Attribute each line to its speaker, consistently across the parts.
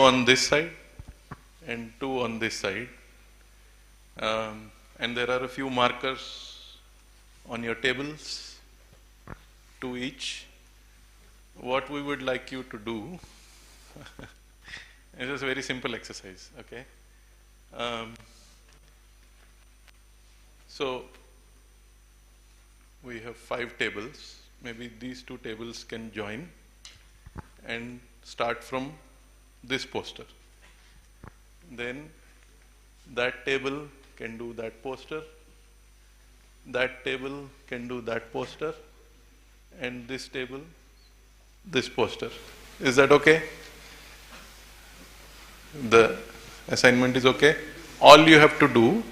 Speaker 1: on this side and 2 on this side. And there are a few markers on your tables, 2 each. What we would like you to do, it is a very simple exercise, okay? So we have 5 tables. Maybe these 2 tables can join and start from this poster. Then that table can do that poster, that table can do that poster, and this table, this poster. Is that okay? The assignment is okay? All you have to do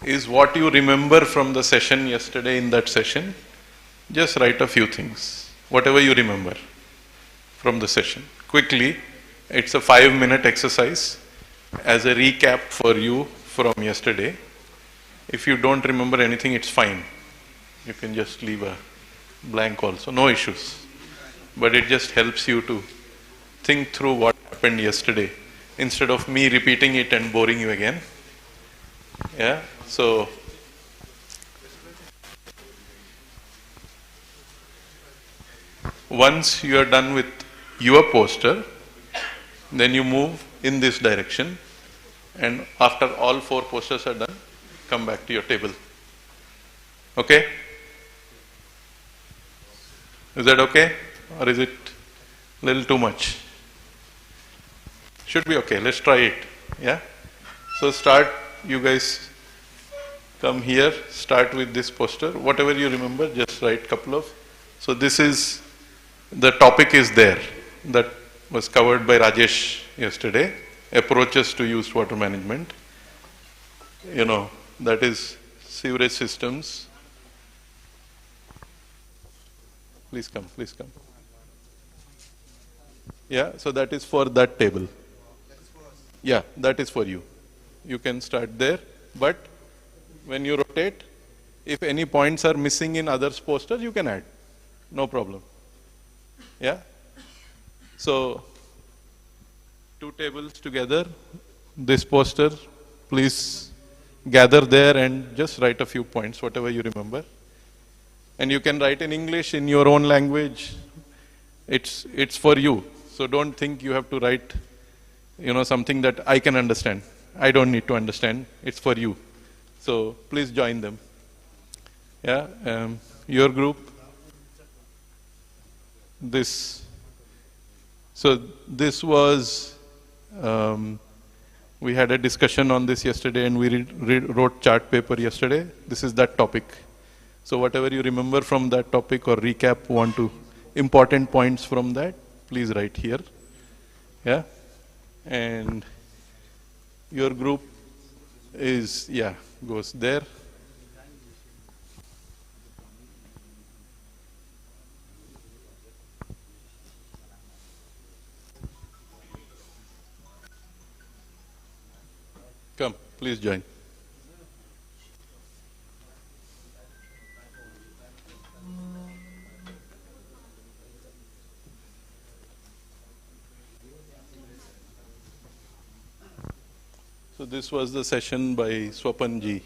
Speaker 1: is what you remember from the session yesterday in that session. Just write a few things, whatever you remember from the session. Quickly, it's a 5-minute exercise as a recap for you from yesterday. If you don't remember anything, it's fine. You can just leave a blank also, no issues. But it just helps you to think through what happened yesterday instead of me repeating it and boring you again. Yeah, so once you are done with your poster, then you move in this direction, and after all 4 posters are done, come back to your table. Okay? Is that okay? Or is it a little too much? Should be okay. Let's try it. Yeah? So start, you guys come here, start with this poster. Whatever you remember, just write couple of. So this is, the topic is there. That was covered by Rajesh yesterday. Approaches to used water management. You know, that is sewerage systems. Please come, please come. Yeah, so that is for that table. Yeah, that is for you. You can start there, but when you rotate, if any points are missing in others' posters, you can add. No problem. Yeah? So, 2 tables together, this poster, please gather there and just write a few points, whatever you remember. And you can write in English, in your own language. It's for you. So don't think you have to write, you know, something that I can understand. I don't need to understand. It's for you. So please join them. Yeah, your group. So this was, we had a discussion on this yesterday, and we wrote chart paper yesterday. This is that topic. So whatever you remember from that topic or recap, want to, important points from that, please write here. Yeah, and your group is, yeah, goes there. Come, please join. So this was the session by Swapanji.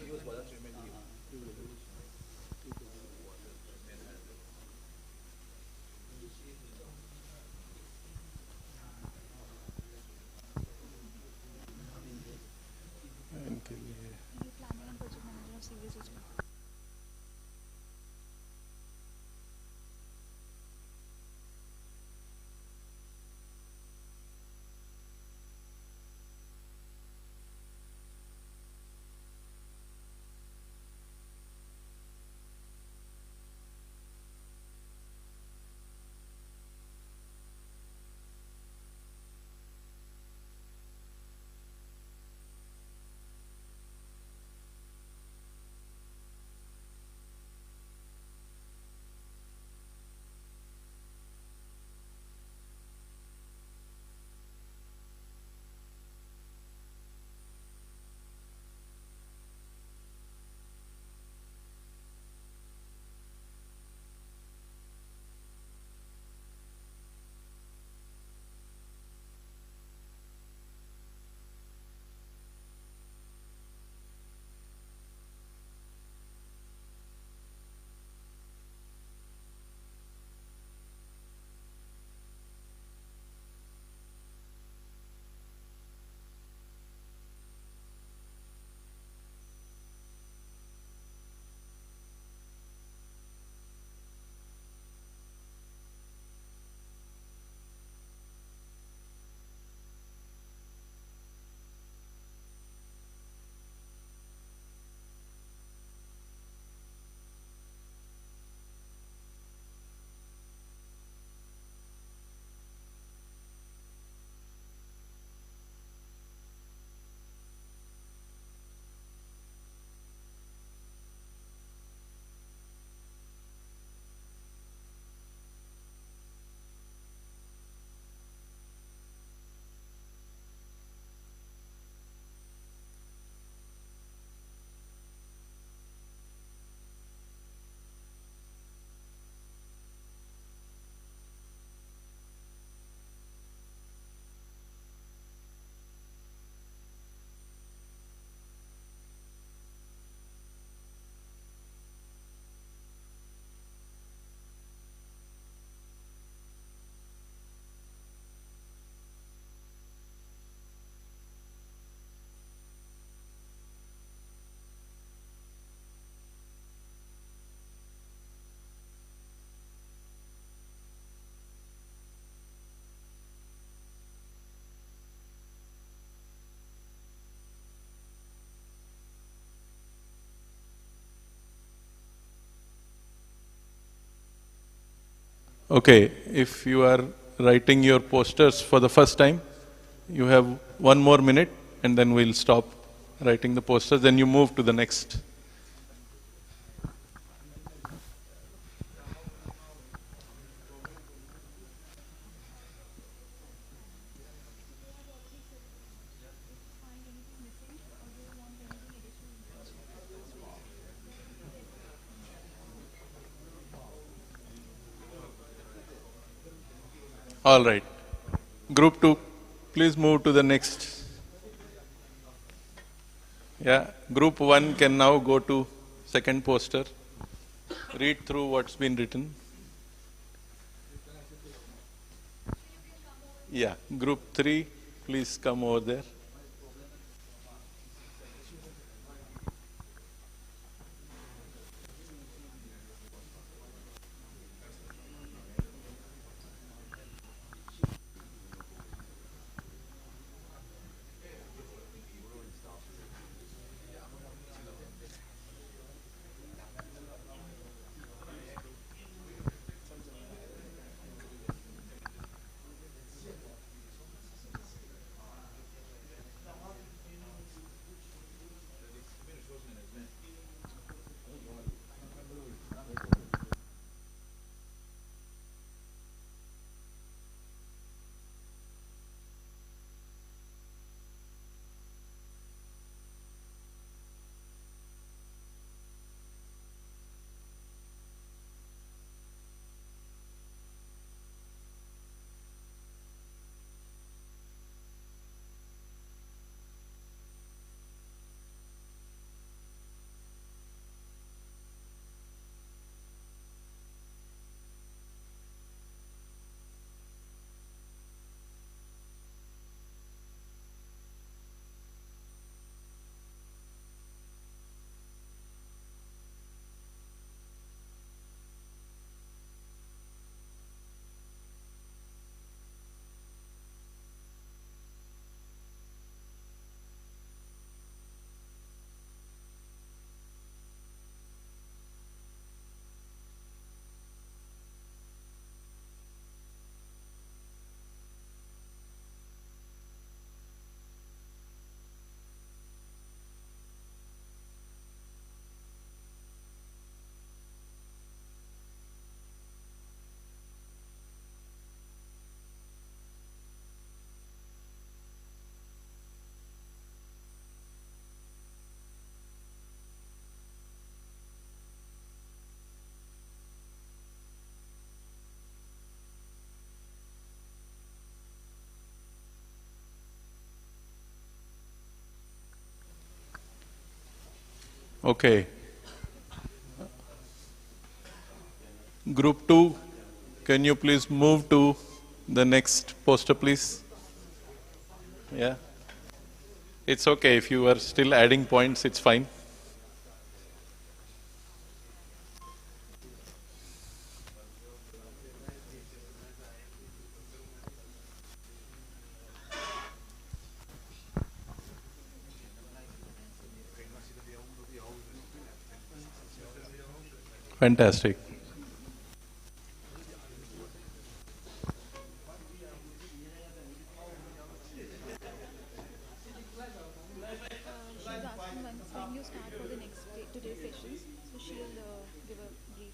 Speaker 1: Okay, if you are writing your posters for the first time, you have 1 more minute and then we'll stop writing the posters, then you move to the next. All right. Group 2, please move to the next. Yeah, group 1 can now go to second poster. Read through what's been written. Yeah, group 3, please come over there. Okay. Group 2, can you please move to the next poster, please? Yeah. It's okay if you are still adding points, it's fine. Fantastic.
Speaker 2: She's asking when you start for the next day, today's sessions, so she'll give a brief.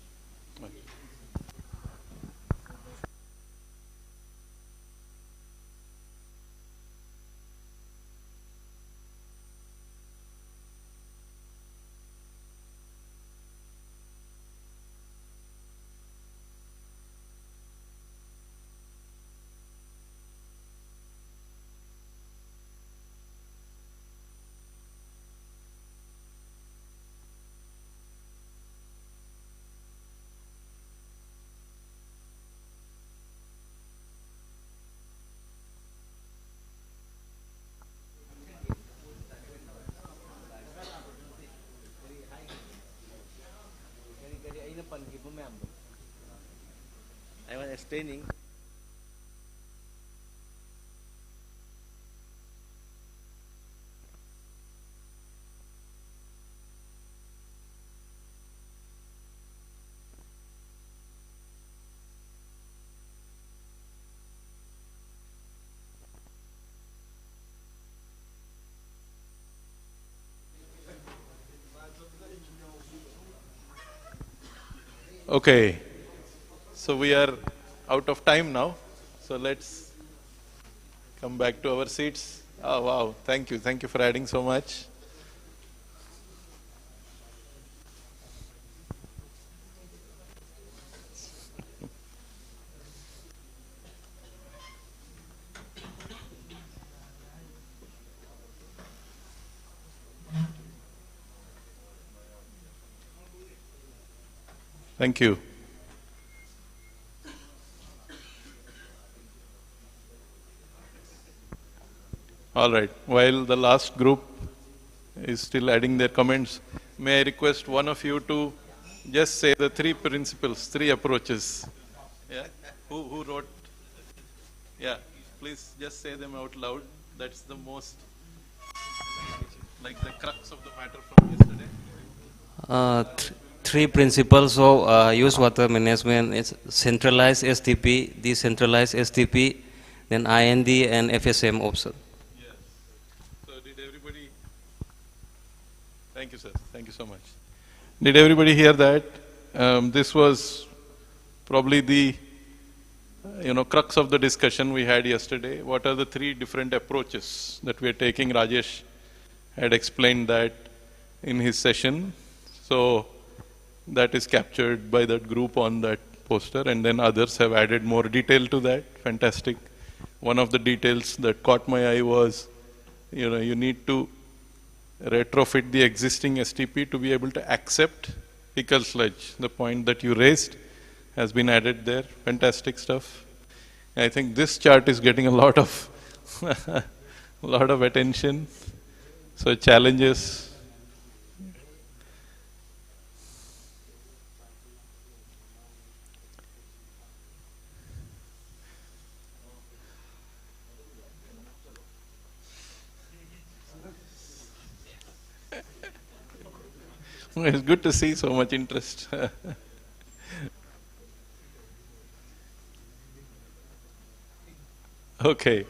Speaker 3: I was explaining.
Speaker 1: Okay, so we are out of time now. So let's come back to our seats. Oh, wow. Thank you. Thank you for adding so much. Thank you. All right. While the last group is still adding their comments, may I request one of you to just say the three principles, three approaches. Yeah. Who wrote? Yeah. Please just say them out loud. That's the most, like the crux of the matter from yesterday.
Speaker 4: Three principles of use water management is centralized STP, decentralized STP, then IND and FSM option.
Speaker 1: Yes. So did everybody? Thank you, sir. Thank you so much. Did everybody hear that? This was probably the crux of the discussion we had yesterday. What are the three different approaches that we are taking? Rajesh had explained that in his session. So that is captured by that group on that poster, and then others have added more detail to that. Fantastic. One of the details that caught my eye was, you need to retrofit the existing STP to be able to accept Faecal sludge. The point that you raised has been added there. Fantastic stuff. I think this chart is getting a lot of attention. So challenges. It's good to see so much interest. Okay.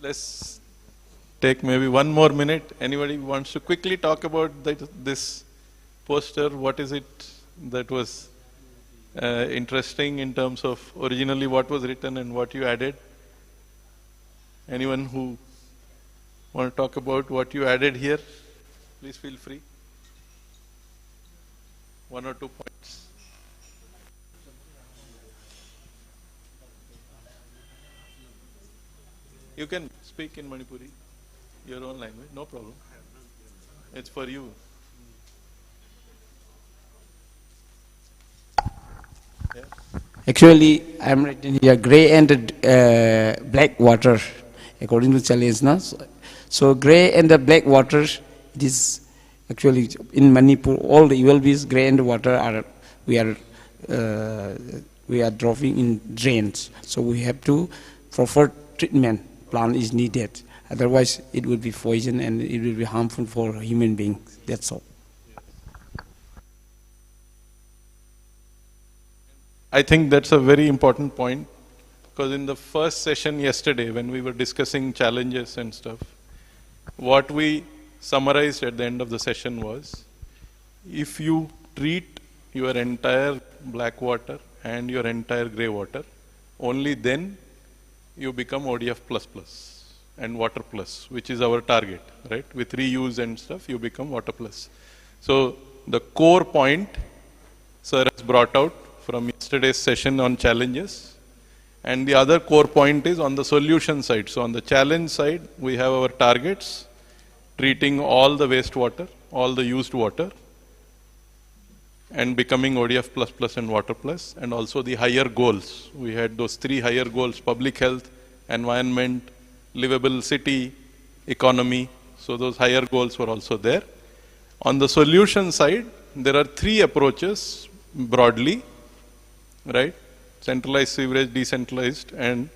Speaker 1: Let's take maybe one more minute. Anybody wants to quickly talk about this poster? What is it that was interesting in terms of originally what was written and what you added? Anyone who want to talk about what you added here? Please feel free. One or two points. You can speak in Manipuri, your own language, no problem. It's for you. Yeah.
Speaker 5: Actually, I'm writing here gray and black water, according to challenge now. So gray and the black water, it is actually in Manipur. All the ULBs, gray and water are we are dropping in drains. So we have to proper treatment plan is needed. Otherwise, it will be poison and it will be harmful for human beings. That's all.
Speaker 1: I think that's a very important point, because in the first session yesterday, when we were discussing challenges and stuff, what we summarized at the end of the session was, if you treat your entire black water and your entire gray water, only then you become ODF++ and water plus, which is our target, right? With reuse and stuff, you become water plus. So the core point sir has brought out from yesterday's session on challenges, and the other core point is on the solution side. So on the challenge side, we have our targets, treating all the wastewater, all the used water, and becoming ODF++ and water plus, and also the higher goals. We had those three higher goals: public health, environment, livable city, economy. So those higher goals were also there. On the solution side, there are three approaches broadly, right? Centralized sewerage, decentralized, and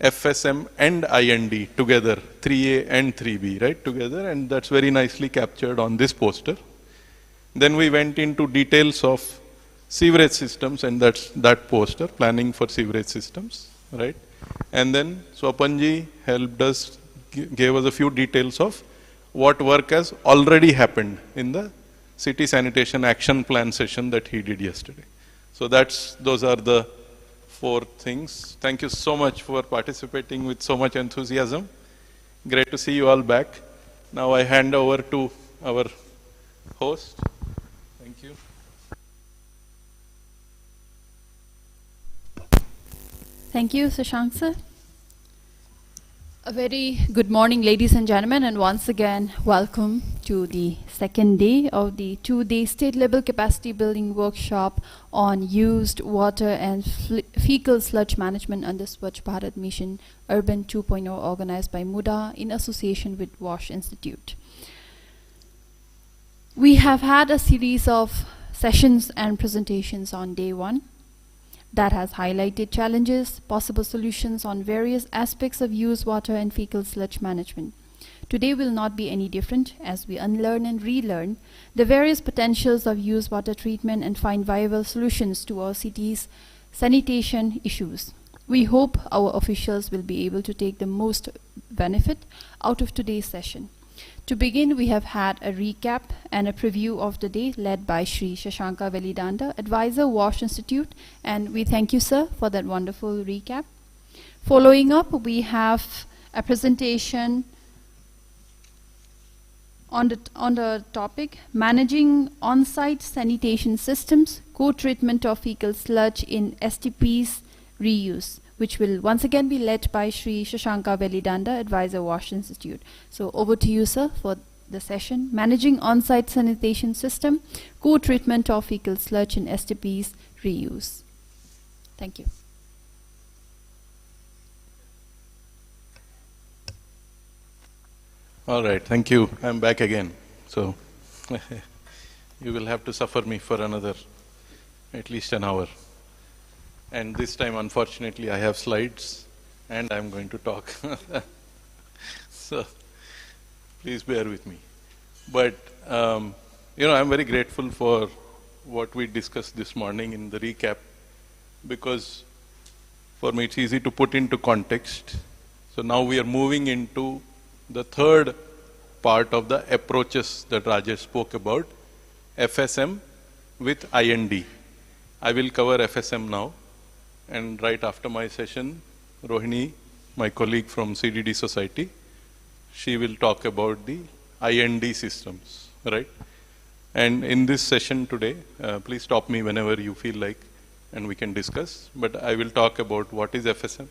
Speaker 1: FSM and IND together, 3A and 3B, right, together, and that's very nicely captured on this poster. Then we went into details of sewerage systems, and that's that poster, planning for sewerage systems, right? And then Swapanji helped us, gave us a few details of what work has already happened in the city sanitation action plan session that he did yesterday. So those are the 4 things. Thank you so much for participating with so much enthusiasm. Great to see you all back. Now I hand over to our host. Thank you.
Speaker 2: Thank you, Shashank sir. A very good morning, ladies and gentlemen, and once again, welcome to the second day of the 2-day state-level capacity building workshop on used water and fecal sludge management under Swachh Bharat Mission Urban 2.0, organized by MUDA in association with WASH Institute. We have had a series of sessions and presentations on day 1 that has highlighted challenges, possible solutions on various aspects of used water and fecal sludge management. Today will not be any different as we unlearn and relearn the various potentials of used water treatment and find viable solutions to our city's sanitation issues. We hope our officials will be able to take the most benefit out of today's session. To begin, we have had a recap and a preview of the day led by Shri Shashanka Velidanda, Advisor, WASH Institute, and we thank you, sir, for that wonderful recap. Following up, we have a presentation on the topic, Managing On-Site Sanitation Systems, Co-Treatment of Fecal Sludge in STP's Reuse, which will once again be led by Shri Shashanka Velidanda, Advisor, WASH Institute. So over to you, sir, for the session, Managing On-Site Sanitation System, Co-Treatment of Fecal Sludge in STP's Reuse. Thank you.
Speaker 1: All right, thank you. I'm back again. So you will have to suffer me for another at least an hour. And this time, unfortunately, I have slides and I'm going to talk. So please bear with me. But, I'm very grateful for what we discussed this morning in the recap, because for me it's easy to put into context. So now we are moving into the third part of the approaches that Rajesh spoke about, FSM with IND. I will cover FSM now. And right after my session, Rohini, my colleague from CDD Society, she will talk about the IND systems, right? And in this session today, please stop me whenever you feel like, and we can discuss. But I will talk about what is FSM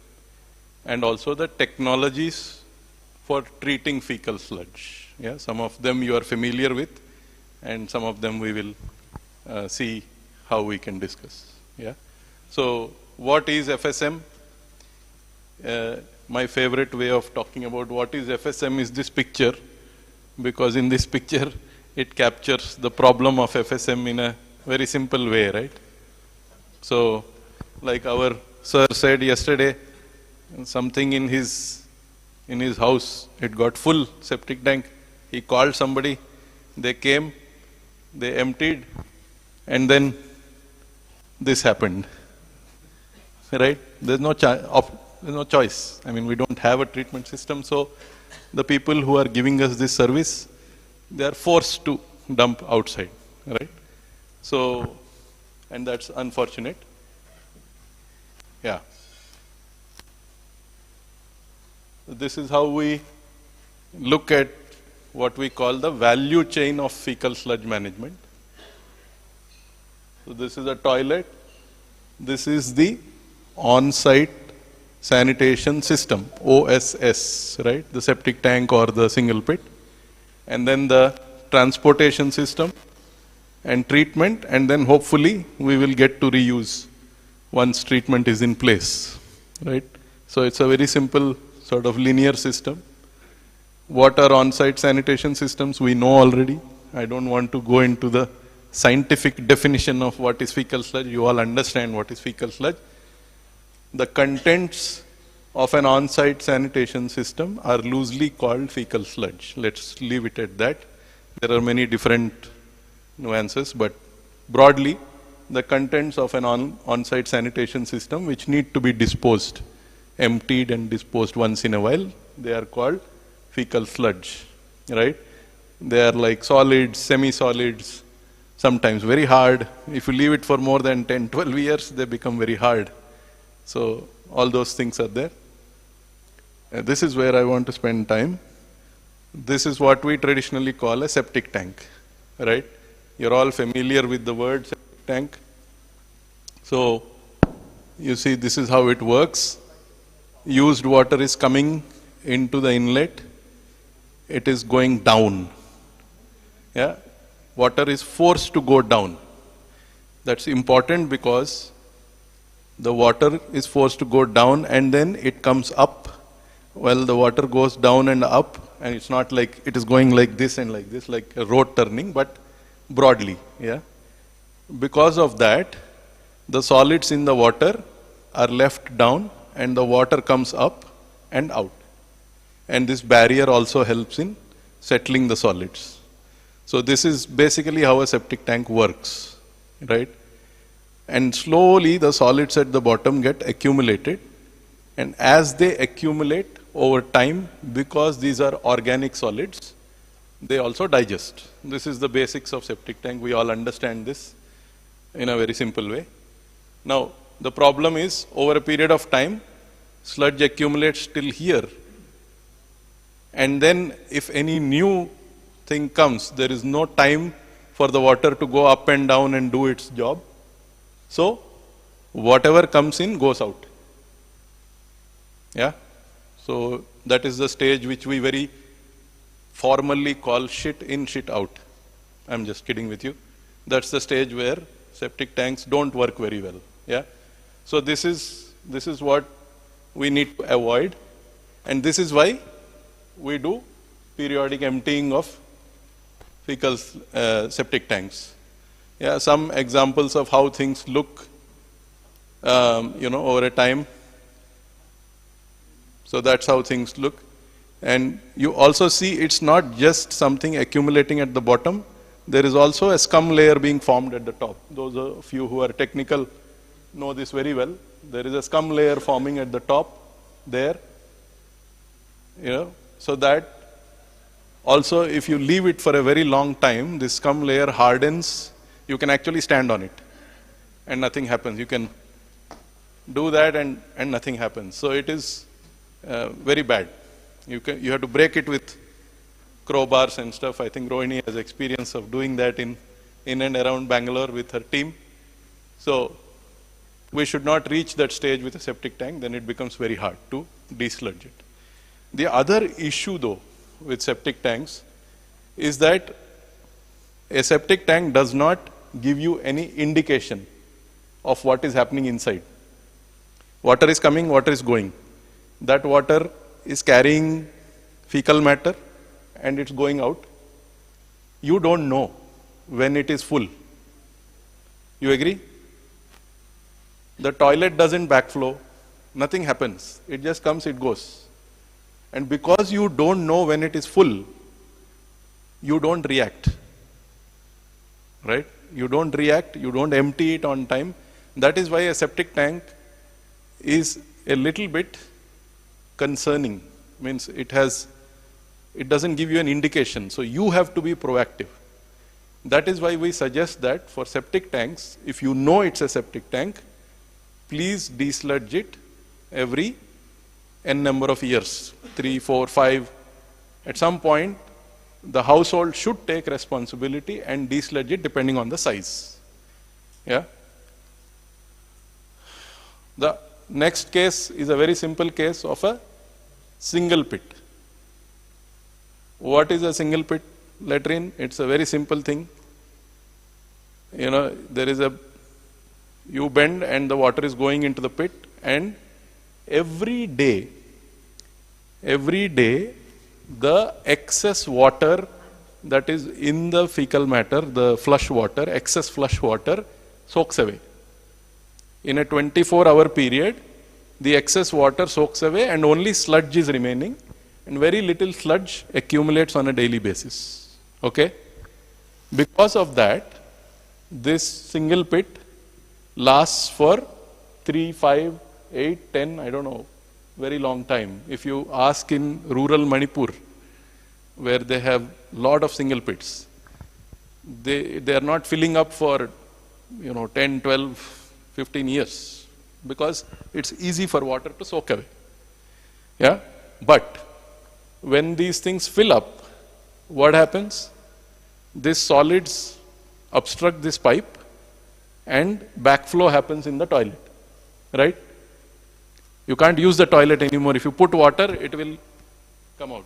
Speaker 1: and also the technologies for treating fecal sludge. Yeah, some of them you are familiar with, and some of them we will see how we can discuss. Yeah. So what is FSM? My favorite way of talking about what is FSM is this picture, because in this picture it captures the problem of FSM in a very simple way, right? So like our sir said yesterday, something in his house, it got full septic tank. He called somebody, they came, they emptied, and then this happened. Right? There's no choice. I mean, we don't have a treatment system, so the people who are giving us this service, they are forced to dump outside, right? So, and that's unfortunate. Yeah. This is how we look at what we call the value chain of fecal sludge management. So this is a toilet. This is the on-site sanitation system, OSS, right? The septic tank or the single pit. And then the transportation system and treatment, and then hopefully we will get to reuse once treatment is in place, right? So it's a very simple sort of linear system. What are on-site sanitation systems? We know already. I don't want to go into the scientific definition of what is fecal sludge. You all understand what is fecal sludge. The contents of an on-site sanitation system are loosely called fecal sludge. Let's leave it at that. There are many different nuances, but broadly, the contents of an on-site sanitation system which need to be disposed, emptied and disposed once in a while, they are called fecal sludge, right? They are like solids, semi-solids, sometimes very hard. If you leave it for more than 10, 12 years, they become very hard. So all those things are there. This is where I want to spend time. This is what we traditionally call a septic tank, right? You're all familiar with the word septic tank. So you see, this is how it works. Used water is coming into the inlet. It is going down. Yeah, water is forced to go down. That's important because the water is forced to go down and then it comes up. Well, the water goes down and up, and it's not like it is going like this, like a road turning, but broadly. Yeah. Because of that, the solids in the water are left down and the water comes up and out. And this barrier also helps in settling the solids. So this is basically how a septic tank works, right? And slowly the solids at the bottom get accumulated, and as they accumulate over time, because these are organic solids, they also digest. This is the basics of septic tank. We all understand this in a very simple way. Now, the problem is, over a period of time, sludge accumulates till here. And then if any new thing comes, there is no time for the water to go up and down and do its job. So, whatever comes in goes out. Yeah? So, that is the stage which we very formally call shit in, shit out. I'm just kidding with you. That's the stage where septic tanks don't work very well. Yeah? So, this is what we need to avoid, and this is why we do periodic emptying of fecal septic tanks. Yeah, some examples of how things look, over a time. So that's how things look. And you also see it's not just something accumulating at the bottom. There is also a scum layer being formed at the top. Those of you who are technical know this very well. There is a scum layer forming at the top there. So that also, if you leave it for a very long time, this scum layer hardens. You can actually stand on it and nothing happens. You can do that and nothing happens. So it is very bad. You have to break it with crowbars and stuff. I think Rohini has experience of doing that in and around Bangalore with her team. So we should not reach that stage with a septic tank, then it becomes very hard to desludge it. The other issue though with septic tanks is that a septic tank does not give you any indication of what is happening inside. Water is coming, water is going. That water is carrying fecal matter and it's going out. You don't know when it is full. You agree? The toilet doesn't backflow, nothing happens. It just comes, it goes. And because you don't know when it is full, you don't react. Right? You don't react, you don't empty it on time. That is why a septic tank is a little bit concerning. Means it doesn't give you an indication. So you have to be proactive. That is why we suggest that for septic tanks, if you know it's a septic tank, please desludge it every n number of years, 3, 4, 5. At some point, the household should take responsibility and desludge it depending on the size. Yeah. The next case is a very simple case of a single pit. What is a single pit latrine? It's a very simple thing. There is you bend and the water is going into the pit, and every day the excess water that is in the fecal matter, the flush water, excess flush water soaks away. In a 24-hour period, the excess water soaks away and only sludge is remaining, and very little sludge accumulates on a daily basis. Okay? Because of that, this single pit lasts for 3, 5, 8, 10, I don't know, very long time. If you ask in rural Manipur, where they have lot of single pits, they are not filling up for 10, 12, 15 years, because it's easy for water to soak away. Yeah, but when these things fill up, what happens? These solids obstruct this pipe and backflow happens in the toilet, right? You can't use the toilet anymore. If you put water, it will come out.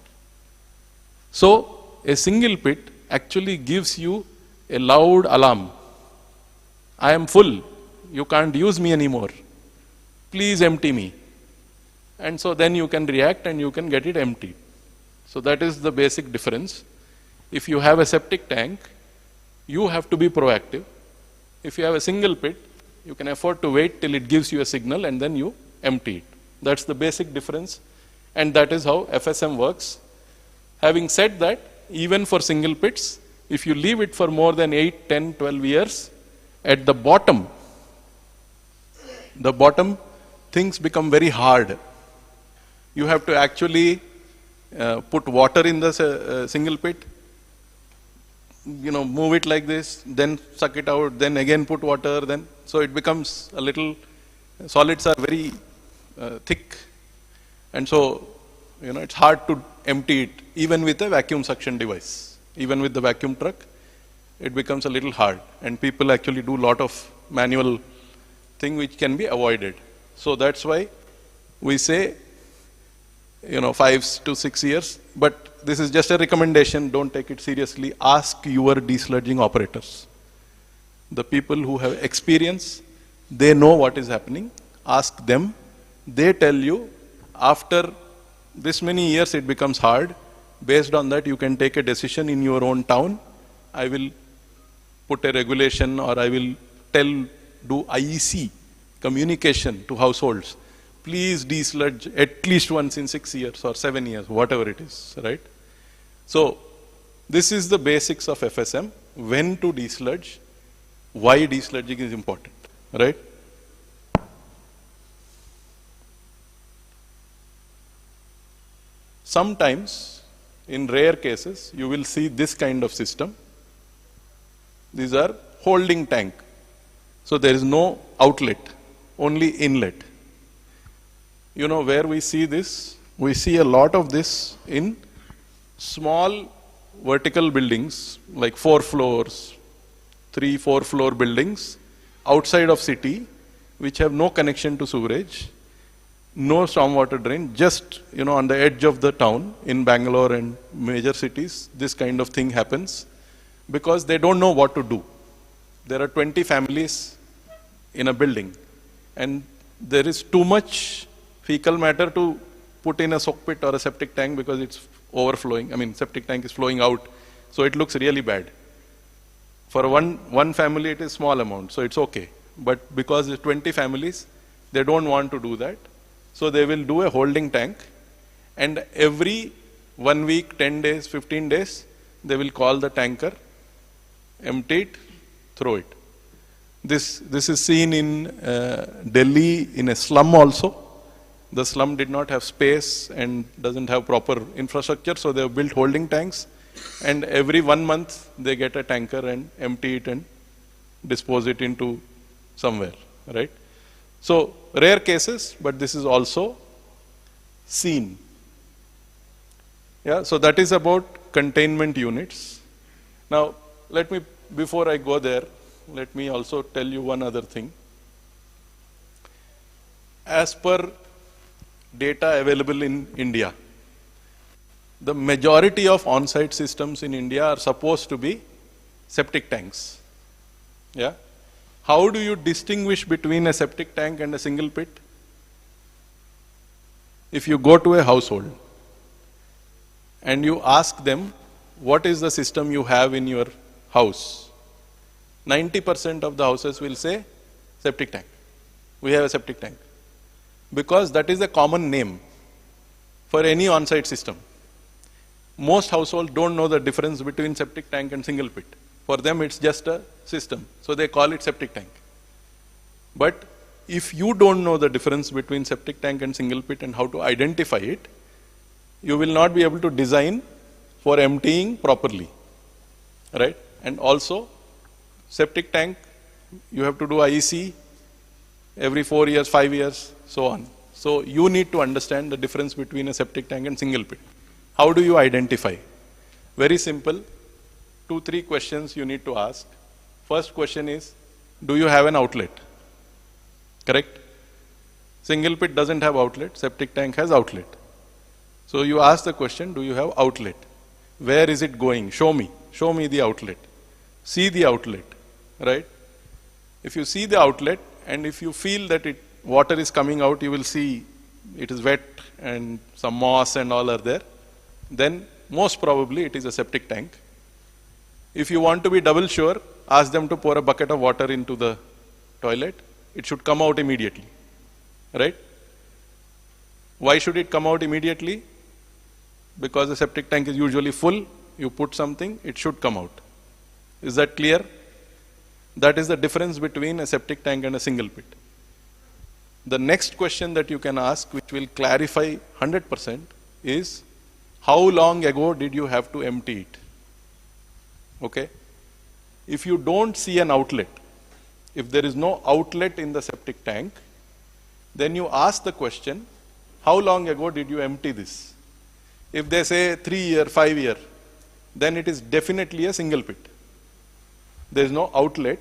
Speaker 1: So a single pit actually gives you a loud alarm. I am full. You can't use me anymore. Please empty me. And so then you can react and you can get it emptied. So that is the basic difference. If you have a septic tank, you have to be proactive. If you have a single pit, you can afford to wait till it gives you a signal and then you empty it. That's the basic difference, and that is how FSM works. Having said that, even for single pits, if you leave it for more than 8, 10, 12 years, at the bottom things become very hard. You have to actually put water in the single pit, move it like this, then suck it out, then again put water, so it becomes a little, solids are very thick, and so it's hard to empty it even with a vacuum suction device. Even with the vacuum truck, it becomes a little hard, and people actually do a lot of manual thing which can be avoided. So that's why we say 5 to 6 years, but this is just a recommendation, don't take it seriously. Ask your desludging operators. The people who have experience, they know what is happening. Ask them. They tell you after this many years it becomes hard. Based on that, you can take a decision in your own town. I will put a regulation, or I will do IEC communication to households. Please desludge at least once in 6 years or 7 years, whatever it is, right? So this is the basics of FSM. When to desludge, why desludging is important, right? Sometimes, in rare cases, you will see this kind of system. These are holding tank. So there is no outlet, only inlet. Where we see this? We see a lot of this in small vertical buildings, like 4 floors, 3, 4 floor buildings outside of city, which have no connection to sewerage, no stormwater drain, just on the edge of the town. In Bangalore and major cities, this kind of thing happens because they don't know what to do. There are 20 families in a building, and there is too much fecal matter to put in a soak pit or a septic tank because it's overflowing. I mean, septic tank is flowing out, so it looks really bad. For one family, it is small amount, so it's okay. But because it's 20 families, they don't want to do that. So they will do a holding tank, and every 1 week, 10 days, 15 days, they will call the tanker, empty it, throw it. This is seen in Delhi in a slum also. The slum did not have space and doesn't have proper infrastructure, so they have built holding tanks, and every 1 month they get a tanker and empty it and dispose it into somewhere, right? So rare cases, but this is also seen. Yeah, so that is about containment units. Now, before I go there, let me also tell you one other thing. As per data available in India, the majority of on-site systems in India are supposed to be septic tanks. Yeah. How do you distinguish between a septic tank and a single pit? If you go to a household and you ask them, what is the system you have in your house? 90% of the houses will say, septic tank. We have a septic tank. Because that is a common name for any on-site system. Most households don't know the difference between septic tank and single pit. For them it's just a system. So they call it septic tank. But if you don't know the difference between septic tank and single pit and how to identify it, you will not be able to design for emptying properly, right? And also, septic tank, you have to do IEC every 4 years, 5 years, so on. So you need to understand the difference between a septic tank and single pit. How do you identify? Very simple, 2-3 questions you need to ask. First question is, do you have an outlet? Correct? Single pit doesn't have outlet, septic tank has outlet. So you ask the question, do you have outlet? Where is it going? Show me the outlet. See the outlet, right? If you see the outlet and if you feel that water is coming out, you will see it is wet and some moss and all are there, then most probably it is a septic tank. If you want to be double sure, ask them to pour a bucket of water into the toilet. It should come out immediately, right? Why should it come out immediately? Because the septic tank is usually full, you put something, it should come out. Is that clear? That is the difference between a septic tank and a single pit. The next question that you can ask, which will clarify 100%, is how long ago did you have to empty it? Okay? If you don't see an outlet, if there is no outlet in the septic tank, then you ask the question, how long ago did you empty this? If they say 3 year, 5 year, then it is definitely a single pit. There is no outlet,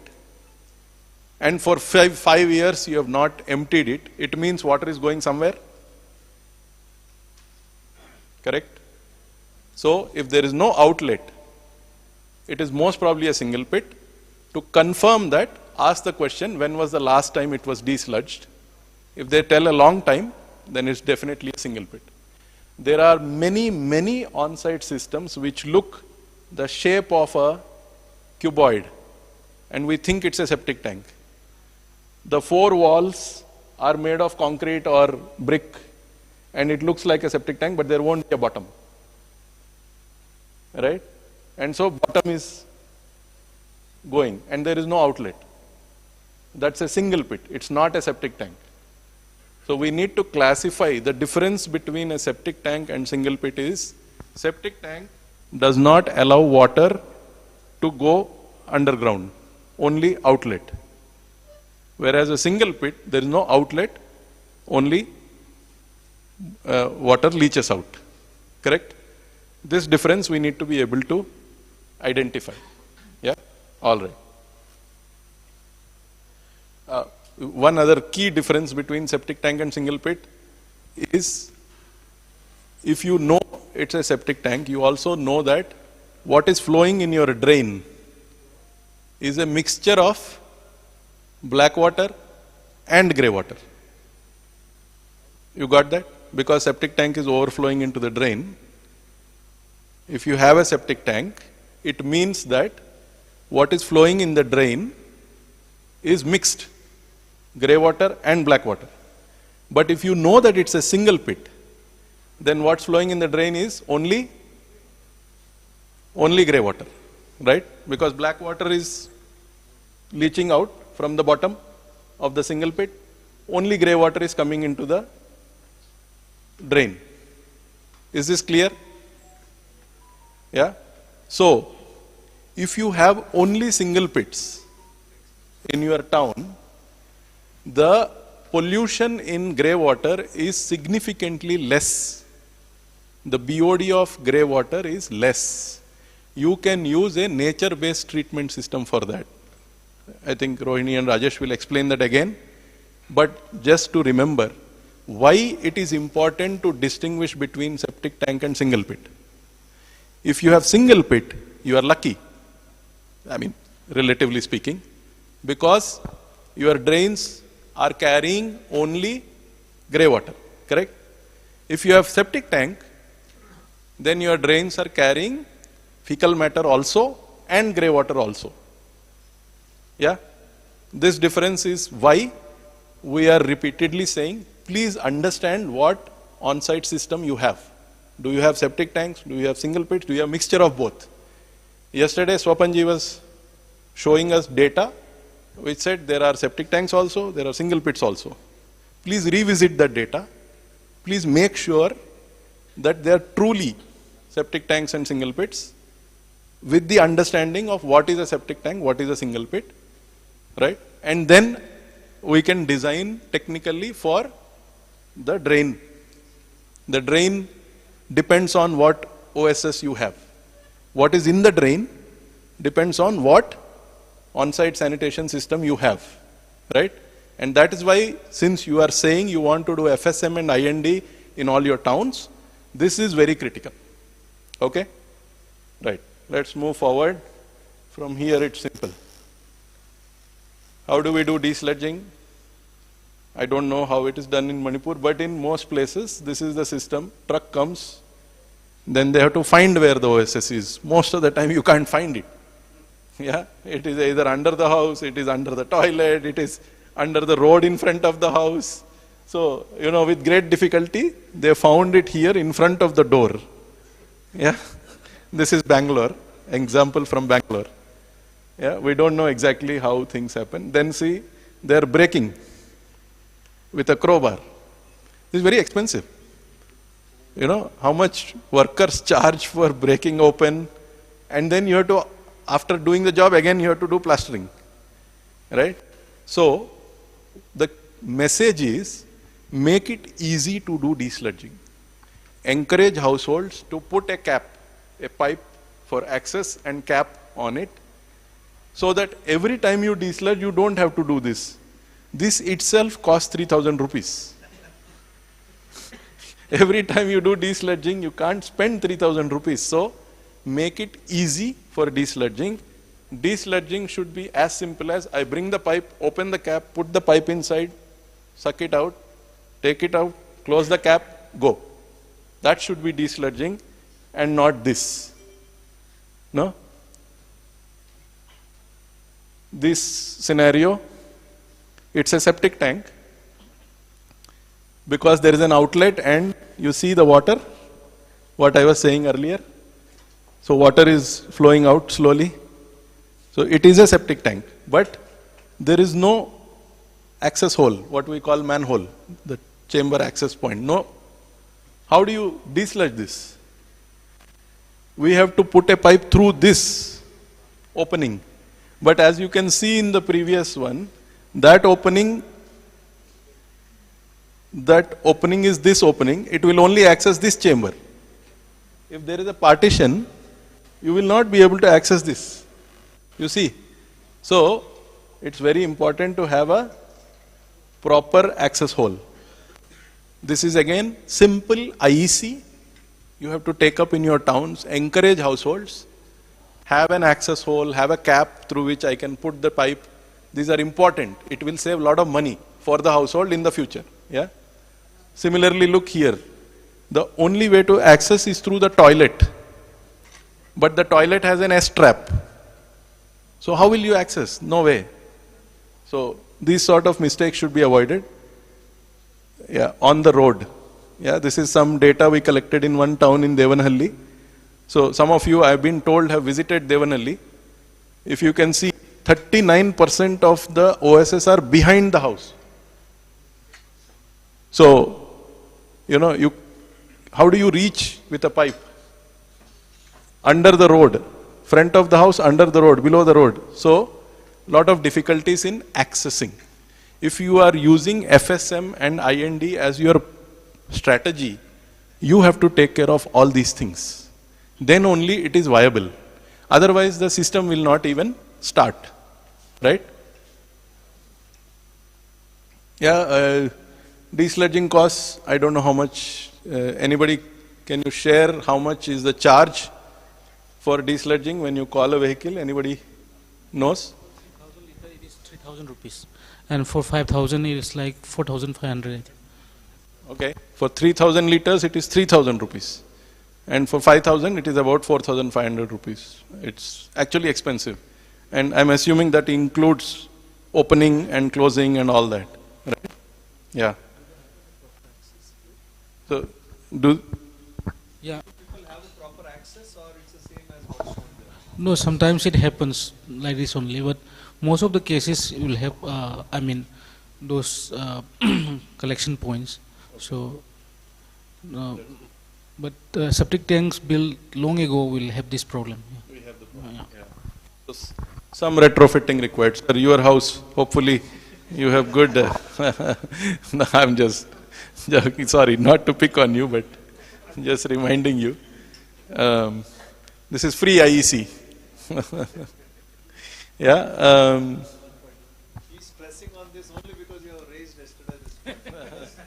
Speaker 1: and for 5 years you have not emptied it, it means water is going somewhere. Correct? So if there is no outlet, it is most probably a single pit. To confirm that, ask the question, when was the last time it was desludged? If they tell a long time, then it's definitely a single pit. There are many on-site systems which look the shape of a cuboid, and we think it's a septic tank. The 4 walls are made of concrete or brick, and it looks like a septic tank, but there won't be a bottom. Right? And so bottom is going, and there is no outlet. That's a single pit. It's not a septic tank. So we need to classify the difference between a septic tank and single pit is, septic tank does not allow water to go underground, only outlet. Whereas a single pit, there is no outlet, only water leaches out. Correct? This difference we need to be able to identify. Yeah? All right. One other key difference between septic tank and single pit is, if you know it's a septic tank, you also know that what is flowing in your drain is a mixture of black water and grey water. You got that? Because septic tank is overflowing into the drain. If you have a septic tank, it means that what is flowing in the drain is mixed, grey water and black water. But if you know that it's a single pit, then what's flowing in the drain is only grey water, right? Because black water is leaching out from the bottom of the single pit, only grey water is coming into the drain. Is this clear? Yeah? So, if you have only single pits in your town, the pollution in grey water is significantly less. The BOD of grey water is less. You can use a nature-based treatment system for that. I think Rohini and Rajesh will explain that again. But just to remember, why it is important to distinguish between septic tank and single pit. If you have single pit, you are lucky. I mean, relatively speaking, because your drains are carrying only grey water, correct? If you have septic tank, then your drains are carrying fecal matter also and grey water also. Yeah? This difference is why we are repeatedly saying, please understand what on-site system you have. Do you have septic tanks? Do you have single pits? Do you have mixture of both? Yesterday, Swapanji was showing us data which said there are septic tanks also, there are single pits also. Please revisit that data. Please make sure that they are truly septic tanks and single pits with the understanding of what is a septic tank, what is a single pit, right? And then we can design technically for the drain. The drain depends on what OSS you have. What is in the drain depends on what on-site sanitation system you have, right? And that is why, since you are saying you want to do FSM and IND in all your towns, this is very critical. Okay? Right. Let's move forward. From here it's simple. How do we do desludging? I don't know how it is done in Manipur, but in most places, this is the system. Truck comes, then they have to find where the OSS is. Most of the time you can't find it. Yeah, it is either under the house, it is under the toilet, it is under the road in front of the house. So, you know, with great difficulty, they found it here in front of the door. Yeah, this is Bangalore, example from Bangalore. Yeah, we don't know exactly how things happen. Then see, they are breaking with a crowbar. This is very expensive. You know, how much workers charge for breaking open, and then you have to, after doing the job, again you have to do plastering, right? So, the message is, make it easy to do desludging. Encourage households to put a cap, a pipe for access and cap on it, so that every time you desludge, you don't have to do this. This itself costs 3,000 rupees. Every time you do desludging, you can't spend 3,000 rupees. So, make it easy for desludging. Desludging should be as simple as, I bring the pipe, open the cap, put the pipe inside, suck it out, take it out, close the cap, go. That should be desludging and not this. No? This scenario, it's a septic tank, because there is an outlet and you see the water, what I was saying earlier. So water is flowing out slowly. So it is a septic tank, but there is no access hole, what we call manhole, the chamber access point. No. How do you desludge this? We have to put a pipe through this opening. But as you can see in the previous one, that opening is this opening. It will only access this chamber. If there is a partition, you will not be able to access this. You see? So, it's very important to have a proper access hole. This is again simple IEC. You have to take up in your towns, encourage households, have an access hole, have a cap through which I can put the pipe. These are important. It will save a lot of money for the household in the future. Yeah. Similarly, look here. The only way to access is through the toilet. But the toilet has an S-trap. So how will you access? No way. So these sort of mistakes should be avoided. Yeah, on the road. Yeah, this is some data we collected in one town in Devanahalli. So some of you, I have been told, have visited Devanahalli. If you can see, 39% of the OSS are behind the house. So, you know, how do you reach with a pipe? Under the road, front of the house, under the road, below the road. So, lot of difficulties in accessing. If you are using FSM and IND as your strategy, you have to take care of all these things. Then only it is viable. Otherwise, the system will not even start. Right? Yeah, desludging costs, I don't know how much. Anybody, can you share how much is the charge for desludging when you call a vehicle? Anybody knows?
Speaker 6: 3,000 liter, it is 3,000 rupees. And for 5,000, it is like 4,500.
Speaker 1: Okay. For 3,000 liters, it is 3,000 rupees. And for 5,000, it is about 4,500 rupees. It's actually expensive. And I'm assuming that includes opening and closing and all that. Right? Yeah. So,
Speaker 6: yeah.
Speaker 7: People have a proper access, or it's the same as what's shown there?
Speaker 6: No, sometimes it happens like this only, but most of the cases you will have, those collection points. So, but septic tanks built long ago will have this problem.
Speaker 1: We have the problem. Yeah. So some retrofitting required. Sir, your house, hopefully, you have good. No, I'm just joking. Sorry, not to pick on you, but just reminding you. This is free IEC. Yeah.
Speaker 7: He's pressing on this only because you have raised yesterday.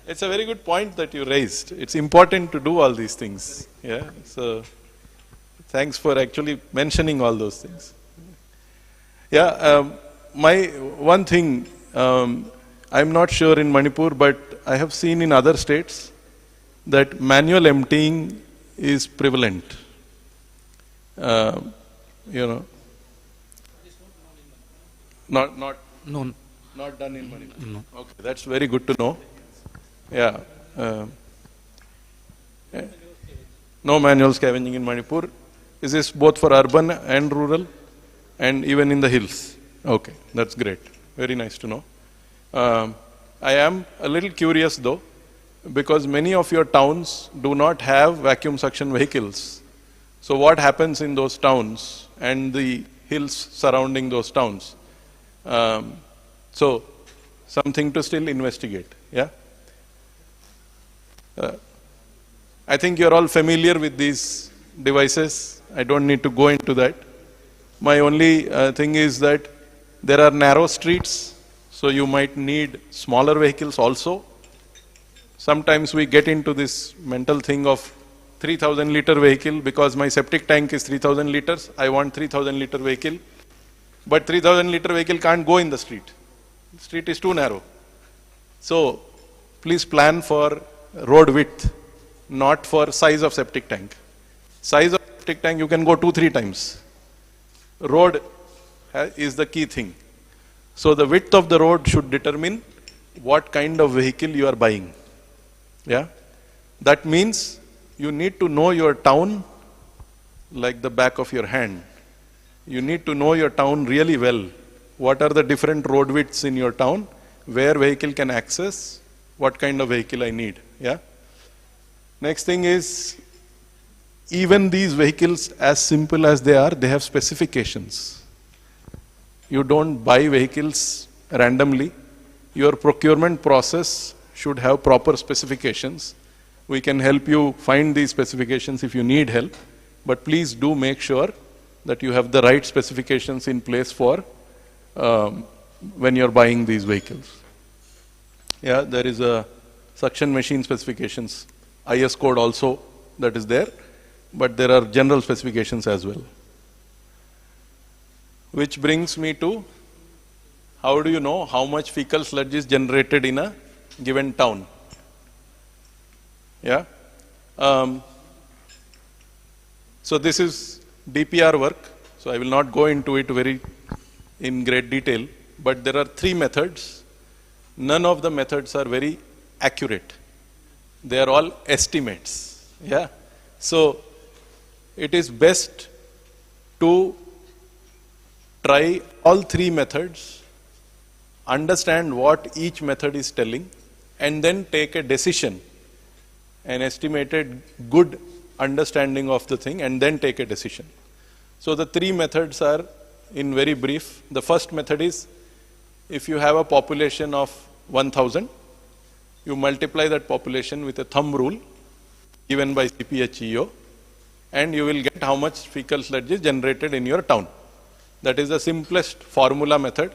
Speaker 1: It's a very good point that you raised. It's important to do all these things. Yeah. So, thanks for actually mentioning all those things. Yeah. My one thing, I'm not sure in Manipur, but I have seen in other states that manual emptying is prevalent. You know, not
Speaker 6: No,
Speaker 1: done in Manipur.
Speaker 6: no.
Speaker 1: Okay, that's very good to know. Yeah. No manual scavenging in Manipur. Is this both for urban and rural, and even in the hills? Okay, that's great. Very nice to know. I am a little curious though, because many of your towns do not have vacuum suction vehicles. So what happens in those towns and the hills surrounding those towns? So something to still investigate. Yeah. I think you're all familiar with these devices. I don't need to go into that. My only thing is that there are narrow streets, so you might need smaller vehicles also. Sometimes we get into this mental thing of 3,000 liter vehicle because my septic tank is 3,000 liters. I want 3,000 liter vehicle. But 3,000 liter vehicle can't go in the street. The street is too narrow. So please plan for road width, not for size of septic tank. Size of septic tank you can go 2-3 times. Road is the key thing. So the width of the road should determine what kind of vehicle you are buying. Yeah. That means you need to know your town like the back of your hand. You need to know your town really well. What are the different road widths in your town, where vehicle can access, what kind of vehicle I need. Yeah. Next thing is, even these vehicles, as simple as they are, they have specifications. You don't buy vehicles randomly. Your procurement process should have proper specifications. We can help you find these specifications if you need help, but please do make sure that you have the right specifications in place for when you're buying these vehicles. Yeah, there is a suction machine specifications, IS code also that is there, but there are general specifications as well. Which brings me to, how do you know how much fecal sludge is generated in a given town? Yeah. So this is DPR work, so I will not go into it in great detail, but there are 3 methods. None of the methods are very accurate. They are all estimates. Yeah. So it is best to try all 3 methods, understand what each method is telling, and then take a decision, an estimated good understanding of the thing, and then take a decision. So the 3 methods are, in very brief, the first method is, if you have a population of 1,000, you multiply that population with a thumb rule given by CPHEO, and you will get how much fecal sludge is generated in your town. That is the simplest formula method,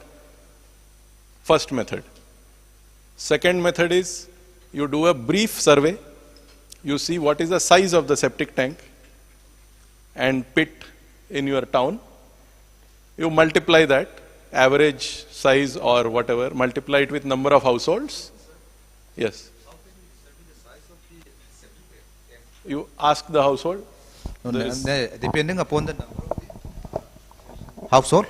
Speaker 1: first method. Second method is, you do a brief survey, you see what is the size of the septic tank and pit in your town. You multiply that, average size or whatever, multiply it with number of households. Yes.
Speaker 8: How can you determine the size of the septic tank?
Speaker 1: You ask the household.
Speaker 8: Depending upon the number of the household.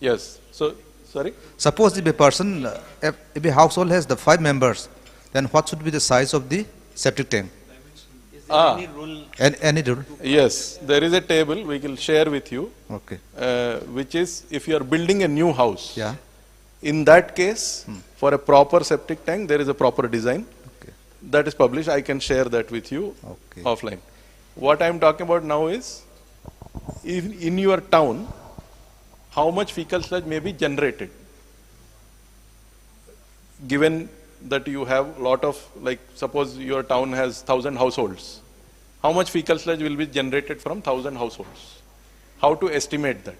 Speaker 1: Yes. So, sorry?
Speaker 8: Suppose if a person, if a household has the 5 members, then what should be the size of the septic tank?
Speaker 7: Is
Speaker 1: Ah,
Speaker 3: Any rule?
Speaker 8: Any rule?
Speaker 1: yes, there is a table we will share with you,
Speaker 8: Okay.
Speaker 1: which is if you are building a new house.
Speaker 8: Yeah.
Speaker 1: In that case, for a proper septic tank, there is a proper design.
Speaker 8: Okay.
Speaker 1: That is published. I can share that with you
Speaker 8: Okay.
Speaker 1: offline. What I am talking about now is, in your town, how much fecal sludge may be generated. Given that you have a lot of, like, suppose your town has 1,000 households, how much fecal sludge will be generated from 1,000 households? How to estimate that?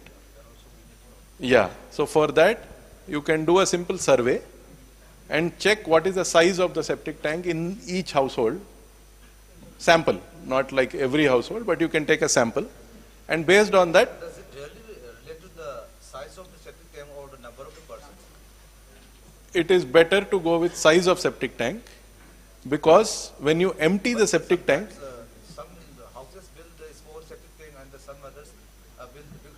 Speaker 1: Yeah, so for that, you can do a simple survey and check what is the size of the septic tank in each household. Sample, not like every household, but you can take a sample, and based on that,
Speaker 8: Does it really relate to the size of the septic tank or the number of the persons?
Speaker 1: it is better to go with size of septic tank, because when you empty the septic tank,
Speaker 8: Some houses build a small septic tank and some others build big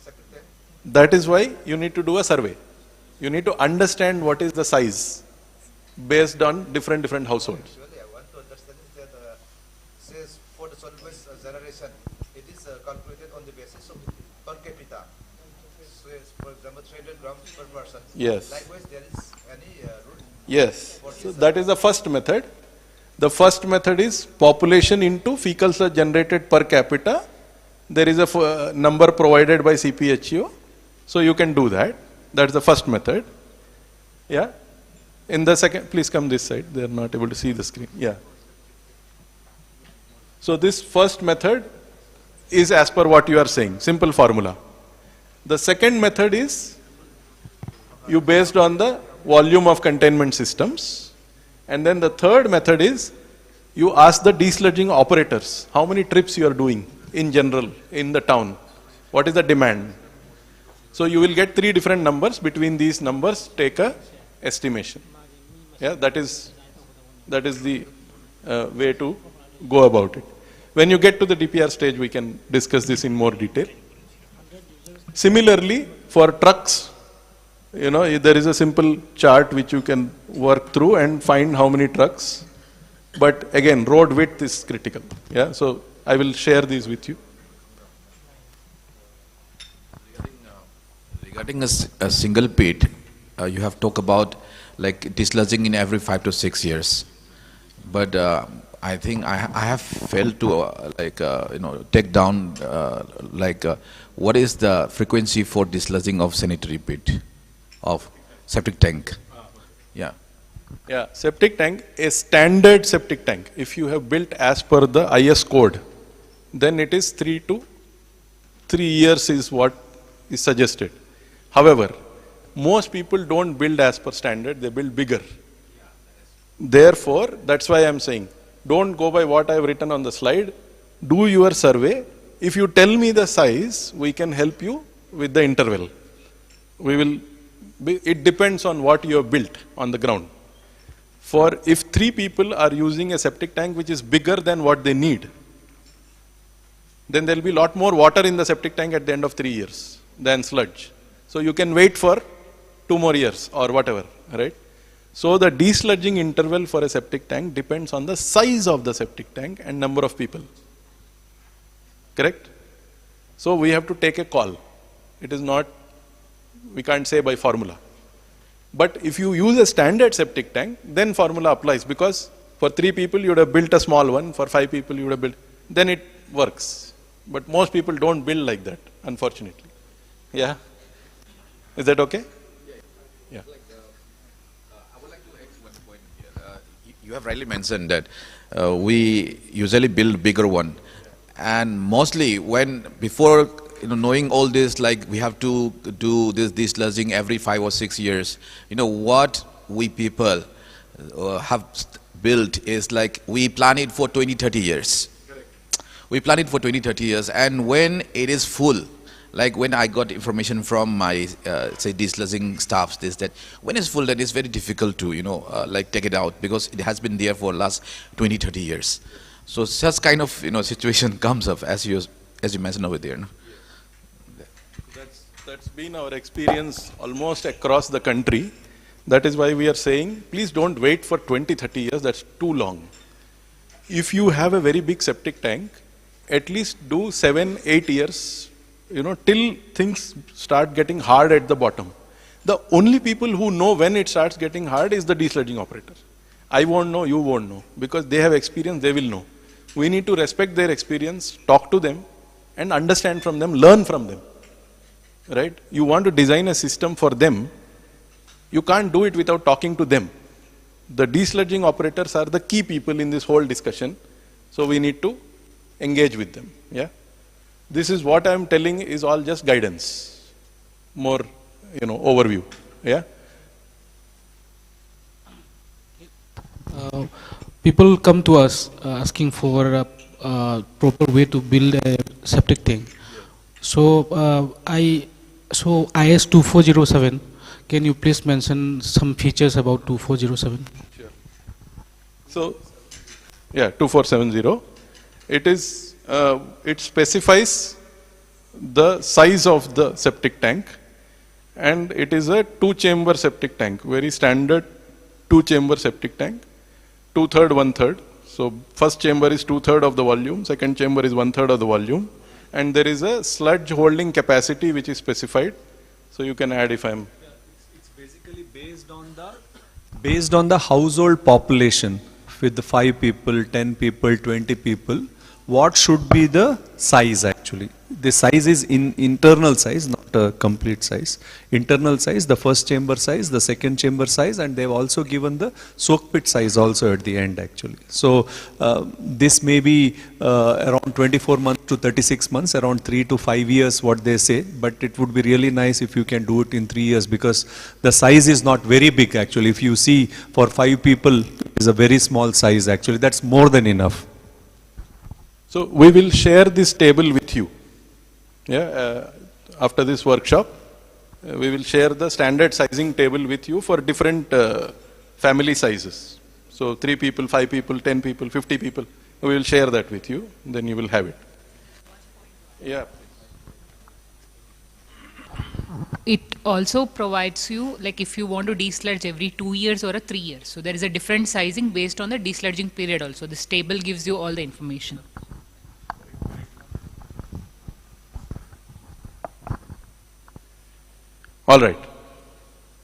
Speaker 8: septic tank.
Speaker 1: that is why you need to do a survey. You need to understand what is the size based on different households.
Speaker 8: Actually, I want to understand is that says for the solid waste generation, it is calculated on the basis of per capita. So, for example, 300 grams per person.
Speaker 1: Yes.
Speaker 8: Likewise, there is any rule.
Speaker 1: Yes. So that is the first method. The first method is population into fecal sludge generated per capita. There is a number provided by CPHEO. So you can do that. That's the first method. Yeah. In the second, please come this side. They are not able to see the screen. Yeah. So this first method is as per what you are saying. Simple formula. The second method is you based on the volume of containment systems. And then the third method is you ask the desludging operators how many trips you are doing in general in the town. What is the demand? So you will get 3 different numbers. Between these numbers, take a estimation. Yeah, that is the way to go about it. When you get to the DPR stage, we can discuss this in more detail. Similarly, for trucks, there is a simple chart which you can work through and find how many trucks. But again, road width is critical. Yeah, so I will share these with you.
Speaker 9: Regarding a single pit, you have talked about like dislodging in every 5 to 6 years. But I think I have failed to take down what is the frequency for dislodging of sanitary pit of septic tank? Yeah.
Speaker 1: Yeah, septic tank, a standard septic tank, if you have built as per the IS code, then it is 3 years is what is suggested. However, most people don't build as per standard, they build bigger. Therefore, that's why I'm saying, don't go by what I've written on the slide, do your survey. If you tell me the size, we can help you with the interval. It depends on what you have built on the ground. For if 3 people are using a septic tank which is bigger than what they need, then there will be a lot more water in the septic tank at the end of 3 years than sludge. So you can wait for 2 more years or whatever, right? So the desludging interval for a septic tank depends on the size of the septic tank and number of people. Correct? So we have to take a call. It is not, we can't say by formula. But if you use a standard septic tank, then formula applies, because for 3 people you would have built a small one, for 5 people you would have built, then it works. But most people don't build like that, unfortunately. Yeah? Is that okay? Yeah.
Speaker 9: I would like to add one point here. You have rightly mentioned that we usually build bigger one, and mostly before knowing all this, like we have to do this desludging every 5 or 6 years. What we people have built is like we plan it for 20-30 years. Correct. We plan it for 20-30 years, and when it is full, like when I got information from my say desludging staffs, that when it's full, then it's very difficult to like take it out, because it has been there for last 20-30 years. So such kind of situation comes up as you mentioned over there. No?
Speaker 1: That's been our experience almost across the country. That is why we are saying, please don't wait for 20-30 years, that's too long. if you have a very big septic tank, at least do 7-8 years, till things start getting hard at the bottom. The only people who know when it starts getting hard is the desludging operator. I won't know, you won't know, because they have experience, they will know. We need to respect their experience, talk to them, and understand from them, learn from them. Right? You want to design a system for them, you can't do it without talking to them. The desludging operators are the key people in this whole discussion, so we need to engage with them. Yeah, this is what I am telling is all just guidance, more overview. Yeah.
Speaker 6: People come to us asking for a proper way to build a septic tank. So IS 2407. Can you please mention some features about 2407?
Speaker 1: Sure. So, yeah, 2470. It specifies the size of the septic tank, and it is a 2-chamber septic tank, very standard 2-chamber septic tank, 2/3, 1/3. So, first chamber is 2/3 of the volume, second chamber is 1/3 of the volume, and there is a sludge holding capacity which is specified. So, you can add if I am.
Speaker 7: Based on the household population, with the 5 people, 10 people, 20 people, what should be the size actually? The size is internal size, not a complete size. Internal size, the first chamber size, the second chamber size, and they've also given the soak pit size also at the end actually. So this may be around 24 months to 36 months, around 3 to 5 years what they say, but it would be really nice if you can do it in 3 years, because the size is not very big actually. If you see for 5 people is a very small size actually, that's more than enough.
Speaker 1: So we will share this table with you. Yeah, after this workshop, we will share the standard sizing table with you for different family sizes. So 3 people, 5 people, 10 people, 50 people. We will share that with you. Then you will have it. Yeah.
Speaker 10: It also provides you, like if you want to desludge every 2 years or 3 years. So there is a different sizing based on the desludging period also. This table gives you all the information.
Speaker 1: All right.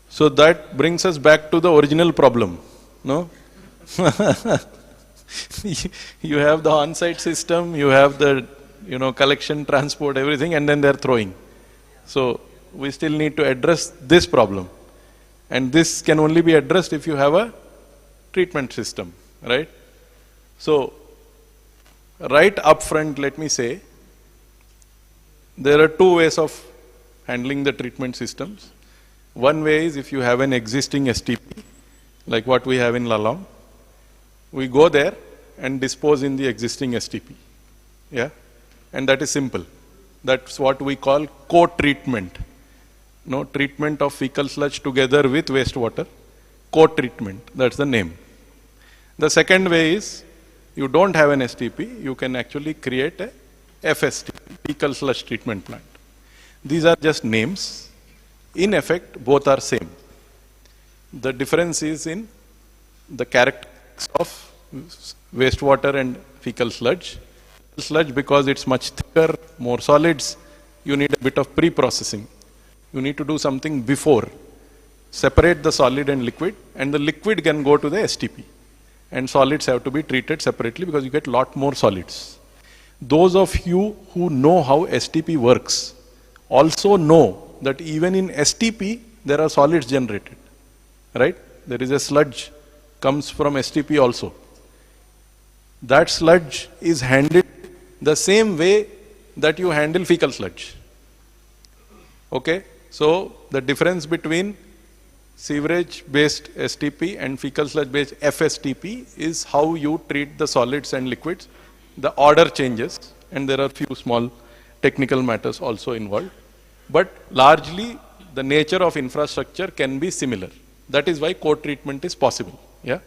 Speaker 1: So that brings us back to the original problem. No? You have the on-site system, you have the collection, transport, everything, and then they're throwing. So we still need to address this problem. And this can only be addressed if you have a treatment system, right? So right up front, let me say, there are 2 ways of handling the treatment systems. One way is if you have an existing STP, like what we have in Lalong, we go there and dispose in the existing STP. Yeah, and that is simple. That's what we call co-treatment. Treatment of fecal sludge together with wastewater. Co-treatment, that's the name. The second way is you don't have an STP, you can actually create a FST, fecal sludge treatment plant. These are just names. In effect, both are same. The difference is in the characteristics of wastewater and fecal sludge. Sludge, because it's much thicker, more solids, you need a bit of pre-processing. You need to do something before. Separate the solid and liquid, and the liquid can go to the STP. And solids have to be treated separately because you get lot more solids. Those of you who know how STP works also know that even in STP, there are solids generated, right? There is a sludge comes from STP also. That sludge is handled the same way that you handle fecal sludge. Okay? So, the difference between sewerage-based STP and fecal sludge-based FSTP is how you treat the solids and liquids. The order changes, and there are few small technical matters also involved. But largely, the nature of infrastructure can be similar. That is why co-treatment is possible. Yeah.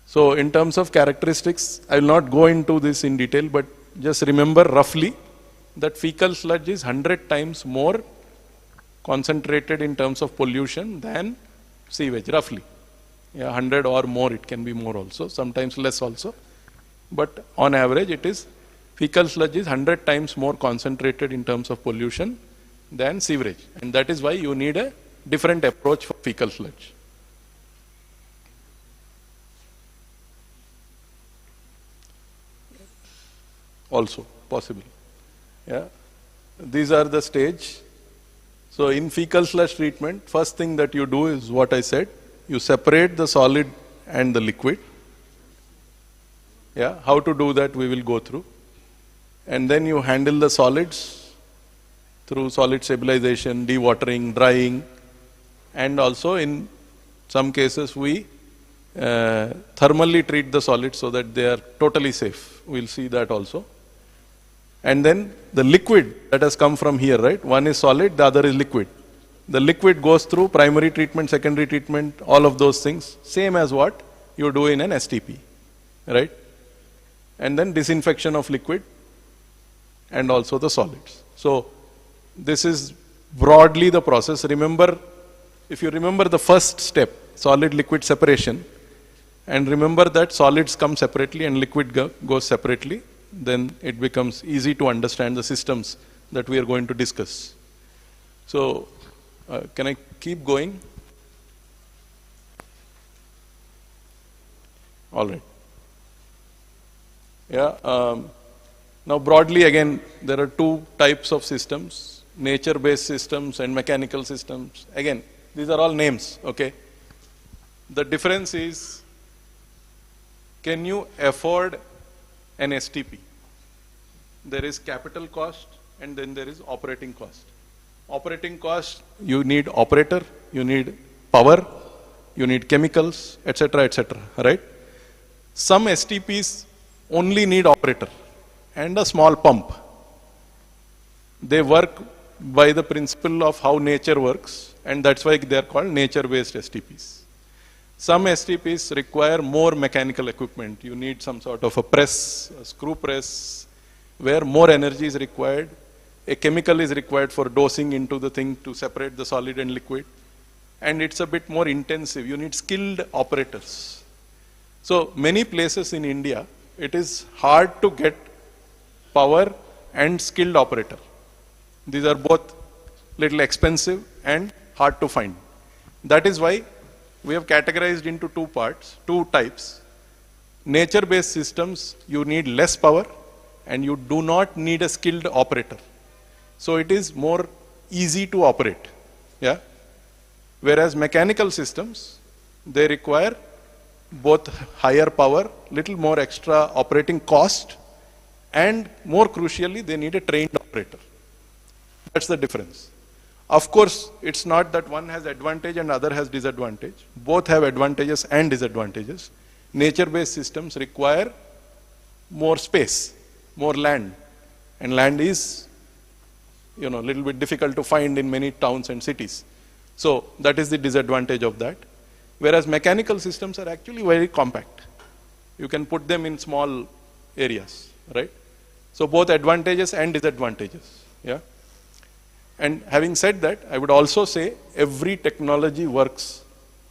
Speaker 1: So, in terms of characteristics, I will not go into this in detail, but just remember roughly that fecal sludge is 100 times more concentrated in terms of pollution than sewage, roughly. Yeah, 100 or more, it can be more also, sometimes less also. But on average, it is fecal sludge is 100 times more concentrated in terms of pollution than sewerage. And that is why you need a different approach for fecal sludge. Also possible. Yeah. These are the stage. So in fecal sludge treatment, first thing that you do is what I said. You separate the solid and the liquid. Yeah. How to do that we will go through. And then you handle the solids through solid stabilization, dewatering, drying, and also in some cases we thermally treat the solids so that they are totally safe. We'll see that also. And then the liquid that has come from here, right? One is solid, the other is liquid. The liquid goes through primary treatment, secondary treatment, all of those things, same as what you do in an STP, right? And then disinfection of liquid and also the solids. So this is broadly the process. Remember, if you remember the first step, solid liquid separation, and remember that solids come separately and liquid goes separately, then it becomes easy to understand the systems that we are going to discuss. So, can I keep going? All right. Yeah. Now, broadly, again, there are two types of systems: nature-based systems and mechanical systems. Again, these are all names. Okay. The difference is, can you afford an STP? There is capital cost and then there is operating cost. Operating cost, you need operator, you need power, you need chemicals, etc., etc., right? Some STPs only need operator and a small pump. They work by the principle of how nature works, and that's why they are called nature-based STPs. Some STPs require more mechanical equipment. You need some sort of a press, a screw press, where more energy is required. A chemical is required for dosing into the thing to separate the solid and liquid. And it's a bit more intensive. You need skilled operators. So many places in India, it is hard to get power and skilled operator. These are both little expensive and hard to find. That is why we have categorized into two types. Nature-based systems, you need less power and you do not need a skilled operator. So it is more easy to operate. Yeah. Whereas mechanical systems, they require both higher power, little more extra operating cost, and more crucially, they need a trained operator. That's the difference. Of course, it's not that one has advantage and other has disadvantage. Both have advantages and disadvantages. Nature-based systems require more space, more land. And land is, a little bit difficult to find in many towns and cities. So that is the disadvantage of that. Whereas mechanical systems are actually very compact. You can put them in small areas, right? So both advantages and disadvantages, yeah. And having said that, I would also say every technology works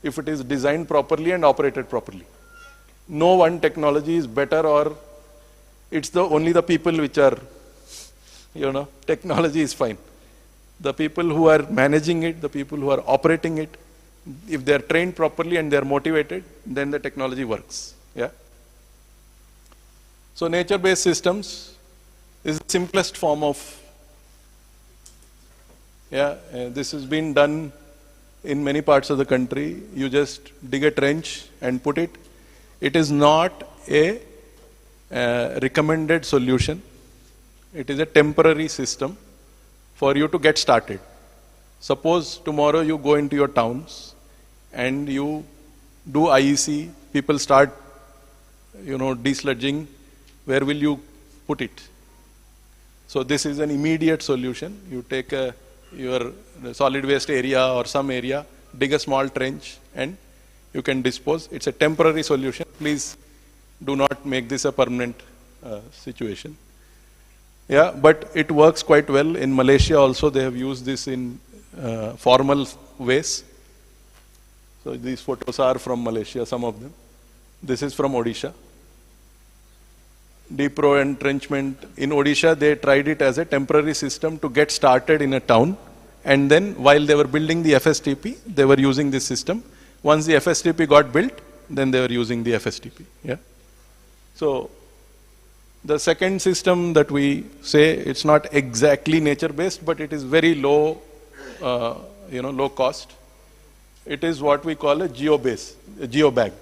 Speaker 1: if it is designed properly and operated properly. No one technology is better, or it's only the people which are, technology is fine. The people who are managing it, the people who are operating it, if they are trained properly and they are motivated, then the technology works. Yeah. So nature-based systems is the simplest form of. This has been done in many parts of the country. You just dig a trench and put it. It is not a recommended solution. It is a temporary system for you to get started. Suppose tomorrow you go into your towns and you do IEC, people start, desludging. Where will you put it? So this is an immediate solution. You take your solid waste area or some area, dig a small trench and you can dispose. It's a temporary solution. Please do not make this a permanent situation. Yeah, but it works quite well. In Malaysia also they have used this in formal ways. So these photos are from Malaysia, some of them. This is from Odisha. Deep row entrenchment in Odisha, they tried it as a temporary system to get started in a town. And then while they were building the FSTP, they were using this system. Once the FSTP got built, then they were using the FSTP. Yeah. So the second system that we say, it's not exactly nature-based, but it is very low, low cost. It is what we call a geobag.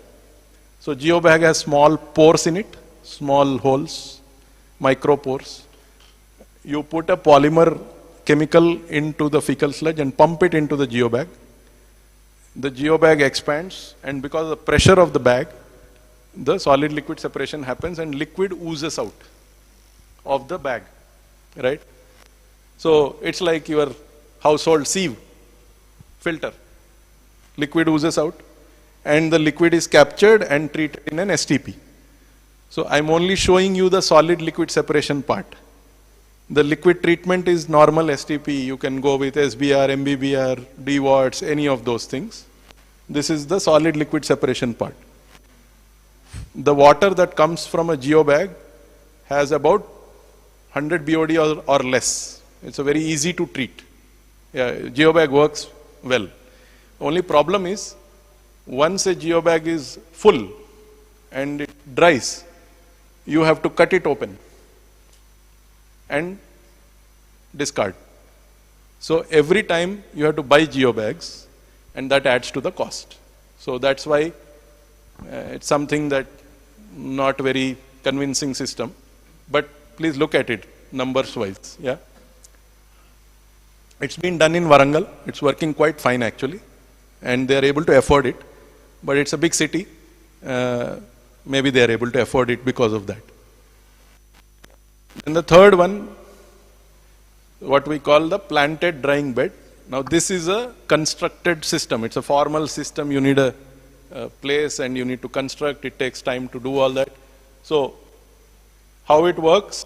Speaker 1: So geobag has small pores in it, small holes, micropores. You put a polymer chemical into the fecal sludge and pump it into the geobag. The geobag expands, and because of the pressure of the bag, the solid liquid separation happens and liquid oozes out of the bag, right? So it's like your household sieve filter. Liquid oozes out and the liquid is captured and treated in an STP. So I'm only showing you the solid liquid separation part. The liquid treatment is normal STP. You can go with SBR, MBBR, DWATS, any of those things. This is the solid liquid separation part. The water that comes from a geobag has about 100 BOD or less. It's a very easy to treat. Yeah, geobag works well. Only problem is, once a geobag is full and it dries, you have to cut it open and discard. So every time you have to buy geobags, and that adds to the cost. So that's why it's something that not very convincing system, but please look at it numbers wise. Yeah, it's been done in Warangal. It's working quite fine actually, and they are able to afford it. But it's a big city. Maybe they are able to afford it because of that. And the third one, what we call the planted drying bed. Now this is a constructed system. It's a formal system. You need a place and you need to construct. It takes time to do all that. So how it works,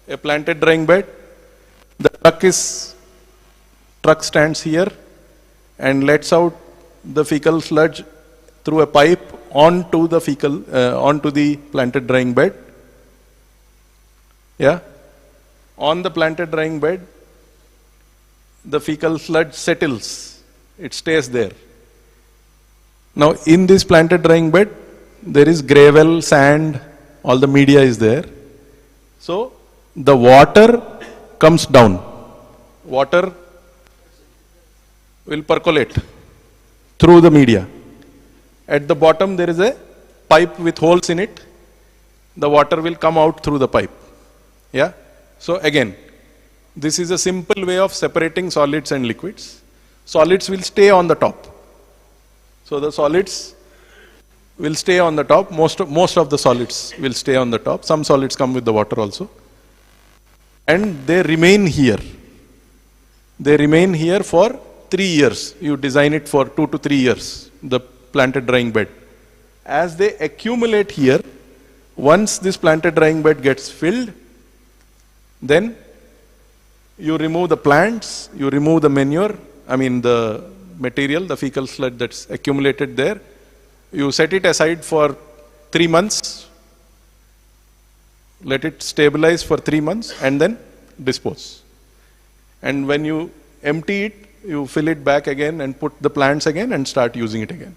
Speaker 1: a planted drying bed, the truck stands here and lets out the fecal sludge through a pipe onto the planted drying bed. Yeah. On the planted drying bed, the fecal sludge settles. It stays there. Now in this planted drying bed, there is gravel, sand, all the media is there. So the water comes down. Water will percolate through the media. At the bottom there is a pipe with holes in it. The water will come out through the pipe. Yeah. So again, this is a simple way of separating solids and liquids. Solids will stay on the top. So the solids will stay on the top. Most of the solids will stay on the top. Some solids come with the water also. And they remain here. They remain here for 3 years. You design it for 2 to 3 years, the planted drying bed. As they accumulate here, once this planted drying bed gets filled, then you remove the plants, you remove the manure, the material, the fecal sludge that's accumulated there. You set it aside for 3 months, let it stabilize for 3 months and then dispose. And when you empty it, you fill it back again and put the plants again and start using it again.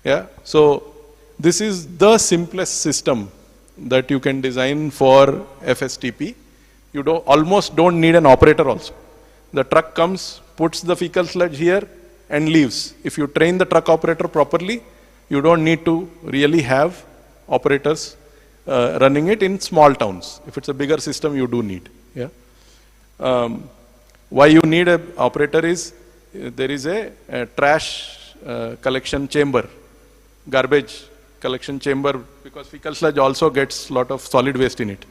Speaker 1: Yeah. So this is the simplest system that you can design for FSTP. You almost don't need an operator also. The truck comes, puts the fecal sludge here and leaves. If you train the truck operator properly, you don't need to really have operators running it in small towns. If it's a bigger system, you do need. Yeah. Why you need an operator is, there is a trash collection chamber, garbage collection chamber, because fecal sludge also gets a lot of solid waste in it.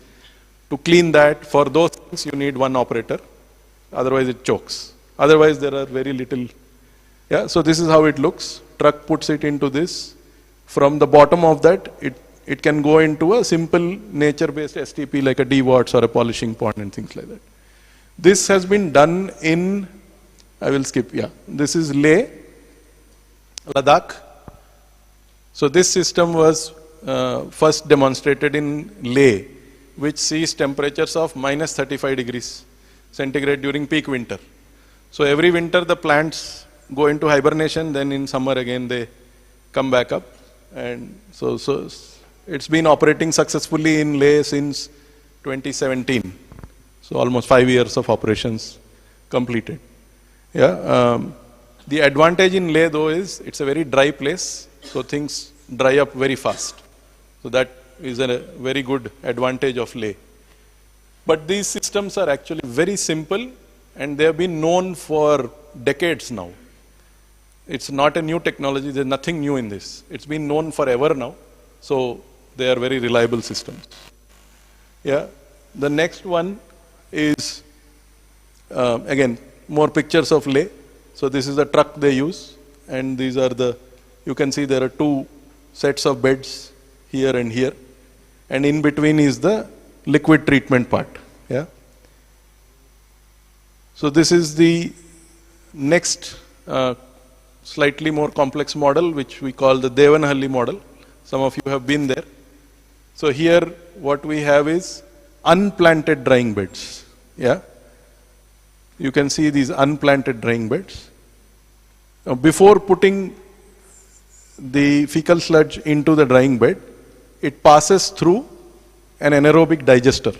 Speaker 1: To clean that, for those things you need one operator, otherwise it chokes. Otherwise there are very little. Yeah, so this is how it looks. Truck puts it into this. From the bottom of that, it can go into a simple nature-based STP like a DWATS or a polishing pond and things like that. This has been done in, I will skip, yeah. This is Leh. Ladakh. So this system was first demonstrated in Leh, which sees temperatures of minus 35 degrees centigrade during peak winter. So every winter the plants go into hibernation, then in summer again they come back up. And so it's been operating successfully in Leh since 2017. So almost 5 years of operations completed. Yeah. The advantage in Leh though is it's a very dry place, so things dry up very fast. So that is a very good advantage of Leh. But these systems are actually very simple and they have been known for decades now. It's not a new technology, there's nothing new in this. It's been known forever now, so they are very reliable systems. Yeah. The next one is, again, more pictures of Leh. So this is the truck they use, and these are the, you can see there are two sets of beds here and here, and in between is the liquid treatment part. Yeah. So this is the next slightly more complex model, which we call the Devanahalli model. Some of you have been there. So here what we have is unplanted drying beds. Yeah. You can see these unplanted drying beds. Now, before putting the fecal sludge into the drying bed, it passes through an anaerobic digester.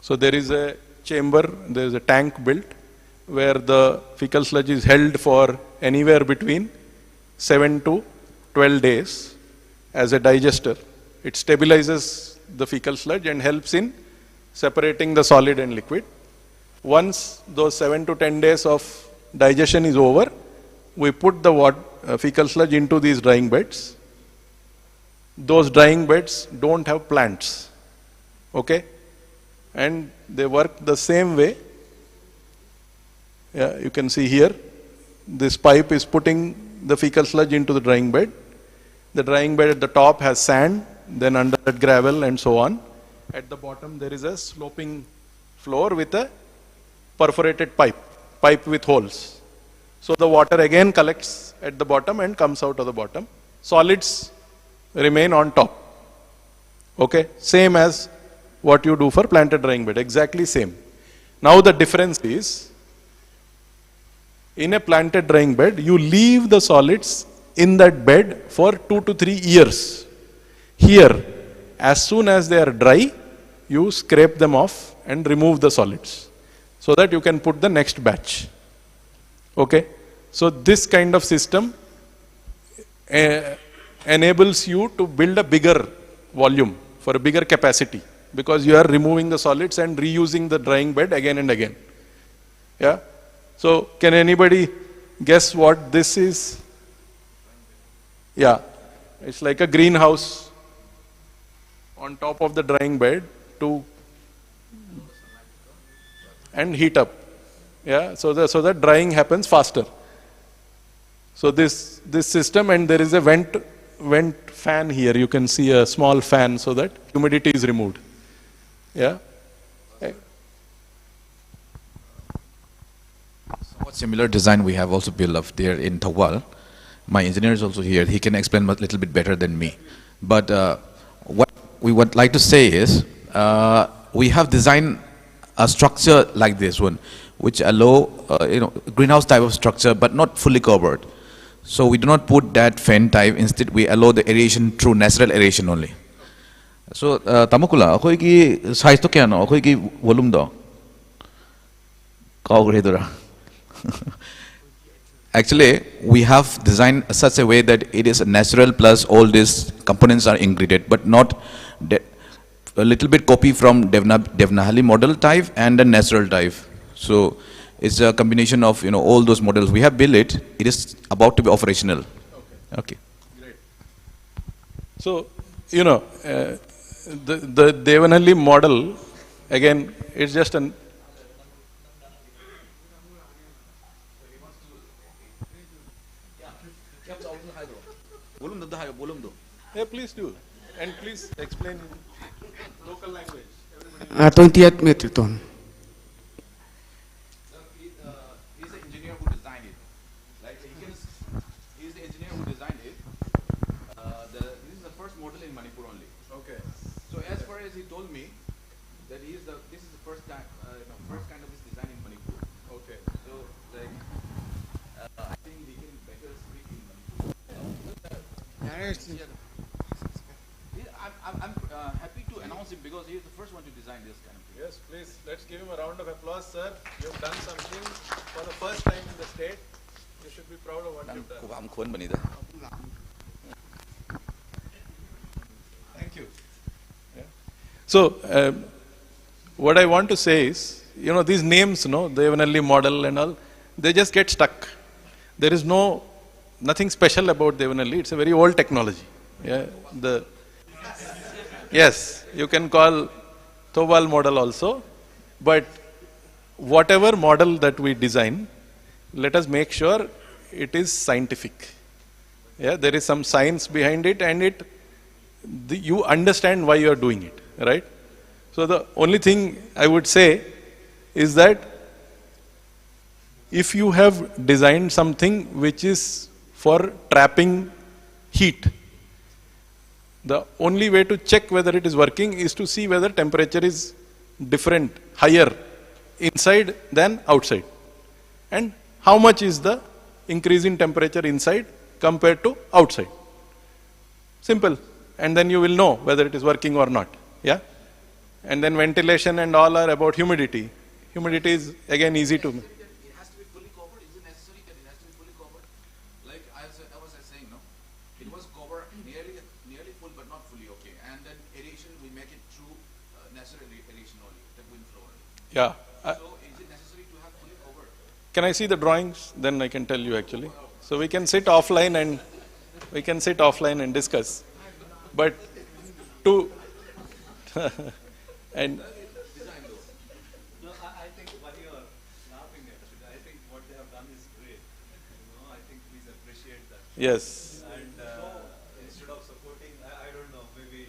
Speaker 1: So there is a chamber, there is a tank built where the fecal sludge is held for anywhere between 7 to 12 days as a digester. It stabilizes the fecal sludge and helps in separating the solid and liquid. Once those 7 to 10 days of digestion is over, we put the fecal sludge into these drying beds. Those drying beds don't have plants, okay? And they work the same way. Yeah, you can see here, this pipe is putting the fecal sludge into the drying bed. The drying bed at the top has sand, then under that gravel and so on. At the bottom there is a sloping floor with a perforated pipe with holes. So the water again collects at the bottom and comes out of the bottom. Solids remain on top. Okay, same as what you do for planted drying bed, exactly same. Now the difference is, in a planted drying bed, you leave the solids in that bed for 2 to 3 years. Here, as soon as they are dry, you scrape them off and remove the solids so that you can put the next batch. Okay, so this kind of system enables you to build a bigger volume for a bigger capacity, because you are removing the solids and reusing the drying bed again and again. Yeah. So can anybody guess what this is? Yeah, it's like a greenhouse on top of the drying bed to and heat up. Yeah, so that drying happens faster. So this system, and there is a vent fan here. You can see a small fan so that humidity is removed. Yeah.
Speaker 9: Somewhat similar design we have also built up there in Thawal. My engineer is also here. He can explain a little bit better than me. But what we would like to say is, we have designed a structure like this one, which allow greenhouse type of structure, but not fully covered. So we do not put that fan type. Instead, we allow the aeration through natural aeration only. So Tamakula, akoi ki size to kya na? Akoi ki volume do? Kau gre dora. Actually, we have designed such a way that it is natural plus all these components are integrated, but not a little bit copy from Devanahalli model type and a natural type. So it's a combination of all those models. We have built it. It is about to be operational. Okay.
Speaker 1: Great. So the Devanahalli model, again, it's just an yeah, please do. And please explain in local language.
Speaker 5: 28 metric ton.
Speaker 9: He's the engineer who designed it. Like he's the engineer who designed it, this is the first model in Manipur only.
Speaker 1: Okay.
Speaker 9: So as far as he told me, that this is the first time, first kind of this design in Manipur.
Speaker 1: Okay.
Speaker 9: So like, I think we can better speak in Manipur. I'm happy to announce him because he is the first one to design this kind of thing.
Speaker 1: Yes, please, let's give him a round of applause, sir. You've done something for the first time in the state. You should be proud of what you've done. Thank you. Yeah. So, what I want to say is, these names, the Evanelli model and all, they just get stuck. There is nothing special about the Evanelli. It's a very old technology. Yeah. Yes, you can call Tobal model also, but whatever model that we design, let us make sure it is scientific. Yeah, there is some science behind it, and you understand why you are doing it, right? So the only thing I would say is that if you have designed something which is for trapping heat, the only way to check whether it is working is to see whether temperature is different, higher inside than outside. And how much is the increase in temperature inside compared to outside. Simple. And then you will know whether it is working or not. Yeah? And then ventilation and all are about humidity. Humidity is again easy to...
Speaker 9: It has to be fully covered. Is it necessary that it has to be fully covered? Like I was saying, no? It was covered nearly full but not fully okay. And then aeration, we make it through natural aeration only, the wind flow only.
Speaker 1: Yeah.
Speaker 9: So is it necessary to have fully covered?
Speaker 1: Can I see the drawings? Then I can tell you actually. So we can sit offline and discuss. But to and
Speaker 7: No, I think what you are laughing at, I think what they have done is great. I think please appreciate that.
Speaker 1: yes.
Speaker 7: And instead of supporting, I don't know, maybe,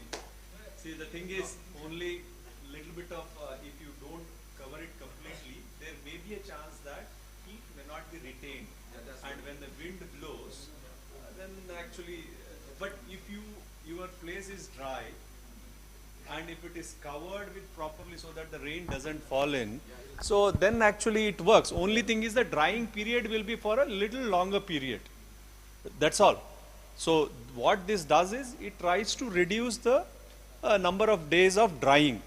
Speaker 7: see the thing is only little bit of, if you don't cover it completely, there may be a chance that heat may not be retained. And when the wind blows, then actually, but if your place is dry, and if it is covered with properly so that the rain doesn't fall in, so then actually it works. Only thing is the drying period will be for a little longer period. That's all. So what this does is it tries to reduce the number of days of drying.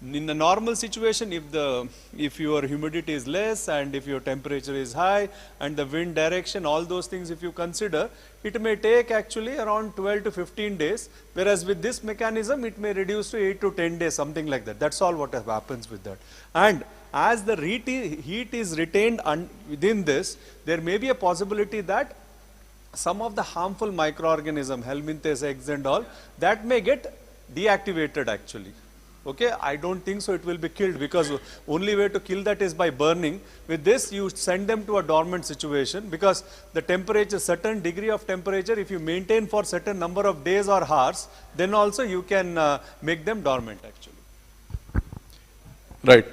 Speaker 7: In the normal situation, if your humidity is less and if your temperature is high and the wind direction, all those things if you consider, it may take actually around 12 to 15 days, whereas with this mechanism it may reduce to 8 to 10 days, something like that. That's all what happens with that. And as the heat is retained within this, there may be a possibility that some of the harmful microorganism, helminthes, eggs and all, that may get deactivated actually. Okay, I don't think so it will be killed, because only way to kill that is by burning. With this you send them to a dormant situation, because the temperature, certain degree of temperature, if you maintain for certain number of days or hours, then also you can make them dormant actually.
Speaker 1: Right.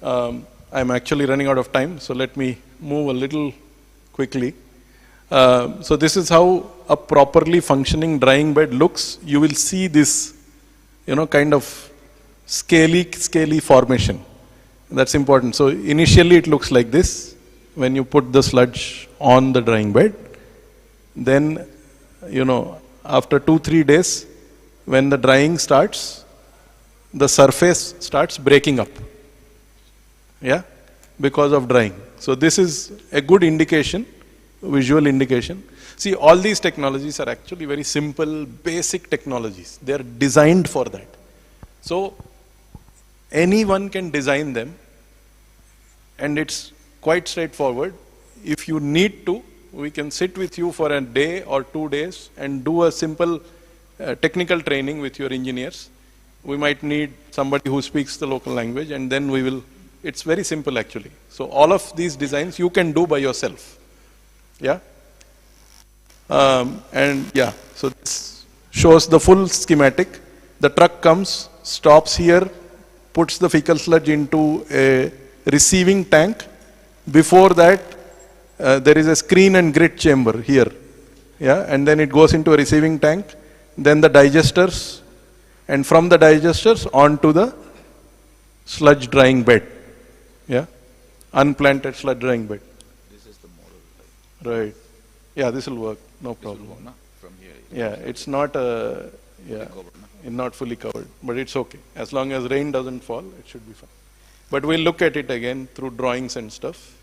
Speaker 1: I'm actually running out of time, so let me move a little quickly. So this is how a properly functioning drying bed looks. You will see this, kind of scaly formation. That's important. So initially it looks like this when you put the sludge on the drying bed. Then, after 2-3 days, when the drying starts, the surface starts breaking up. Yeah, because of drying. So this is a good indication, visual indication. See, all these technologies are actually very simple, basic technologies. They are designed for that. So anyone can design them, and it's quite straightforward. If you need to, we can sit with you for a day or 2 days and do a simple technical training with your engineers. We might need somebody who speaks the local language, and then we will, it's very simple actually. So all of these designs you can do by yourself. Yeah? So this shows the full schematic. The truck comes, stops here, puts the fecal sludge into a receiving tank. Before that, there is a screen and grit chamber here. yeah, and then it goes into a receiving tank, then the digesters, and from the digesters onto the sludge drying bed, yeah, unplanted sludge drying bed.
Speaker 9: This is the model.
Speaker 1: Right. Yeah, this will work, no problem.
Speaker 9: Work, from here.
Speaker 1: Yeah, it's not not fully covered, but it's okay. As long as rain doesn't fall, it should be fine. But we'll look at it again through drawings and stuff,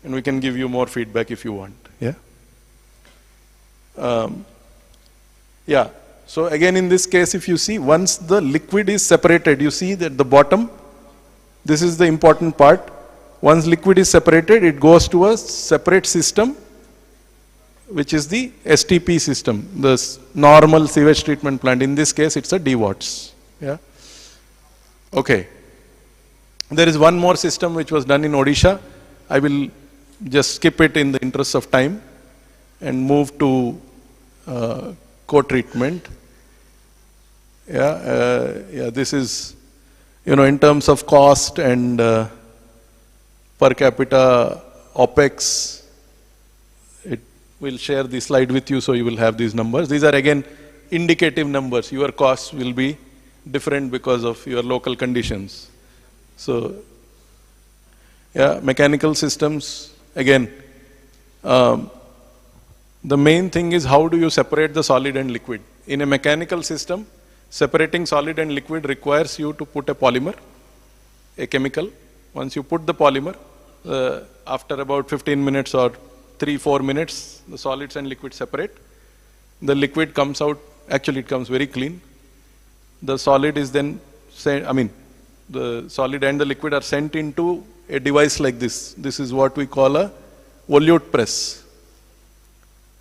Speaker 1: and we can give you more feedback if you want. Yeah. Yeah. So again, in this case, if you see, once the liquid is separated, you see that the bottom, this is the important part. Once liquid is separated, it goes to a separate system, which is the STP system, the normal sewage treatment plant. In this case, it's a DWATS. Yeah. Okay. There is one more system which was done in Odisha. I will just skip it in the interest of time and move to co-treatment. Yeah, this is, in terms of cost and per capita OPEX, we'll share the slide with you so you will have these numbers. These are again indicative numbers. Your costs will be different because of your local conditions. So, yeah, mechanical systems, again, the main thing is how do you separate the solid and liquid. In a mechanical system, separating solid and liquid requires you to put a polymer, a chemical. Once you put the polymer, after about 15 minutes or 3-4 minutes, the solids and liquid separate. The liquid comes out, actually it comes very clean. The solid is then the solid and the liquid are sent into a device like this. This is what we call a volute press.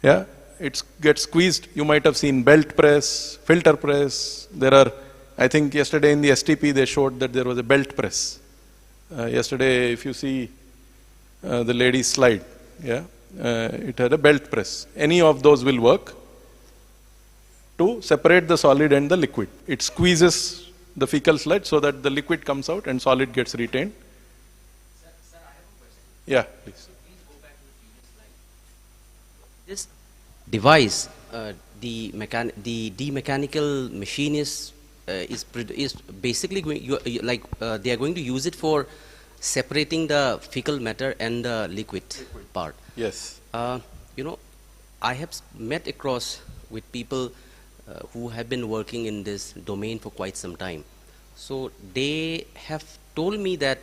Speaker 1: Yeah, it gets squeezed. You might have seen belt press, filter press. There are, I think yesterday in the STP they showed that there was a belt press. Yesterday, if you see the lady's slide, yeah, it had a belt press. Any of those will work to separate the solid and the liquid. It squeezes the fecal sludge so that the liquid comes out and solid gets retained.
Speaker 11: Sir, I have a question.
Speaker 1: Yeah, please.
Speaker 11: So please go back to the previous slide. This device, the mechanical machine is basically going, they are going to use it for separating the fecal matter and the liquid part.
Speaker 1: Yes.
Speaker 11: I have met across with people who have been working in this domain for quite some time. So they have told me that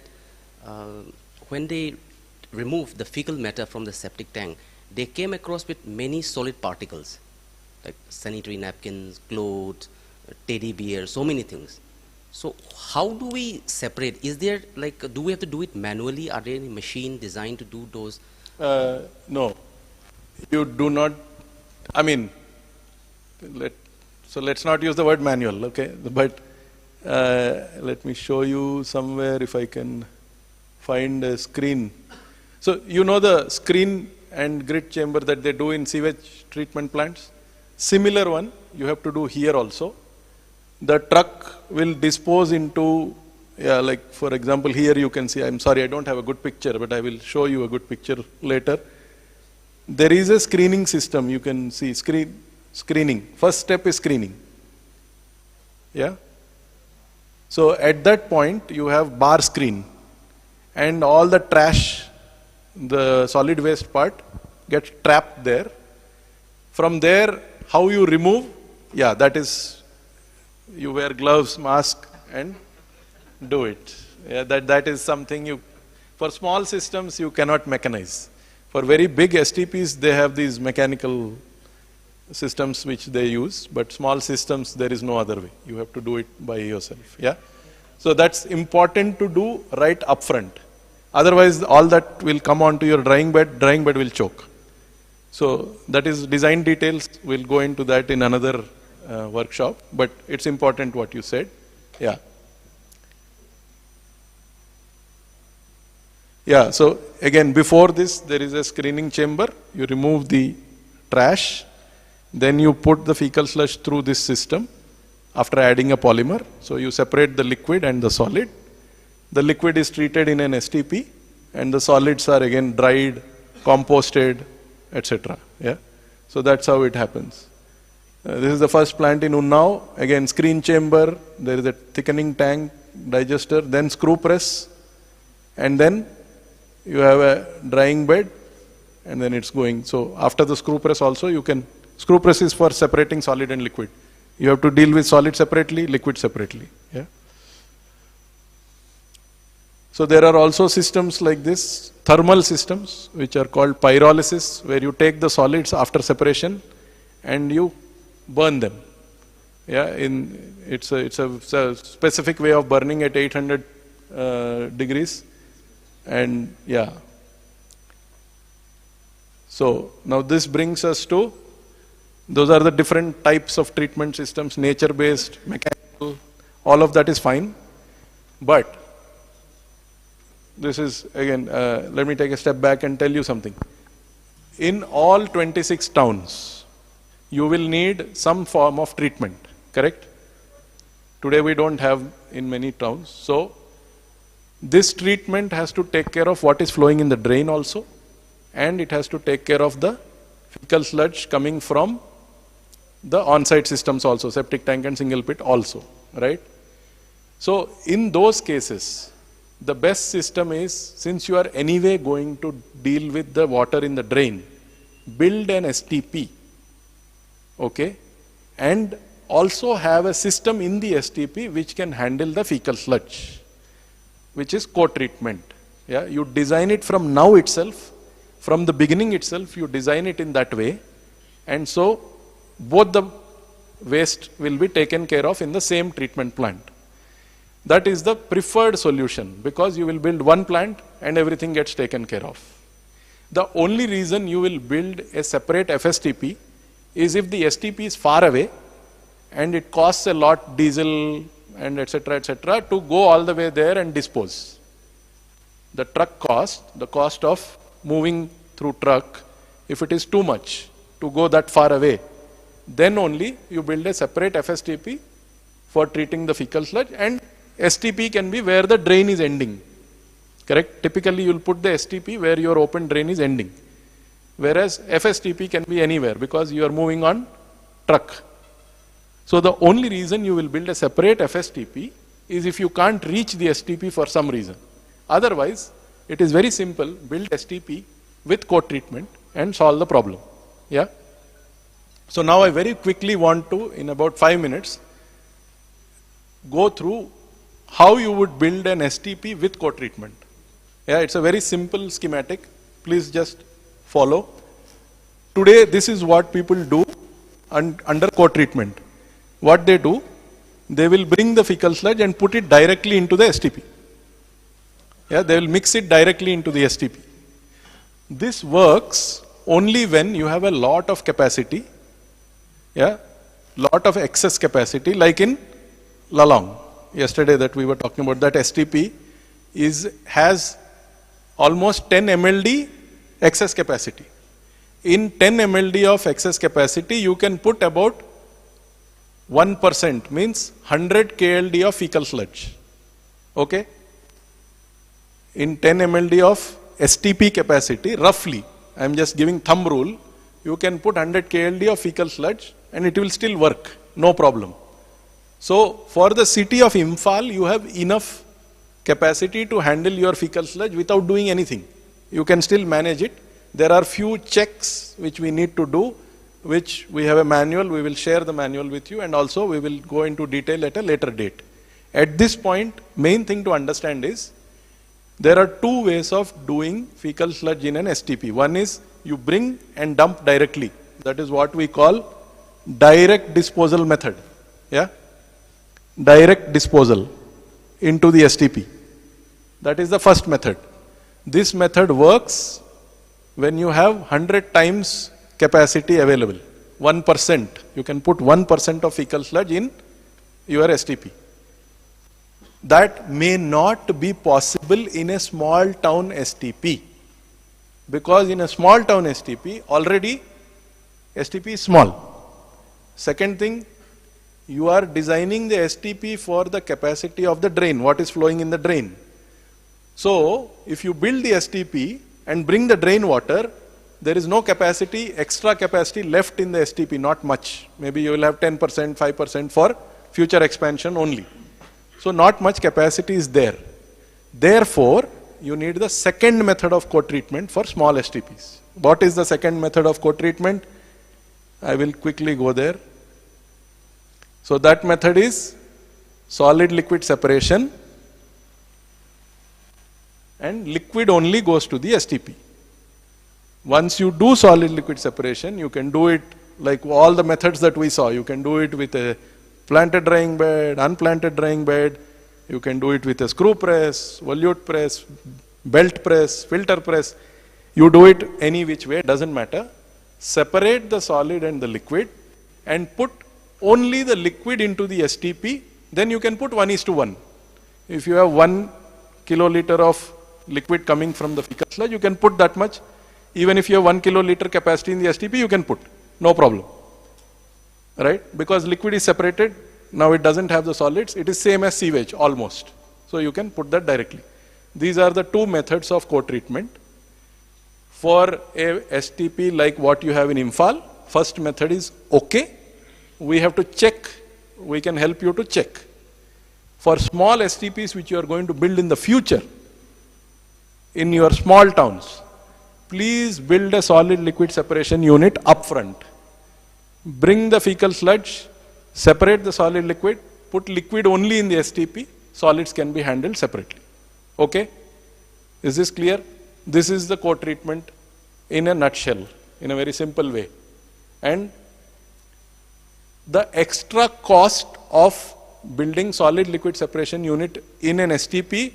Speaker 11: when they removed the fecal matter from the septic tank, they came across with many solid particles, like sanitary napkins, clothes, teddy bear, so many things. So how do we separate? Is there do we have to do it manually? Are there any machine designed to do those?
Speaker 1: No, you do not. I mean, so let's not use the word manual, okay? But let me show you somewhere if I can find a screen. So the screen and grit chamber that they do in sewage treatment plants? Similar one you have to do here also. The truck will dispose into, like for example here you can see, I'm sorry I don't have a good picture, but I will show you a good picture later. There is a screening system, you can see screening. First step is screening. Yeah. So at that point you have bar screen and all the trash, the solid waste part gets trapped there. From there, how you remove, that is, you wear gloves, mask and do it. Yeah, that is something for small systems you cannot mechanize. For very big STPs, they have these mechanical systems which they use, but small systems, there is no other way. You have to do it by yourself. Yeah. So that's important to do right up front. Otherwise, all that will come onto your drying bed will choke. So that is design details. We'll go into that in another workshop, but it's important what you said. Yeah. Yeah, so again, before this, there is a screening chamber. You remove the trash. Then you put the fecal sludge through this system after adding a polymer. So you separate the liquid and the solid. The liquid is treated in an STP and the solids are again dried, composted, etc. Yeah. So that's how it happens. This is the first plant in Unnao. Again, screen chamber, there is a thickening tank, digester, then screw press, and then you have a drying bed, and then it's going. So after the screw press also, you can, screw press is for separating solid and liquid. You have to deal with solid separately, liquid separately. Yeah. So there are also systems like this, thermal systems, which are called pyrolysis, where you take the solids after separation and you burn them. Yeah, it's a specific way of burning at 800 degrees, and yeah. So now this brings us to, those are the different types of treatment systems, nature-based, mechanical, all of that is fine. But this is, again, let me take a step back and tell you something. In all 26 towns, you will need some form of treatment, correct? Today we don't have in many towns. So this treatment has to take care of what is flowing in the drain also, and it has to take care of the fecal sludge coming from the on-site systems also, septic tank and single pit also, right? So in those cases, the best system is, since you are anyway going to deal with the water in the drain, build an STP, okay, and also have a system in the STP which can handle the fecal sludge, which is co-treatment. Yeah, you design it from now itself, from the beginning itself, you design it in that way, and so both the waste will be taken care of in the same treatment plant. That is the preferred solution, because you will build one plant and everything gets taken care of. The only reason you will build a separate FSTP is if the STP is far away and it costs a lot, diesel and etc., to go all the way there and dispose. The truck cost, the cost of moving through truck, if it is too much to go that far away, then only you build a separate FSTP for treating the fecal sludge, and STP can be where the drain is ending, correct? Typically you will put the STP where your open drain is ending, whereas FSTP can be anywhere because you are moving on truck. So the only reason you will build a separate FSTP is if you can't reach the STP for some reason. Otherwise, it is very simple, build STP with co-treatment and solve the problem. Yeah. So now I very quickly want to, in about 5 minutes, go through how you would build an STP with co-treatment. Yeah, it's a very simple schematic. Please just follow. Today, this is what people do under co-treatment. What they do, they will bring the fecal sludge and put it directly into the STP. Yeah, they will mix it directly into the STP. This works only when you have a lot of capacity, yeah, lot of excess capacity, like in Lalong. Yesterday that we were talking about, that STP has almost 10 MLD excess capacity. In 10 MLD of excess capacity, you can put about 1%, means 100 KLD of fecal sludge. Okay? In 10 MLD of STP capacity, roughly, I am just giving thumb rule, you can put 100 KLD of fecal sludge and it will still work, no problem. So for the city of Imphal, you have enough capacity to handle your fecal sludge without doing anything. You can still manage it. There are few checks which we need to do, which we have a manual. We will share the manual with you, and also we will go into detail at a later date. At this point, main thing to understand is, there are two ways of doing fecal sludge in an STP. One is you bring and dump directly. That is what we call direct disposal method. Yeah? Direct disposal into the STP. That is the first method. This method works when you have 100 times capacity available. 1%. You can put 1% of fecal sludge in your STP. That may not be possible in a small town STP. Because in a small town STP, already STP is small. Second thing, you are designing the STP for the capacity of the drain, what is flowing in the drain. So, if you build the STP and bring the drain water, there is no capacity, extra capacity left in the STP, not much. Maybe you will have 10%, 5% for future expansion only. So not much capacity is there. Therefore, you need the second method of co-treatment for small STPs. What is the second method of co-treatment? I will quickly go there. So that method is solid-liquid separation, and liquid only goes to the STP. Once you do solid-liquid separation, you can do it like all the methods that we saw. You can do it with a planted drying bed, unplanted drying bed. You can do it with a screw press, volute press, belt press, filter press. You do it any which way, doesn't matter. Separate the solid and the liquid and put only the liquid into the STP. Then you can put 1:1. If you have 1 kiloliter of liquid coming from the fecal sludge, you can put that much. Even if you have 1 kiloliter capacity in the STP, you can put. No problem. Right? Because liquid is separated. Now it doesn't have the solids. It is same as sewage, almost. So you can put that directly. These are the two methods of co-treatment. For a STP like what you have in Imphal, first method is okay. We have to check. We can help you to check. For small STPs which you are going to build in the future, in your small towns, please build a solid liquid separation unit upfront. Bring the fecal sludge, separate the solid liquid, put liquid only in the STP, solids can be handled separately. Okay? Is this clear? This is the co-treatment in a nutshell, in a very simple way. And the extra cost of building solid liquid separation unit in an STP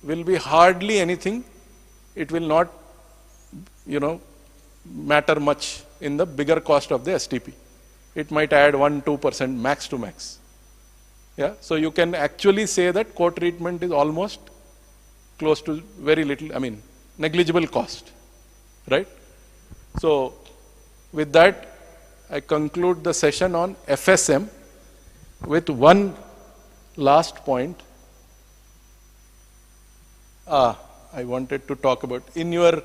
Speaker 1: will be hardly anything. It will not, matter much in the bigger cost of the STP. It might add 1-2% max to max. Yeah, so you can actually say that co-treatment is almost close to very little, negligible cost, right? So with that, I conclude the session on FSM with one last point. I wanted to talk about, in your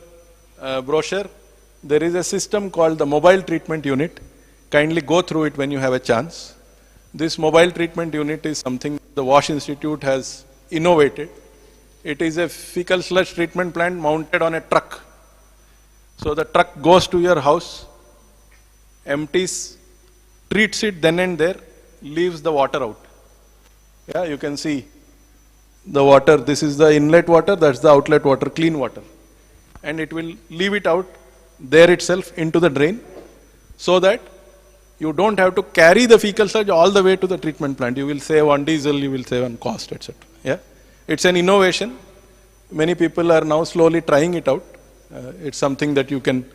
Speaker 1: brochure, there is a system called the mobile treatment unit. Kindly go through it when you have a chance. This mobile treatment unit is something the Wash Institute has innovated. It is a fecal sludge treatment plant mounted on a truck. So the truck goes to your house, empties, treats it then and there, leaves the water out. Yeah, you can see the water. This is the inlet water, that's the outlet water, clean water. And it will leave it out there itself into the drain, so that you don't have to carry the fecal sludge all the way to the treatment plant. You will save on diesel, you will save on cost, etc. Yeah, it's an innovation. Many people are now slowly trying it out. It's something that you can.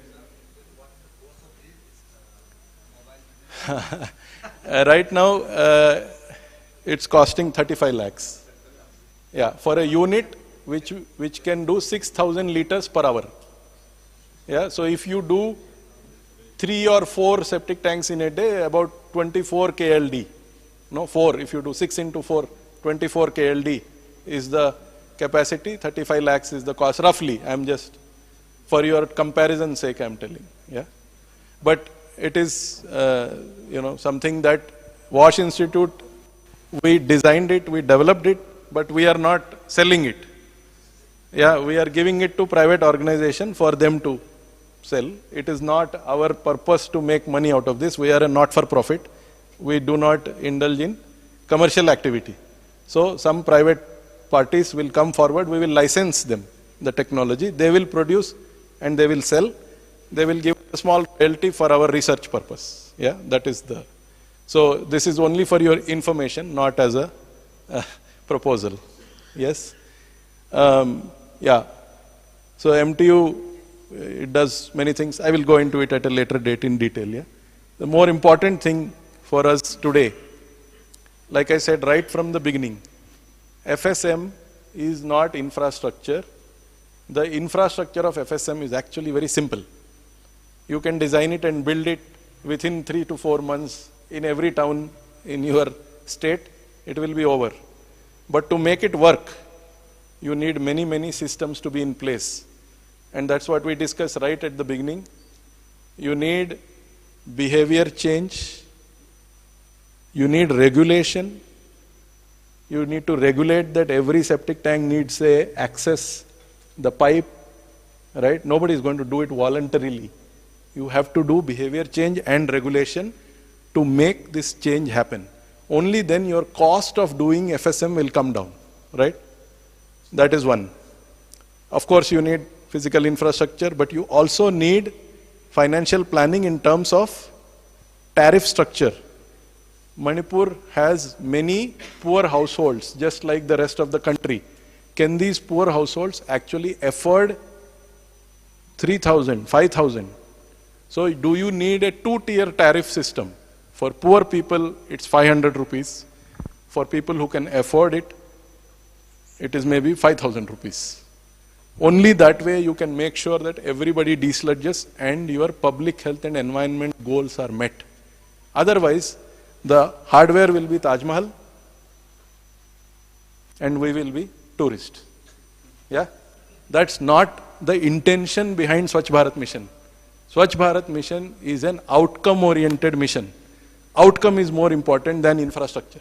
Speaker 1: Right now, it's costing 35 lakhs. Yeah, for a unit which can do 6,000 liters per hour. Yeah, so if you do 3 or 4 septic tanks in a day, about 24 KLD. No, 4. If you do 6 into 4, 24 KLD is the capacity. 35 lakhs is the cost, roughly. I'm just, for your comparison sake, I'm telling. Yeah, but it is, something that Wash Institute, we designed it, we developed it, but we are not selling it. Yeah, we are giving it to private organization for them to sell. It is not our purpose to make money out of this. We are a not-for-profit. We do not indulge in commercial activity. So some private parties will come forward. We will license them the technology. They will produce and they will sell. They will give a small royalty for our research purpose. Yeah, that is the. So this is only for your information, not as a proposal. Yes. Yeah. So MTU, it does many things. I will go into it at a later date in detail. Yeah. The more important thing for us today, like I said right from the beginning, FSM is not infrastructure. The infrastructure of FSM is actually very simple. You can design it and build it within 3 to 4 months in every town in your state. It will be over. But to make it work, you need many systems to be in place. and that's what we discussed right at the beginning. You need behavior change, you need regulation, you need to regulate that every septic tank needs a access the pipe, right? Nobody is going to do it voluntarily. You have to do behavior change and regulation to make this change happen. Only then your cost of doing FSM will come down, right? That is one. Of course, you need physical infrastructure, but you also need financial planning in terms of tariff structure. Manipur has many poor households, just like the rest of the country. Can these poor households actually afford 3,000, 5,000? So do you need a two-tier tariff system? For poor people, it's 500 rupees. For people who can afford it, it is maybe 5,000 rupees. Only that way you can make sure that everybody desludges and your public health and environment goals are met. Otherwise, the hardware will be Taj Mahal and we will be tourists. Yeah? That's not the intention behind Swachh Bharat mission. Swachh Bharat mission is an outcome-oriented mission. Outcome is more important than infrastructure.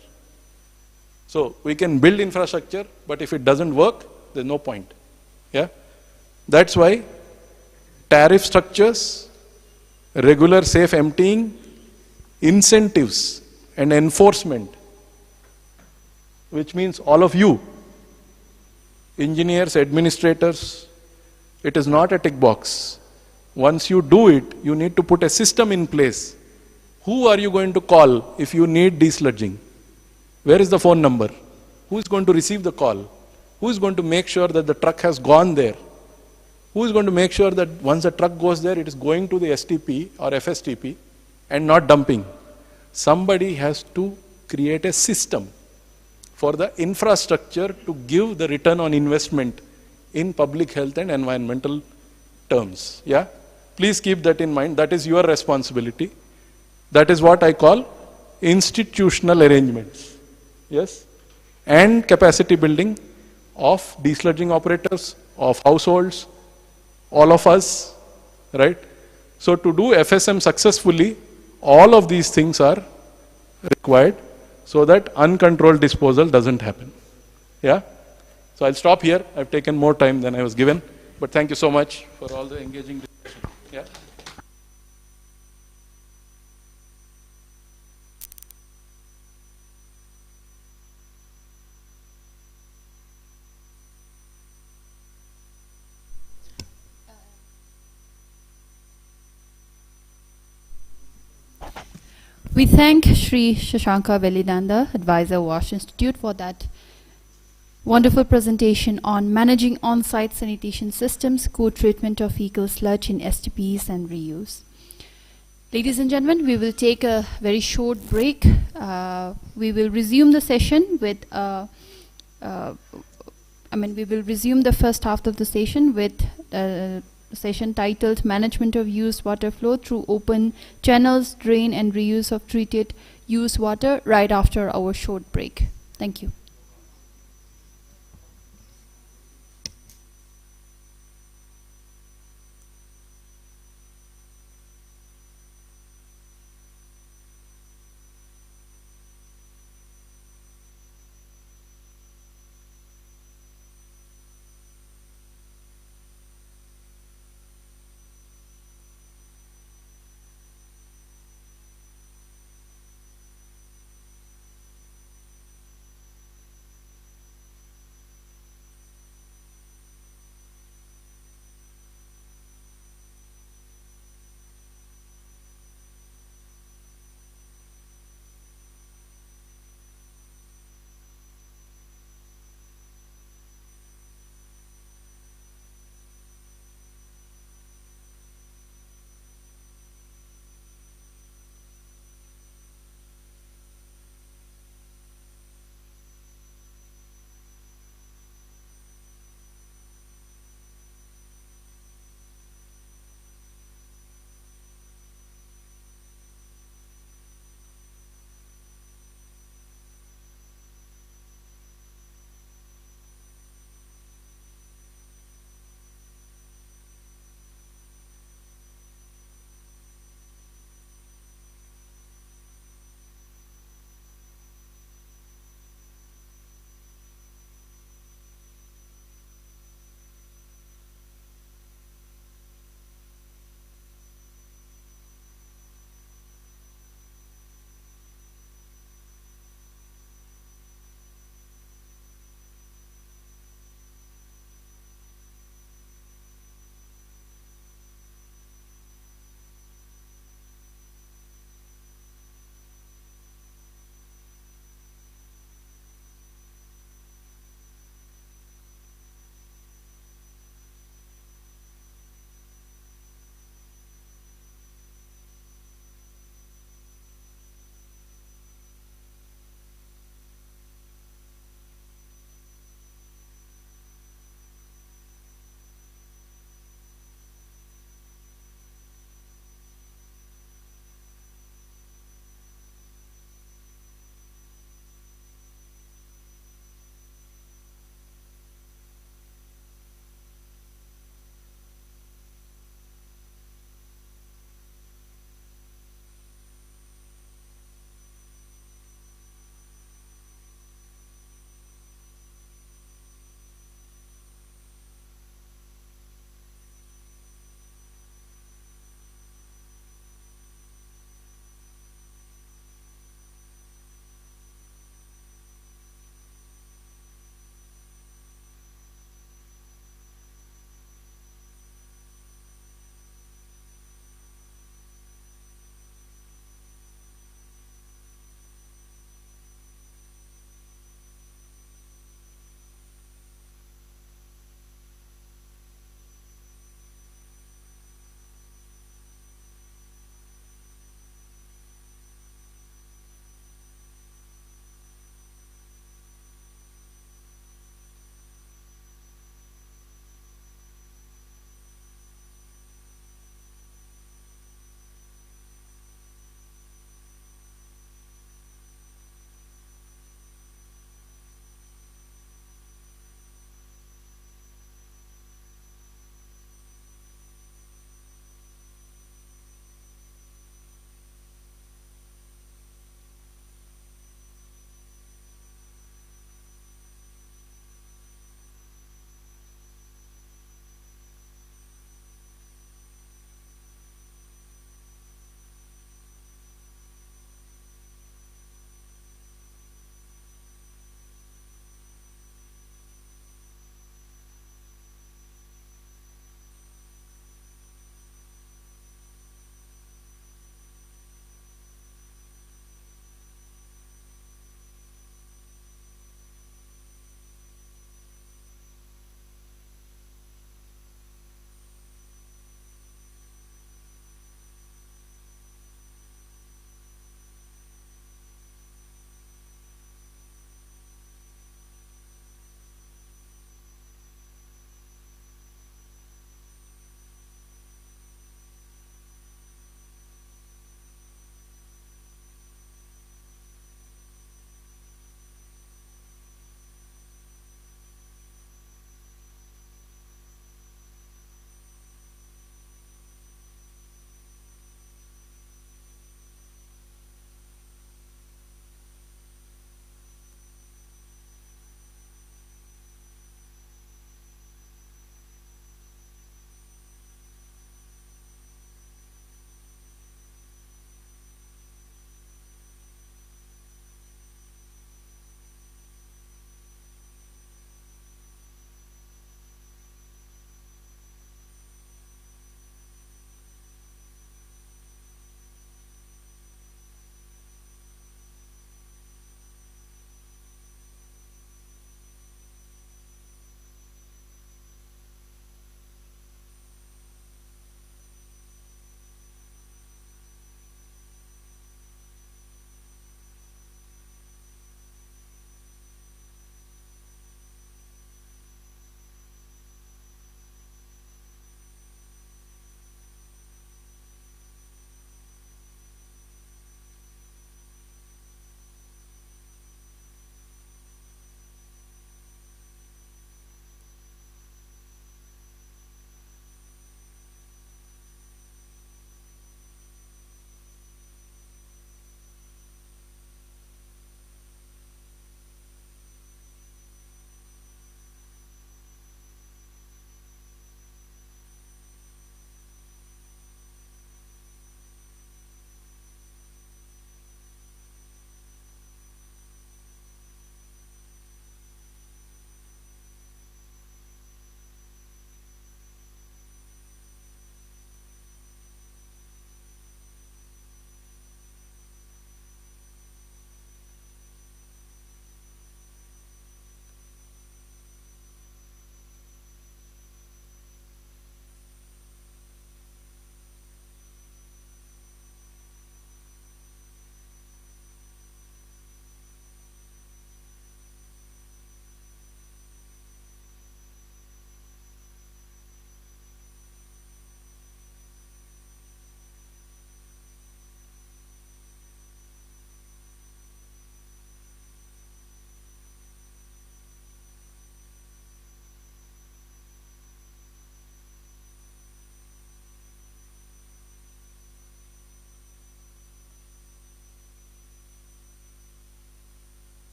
Speaker 1: So we can build infrastructure, but if it doesn't work, there's no point. Yeah? That's why tariff structures, regular safe emptying, incentives and enforcement, which means all of you, engineers, administrators, it is not a tick box. Once you do it, you need to put a system in place. Who are you going to call if you need desludging? Where is the phone number? Who is going to receive the call? Who is going to make sure that the truck has gone there? Who is going to make sure that once the truck goes there, it is going to the STP or FSTP and not dumping? Somebody has to create a system for the infrastructure to give the return on investment in public health and environmental terms. Yeah? Please keep that in mind. That is your responsibility. That is what I call institutional arrangements. Yes? And capacity building of desludging operators, of households, all of us, right? So to do FSM successfully, all of these things are required so that uncontrolled disposal doesn't happen. Yeah? So I'll stop here. I've taken more time than I was given, but thank you so much for all the engaging discussion. Yeah?
Speaker 2: We thank Shri Shashanka Velidanda, Advisor, Wash Institute, for that wonderful presentation on managing on-site sanitation systems, co-treatment of fecal sludge in STPs and reuse. Ladies and gentlemen, we will take a very short break. We will resume the session with, we will resume the first half of the session with session titled Management of Used Water Flow Through Open Channels, Drain and Reuse of Treated Used Water right after our short break. Thank you.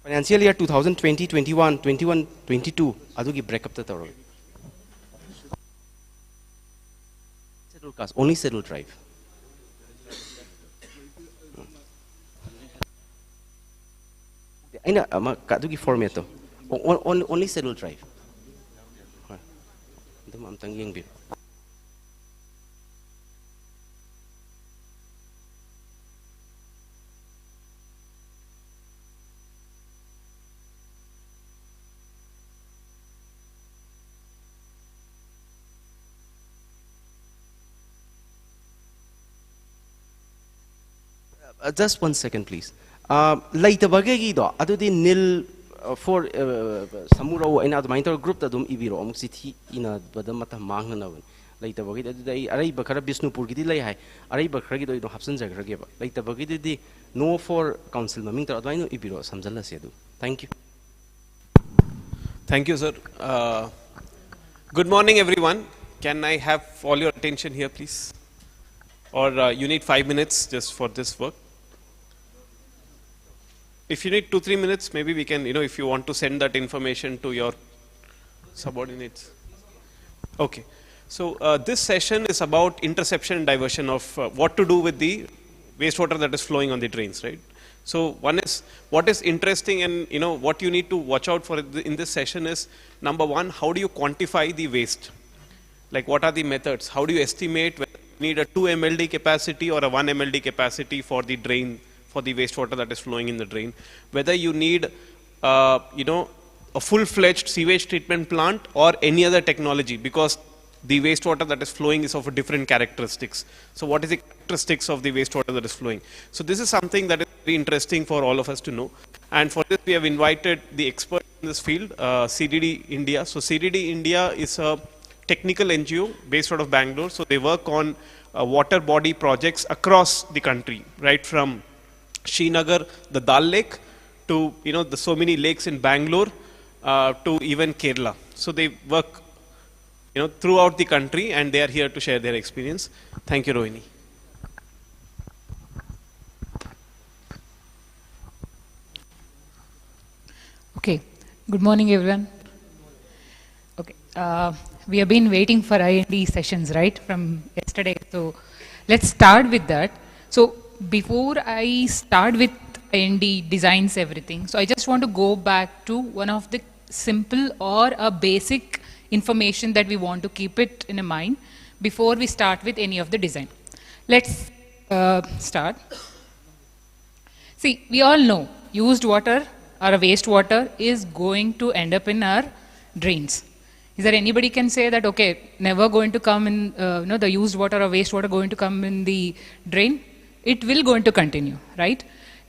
Speaker 11: Financial year 2020, 21, 21, 22, adugi breakup the taro. Settled cast, only settled drive. Aina adugi format to. Only settled drive. Ito mam tangyang bir. Just 1 second, please. Later, bagay do. Ado di nil for samuro ina ado mainter group ta dum ibiro amuk sithi ina badam mata mangna na ban. Later bagay ado dai arai bakara Bishnupur gidi lai hai. Arai bakara gidi do hapsan jagra ge ba. Later bagay di no for council maming tar ado ino ibiro samjala se adu. Thank you.
Speaker 12: Thank you, sir. Good morning, everyone. Can I have all your attention here, please? Or you need 5 minutes just for this work? If you need 2-3 minutes, maybe we can, if you want to send that information to your subordinates. Okay. So this session is about interception and diversion of what to do with the wastewater that is flowing on the drains, right? So one is, what is interesting and what you need to watch out for in this session is, number one, how do you quantify the waste? Like what are the methods? How do you estimate whether you need a 2 MLD capacity or a 1 MLD capacity for the drain, for the wastewater that is flowing in the drain? Whether you need, a full-fledged sewage treatment plant or any other technology, because the wastewater that is flowing is of different characteristics. So what is the characteristics of the wastewater that is flowing? So this is something that is very interesting for all of us to know. And for this, we have invited the experts in this field, CDD India. So CDD India is a technical NGO based out of Bangalore. So they work on water body projects across the country, right from Srinagar, the Dal Lake, to the so many lakes in Bangalore, to even Kerala. So they work throughout the country, and they are here to share their experience. Thank you, Rohini.
Speaker 10: Okay. Good morning, everyone. Okay. We have been waiting for I&D sessions, right, from yesterday. So let's start with that. So before I start with I&D designs everything, so I just want to go back to one of the simple or a basic information that we want to keep it in a mind before we start with any of the design. Let's start. See, we all know used water or a wastewater is going to end up in our drains. Is there anybody can say that, okay, never going to come in, the used water or wastewater going to come in the drain? It will going to continue, right?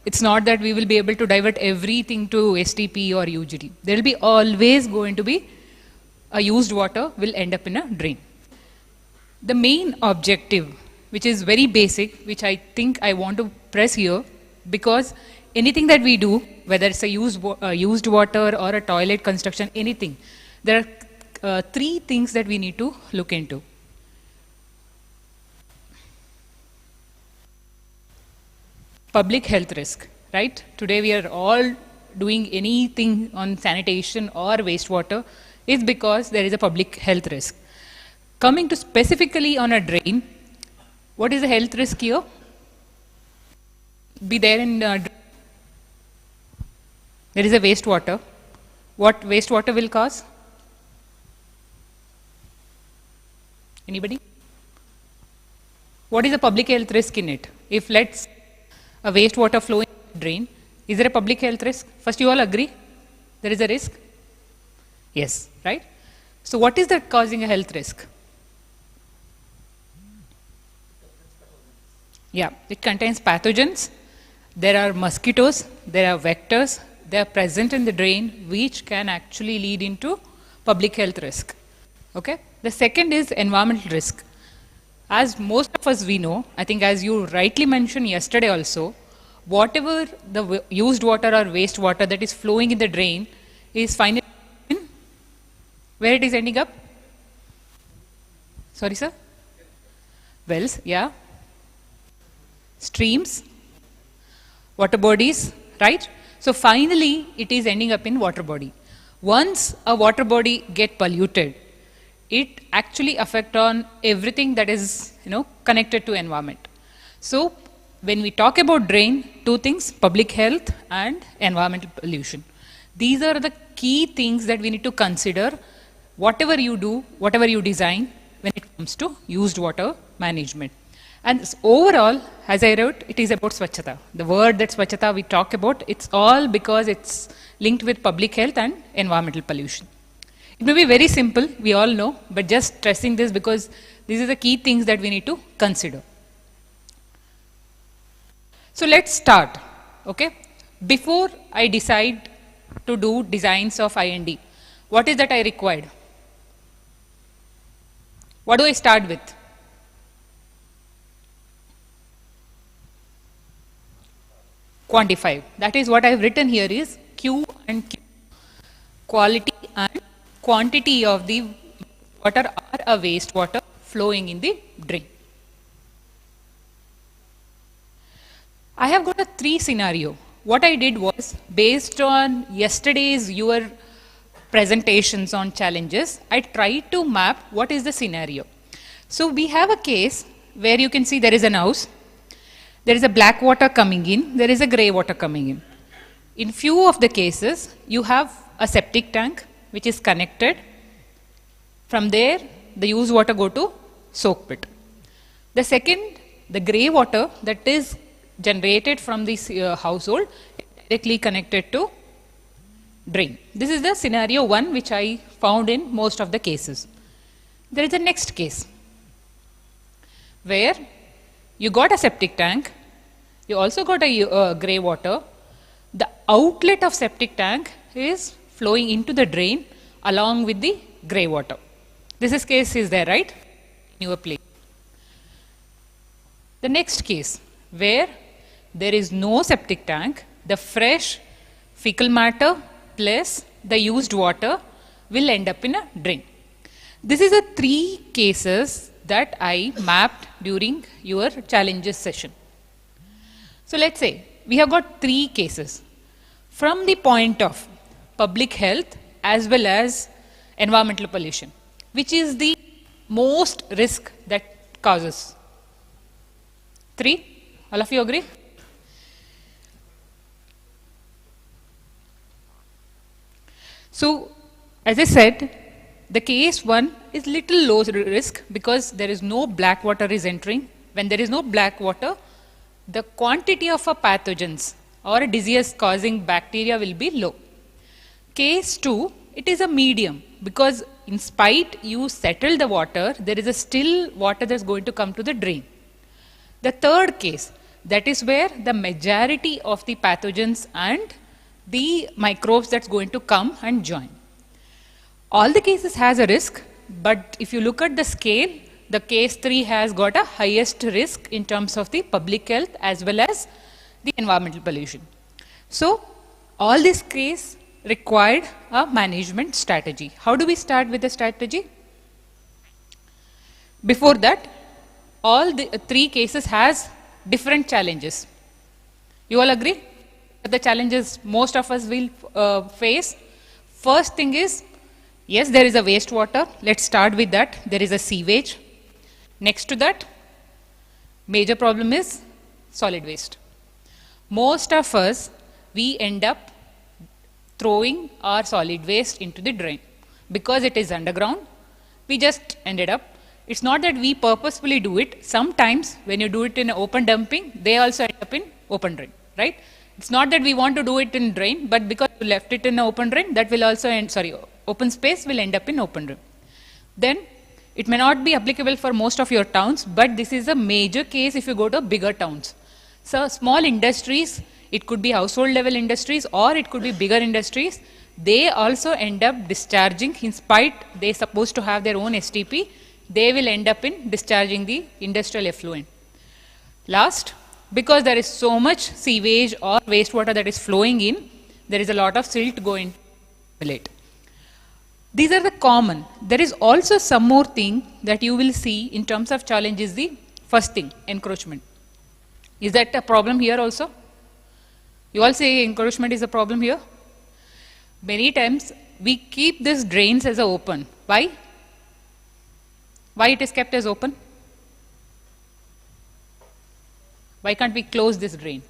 Speaker 10: It's not that we will be able to divert everything to STP or UGD. There will be always going to be a used water will end up in a drain. The main objective, which is very basic, which I think I want to press here, because anything that we do, whether it's a used water or a toilet construction, anything, there are 3 things that we need to look into. Public health risk, right? Today we are all doing anything on sanitation or wastewater is because there is a public health risk. Coming to specifically on a drain, what is the health risk here? Be there in there is a wastewater. What wastewater will cause? Anybody? What is the public health risk in it? If let's a wastewater flowing drain, is there a public health risk? First, you all agree there is a risk? Yes, right? So what is that causing a health risk? Yeah, it contains pathogens. There are mosquitoes, there are vectors, they are present in the drain, which can actually lead into public health risk. Okay? The second is environmental risk. As most of us we know, I think as you rightly mentioned yesterday also, whatever the used water or wastewater that is flowing in the drain is finally in where it is ending up? Sorry, sir? Wells, yeah. Streams, water bodies, right? So finally, it is ending up in water body. Once a water body get polluted, it actually affect on everything that is connected to environment. So when we talk about drain, two things: public health and environmental pollution. These are the key things that we need to consider whatever you do, whatever you design when it comes to used water management. And overall, as I wrote, it is about Swachhata. The word that Swachhata we talk about, it's all because it's linked with public health and environmental pollution. It may be very simple, we all know, but just stressing this because these are the key things that we need to consider. So let's start, okay? Before I decide to do designs of IND, what is that I required? What do I start with? Quantify. That is what I have written here is Q and Q. Quality and quantity of the water or a wastewater flowing in the drain. I have got a 3 scenario. What I did was, based on yesterday's your presentations on challenges, I tried to map what is the scenario. So we have a case where you can see there is an house, there is a black water coming in, there is a grey water coming in. In few of the cases, you have a septic tank which is connected. From there, the used water go to soak pit. The second, the grey water that is generated from this household directly connected to drain. This is the scenario 1 which I found in most of the cases. There is a next case where you got a septic tank, you also got a grey water. The outlet of septic tank is flowing into the drain along with the grey water. This case is there, right? In your place. The next case where there is no septic tank, the fresh fecal matter plus the used water will end up in a drain. This is the 3 cases that I mapped during your challenges session. So let's say we have got 3 cases from the point of public health as well as environmental pollution. Which is the most risk that causes? 3? All of you agree? So, as I said, the case 1 is little low risk because there is no black water is entering. When there is no black water, the quantity of a pathogens or a disease causing bacteria will be low. Case 2, it is a medium because in spite you settle the water, there is a still water that's going to come to the drain. The third case, that is where the majority of the pathogens and the microbes that's going to come and join. All the cases has a risk, but if you look at the scale, the case 3 has got a highest risk in terms of the public health as well as the environmental pollution. So, all this case required a management strategy. How do we start with the strategy? Before that, all the 3 cases has different challenges. You all agree? The challenges most of us will face. First thing is, yes, there is a wastewater. Let's start with that. There is a sewage. Next to that, major problem is solid waste. Most of us, we end up throwing our solid waste into the drain. Because it is underground, we just ended up. It's not that we purposefully do it. Sometimes when you do it in open dumping, they also end up in open drain, right? It's not that we want to do it in drain, but because you left it in an open drain, that will also end, open space will end up in open drain. Then it may not be applicable for most of your towns, but this is a major case if you go to bigger towns. So small industries, it could be household level industries or it could be bigger industries, they also end up discharging, in spite they supposed to have their own STP, they will end up in discharging the industrial effluent. Last, because there is so much sewage or wastewater that is flowing in, there is a lot of silt going to accumulate. These are the common. There is also some more thing that you will see in terms of challenge is the first thing, encroachment. Is that a problem here also? You all say encroachment is a problem here? Many times we keep these drains as open. Why? Why it is kept as open? Why can't we close this drain?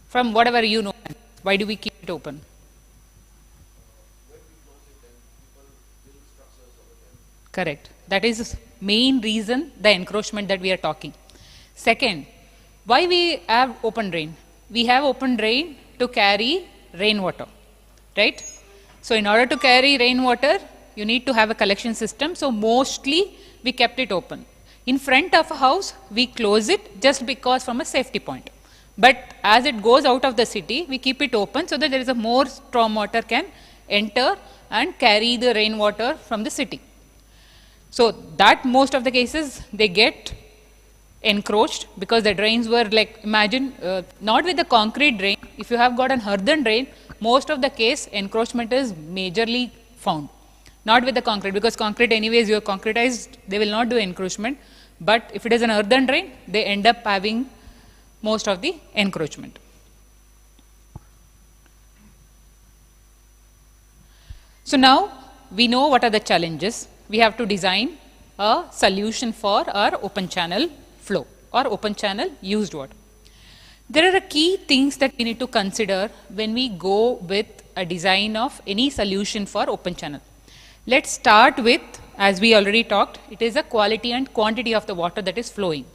Speaker 10: From whatever you know, why do we keep it open? Correct. That is main reason, the encroachment that we are talking. Second, why we have open drain? We have open drain to carry rainwater, right? So in order to carry rainwater, you need to have a collection system. So mostly we kept it open. In front of a house, we close it just because from a safety point. But as it goes out of the city, we keep it open so that there is a more storm water can enter and carry the rainwater from the city. So that most of the cases they get encroached because the drains were like, imagine, not with the concrete drain. If you have got an earthen drain, most of the case encroachment is majorly found. Not with the concrete, because concrete anyways you are concretized, they will not do encroachment. But if it is an earthen drain, they end up having most of the encroachment. So now we know what are the challenges. We have to design a solution for our open channel flow or open channel used water. There are key things that we need to consider when we go with a design of any solution for open channel. Let's start with, as we already talked, it is a quality and quantity of the water that is flowing,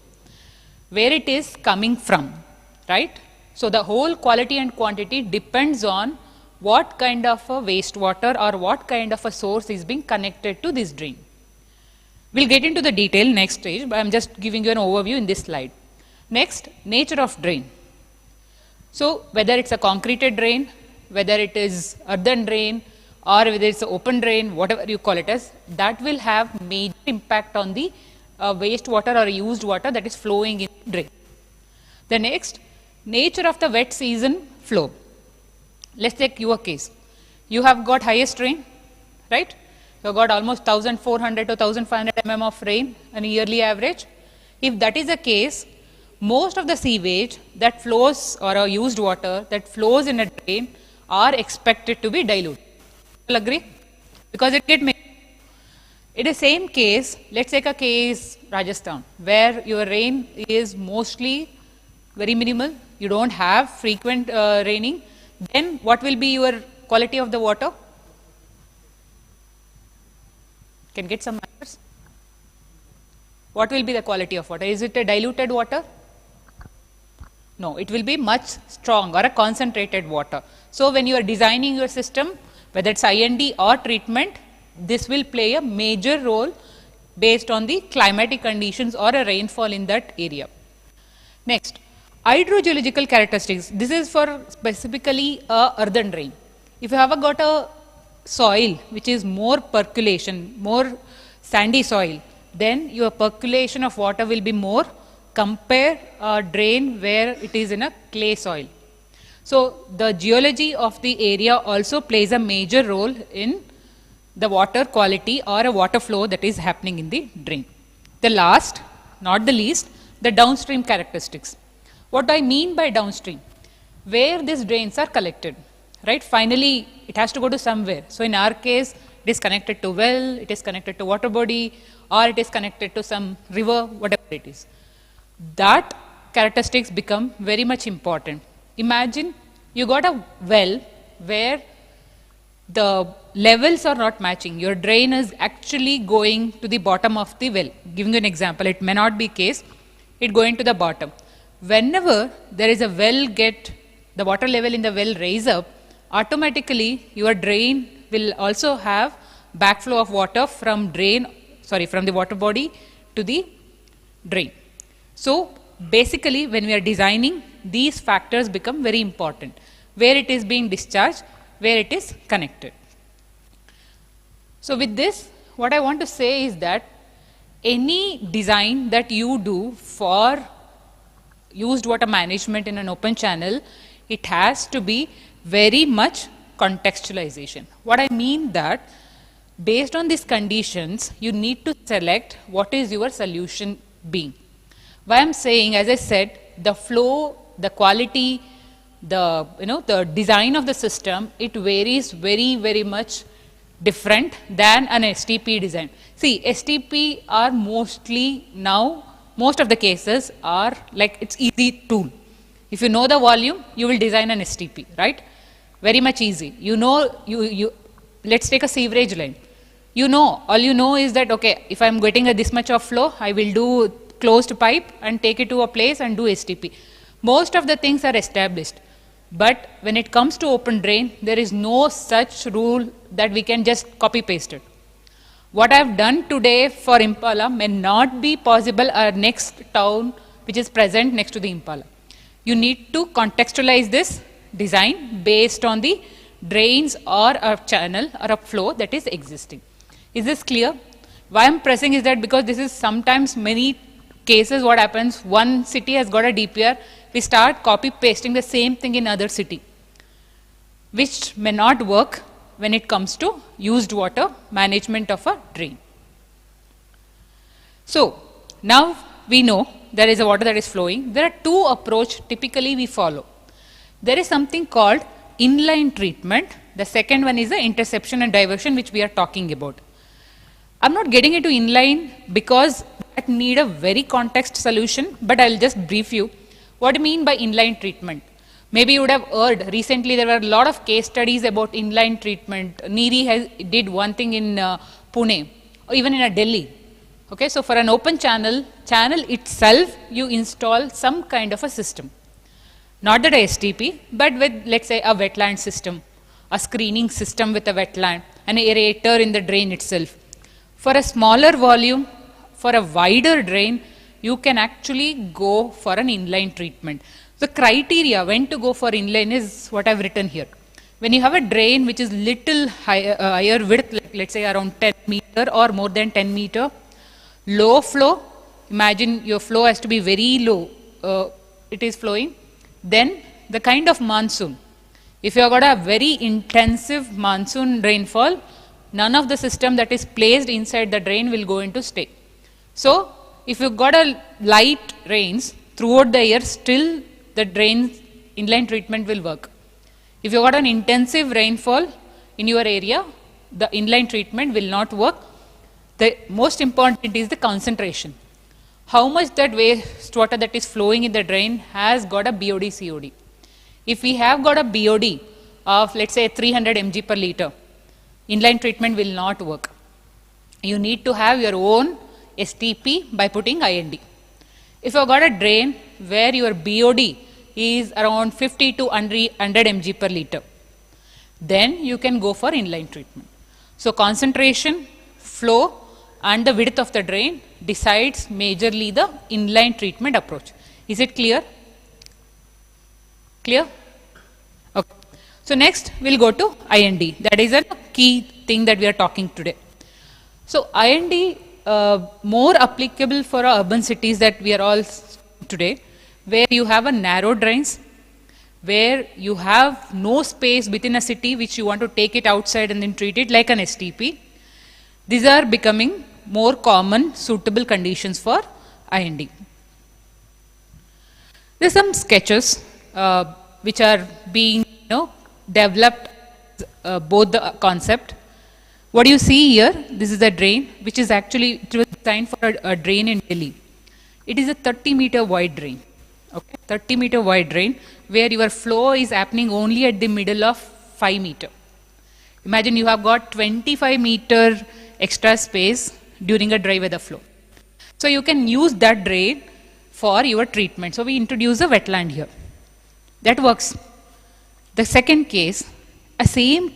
Speaker 10: where it is coming from, right? So the whole quality and quantity depends on what kind of a wastewater or what kind of a source is being connected to this drain. We'll get into the detail next stage, but I'm just giving you an overview in this slide. Next, nature of drain. So whether it's a concreted drain, whether it is earthen drain, or whether it's an open drain, whatever you call it as, that will have major impact on the wastewater or used water that is flowing in the drain. The next, nature of the wet season flow. Let's take your case. You have got highest rain, right? You have got almost 1400 to 1500 mm of rain on a yearly average. If that is the case, most of the sewage that flows or used water that flows in a drain are expected to be diluted. You agree? Because it gets mixed. In the same case, let's take a case Rajasthan, where your rain is mostly very minimal. You don't have frequent raining. Then what will be your quality of the water? Can get some answers? What will be the quality of water? Is it a diluted water? No, it will be much strong or a concentrated water. So when you are designing your system, whether it's IND or treatment, this will play a major role based on the climatic conditions or a rainfall in that area. Next, hydrogeological characteristics. This is for specifically a earthen drain. If you have got a soil which is more percolation, more sandy soil, then your percolation of water will be more. Compare a drain where it is in a clay soil. So the geology of the area also plays a major role in the water quality or a water flow that is happening in the drain. The last, not the least, the downstream characteristics. What I mean by downstream? Where these drains are collected, right? Finally, it has to go to somewhere. So in our case, it is connected to well, it is connected to water body, or it is connected to some river, whatever it is. That characteristics become very much important. Imagine you got a well where the levels are not matching. Your drain is actually going to the bottom of the well. Giving you an example, it may not be case, it going to the bottom. Whenever there is a well the water level in the well raise up, automatically your drain will also have backflow of water from the water body to the drain. So basically when we are designing, these factors become very important. Where it is being discharged, where it is connected. So with this, what I want to say is that any design that you do for used water management in an open channel, it has to be very much contextualization. What I mean that based on these conditions, you need to select what is your solution being. Why I'm saying, as I said, the flow, the quality, the design of the system, it varies very, very much different than an STP design. See, STP are mostly now, most of the cases are like it's easy tool. If you know the volume, you will design an STP, right? Very much easy. You know, let's take a sewerage line. You know, all you know is that, okay, if I'm getting this much of flow, I will do closed pipe and take it to a place and do STP. Most of the things are established. But when it comes to open drain, there is no such rule that we can just copy paste it. What I've done today for Impala may not be possible our next town which is present next to the Impala. You need to contextualize this design based on the drains or a channel or a flow that is existing. Is this clear? Why I'm pressing is that because this is sometimes many cases what happens, one city has got a DPR, we start copy pasting the same thing in other city, which may not work when it comes to used water management of a drain. So now we know there is a water that is flowing. There are two approaches typically we follow. There is something called inline treatment. The second one is the interception and diversion, which we are talking about. I'm not getting into inline because that need a very context solution, but I'll just brief you. What do you mean by inline treatment? Maybe you would have heard recently there were a lot of case studies about inline treatment. Neeri did one thing in Pune, or even in Delhi. Okay, so for an open channel itself, you install some kind of a system. Not that a STP, but with, let's say, a wetland system, a screening system with a wetland, an aerator in the drain itself. For a smaller volume, for a wider drain, you can actually go for an inline treatment. The criteria when to go for inline is what I've written here. When you have a drain which is little higher width, like let's say around 10 meter or more than 10 meter, low flow, imagine your flow has to be very low, it is flowing. Then the kind of monsoon. If you have got a very intensive monsoon rainfall, none of the system that is placed inside the drain will go into stay. So if you've got a light rains throughout the year, still the drain inline treatment will work. If you've got an intensive rainfall in your area, the inline treatment will not work. The most important is the concentration. How much that wastewater that is flowing in the drain has got a BOD COD. If we have got a BOD of let's say 300 mg per liter, inline treatment will not work. You need to have your own STP by putting IND. If you've got a drain where your BOD is around 50 to 100 mg per liter, then you can go for inline treatment. So concentration, flow and the width of the drain decides majorly the inline treatment approach. Is it clear? Clear? Okay. So next we'll go to IND. That is a key thing that we are talking today. So IND more applicable for our urban cities that we are all today, where you have a narrow drains, where you have no space within a city which you want to take it outside and then treat it like an STP. These are becoming more common suitable conditions for IND. There are some sketches which are being developed, both the concept. What you see here, this is a drain which is actually, it was designed for a drain in Delhi. It is a 30-meter wide drain. Okay, 30-meter wide drain where your flow is happening only at the middle of 5 meter. Imagine you have got 25-meter extra space during a dry weather flow. So you can use that drain for your treatment. So we introduce a wetland here. That works. The second case, a same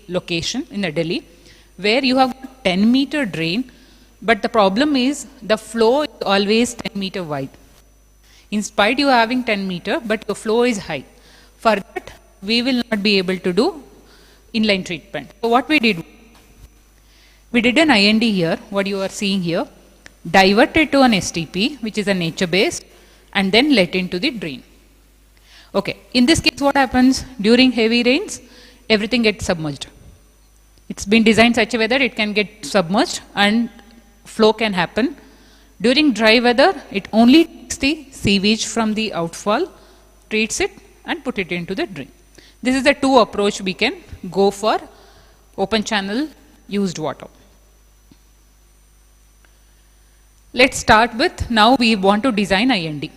Speaker 10: location in Delhi where you have 10-meter drain, but the problem is the flow is always 10 meter wide. In spite you having 10 meter, but your flow is high. For that, we will not be able to do inline treatment. So what we did an IND here, what you are seeing here, diverted to an STP, which is a nature-based, and then let into the drain. Okay, in this case what happens? During heavy rains, everything gets submerged. It's been designed such a way that it can get submerged and flow can happen. During dry weather, it only takes the sewage from the outfall, treats it and put it into the drain. This is the two approach we can go for open channel used water. Let's start with, now we want to design IND.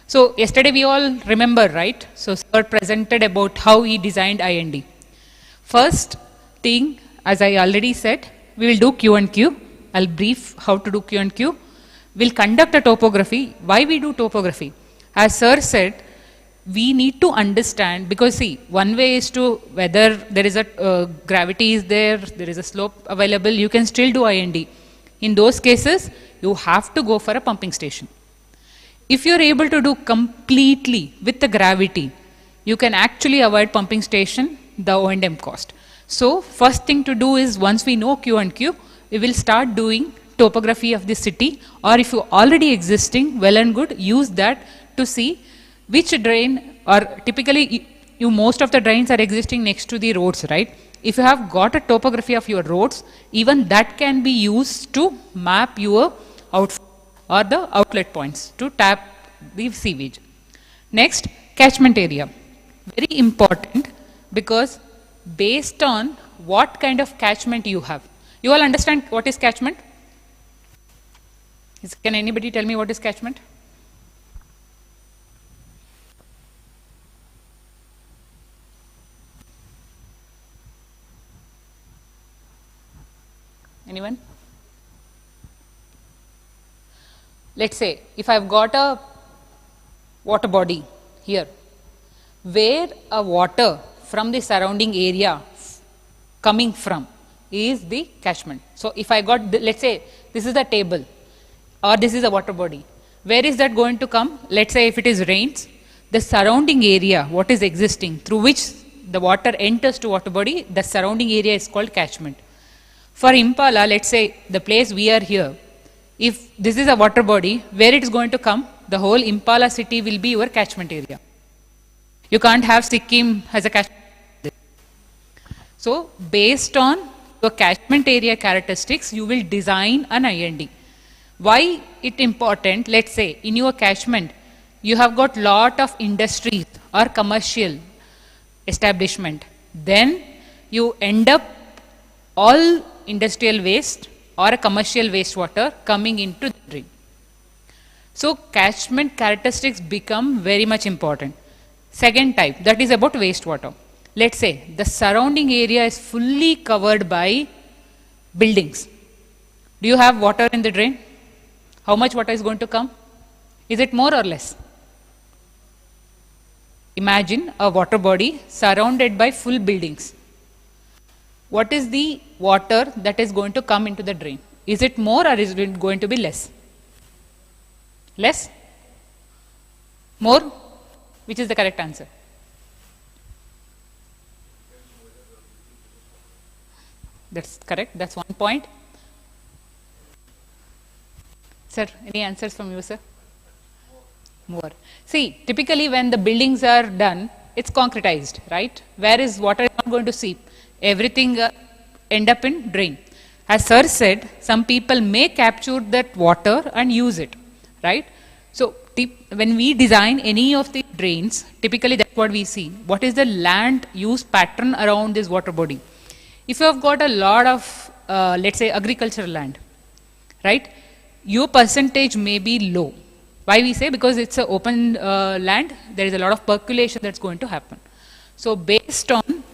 Speaker 10: So yesterday we all remember, right? So sir presented about how he designed IND. First thing, as I already said, we will do Q and Q. I'll brief how to do Q and Q. We'll conduct a topography. Why we do topography? As sir said, we need to understand, because see, one way is to whether there is a gravity is there is a slope available, you can still do IND. In those cases, you have to go for a pumping station. If you're able to do completely with the gravity, you can actually avoid pumping station, the O&M cost. So first thing to do is, once we know Q and Q, we will start doing topography of the city, or if you already existing, well and good, use that to see which drain, or typically most of the drains are existing next to the roads, right? If you have got a topography of your roads, even that can be used to map your outflow or the outlet points to tap the sewage. Next, catchment area. Very important, because based on what kind of catchment you have. You all understand what is catchment? Can anybody tell me what is catchment? Anyone? Let's say if I've got a water body here, where a water from the surrounding area coming from is the catchment. So if I got, let's say this is the table, or this is a water body, where is that going to come? Let's say if it is rains, the surrounding area, what is existing, through which the water enters to water body, the surrounding area is called catchment. For Impala, let's say the place we are here, if this is a water body, where it is going to come, the whole Impala city will be your catchment area. You can't have Sikkim as a catchment area. So based on your catchment area characteristics, you will design an IND. Why it important? Let's say in your catchment, you have got lot of industries or commercial establishment. Then you end up all industrial waste or a commercial wastewater coming into the drain. So catchment characteristics become very much important. Second type, that is about wastewater. Let's say the surrounding area is fully covered by buildings. Do you have water in the drain? How much water is going to come? Is it more or less? Imagine a water body surrounded by full buildings. What is the water that is going to come into the drain? Is it more or is it going to be less? Less? More? Which is the correct answer? That's correct. That's one point. Sir, any answers from you, sir? More. See, typically when the buildings are done, it's concretized, right? Where is water not going to seep? Everything end up in drain. As sir said, some people may capture that water and use it, right? So when we design any of the drains, typically that's what we see. What is the land use pattern around this water body? If you have got a lot of, let's say, agricultural land, right? Your percentage may be low. Why we say? Because it's an open land, there is a lot of percolation that's going to happen. So based on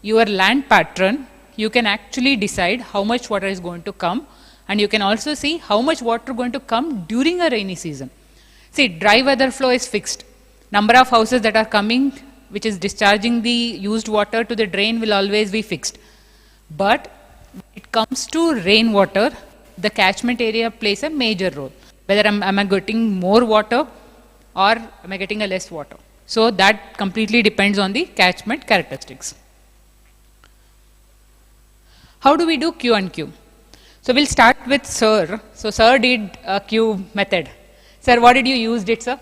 Speaker 10: your land pattern, you can actually decide how much water is going to come, and you can also see how much water is going to come during a rainy season. See, dry weather flow is fixed. Number of houses that are coming, which is discharging the used water to the drain, will always be fixed. But when it comes to rainwater, the catchment area plays a major role. Whether am I getting more water or am I getting a less water? So that completely depends on the catchment characteristics. How do we do Q and Q? So we'll start with Sir. So Sir did a Q method. Sir, what did you use it, sir?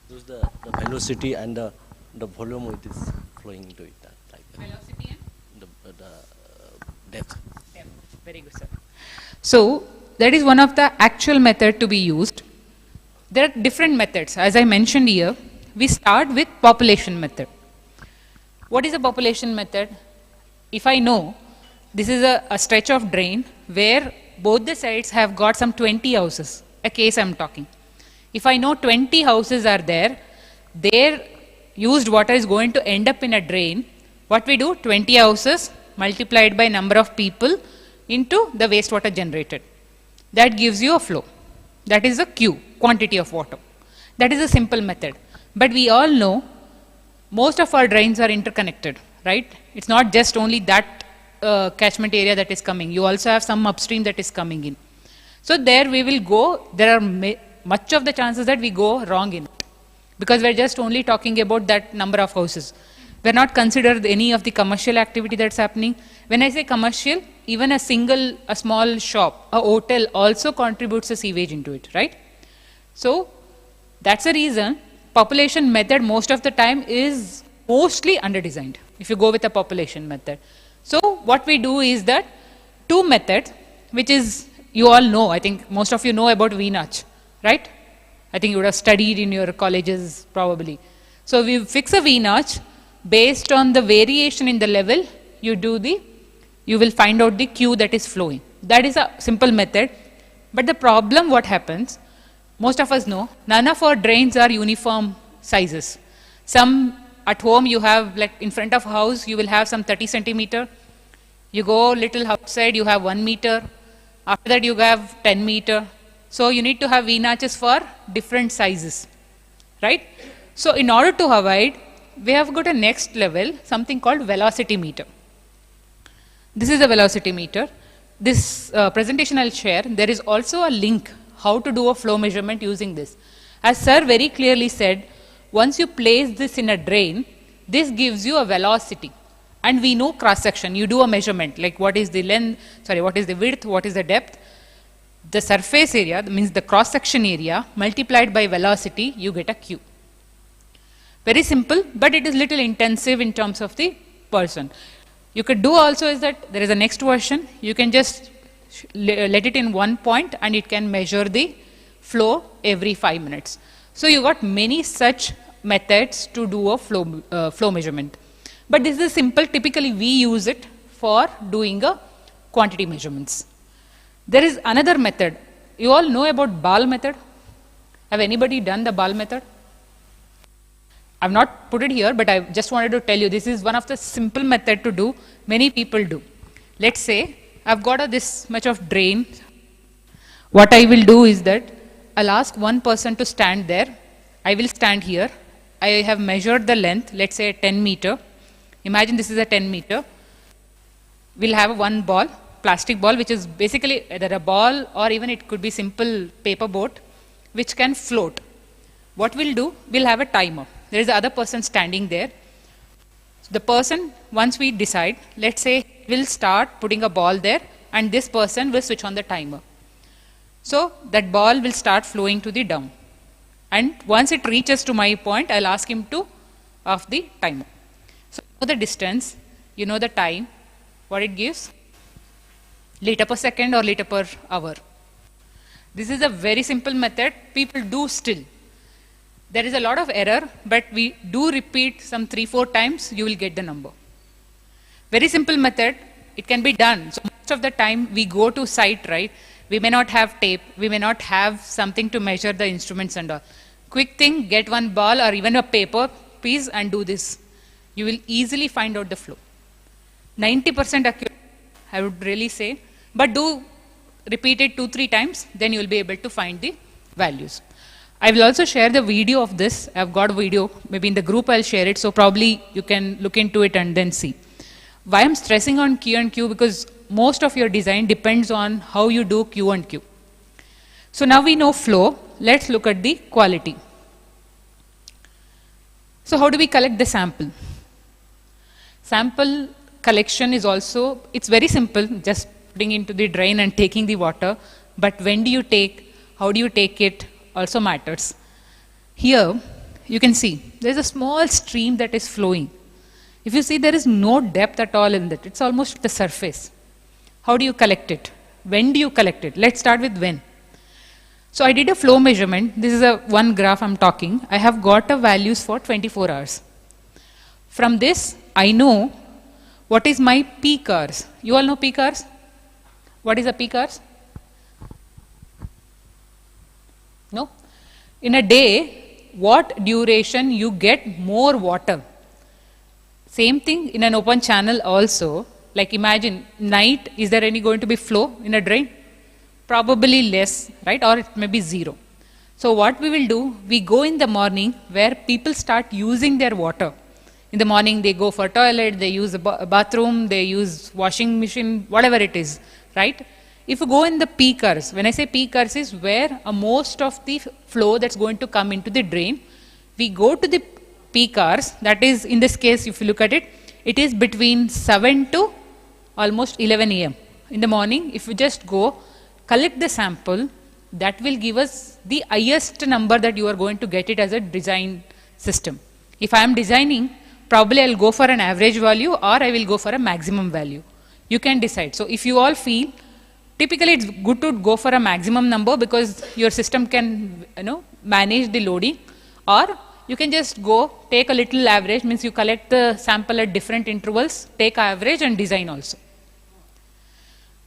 Speaker 11: Use the
Speaker 3: velocity and the volume it is flowing into it. Like
Speaker 10: Velocity and
Speaker 3: the depth.
Speaker 10: Very good, sir. So that is one of the actual method to be used. There are different methods. As I mentioned here, we start with population method. What is a population method? If I know this is a stretch of drain where both the sides have got some 20 houses, a case I'm talking. If I know 20 houses are there, their used water is going to end up in a drain. What we do? 20 houses multiplied by number of people into the wastewater generated. That gives you a flow. That is a Q, quantity of water. That is a simple method. But we all know most of our drains are interconnected, right? It's not just only that catchment area that is coming. You also have some upstream that is coming in. So there we will go, there are much of the chances that we go wrong in it, because we're just only talking about that number of houses. We're not considered any of the commercial activity that's happening. When I say commercial, even a small shop, a hotel also contributes a sewage into it, right? So that's the reason population method most of the time is mostly under-designed, if you go with a population method. So what we do is that two methods, which is, you all know, I think most of you know about V-notch, right? I think you would have studied in your colleges probably. So we fix a V-notch based on the variation in the level, you will find out the Q that is flowing. That is a simple method. But the problem, what happens, most of us know, none of our drains are uniform sizes. Some at home you have, like in front of a house, you will have some 30 centimeter. You go little outside, you have 1 meter. After that you have 10 meter. So you need to have V-notches for different sizes, right? So in order to avoid, we have got a next level, something called velocity meter. This is a velocity meter. This presentation I'll share. There is also a link how to do a flow measurement using this. As sir very clearly said, once you place this in a drain, this gives you a velocity. And we know cross section. You do a measurement, like what is the length, what is the width, what is the depth. The surface area, that means the cross section area, multiplied by velocity, you get a Q. Very simple, but it is little intensive in terms of the person. You could do also is that there is a next version. You can just let it in one point and it can measure the flow every 5 minutes. So you got many such methods to do a flow measurement. But this is simple. Typically we use it for doing a quantity measurements. There is another method. You all know about ball method? Have anybody done the ball method? I've not put it here, but I just wanted to tell you this is one of the simple method to do. Many people do. Let's say I've got this much of drain. What I will do is that I'll ask one person to stand there. I will stand here. I have measured the length, let's say 10 meter. Imagine this is a 10 meter. We'll have one ball, plastic ball, which is basically either a ball or even it could be simple paper boat, which can float. What we'll do, we'll have a timer. There is the other person standing there. The person, once we decide, let's say we'll start putting a ball there and this person will switch on the timer. So that ball will start flowing to the down. And once it reaches to my point, I'll ask him to off the timer. So you know the distance, you know the time, what it gives, liter per second or liter per hour. This is a very simple method. People do still. There is a lot of error, but we do repeat some 3-4 times, you will get the number. Very simple method, it can be done. So most of the time we go to site, right? We may not have tape, we may not have something to measure the instruments and all. Quick thing, get one ball or even a paper piece and do this. You will easily find out the flow. 90% accurate, I would really say, but do repeat it 2-3 times, then you will be able to find the values. I will also share the video of this. I've got a video, maybe in the group I'll share it, so probably you can look into it and then see. Why I'm stressing on Q and Q, because most of your design depends on how you do Q and Q. So now we know flow, let's look at the quality. So how do we collect the sample? Sample collection is also, it's very simple, just putting into the drain and taking the water, but when do you take, how do you take it, also matters. Here, you can see there's a small stream that is flowing. If you see, there is no depth at all in that. It's almost the surface. How do you collect it? When do you collect it? Let's start with when. So I did a flow measurement. This is a one graph I'm talking. I have got a values for 24 hours. From this, I know what is my peak hours. You all know peak hours? What is a peak hours? No? In a day, what duration you get more water? Same thing in an open channel also. Like imagine night, is there any going to be flow in a drain? Probably less, right? Or it may be zero. So what we will do, we go in the morning where people start using their water. In the morning they go for toilet, they use a bathroom, they use washing machine, whatever it is, right? If you go in the peak hours, when I say peak hours is where most of the flow that's going to come into the drain, we go to the peak hours, that is in this case if you look at it, it is between 7 to almost 11 AM. In the morning, if you just go, collect the sample, that will give us the highest number that you are going to get it as a design system. If I am designing, probably I'll go for an average value or I will go for a maximum value. You can decide. So if you all feel, typically it's good to go for a maximum number because your system can manage the loading, or you can just go take a little average, means you collect the sample at different intervals, take average and design also.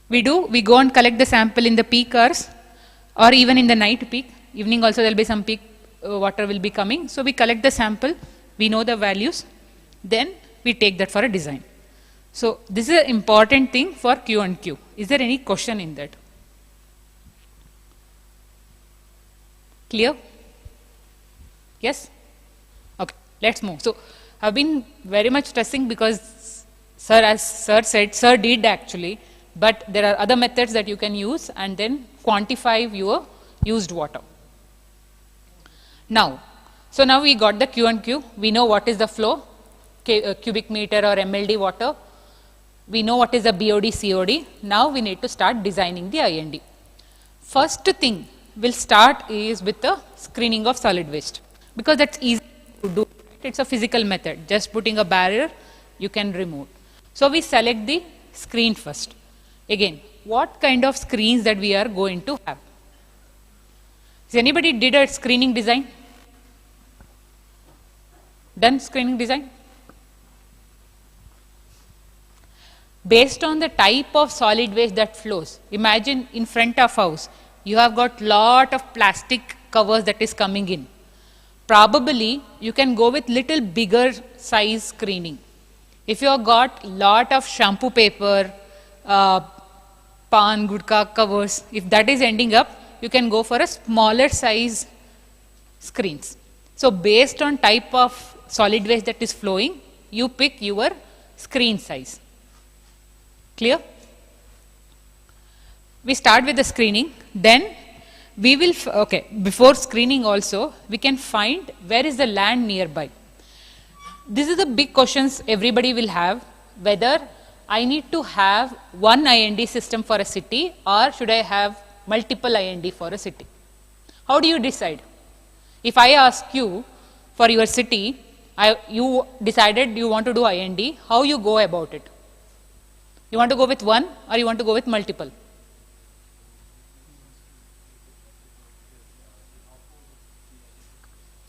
Speaker 10: We go and collect the sample in the peak hours or even in the night peak. Evening also there will be some peak water will be coming. So we collect the sample, we know the values, then we take that for a design. So this is an important thing for Q&Q. Is there any question in that? Clear? Yes? Okay, let's move. So I've been very much stressing because sir, as sir said, sir did actually, but there are other methods that you can use and then quantify your used water. Now, so now we got the Q&Q. We know what is the flow, cubic meter or MLD water. We know what is the BOD, COD. Now we need to start designing the IND. First thing we'll start is with the screening of solid waste, because that's easy to do. It's a physical method. Just putting a barrier, you can remove. So we select the screen first. Again, what kind of screens that we are going to have? Has anybody did a screening design? Done screening design? Based on the type of solid waste that flows, imagine in front of house, you have got lot of plastic covers that is coming in. Probably you can go with little bigger size screening. If you have got lot of shampoo paper, pan, gudka covers, if that is ending up, you can go for a smaller size screens. So based on type of solid waste that is flowing, you pick your screen size. Clear? We start with the screening, then we will, before screening also, we can find where is the land nearby. This is the big questions everybody will have, whether I need to have one IND system for a city or should I have multiple IND for a city. How do you decide? If I ask you for your city, you decided you want to do IND, how you go about it? You want to go with one or you want to go with multiple?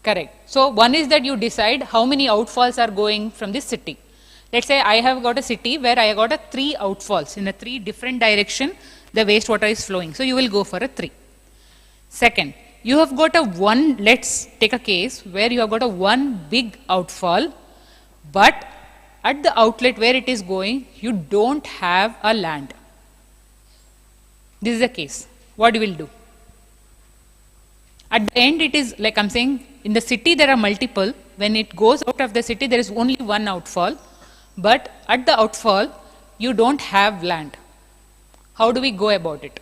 Speaker 10: Correct. So one is that you decide how many outfalls are going from this city. Let's say I have got a city where I have got a 3 outfalls in a 3 different direction, the wastewater is flowing. So you will go for a 3. Second, you have got a 1, let's take a case where you have got a 1 big outfall, but at the outlet where it is going, you don't have a land. This is the case. What you will do? At the end, it is like I'm saying, in the city there are multiple. When it goes out of the city, there is only 1 outfall. But at the outfall, you don't have land. How do we go about it?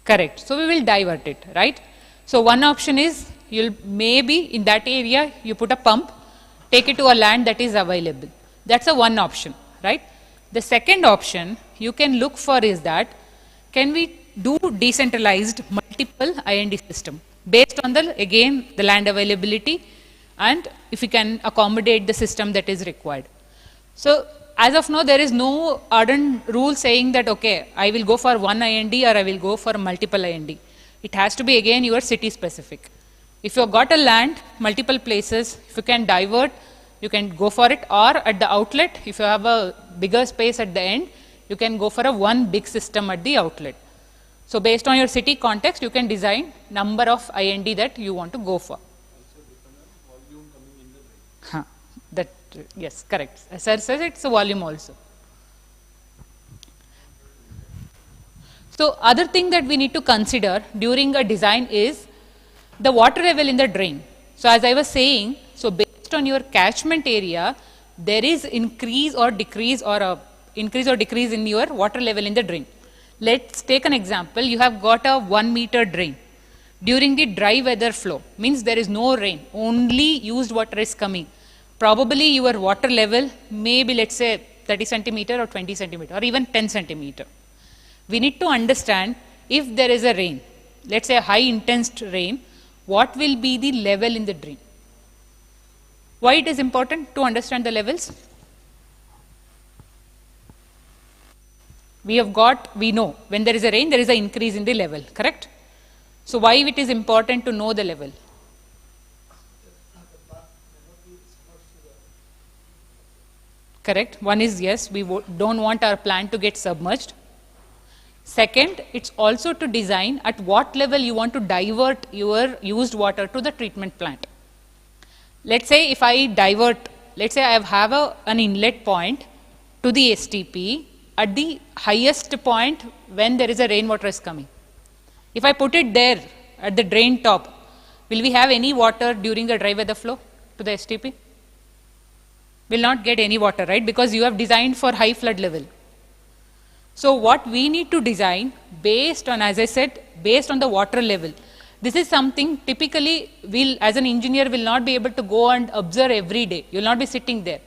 Speaker 10: Correct. So we will divert it, right? So one option is, you'll maybe in that area, you put a pump, take it to a land that is available. That's a one option, right? The second option you can look for is that, can we do decentralized multiple IND system based on the, again, the land availability and if we can accommodate the system that is required. So as of now, there is no ardent rule saying that, okay, I will go for one IND or I will go for multiple IND. It has to be, again, your city specific. If you have got a land, multiple places, if you can divert, you can go for it, or at the outlet, if you have a bigger space at the end, you can go for a one big system at the outlet. So based on your city context, you can design number of IND that you want to go for. That, yes, correct. As Sir says, it's a volume also. So other thing that we need to consider during a design is the water level in the drain. So as I was saying, so based on your catchment area, there is increase or decrease in your water level in the drain. Let's take an example. You have got a 1 meter drain. During the dry weather flow, means there is no rain, only used water is coming. Probably your water level may be, let's say, 30 centimeter or 20 centimeter or even 10 centimeter. We need to understand if there is a rain, let's say a high intense rain, what will be the level in the drain? Why it is important to understand the levels? We know when there is a rain, there is an increase in the level, correct? So why it is important to know the level? Correct. One is, yes, we don't want our plant to get submerged. Second, it's also to design at what level you want to divert your used water to the treatment plant. Let's say if I divert, let's say I have an inlet point to the STP at the highest point when there is a rainwater is coming. If I put it there at the drain top, will we have any water during the dry weather flow to the STP? Will not get any water, right? Because you have designed for high flood level. So what we need to design based on, as I said, based on the water level. This is something typically as an engineer will not be able to go and observe every day. You will not be sitting there.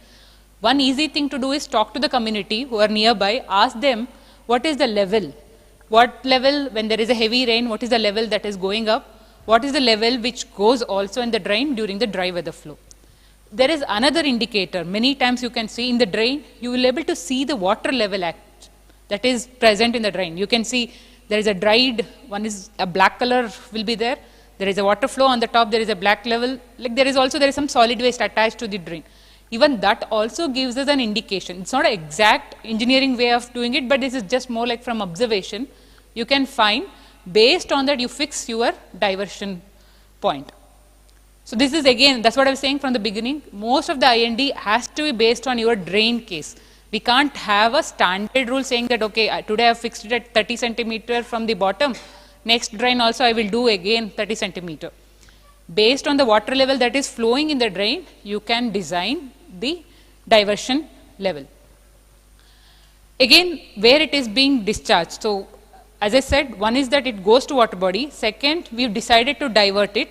Speaker 10: One easy thing to do is talk to the community who are nearby, ask them what is the level. What level when there is a heavy rain, what is the level that is going up? What is the level which goes also in the drain during the dry weather flow? There is another indicator. Many times you can see in the drain, you will be able to see the water level that is present in the drain. You can see there is a dried, one is a black color will be there. There is a water flow on the top, there is a black level. Like there is some solid waste attached to the drain. Even that also gives us an indication. It's not an exact engineering way of doing it, but this is just more like from observation. You can find, based on that you fix your diversion point. So this is again, that's what I was saying from the beginning. Most of the IND has to be based on your drain case. We can't have a standard rule saying that, okay, today I have fixed it at 30 centimeter from the bottom. Next drain also I will do again 30 centimeter. Based on the water level that is flowing in the drain, you can design the diversion level. Again, where it is being discharged. So as I said, one is that it goes to water body. Second, we've decided to divert it.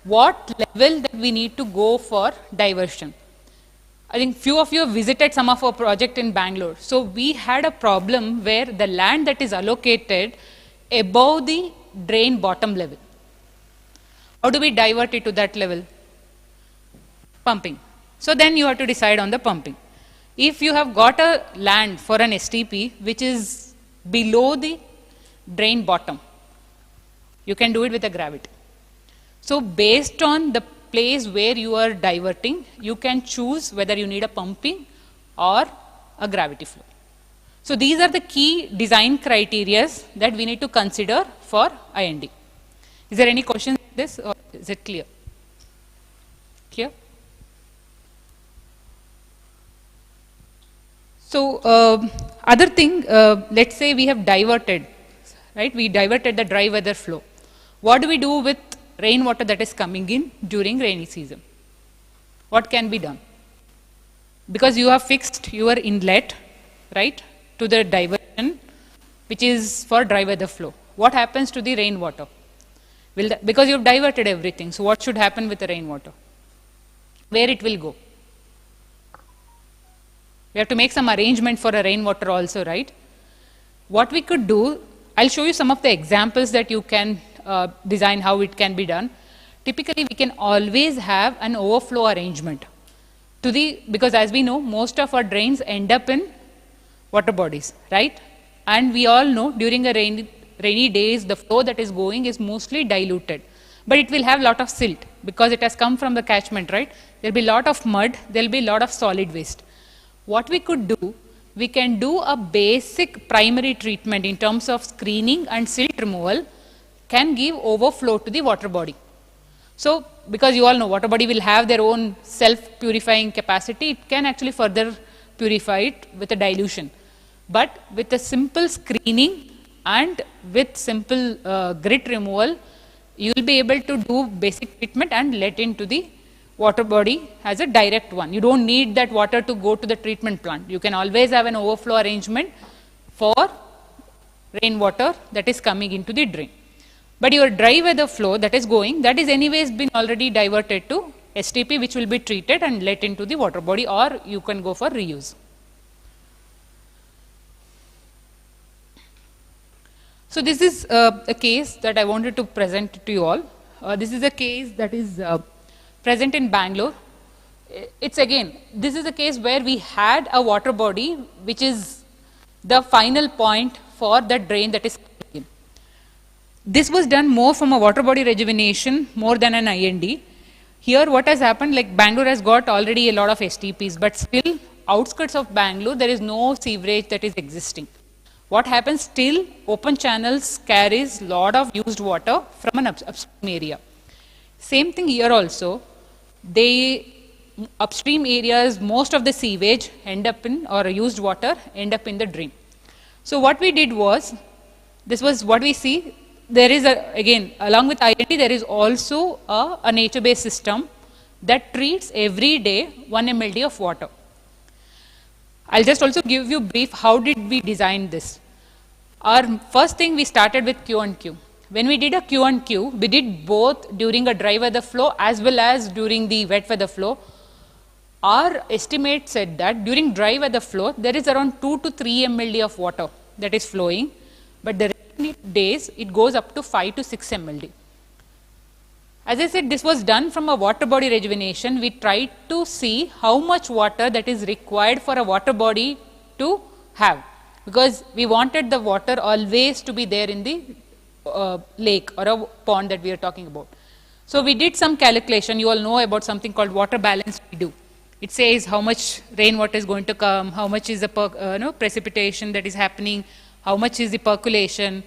Speaker 10: What level that we need to go for diversion? I think few of you have visited some of our project in Bangalore. So we had a problem where the land that is allocated above the drain bottom level. How do we divert it to that level? Pumping. So then you have to decide on the pumping. If you have got a land for an STP which is below the drain bottom, you can do it with a gravity. So based on the place where you are diverting, you can choose whether you need a pumping or a gravity flow. So these are the key design criteria that we need to consider for IND. Is there any question on this, or is it clear? Clear? So other thing, let's say we have diverted, right? We diverted the dry weather flow. What do we do with rainwater that is coming in during rainy season? What can be done? Because you have fixed your inlet, right, to the diversion, which is for dry weather flow. What happens to the rainwater? Because you have diverted everything, so what should happen with the rainwater? Where it will go? We have to make some arrangement for a rainwater also, right? What we could do, I'll show you some of the examples that you can design how it can be done. Typically, we can always have an overflow arrangement because as we know, most of our drains end up in water bodies, right? And we all know during a rainy days, the flow that is going is mostly diluted. But it will have a lot of silt because it has come from the catchment, right? There'll be a lot of mud, there'll be a lot of solid waste. What we could do, we can do a basic primary treatment in terms of screening and silt removal can give overflow to the water body. So, because you all know water body will have their own self-purifying capacity, it can actually further purify it with a dilution. But with a simple screening and with simple grit removal, you will be able to do basic treatment and let into the water body as a direct one. You don't need that water to go to the treatment plant. You can always have an overflow arrangement for rainwater that is coming into the drain. But your dry weather flow that is going, that is anyways been already diverted to STP, which will be treated and let into the water body, or you can go for reuse. So this is a case that I wanted to present to you all. This is a case that is present in Bangalore. It's again, this is a case where we had a water body which is the final point for the drain that is coming in. This was done more from a water body rejuvenation more than an IND. Here what has happened, like Bangalore has got already a lot of STPs, but still outskirts of Bangalore there is no sewerage that is existing. What happens, still open channels carries lot of used water from an upstream area. Same thing here also. Upstream areas, most of the sewage end up in, or used water end up in the drain. So what we did was, this was what we see. There is again, along with IND, there is also a nature-based system that treats every day 1 mld of water. I'll just also give you a brief, how did we design this? Our first thing, we started with Q and Q. When we did a Q and Q, we did both during a dry weather flow as well as during the wet weather flow. Our estimate said that during dry weather flow, there is around 2 to 3 mld of water that is flowing, but the rainy days, it goes up to 5 to 6 mld. As I said, this was done from a water body rejuvenation. We tried to see how much water that is required for a water body to have, because we wanted the water always to be there in the lake or a pond that we are talking about. So we did some calculation. You all know about something called water balance we do. It says how much rainwater is going to come, how much is the precipitation that is happening, how much is the percolation,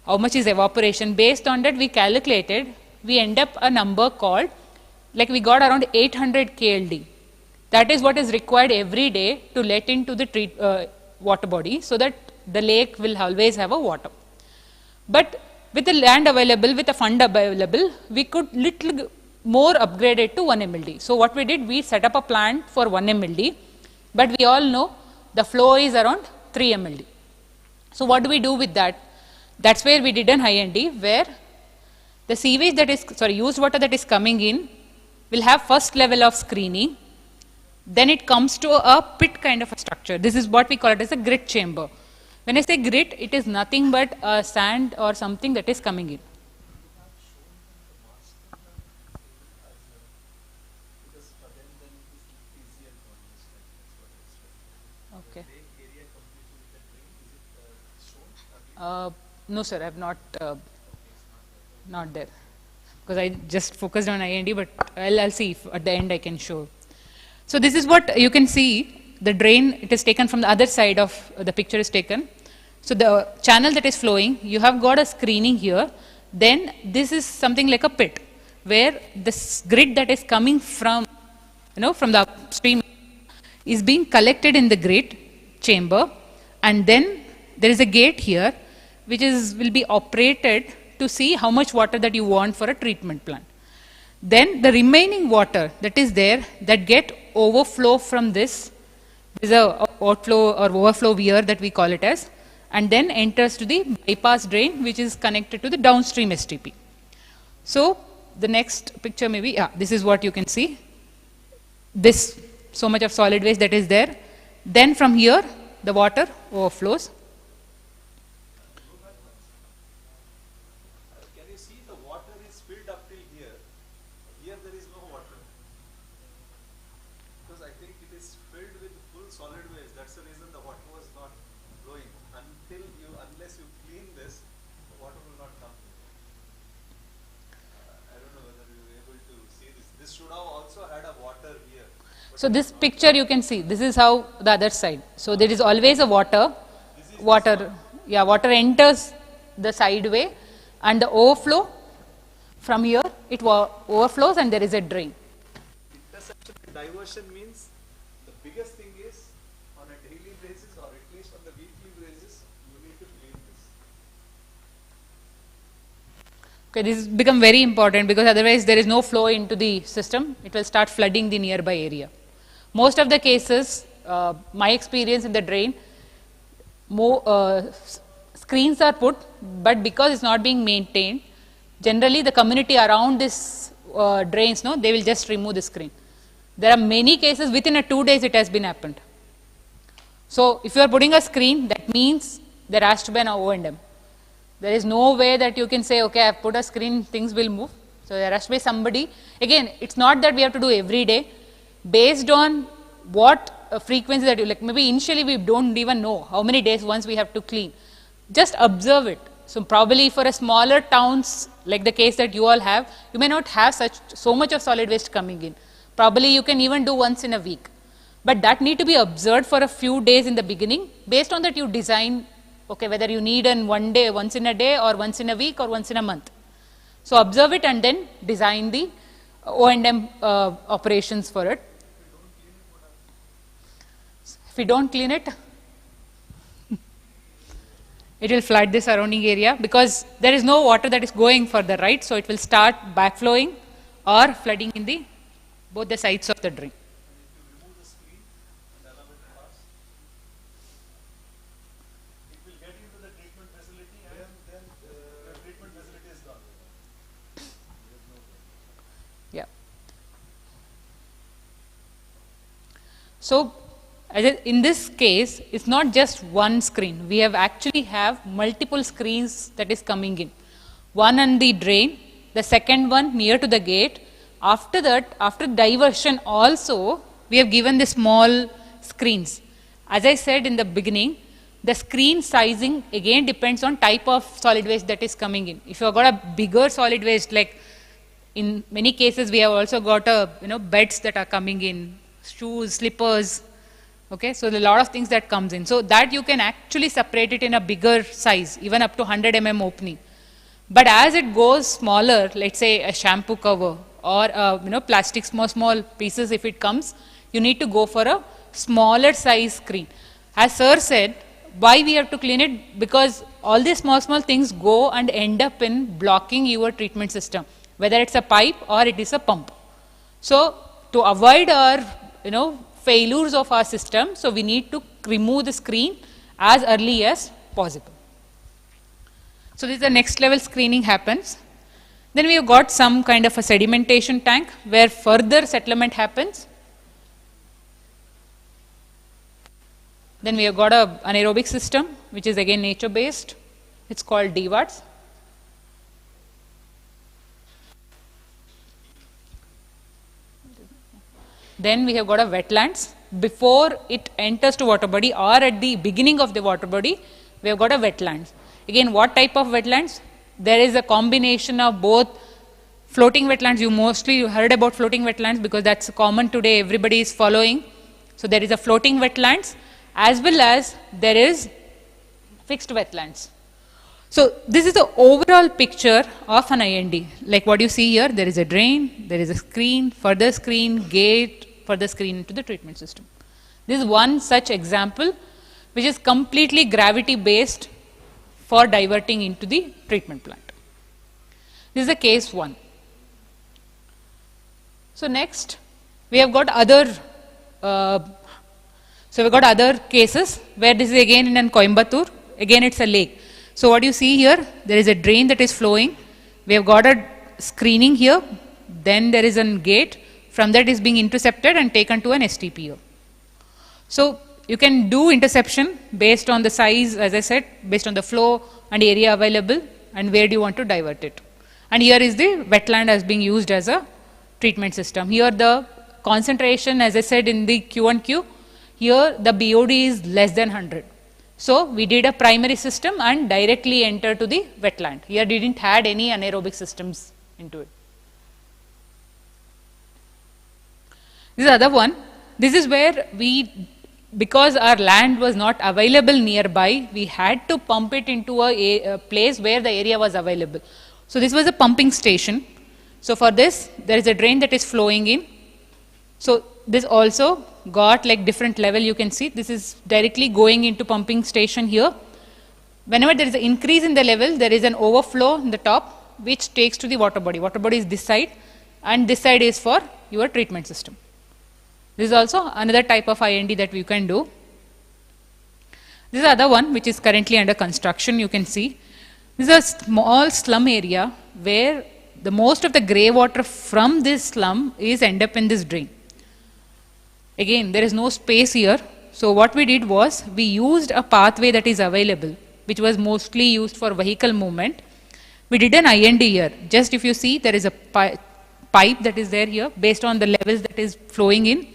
Speaker 10: how much is evaporation. Based on that, we calculated, we end up a number called, like we got around 800 KLD. That is what is required every day to let into the water body, so that the lake will always have a water. But with the land available, with the fund available, we could little more upgrade it to 1 mld. So what we did, we set up a plant for 1 mld, but we all know the flow is around 3 mld. So what do we do with that? That's where we did an IND, where the sewage that is, used water that is coming in will have first level of screening. Then it comes to a pit kind of a structure. This is what we call it as a grit chamber. When I say grit, it is nothing but sand or something that is coming in. Okay. No, sir, I have not there, because I just focused on IND, but I'll see if at the end I can show. So this is what you can see. The drain, it is taken from the other side of the picture is taken. So the channel that is flowing, you have got a screening here. Then this is something like a pit, where this grit that is coming from, from the upstream is being collected in the grit chamber, and then there is a gate here which will be operated to see how much water that you want for a treatment plant. Then the remaining water that is there, that get overflow from this, is a outflow or overflow weir that we call it as, and then enters to the bypass drain, which is connected to the downstream STP. So the next picture maybe, this is what you can see. This, so much of solid waste that is there. Then from here, the water overflows. So this picture you can see, this is how the other side. So there is always a water enters the sideway and the overflow from here, it overflows and there is a drain.
Speaker 7: Interception and diversion means the biggest thing is on a daily basis or at least on the weekly basis, you need to clean this.
Speaker 10: Okay, this has become very important because otherwise there is no flow into the system. It will start flooding the nearby area. Most of the cases, my experience in the drain, screens are put, but because it's not being maintained, generally the community around this drains, they will just remove the screen. There are many cases within 2 days it has been happened. So if you are putting a screen, that means there has to be an O&M. There is no way that you can say, okay, I have put a screen, things will move. So there has to be somebody. Again, it's not that we have to do every day. Based on what frequency that you like, maybe initially we don't even know how many days once we have to clean. Just observe it. So probably for a smaller towns, like the case that you all have, you may not have so much of solid waste coming in. Probably you can even do once in a week. But that need to be observed for a few days in the beginning. Based on that you design, okay, whether you need in one day, once in a day, or once in a week, or once in a month. So observe it and then design the O&M operations for it. If we don't clean it, it will flood the surrounding area because there is no water that is going further, right? So it will start backflowing or flooding in both the sides of the drain. Yeah. So in this case, it's not just one screen. We actually have multiple screens that is coming in. One on the drain, the second one near to the gate. After that, after diversion also, we have given the small screens. As I said in the beginning, the screen sizing again depends on type of solid waste that is coming in. If you have got a bigger solid waste, like in many cases we have also got beds that are coming in, shoes, slippers. Okay, so there are a lot of things that comes in. So that you can actually separate it in a bigger size, even up to 100 mm opening. But as it goes smaller, let's say a shampoo cover or plastic small pieces, if it comes, you need to go for a smaller size screen. As sir said, why we have to clean it? Because all these small things go and end up in blocking your treatment system, whether it's a pipe or it is a pump. So to avoid our failures of our system, so we need to remove the screen as early as possible. So this is the next level screening happens. Then we have got some kind of a sedimentation tank where further settlement happens. Then we have got a anaerobic system, which is again nature based. It's called DAY-2. Then we have got a wetlands. Before it enters to water body or at the beginning of the water body, we have got a wetlands. Again, what type of wetlands? There is a combination of both floating wetlands. You mostly heard about floating wetlands because that's common today, everybody is following. So there is a floating wetlands as well as there is fixed wetlands. So this is the overall picture of an IND. Like what you see here, there is a drain, there is a screen, further screen, gate, further screen into the treatment system. This is one such example which is completely gravity based for diverting into the treatment plant. This is a case 1. So next we have got other cases where this is again in Coimbatore. Again it's a lake. So what you see here, there is a drain that is flowing. We have got a screening here. Then there is a gate. From that is being intercepted and taken to an STPO. So you can do interception based on the size, as I said, based on the flow and area available and where do you want to divert it. And here is the wetland as being used as a treatment system. Here the concentration, as I said in the Q1Q, here the BOD is less than 100. So we did a primary system and directly enter to the wetland. Here didn't add any anaerobic systems into it. This is other one. This is where we, because our land was not available nearby, we had to pump it into a place where the area was available. So this was a pumping station. So for this, there is a drain that is flowing in. So this also got like different level, you can see. This is directly going into pumping station here. Whenever there is an increase in the level, there is an overflow in the top, which takes to the water body. Water body is this side, and this side is for your treatment system. This is also another type of IND that we can do. This is other one which is currently under construction, you can see. This is a small slum area where the most of the grey water from this slum is end up in this drain. Again, there is no space here. So what we did was, we used a pathway that is available, which was mostly used for vehicle movement. We did an IND here. Just if you see, there is a pipe that is there here, based on the levels that is flowing in,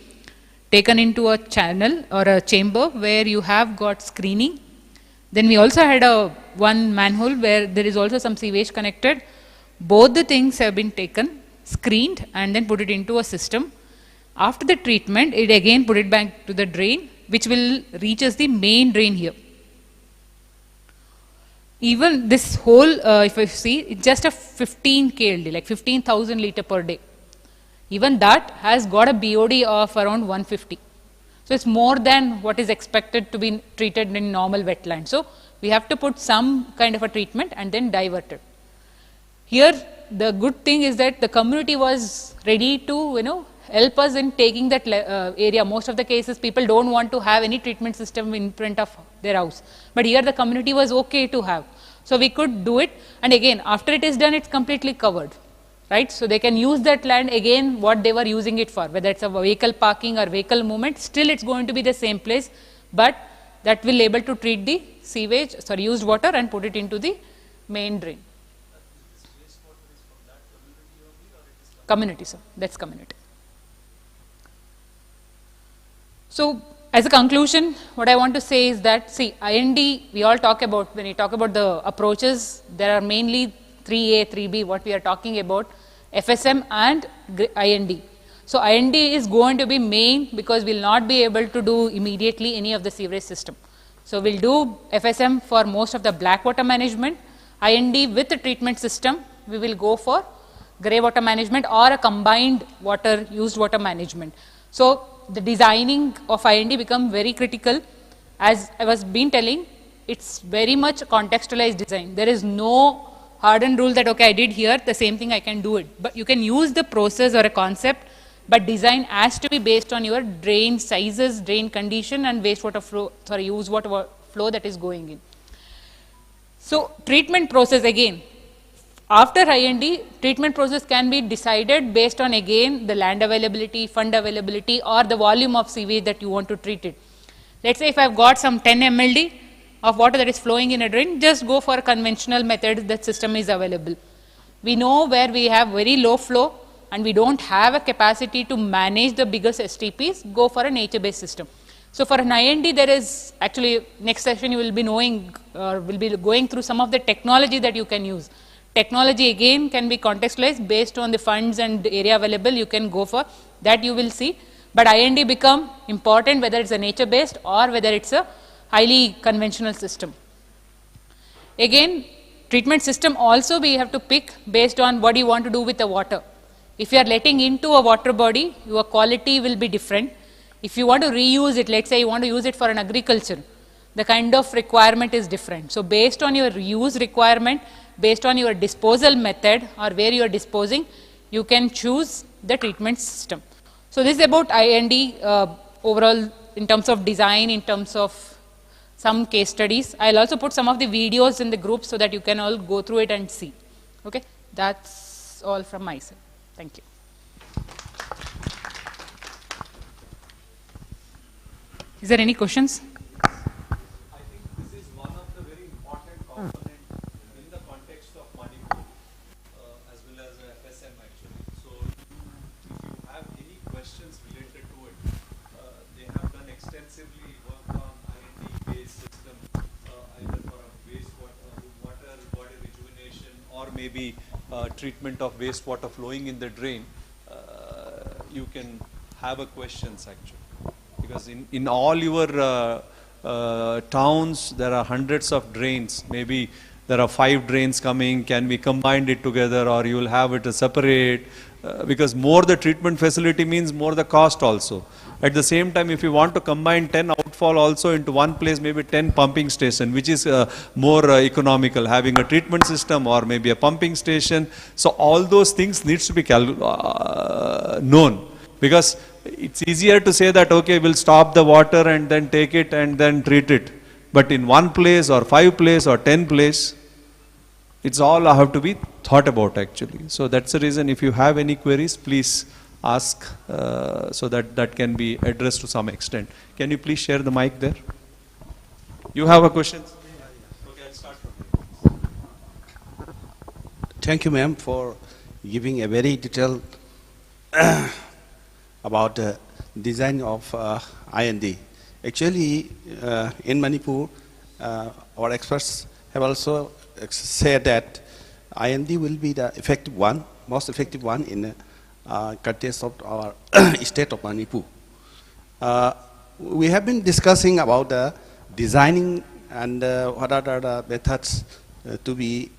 Speaker 10: taken into a channel or a chamber where you have got screening. Then we also had one manhole where there is also some sewage connected. Both the things have been taken, screened, and then put it into a system. After the treatment, it again put it back to the drain, which will reach as the main drain here. Even this whole, if you see, it's just a 15 KLD, like 15,000 litre per day. Even that has got a BOD of around 150. So it's more than what is expected to be treated in normal wetland. So we have to put some kind of a treatment and then divert it. Here, the good thing is that the community was ready to, help us in taking that area. Most of the cases, people don't want to have any treatment system in front of their house. But here, the community was okay to have. So we could do it. And again, after it is done, it's completely covered. Right? So they can use that land again what they were using it for, whether it's a vehicle parking or vehicle movement, still it's going to be the same place, but that will able to treat the sewage, used water and put it into the main drain. Community, sir. That's community. So as a conclusion, what I want to say is that, see, IND, we all talk about, when we talk about the approaches, there are mainly 3A, 3B, what we are talking about, FSM and IND. So IND is going to be main because we'll not be able to do immediately any of the sewerage system. So we'll do FSM for most of the black water management. IND with the treatment system, we will go for grey water management or a combined water, used water management. So the designing of IND become very critical. As I was been telling, it's very much contextualized design. There is no hardened rule that, okay, I did here, the same thing I can do it. But you can use the process or a concept, but design has to be based on your drain sizes, drain condition and wastewater flow, used water flow that is going in. So treatment process again, after IND, treatment process can be decided based on again the land availability, fund availability or the volume of sewage that you want to treat it. Let's say if I've got some 10 MLD of water that is flowing in a drain, just go for a conventional method that system is available. We know where we have very low flow and we don't have a capacity to manage the biggest STPs, go for a nature-based system. So for an IND, there is actually, next session you will be knowing, or will be going through some of the technology that you can use. Technology again can be contextualized based on the funds and area available, you can go for that, you will see. But IND become important whether it's a nature-based or whether it's a highly conventional system. Again, treatment system also we have to pick based on what you want to do with the water. If you are letting into a water body, your quality will be different. If you want to reuse it, let's say you want to use it for an agriculture, the kind of requirement is different. So based on your use requirement, based on your disposal method or where you are disposing, you can choose the treatment system. So this is about IND overall in terms of design, in terms of some case studies. I'll also put some of the videos in the group so that you can all go through it and see. Okay, that's all from my side. Thank you. Is there any questions?
Speaker 7: I think this is one of the very important components in the context of Manipur as well as FSM actually. So if you have any questions related to it, they have done extensively work on IND-based system either for a water body rejuvenation or maybe treatment of wastewater flowing in the drain. You can have a questions actually, because in all your towns there are hundreds of drains. Maybe there are 5 drains coming. Can we combine it together, or you will have it separate? Because more the treatment facility means more the cost also. At the same time, if you want to combine 10 outfall also into one place, maybe 10 pumping station, which is more economical, having a treatment system or maybe a pumping station. So all those things needs to be known, because it's easier to say that, okay, we'll stop the water and then take it and then treat it. But in one place or 5 place or 10 place, it's all have to be thought about actually. So that's the reason, if you have any queries, please ask so that can be addressed to some extent. Can you please share the mic there? You have a question? Okay, I'll start from here.
Speaker 13: Thank you, ma'am, for giving a very detailed about the design of IND. Actually, in Manipur, our experts have also said that IND will be the effective one, most effective one in the context of our state of Manipur. We have been discussing about the designing and what are the methods to be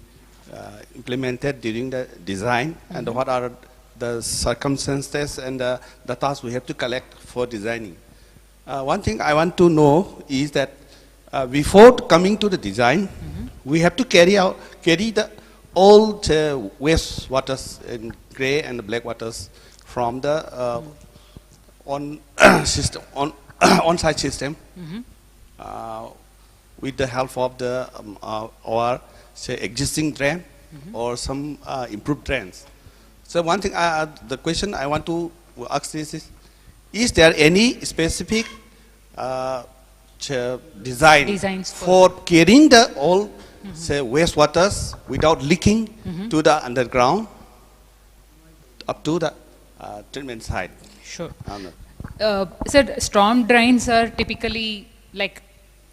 Speaker 13: implemented during the design, and what are the circumstances and the tasks we have to collect for designing. One thing I want to know is that before coming to the design, we have to carry the all waste waters in grey and black waters from the on-site system with the help of the our say existing drain or some improved drains. So one thing, the question I want to ask is there any specific designs for carrying the all say wastewaters without leaking to the underground up to the treatment site?
Speaker 10: Sure. So storm drains are typically like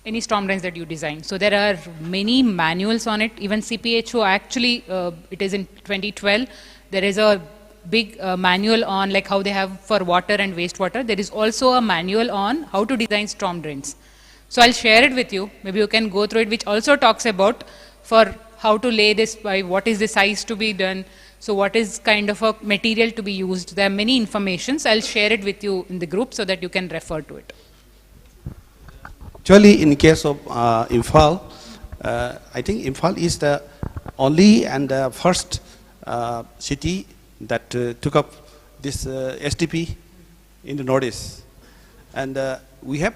Speaker 10: any storm drains that you design. So there are many manuals on it. Even CPHO actually, it is in 2012. There is a big manual on like how they have for water and wastewater. There is also a manual on how to design storm drains. So I'll share it with you. Maybe you can go through it, which also talks about for how to lay this by what is the size to be done. So what is kind of a material to be used. There are many informations. I'll share it with you in the group so that you can refer to it.
Speaker 13: Actually, in case of Imphal, I think Imphal is the only and the first city that took up this SDP in the Northeast. And we have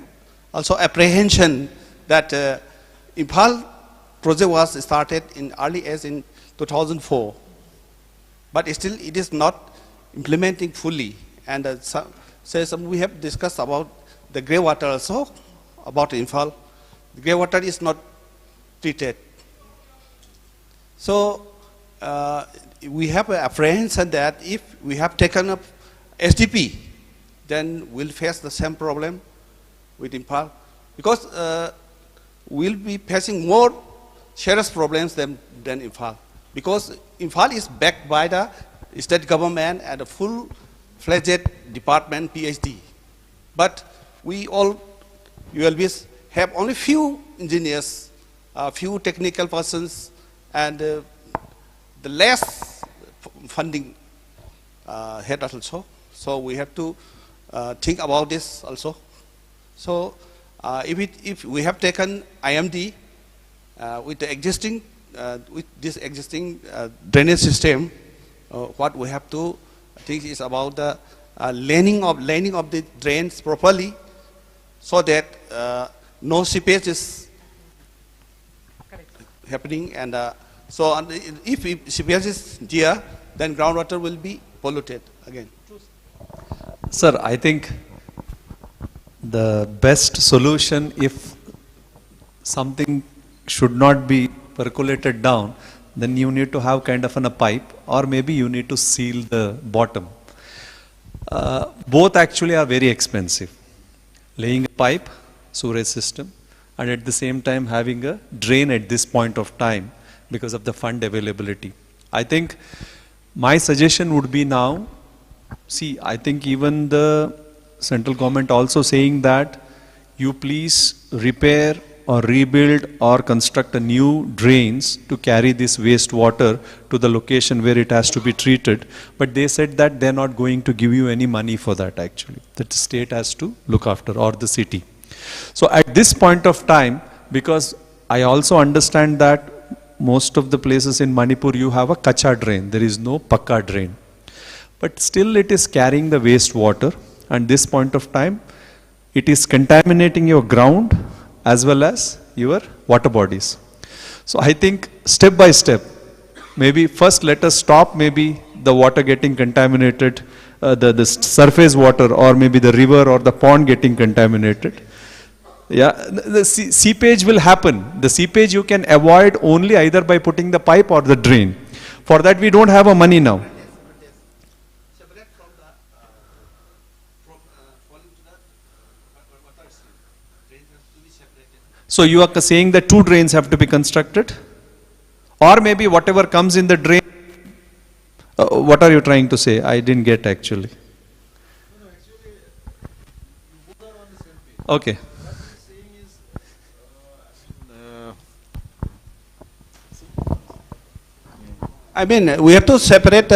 Speaker 13: also apprehension that Imphal project was started in early as in 2004. But still it is not implementing fully. And we have discussed about the grey water also, about Imphal. The grey water is not treated. So we have an apprehension that if we have taken up SDP, then we'll face the same problem with Imphal, because we'll be facing more serious problems than Imphal, because Imphal is backed by the state government and a full-fledged department PhD. But we all ULBs have only few engineers, few technical persons, and the less funding head also. So we have to think about this also. So if we have taken IMD with the existing drainage system, what we have to think is about the laning of the drains properly, so that no seepage is happening, and so if seepage is there, then groundwater will be polluted again.
Speaker 7: Sir, I think the best solution, if something should not be percolated down, then you need to have kind of a pipe, or maybe you need to seal the bottom. Both actually are very expensive. Laying a pipe, sewerage system, and at the same time having a drain at this point of time because of the fund availability. I think my suggestion would be now, see, I think even the central government also saying that you please repair or rebuild or construct a new drains to carry this wastewater to the location where it has to be treated. But they said that they're not going to give you any money for that actually. That the state has to look after, or the city. So at this point of time, because I also understand that most of the places in Manipur you have a kacha drain, there is no pakka drain. But still it is carrying the wastewater, and this point of time it is contaminating your ground as well as your water bodies. So I think step by step, maybe first let us stop maybe the water getting contaminated, the surface water, or maybe the river or the pond getting contaminated. Yeah, the seepage will happen. The seepage you can avoid only either by putting the pipe or the drain. For that we don't have a money now. So you are saying that 2 drains have to be constructed? Or maybe whatever comes in the drain, what are you trying to say? I didn't get actually. Okay.
Speaker 13: I mean, we have to separate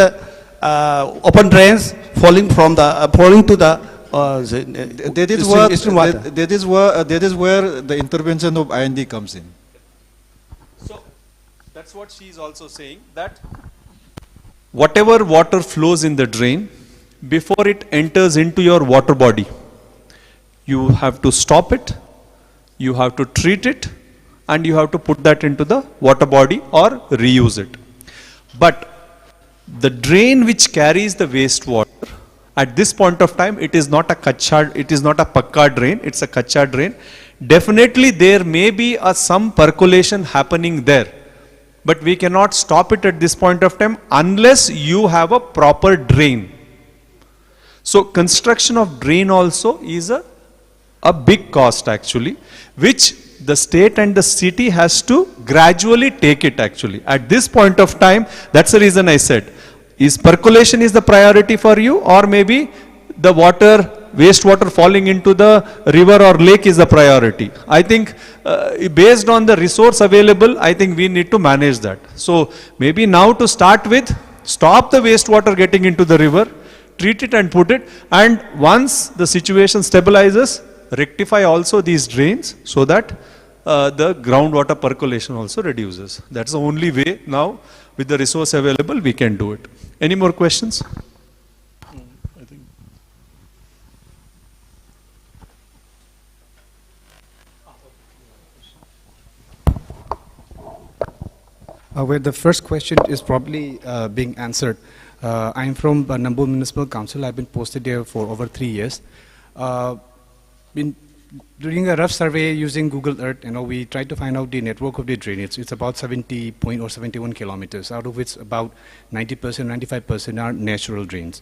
Speaker 13: open drains falling from the falling to the
Speaker 14: that is where the intervention of IND comes in.
Speaker 7: So that's what she is also saying, that whatever water flows in the drain, before it enters into your water body, you have to stop it, you have to treat it, and you have to put that into the water body or reuse it. But the drain which carries the wastewater, at this point of time, it is not a pakka drain, it's a kacha drain. Definitely there may be some percolation happening there, but we cannot stop it at this point of time unless you have a proper drain. So construction of drain also is a big cost actually, which the state and the city has to gradually take it actually. At this point of time, that's the reason I said, is percolation is the priority for you, or maybe the wastewater falling into the river or lake is the priority. I think based on the resource available, I think we need to manage that. So maybe now to start with, stop the wastewater getting into the river, treat it and put it, and once the situation stabilizes, rectify also these drains so that the groundwater percolation also reduces. That's the only way now, with the resource available, we can do it. Any more questions?
Speaker 1: I think.
Speaker 15: Well, the first question is probably being answered. I'm from Manipur Municipal Council. I've been posted there for over 3 years. During a rough survey using Google Earth, we tried to find out the network of the drainage. It's about 71 kilometers, out of which about 90%, 95% are natural drains.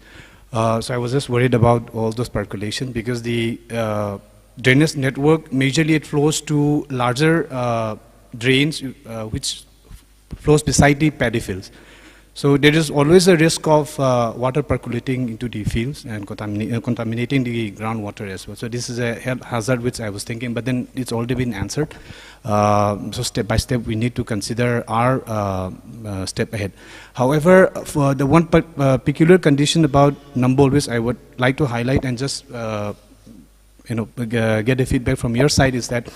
Speaker 15: So I was just worried about all those percolation, because the drainage network, majorly it flows to larger drains, which flows beside the paddy fields. So there is always a risk of water percolating into the fields and contaminating the groundwater as well. So this is a hazard which I was thinking, but then it's already been answered. So step by step we need to consider our step ahead. However, for the one peculiar condition about Nambol, which I would like to highlight and just get a feedback from your side, is that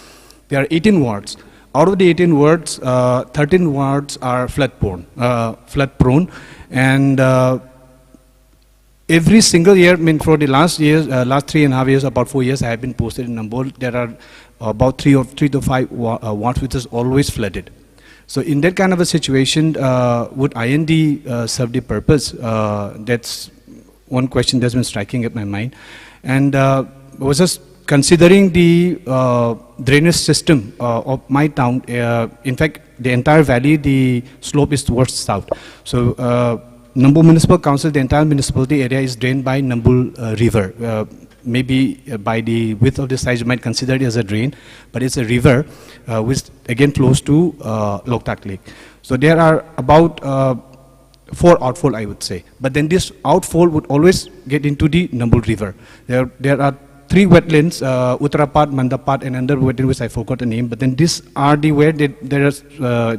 Speaker 15: there are 18 wards. Out of the 18 wards, 13 wards are flood prone, and every single year, for the last 3.5 years, about 4 years, I have been posted in Nambol. There are about 3 to 5 wards which is always flooded. So in that kind of a situation, would IND serve the purpose? That's one question that's been striking at my mind. And I was just considering the drainage system of my town. In fact, the entire valley, the slope is towards south. So Nambol Municipal Council, the entire municipality area is drained by Nambol River. Maybe by the width of the size, you might consider it as a drain, but it's a river which again flows to Loktak Lake. So there are about for outfall, I would say. But then this outfall would always get into the Nambu River. There are three wetlands, Uttarapat, Mandapat, and another wetland which I forgot the name. But then these are the where there is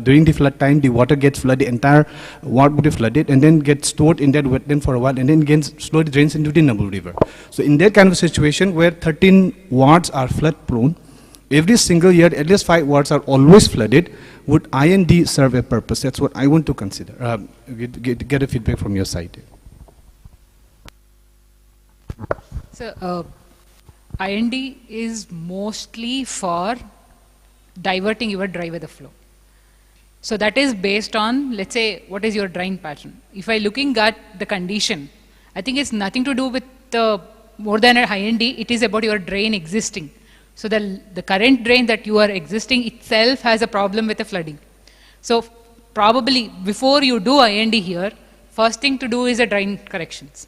Speaker 15: during the flood time, the water gets flooded, the entire water would be flooded, and then gets stored in that wetland for a while, and then again slowly drains into the Nambu River. So in that kind of situation where 13 wards are flood prone, every single year at least 5 wards are always flooded, would IND serve a purpose? That's what I want to consider. Get a feedback from your side.
Speaker 10: So, IND is mostly for diverting your dry weather flow. So that is based on, let's say, what is your drain pattern. If I looking at the condition, I think it's nothing to do with more than a IND, it is about your drain existing. So the current drain that you are existing itself has a problem with the flooding. So probably before you do IND here, first thing to do is a drain corrections.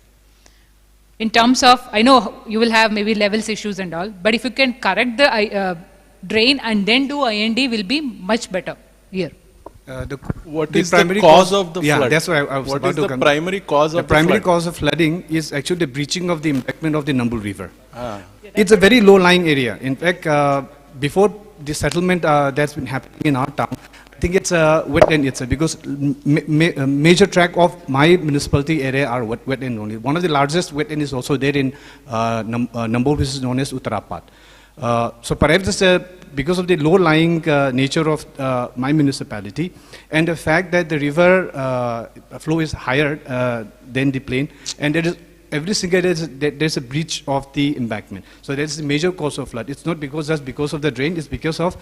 Speaker 10: In terms of, I know you will have maybe levels issues and all, but if you can correct the drain and then do IND will be much better here.
Speaker 1: What is the cause of the flood?
Speaker 15: Yeah, that's what I was
Speaker 1: What
Speaker 15: about
Speaker 1: is
Speaker 15: to
Speaker 1: the
Speaker 15: come.
Speaker 1: primary cause of the
Speaker 15: The primary
Speaker 1: flood?
Speaker 15: cause of flooding is actually the breaching of the embankment of the Nambu River. It's a very low-lying area. In fact, before the settlement that's been happening in our town, I think it's a wetland itself, because major tract of my municipality area are wetland only. One of the largest wetland is also there in Nambu, which is known as Uttarapat. So perhaps it's because of the low-lying nature of my municipality and the fact that the river flow is higher than the plain, and there is every single day there's a breach of the embankment. So that's the major cause of flood. It's not just because of the drain, it's because of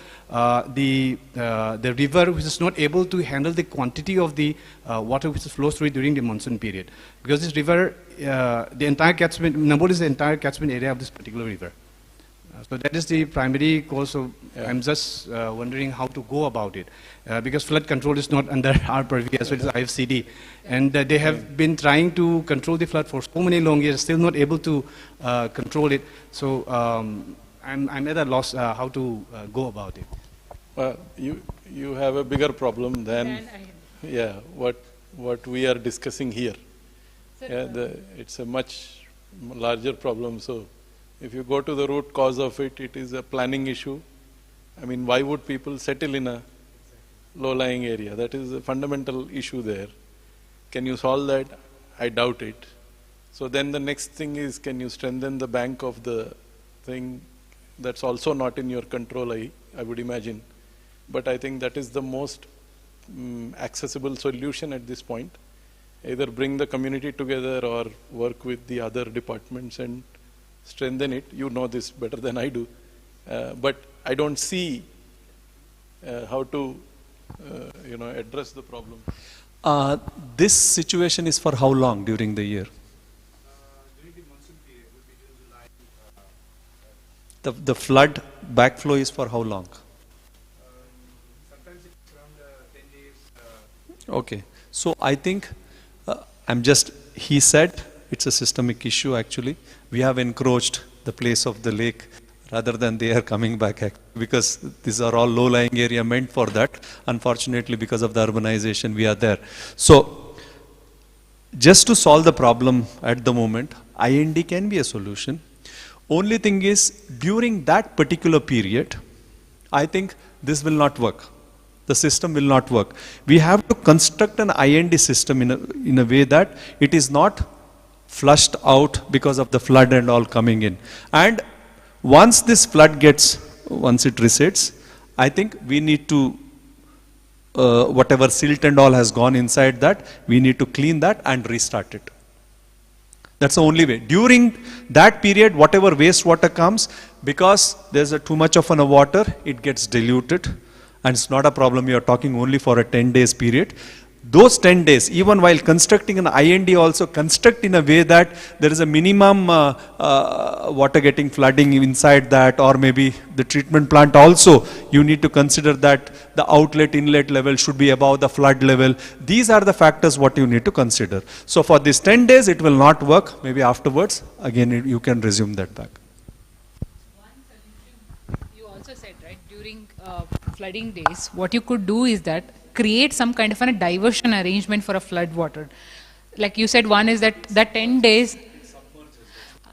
Speaker 15: the river which is not able to handle the quantity of the water which flows through it during the monsoon period. Because this river, the entire catchment, Nambu is the entire catchment area of this particular river. So that is the primary cause. So I'm just wondering how to go about it, because flood control is not under our purview as well as IFCD, and they have been trying to control the flood for so many long years, still not able to control it. So I'm at a loss how to go about it.
Speaker 1: Well, you have a bigger problem than what we are discussing here. It's a much larger problem. So if you go to the root cause of it, it is a planning issue. I mean, why would people settle in a low-lying area? That is a fundamental issue there. Can you solve that? I doubt it. So then the next thing is, can you strengthen the bank of the thing? That's also not in your control, I would imagine. But I think that is the most accessible solution at this point. Either bring the community together or work with the other departments and strengthen it. You know this better than I do. But I don't see how to address the problem.
Speaker 7: This situation is for how long during the year?
Speaker 13: During the monsoon period, would be June, July.
Speaker 7: The flood backflow is for how long?
Speaker 13: Sometimes it's around 10 days.
Speaker 7: Okay. So I think, he said it's a systemic issue actually. We have encroached the place of the lake rather than they are coming back, because these are all low-lying area meant for that. Unfortunately, because of the urbanization, we are there. So just to solve the problem at the moment, IND can be a solution. Only thing is, during that particular period, I think this will not work. The system will not work. We have to construct an IND system in a way that it is not flushed out because of the flood and all coming in. And once this flood once it recedes, I think we need to, whatever silt and all has gone inside that, we need to clean that and restart it. That's the only way. During that period, whatever wastewater comes, because there's too much of water, it gets diluted. And it's not a problem, you're talking only for a 10 days period. Those 10 days, even while constructing an IND, also construct in a way that there is a minimum water getting flooding inside that, or maybe the treatment plant also, you need to consider that the outlet inlet level should be above the flood level. These are the factors what you need to consider. So for these 10 days, it will not work. Maybe afterwards, again, you can resume that back.
Speaker 10: You also said, right, during flooding days, what you could do is that create some kind of a diversion arrangement for a flood water. Like you said, one is that 10 days.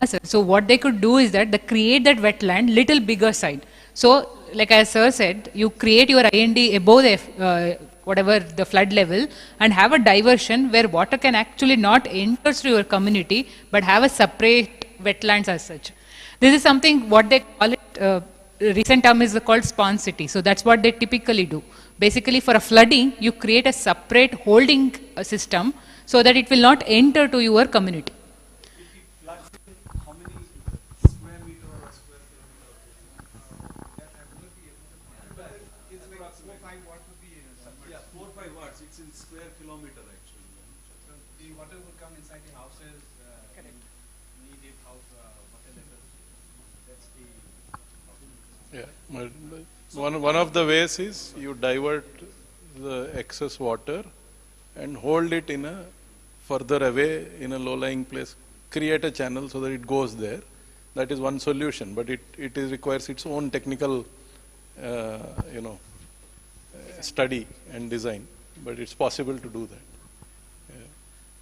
Speaker 10: Sir. So what they could do is that they create that wetland little bigger side. So like as sir said, you create your IND above the whatever the flood level and have a diversion where water can actually not enter through your community but have a separate wetlands as such. This is something what they call it, recent term is called spawn city. So that's what they typically do. Basically for a flooding, you create a separate holding system so that it will not enter to your community.
Speaker 1: Yeah, one of the ways is you divert the excess water and hold it in a further away in a low-lying place, create a channel so that it goes there. That is one solution, but it requires its own technical, study and design. But it's possible to do that. Yeah.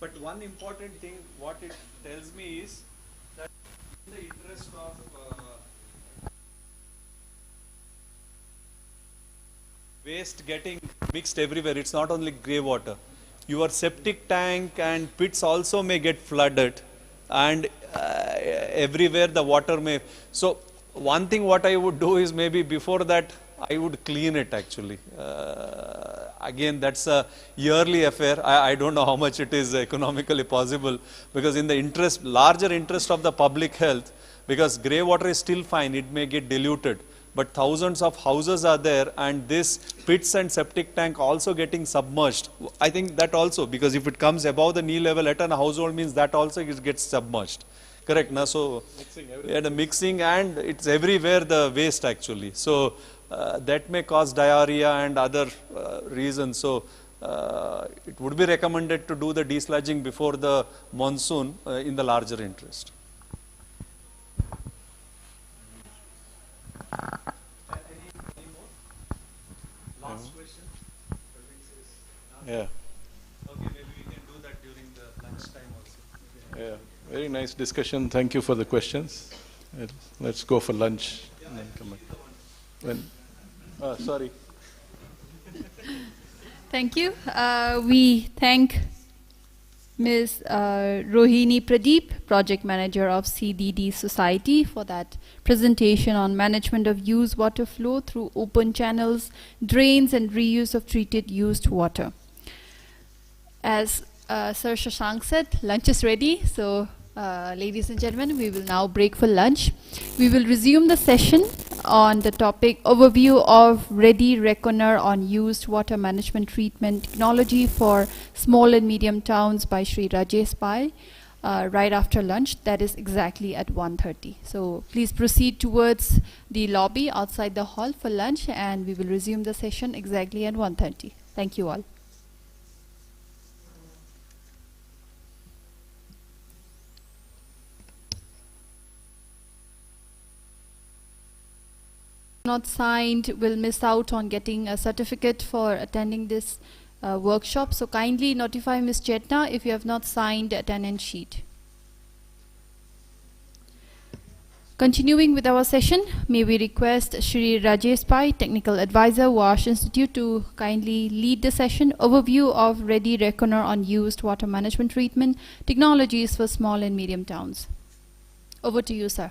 Speaker 7: But one important thing, what it tells me is that in the interest of waste getting mixed everywhere, it's not only grey water. Your septic tank and pits also may get flooded, and everywhere the water may. So one thing what I would do is maybe before that I would clean it actually. Again, that's a yearly affair. I don't know how much it is economically possible, because in the larger interest of the public health, because grey water is still fine, it may get diluted. But thousands of houses are there, and this pits and septic tank also getting submerged. I think that also, because if it comes above the knee level at a household, means that also gets submerged. Correct, na? So the mixing, and it's everywhere the waste actually. So that may cause diarrhea and other reasons. So it would be recommended to do the desludging before the monsoon in the larger interest. Last question?
Speaker 1: Yeah.
Speaker 7: Okay, maybe we can do that during the lunchtime also.
Speaker 1: Yeah, very nice discussion. Thank you for the questions. Let's go for lunch. And then come back. Sorry.
Speaker 2: Thank you. We thank Ms. Rohini Pradeep, Project Manager of CDD Society, for that presentation on management of used water flow through open channels, drains, and reuse of treated used water. As Sir Shashank said, lunch is ready. So, ladies and gentlemen, we will now break for lunch. We will resume the session on the topic overview of Ready Reckoner on used water management treatment technology for small and medium towns by Sri Rajesh Pai right after lunch. That is exactly at 1:30. So please proceed towards the lobby outside the hall for lunch, and we will resume the session exactly at 1:30. Thank you all. Not signed will miss out on getting a certificate for attending this workshop. So kindly notify Ms. Chetna if you have not signed the attendance sheet. Continuing with our session, may we request Shri Rajesh Pai, Technical Advisor, Wash Institute, to kindly lead the session overview of Ready Reckoner on used water management treatment technologies for small and medium towns. Over to you, sir.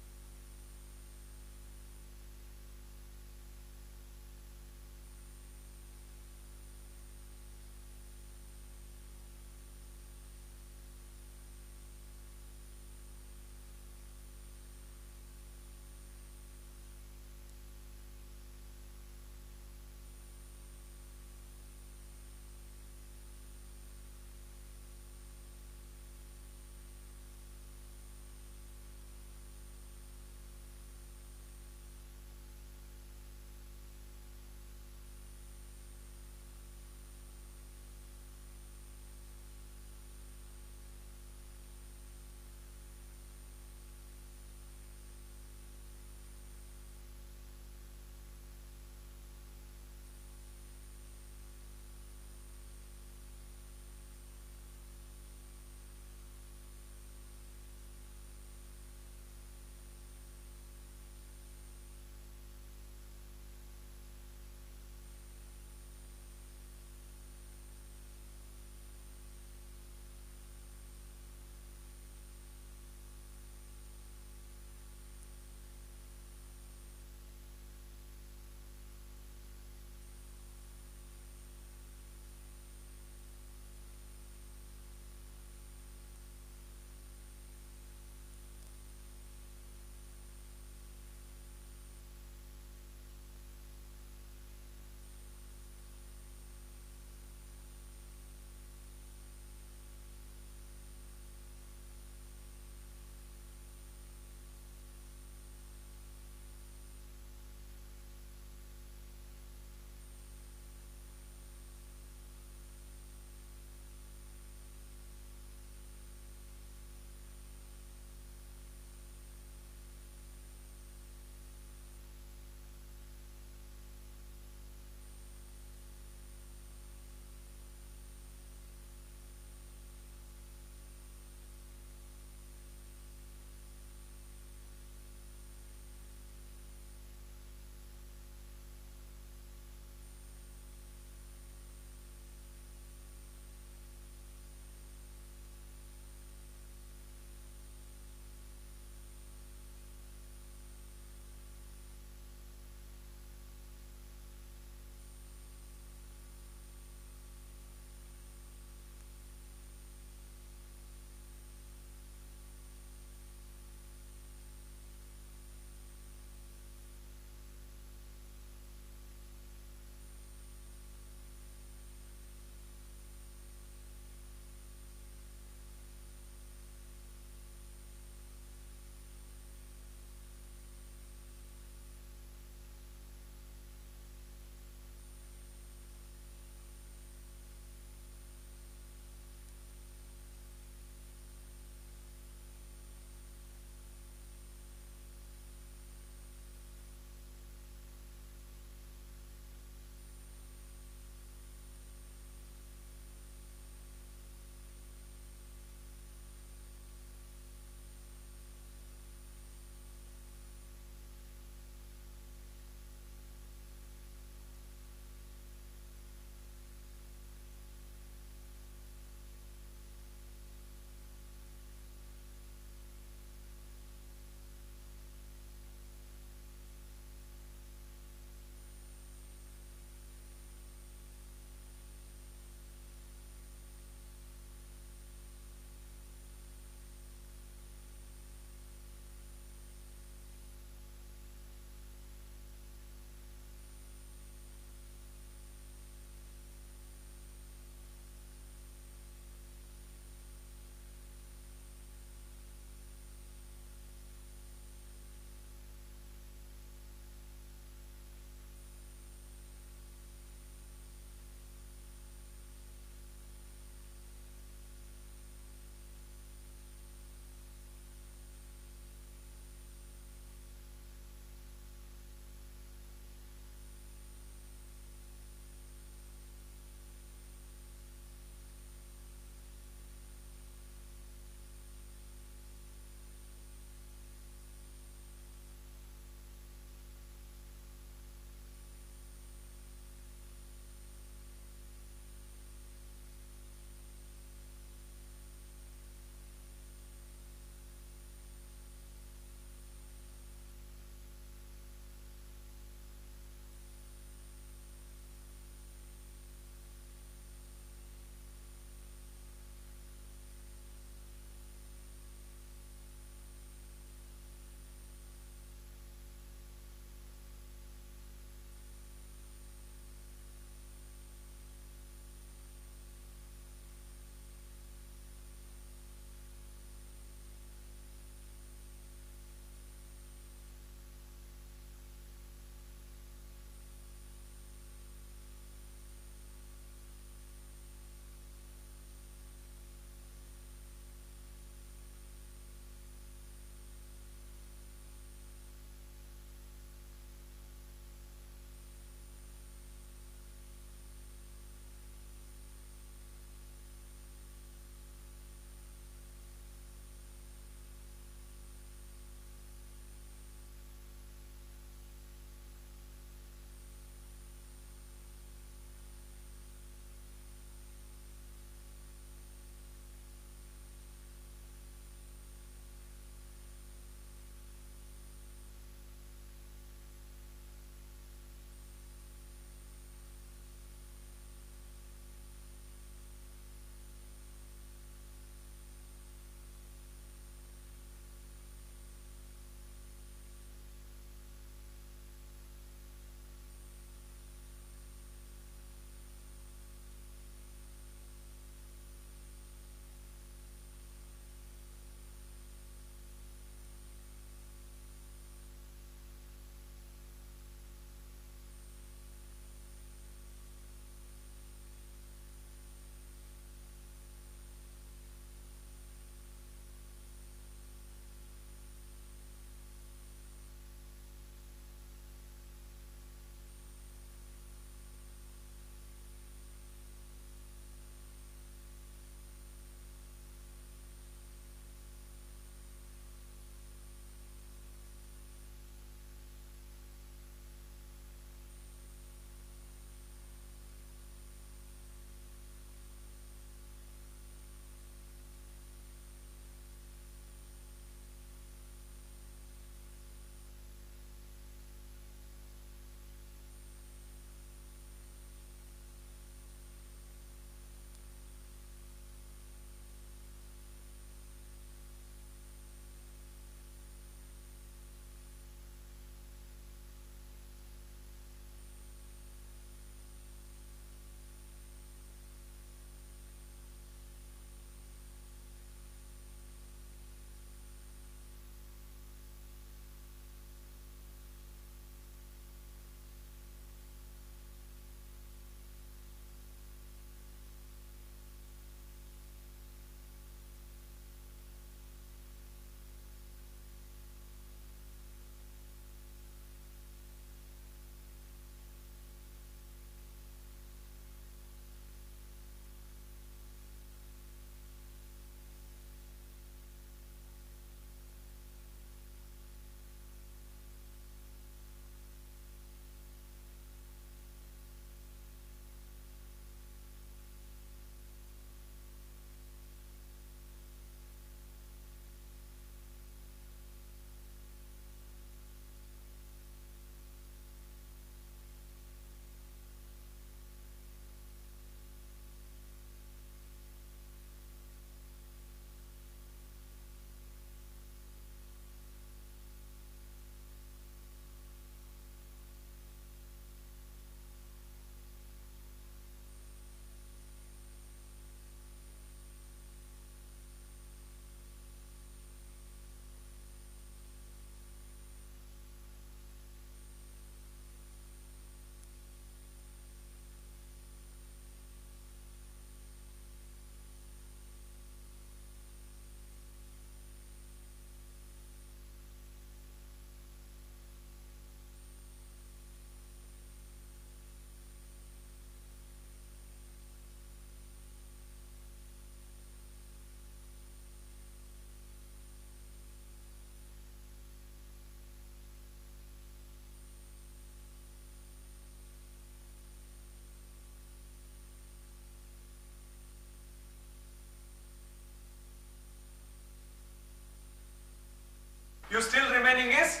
Speaker 16: you still remaining is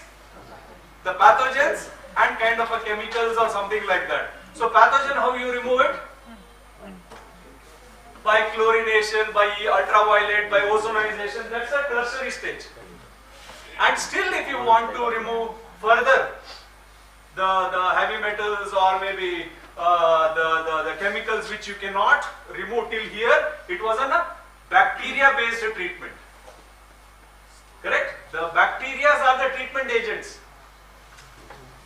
Speaker 16: the pathogens and kind of a chemicals or something like that. So pathogen, how you remove it? By chlorination, by ultraviolet, by ozonization. That's a tertiary stage. And still, if you want to remove further the heavy metals or maybe the chemicals which you cannot remove till here, it was a bacteria-based treatment. Correct? The bacteria are the treatment agents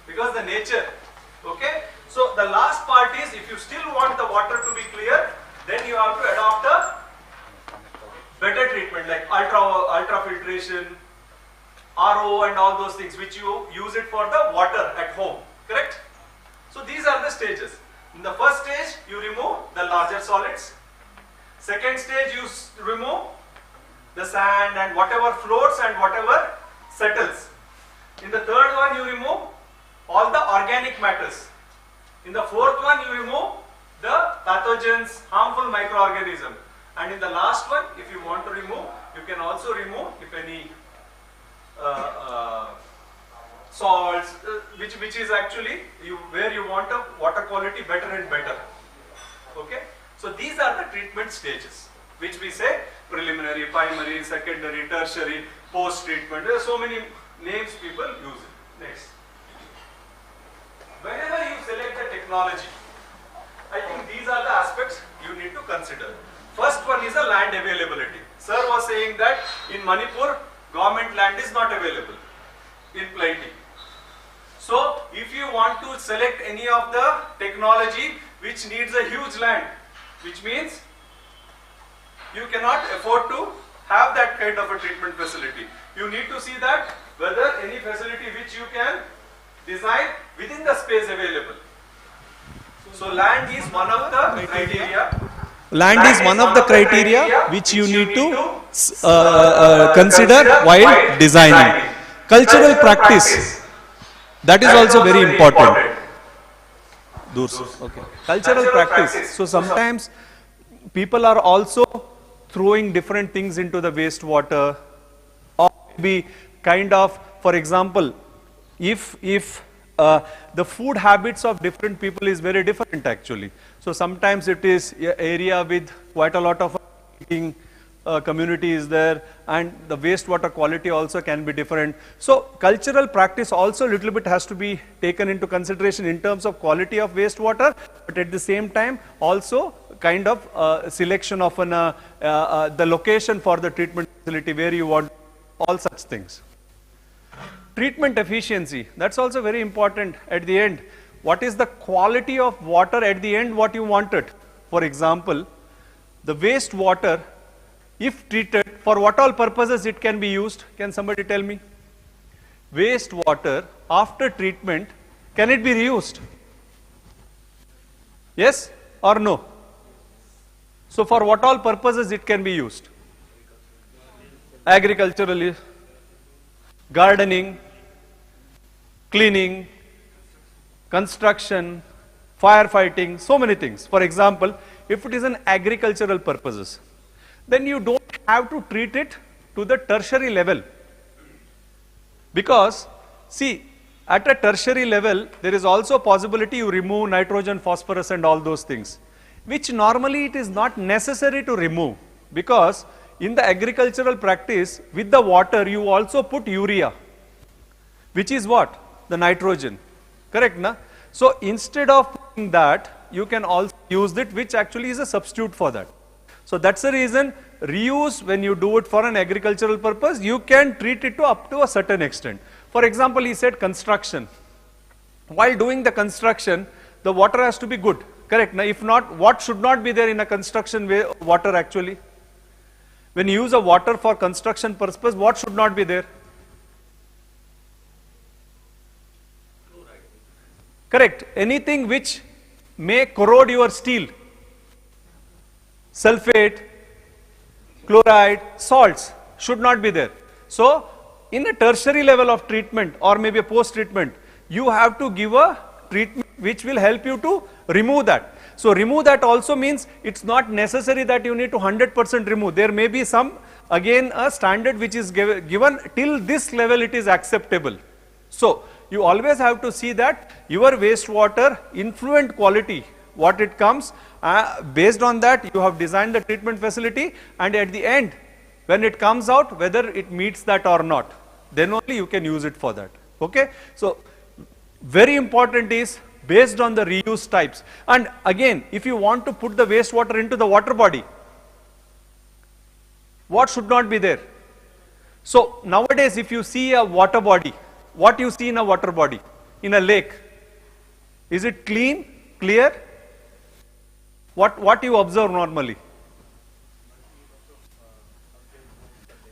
Speaker 16: because the nature. Okay? So the last part is, if you still want the water to be clear, then you have to adopt a better treatment like ultrafiltration, RO and all those things which you use it for the water at home. Correct? So these are the stages. In the first stage, you remove the larger solids. Second stage, you remove the sand and whatever floats and whatever settles. In the third one, you remove all the organic matters. In the fourth one, you remove the pathogens, harmful microorganisms. And in the last one, if you want to remove, you can also remove if any salts, which is actually where you want a water quality better and better. Okay? So these are the treatment stages, which we say preliminary, primary, secondary, tertiary, post-treatment. There are so many names people use it. Next. Whenever you select the technology, I think these are the aspects you need to consider. First one is the land availability. Sir was saying that in Manipur, government land is not available in plenty. So, if you want to select any of the technology which needs a huge land, which means you cannot afford to have that kind of a treatment facility. You need to see that whether any facility which you can design within the space available. So, land is one of the criteria.
Speaker 7: Land is one of the criteria which you need to consider while designing. Cultural practice, that is also very important. Okay. Cultural practice. So sometimes people are also throwing different things into the wastewater, or maybe kind of, for example, if the food habits of different people is very different actually. So sometimes it is an area with quite a lot of eating community is there, and the wastewater quality also can be different. So cultural practice also a little bit has to be taken into consideration in terms of quality of wastewater, but at the same time also kind of selection of the location for the treatment facility where you want all such things. Treatment efficiency, that's also very important at the end. What is the quality of water at the end what you wanted? For example, the wastewater, if treated, for what all purposes it can be used? Can somebody tell me? Wastewater after treatment, can it be reused? Yes or no? So for what all purposes it can be used? Agricultural, gardening, cleaning, construction, firefighting, so many things. For example, if it is an agricultural purposes, then you don't have to treat it to the tertiary level. Because, see, at a tertiary level, there is also possibility you remove nitrogen, phosphorus and all those things, which normally it is not necessary to remove, because in the agricultural practice, with the water, you also put urea, which is what? The nitrogen. Correct, na? So instead of putting that, you can also use it, which actually is a substitute for that. So that's the reason reuse, when you do it for an agricultural purpose, you can treat it to up to a certain extent. For example, he said construction. While doing the construction, the water has to be good. Correct. Now, if not, what should not be there in a construction water actually? When you use a water for construction purpose, what should not be there? Correct. Anything which may corrode your steel. Sulfate, chloride, salts should not be there. So, in a tertiary level of treatment or maybe a post-treatment, you have to give a treatment which will help you to remove that. So, remove that also means it's not necessary that you need to 100% remove. There may be some
Speaker 16: again a standard which is given till this level it is acceptable. So you always have to see that your wastewater influent quality, what it comes, based on that you have designed the treatment facility, and at the end when it comes out whether it meets that or not, then only you can use it for that. Okay? So very important is based on the reuse types. And again, if you want to put the wastewater into the water body, what should not be there? So nowadays if you see a water body, what you see in a water body, in a lake, is it clean, clear? What you observe normally?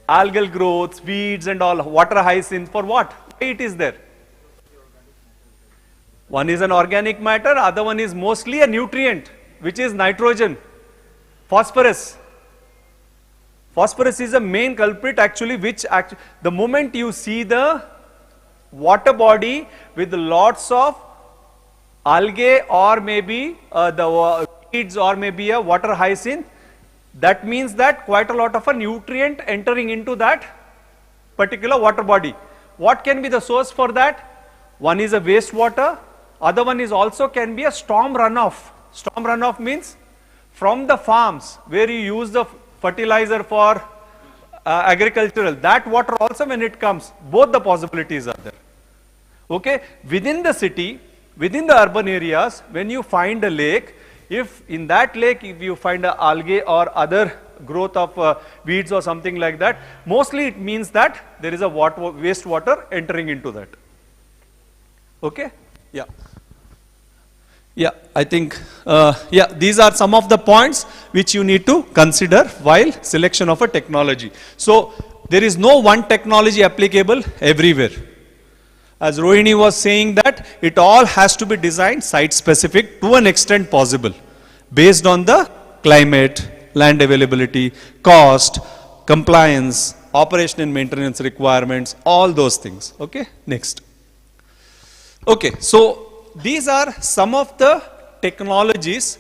Speaker 16: Algal growths, weeds and all, water hyacinth, for what? Why it is there? One is an organic matter, other one is mostly a nutrient, which is nitrogen, phosphorus. Phosphorus is a main culprit actually, which the moment you see the water body with lots of algae or maybe the weeds or maybe a water hyacinth, that means that quite a lot of a nutrient entering into that particular water body. What can be the source for that? One is a wastewater, other one is also can be a storm runoff. Storm runoff means from the farms where you use the fertilizer for agricultural, that water also when it comes, both the possibilities are there. Okay, within the city, within the urban areas, when you find a lake, if in that lake if you find a algae or other growth of weeds or something like that, mostly it means that there is a wastewater entering into that. Okay? Yeah. Yeah, I think, yeah, these are some of the points which you need to consider while selection of a technology. So there is no one technology applicable everywhere. As Rohini was saying that it all has to be designed site specific to an extent possible based on the climate, land availability, cost, compliance, operation and maintenance requirements, all those things. Okay, next. Okay, so these are some of the technologies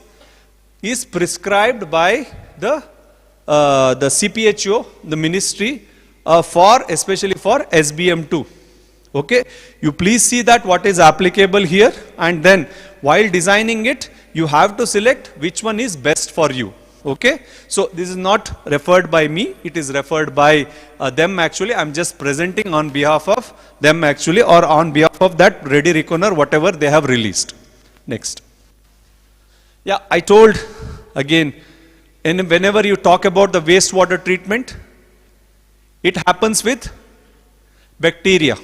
Speaker 16: is prescribed by the CPHO, the ministry, especially for SBM2. Okay, you please see that what is applicable here, and then while designing it, you have to select which one is best for you. Okay, so this is not referred by me, it is referred by them actually. I am just presenting on behalf of them actually, or on behalf of that Ready Reconer, whatever they have released. Next. Yeah, I told again, whenever you talk about the wastewater treatment, it happens with bacteria.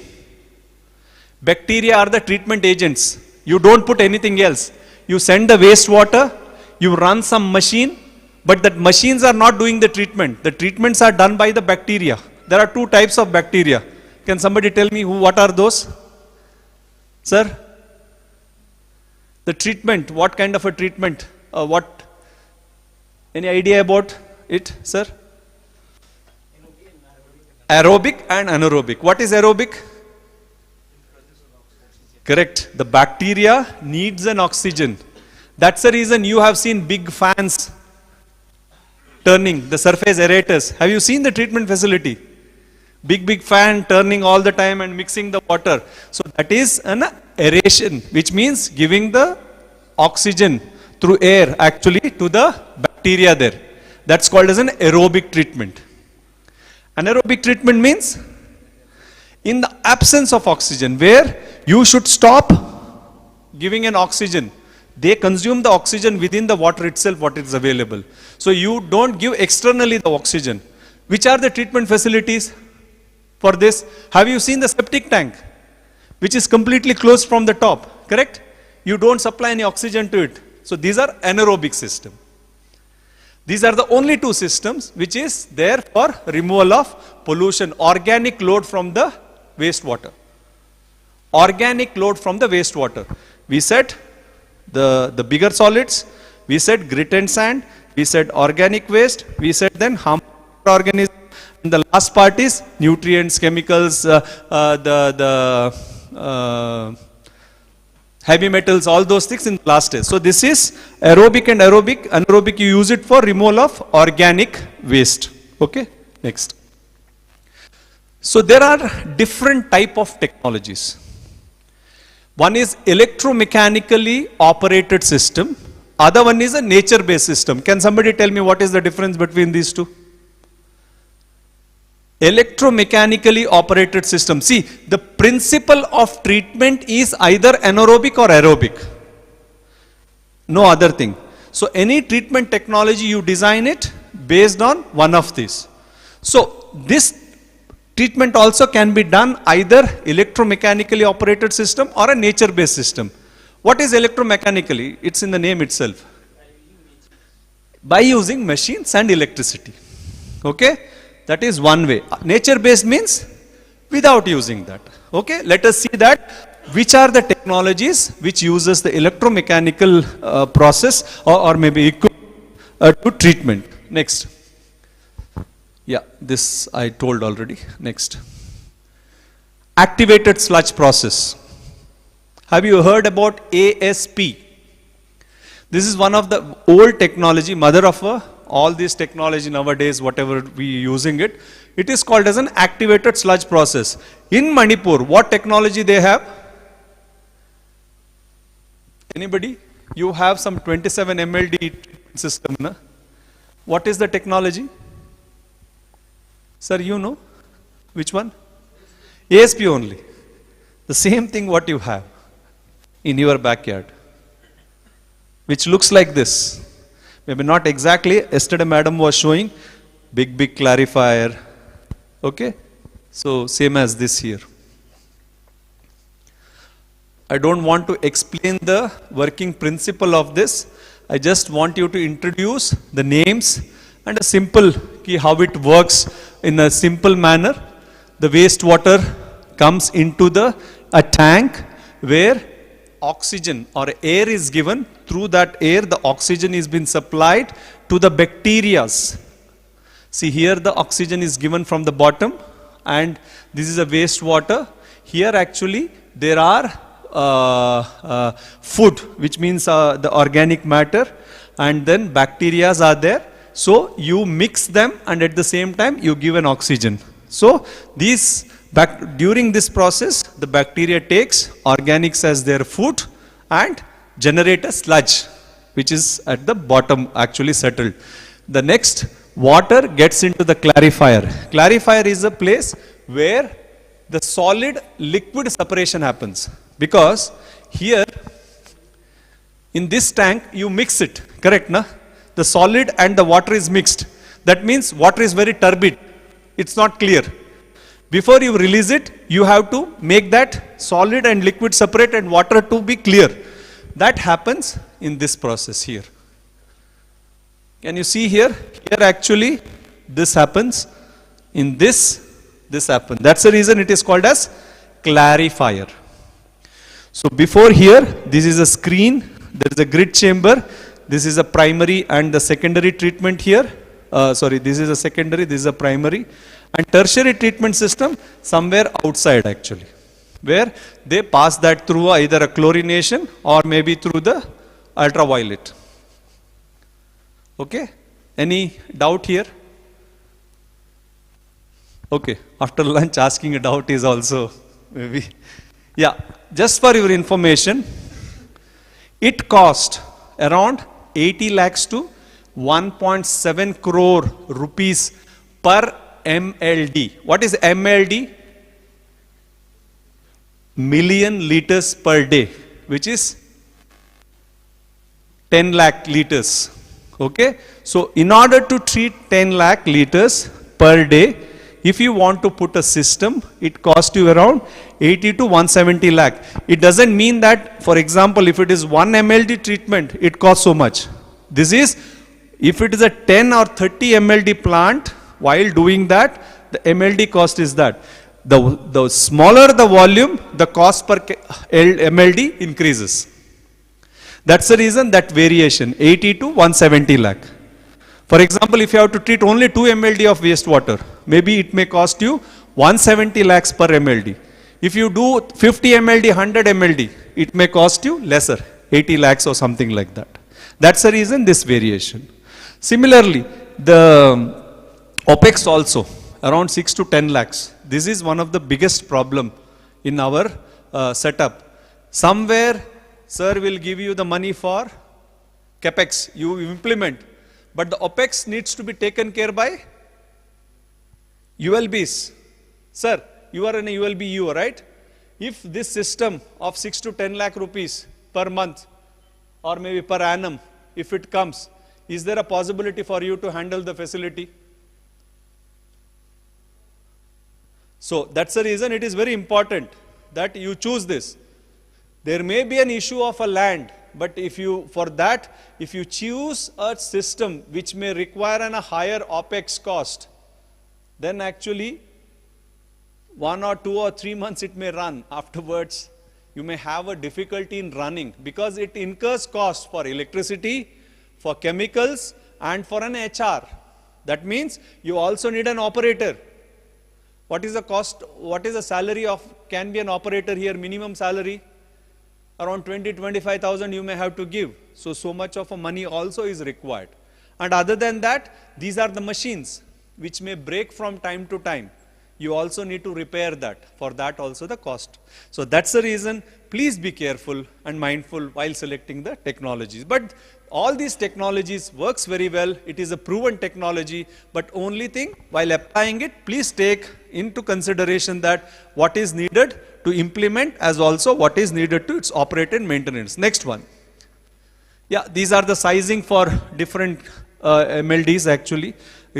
Speaker 16: Bacteria are the treatment agents. You don't put anything else. You send the wastewater, you run some machine, but that machines are not doing the treatment. The treatments are done by the bacteria. There are two types of bacteria. Can somebody tell me what are those? Sir? The treatment, what kind of a treatment? Any idea about it, sir? Aerobic and anaerobic. What is aerobic? Correct. The bacteria needs an oxygen. That's the reason you have seen big fans turning, the surface aerators. Have you seen the treatment facility? Big fan turning all the time and mixing the water. So that is an aeration, which means giving the oxygen through air actually to the bacteria there. That's called as an aerobic treatment. Anaerobic treatment means in the absence of oxygen, where you should stop giving an oxygen. They consume the oxygen within the water itself, what is available. So you don't give externally the oxygen. Which are the treatment facilities for this? Have you seen the septic tank, which is completely closed from the top, correct? You don't supply any oxygen to it. So these are anaerobic system. These are the only two systems which is there for removal of pollution, organic load from the wastewater. Organic load from the wastewater. We said the bigger solids, we said grit and sand, we said organic waste, we said then harmful organisms, and the last part is nutrients, chemicals, heavy metals, all those things in the last stage. So this is aerobic and aerobic. Anaerobic you use it for removal of organic waste. Okay,
Speaker 7: Next. So there are different type of technologies. One is electromechanically operated system. Other one is a nature-based system. Can somebody tell me what is the difference between these two? Electromechanically operated system. See, the principle of treatment is either anaerobic or aerobic. No other thing. So any treatment technology, you design it based on one of these. So this treatment also can be done either electromechanically operated system or a nature-based system. What is electromechanically? It's in the name itself. By using machines and electricity. Okay? That is one way. Nature-based means without using that. Okay? Let us see that which are the technologies which uses the electromechanical process or maybe to treatment. Next. Yeah, this I told already. Next. Activated sludge process. Have you heard about ASP? This is one of the old technology, mother of all this technology nowadays, whatever we using it. It is called as an activated sludge process. In Manipur, what technology they have? Anybody? You have some 27 MLD system, na? What is the technology? Sir, you know? Which one? ASP only. The same thing what you have in your backyard, which looks like this. Maybe not exactly. Yesterday madam was showing big clarifier. Okay? So same as this here. I don't want to explain the working principle of this. I just want you to introduce the names and a simple key how it works in a simple manner. The wastewater comes into a tank where oxygen or air is given. Through that air, the oxygen is being supplied to the bacteria. See here, the oxygen is given from the bottom, and this is a wastewater. Here actually there are food, which means the organic matter, and then bacteria are there. So you mix them, and at the same time you give an oxygen. So these during this process, the bacteria takes organics as their food and generate a sludge, which is at the bottom actually settled. The next, water gets into the clarifier. Clarifier is a place where the solid liquid separation happens, because here in this tank you mix it, correct na? The solid and the water is mixed. That means water is very turbid. It's not clear. Before you release it, you have to make that solid and liquid separate and water to be clear. That happens in this process here. Can you see here? Here actually this happens. In this happens. That's the reason it is called as clarifier. So before here, this is a screen. There is a grid chamber. This is a primary and the secondary treatment here. This is a secondary, this is a primary. And tertiary treatment system somewhere outside actually, where they pass that through either a chlorination or maybe through the ultraviolet. Okay? Any doubt here? Okay, after lunch asking a doubt is also maybe. Yeah, just for your information, it cost around 80 lakhs to 1.7 crore rupees per MLD. What is MLD? Million liters per day, which is 10 lakh liters. Okay? So in order to treat 10 lakh liters per day, if you want to put a system, it costs you around 80 to 170 lakh. It doesn't mean that, for example, if it is 1 MLD treatment, it costs so much. This is, if it is a 10 or 30 MLD plant, while doing that, the MLD cost is that. The smaller the volume, the cost per MLD increases. That's the reason that variation, 80 to 170 lakh. For example, if you have to treat only 2 MLD of wastewater, maybe it may cost you 170 lakhs per MLD. If you do 50 MLD, 100 MLD, it may cost you lesser, 80 lakhs or something like that. That's the reason this variation. Similarly, the OPEX also, around 6 to 10 lakhs. This is one of the biggest problem in our setup. Somewhere, sir will give you the money for CAPEX, you implement, but the OPEX needs to be taken care by ULBs. Sir, you are in a ULB, right? If this system of 6 to 10 lakh rupees per month or maybe per annum, if it comes, is there a possibility for you to handle the facility? So that's the reason it is very important that you choose this. There may be an issue of a land, but if you, for that, if you choose a system which may require a higher OPEX cost, then actually 1 or 2 or 3 months it may run. Afterwards, you may have a difficulty in running because it incurs costs for electricity, for chemicals, and for an HR. That means you also need an operator. What is the cost, what is the salary of, can be an operator here, minimum salary? Around 20-25,000 you may have to give. So much of a money also is required. And other than that, these are the machines which may break from time to time. You also need to repair that. For that also the cost. So that's the reason, please be careful and mindful while selecting the technologies. But all these technologies works very well. It is a proven technology, but only thing, while applying it, please take into consideration that what is needed to implement as also what is needed to its operate and maintenance. Next one. Yeah, these are the sizing for different MLDs actually,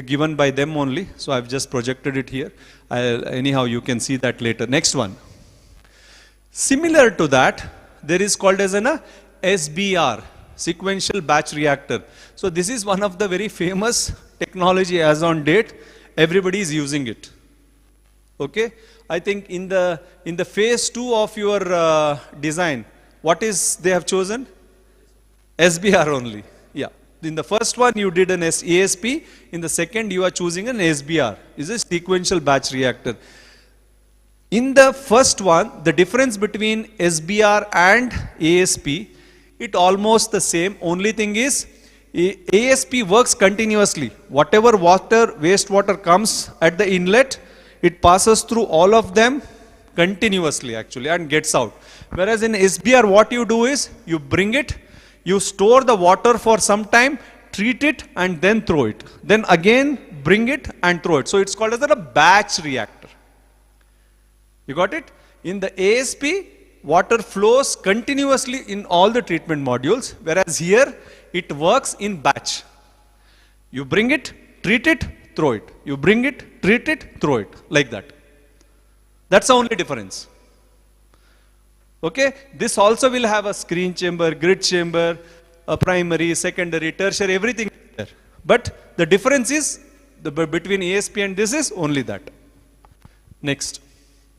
Speaker 7: given by them only. So I've just projected it here. Anyhow, you can see that later. Next one. Similar to that, there is called as an SBR, sequential batch reactor. So this is one of the very famous technology as on date. Everybody is using it. Okay, I think in the phase 2 of your design, what is they have chosen? SBR only. Yeah. In the first one you did an ASP. In the second you are choosing an SBR. Is a sequential batch reactor. In the first one, the difference between SBR and ASP, it almost the same. Only thing is, ASP works continuously. Whatever water, wastewater comes at the inlet, it passes through all of them continuously actually and gets out. Whereas in SBR, what you do is, you bring it, you store the water for some time, treat it and then throw it. Then again, bring it and throw it. So it's called as a batch reactor. You got it? In the ASP, water flows continuously in all the treatment modules, whereas here it works in batch. You bring it, treat it, throw it. You bring it, treat it, throw it, like that. That's the only difference. Okay, this also will have a screen chamber, grid chamber, a primary, secondary, tertiary, everything is there. But the difference is between ASP and this is only that. Next.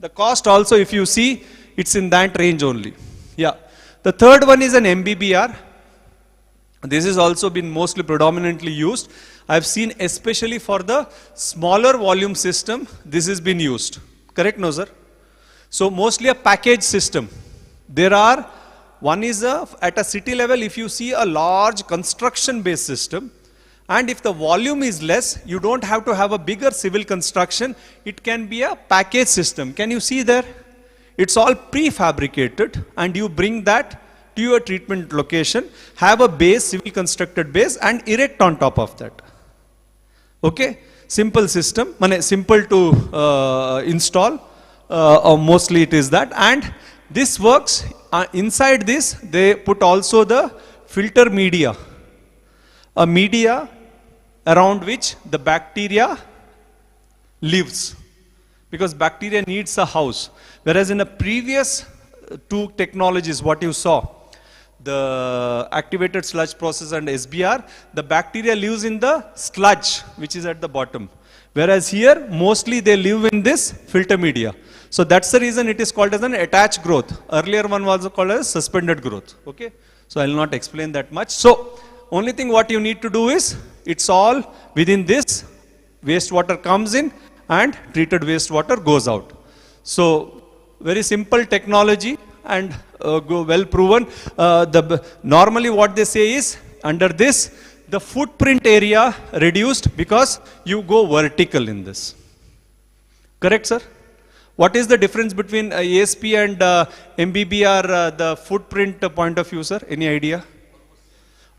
Speaker 7: The cost also, if you see, it's in that range only. Yeah. The third one is an MBBR. This has also been mostly predominantly used. I've seen especially for the smaller volume system, this has been used. Correct, no sir? So mostly a package system. There are, one is at a city level, if you see a large construction based system, and if the volume is less, you don't have to have a bigger civil construction, it can be a package system. Can you see there? It's all prefabricated and you bring that to your treatment location, have a base, civil constructed base and erect on top of that. Okay? Simple system, simple to install, mostly it is that. And this works, inside this they put also the filter media. A media around which the bacteria lives, because bacteria needs a house. Whereas in the previous two technologies, what you saw, the activated sludge process and SBR, the bacteria lives in the sludge, which is at the bottom. Whereas here, mostly they live in this filter media. So that's the reason it is called as an attached growth. Earlier one was called as suspended growth. Okay, so I will not explain that much. So only thing what you need to do is, it's all within this, wastewater comes in and treated wastewater goes out. So very simple technology and well proven. Normally what they say is, under this, the footprint area reduced because you go vertical in this. Correct, sir? What is the difference between ASP and MBBR, the footprint point of view, sir? Any idea?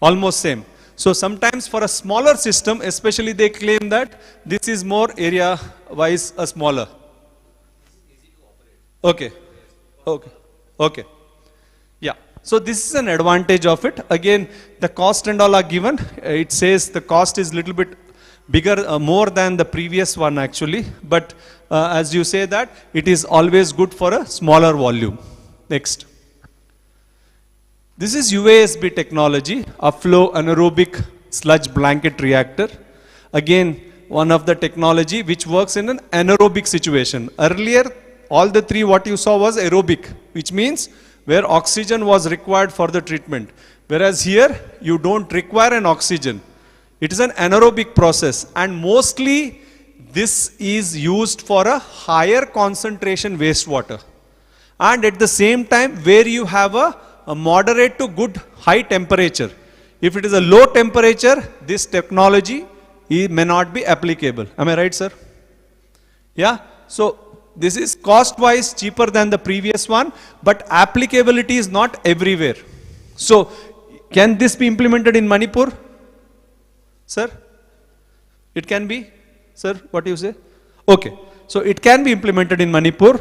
Speaker 7: Almost same. So sometimes for a smaller system, especially they claim that this is more area-wise smaller. Okay. Okay. Okay. Yeah. So this is an advantage of it. Again, the cost and all are given. It says the cost is little bit bigger, more than the previous one actually. But as you say that, it is always good for a smaller volume. Next. This is UASB technology, a flow anaerobic sludge blanket reactor. Again, one of the technology which works in an anaerobic situation. Earlier, all the three what you saw was aerobic, which means where oxygen was required for the treatment. Whereas here, you don't require an oxygen. It is an anaerobic process, and mostly this is used for a higher concentration wastewater. And at the same time, where you have a moderate to good high temperature. If it is a low temperature, this technology may not be applicable. Am I right, sir? Yeah? So, this is cost-wise cheaper than the previous one, but applicability is not everywhere. So, can this be implemented in Manipur? Sir? It can be? Sir, what do you say? Okay. So, it can be implemented in Manipur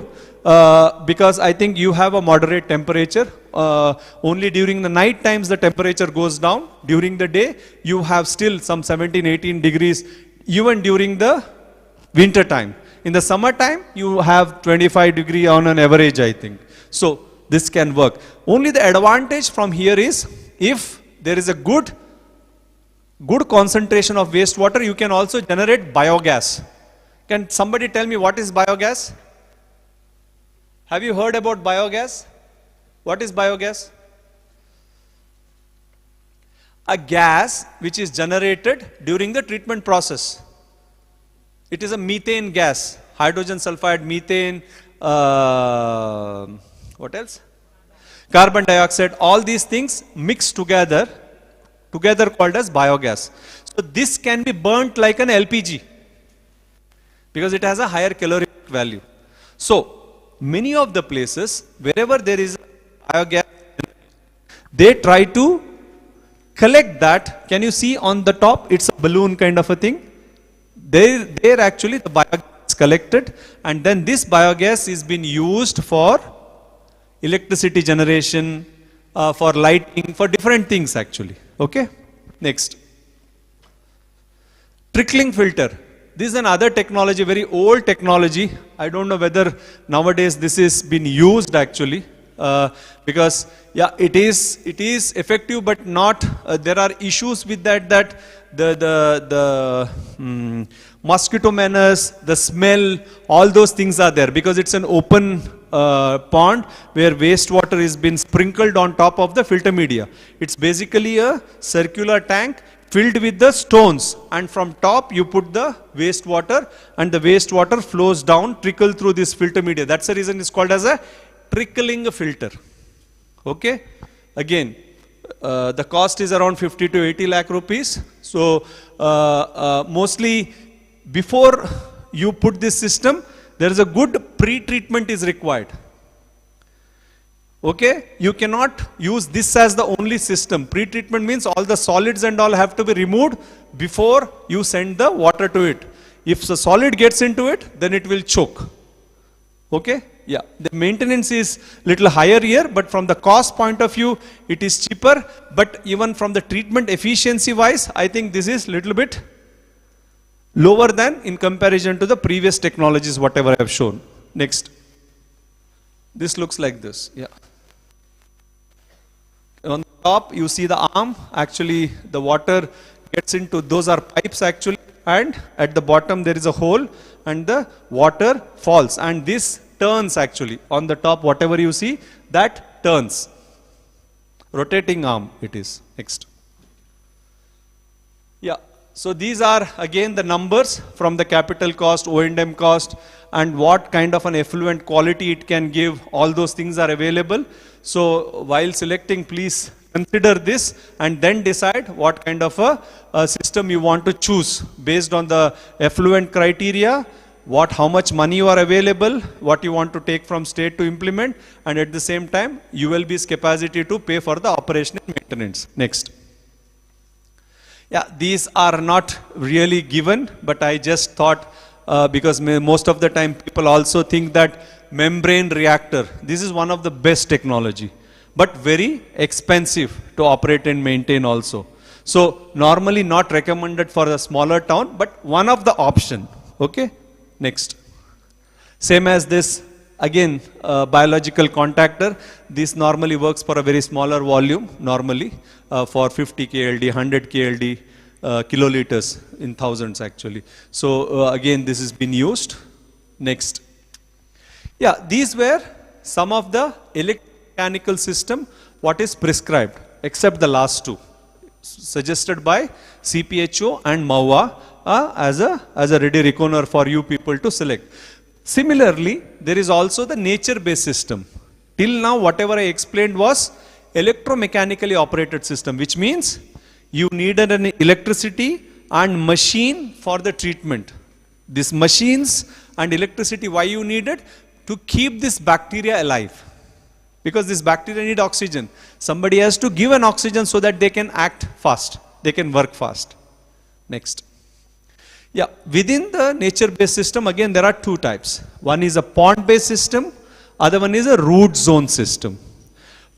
Speaker 7: because I think you have a moderate temperature. Only during the night times the temperature goes down. During the day, you have still some 17, 18 degrees even during the winter time. In the summertime, you have 25 degree on an average, I think. So, this can work. Only the advantage from here is, if there is a good concentration of wastewater, you can also generate biogas. Can somebody tell me what is biogas? Have you heard about biogas? What is biogas? A gas which is generated during the treatment process. It is a methane gas, hydrogen sulfide, methane, what else? Carbon dioxide, all these things mixed together called as biogas. So this can be burnt like an LPG because it has a higher calorific value. So many of the places, wherever there is biogas, they try to collect that. Can you see on the top? It's a balloon kind of a thing. There actually the biogas is collected, and then this biogas is being used for electricity generation, for lighting, for different things actually. Okay? Next. Trickling filter. This is another technology, very old technology. I don't know whether nowadays this is being used actually. Because yeah, it is effective, but not. There are issues with that the mosquito menace, the smell, all those things are there because it's an open pond where wastewater is been sprinkled on top of the filter media. It's basically a circular tank filled with the stones, and from top you put the wastewater, and the wastewater flows down, trickle through this filter media. That's the reason it's called as a trickling filter. Okay? Again, the cost is around 50 to 80 lakh rupees. So, mostly before you put this system, there is a good pre-treatment is required. Okay? You cannot use this as the only system. Pre-treatment means all the solids and all have to be removed before you send the water to it. If the solid gets into it, then it will choke. Okay? Yeah, the maintenance is little higher here, but from the cost point of view, it is cheaper. But even from the treatment efficiency wise, I think this is little bit lower than in comparison to the previous technologies, whatever I have shown. Next. This looks like this. Yeah. On the top, you see the arm. Actually, the water gets into, those are pipes actually. And at the bottom, there is a hole and the water falls. And this turns actually on the top, whatever you see, that turns. Rotating arm it is. Next. Yeah. So these are again the numbers from the capital cost, O&M cost, and what kind of an effluent quality it can give. All those things are available. So while selecting, please consider this and then decide what kind of a system you want to choose based on the effluent criteria, how much money you are available, what you want to take from state to implement, and at the same time, ULB's capacity to pay for the operation and maintenance. Next. Yeah, these are not really given, but I just thought, because most of the time people also think that membrane reactor, this is one of the best technology, but very expensive to operate and maintain also. So normally not recommended for a smaller town, but one of the option. Okay. Next. Same as this, again, biological contactor. This normally works for a very smaller volume, normally for 50 KLD, 100 KLD, kiloliters in thousands actually. So again, this has been used. Next. Yeah, these were some of the electromechanical system what is prescribed, except the last two, suggested by CPHO and MAUA. As a ready reckoner for you people to select. Similarly, there is also the nature-based system. Till now, whatever I explained was electromechanically operated system, which means you needed an electricity and machine for the treatment. These machines and electricity, why you needed? To keep this bacteria alive. Because this bacteria need oxygen. Somebody has to give an oxygen so that they can act fast. They can work fast. Next. Yeah, within the nature-based system, again, there are two types. One is a pond-based system, other one is a root zone system.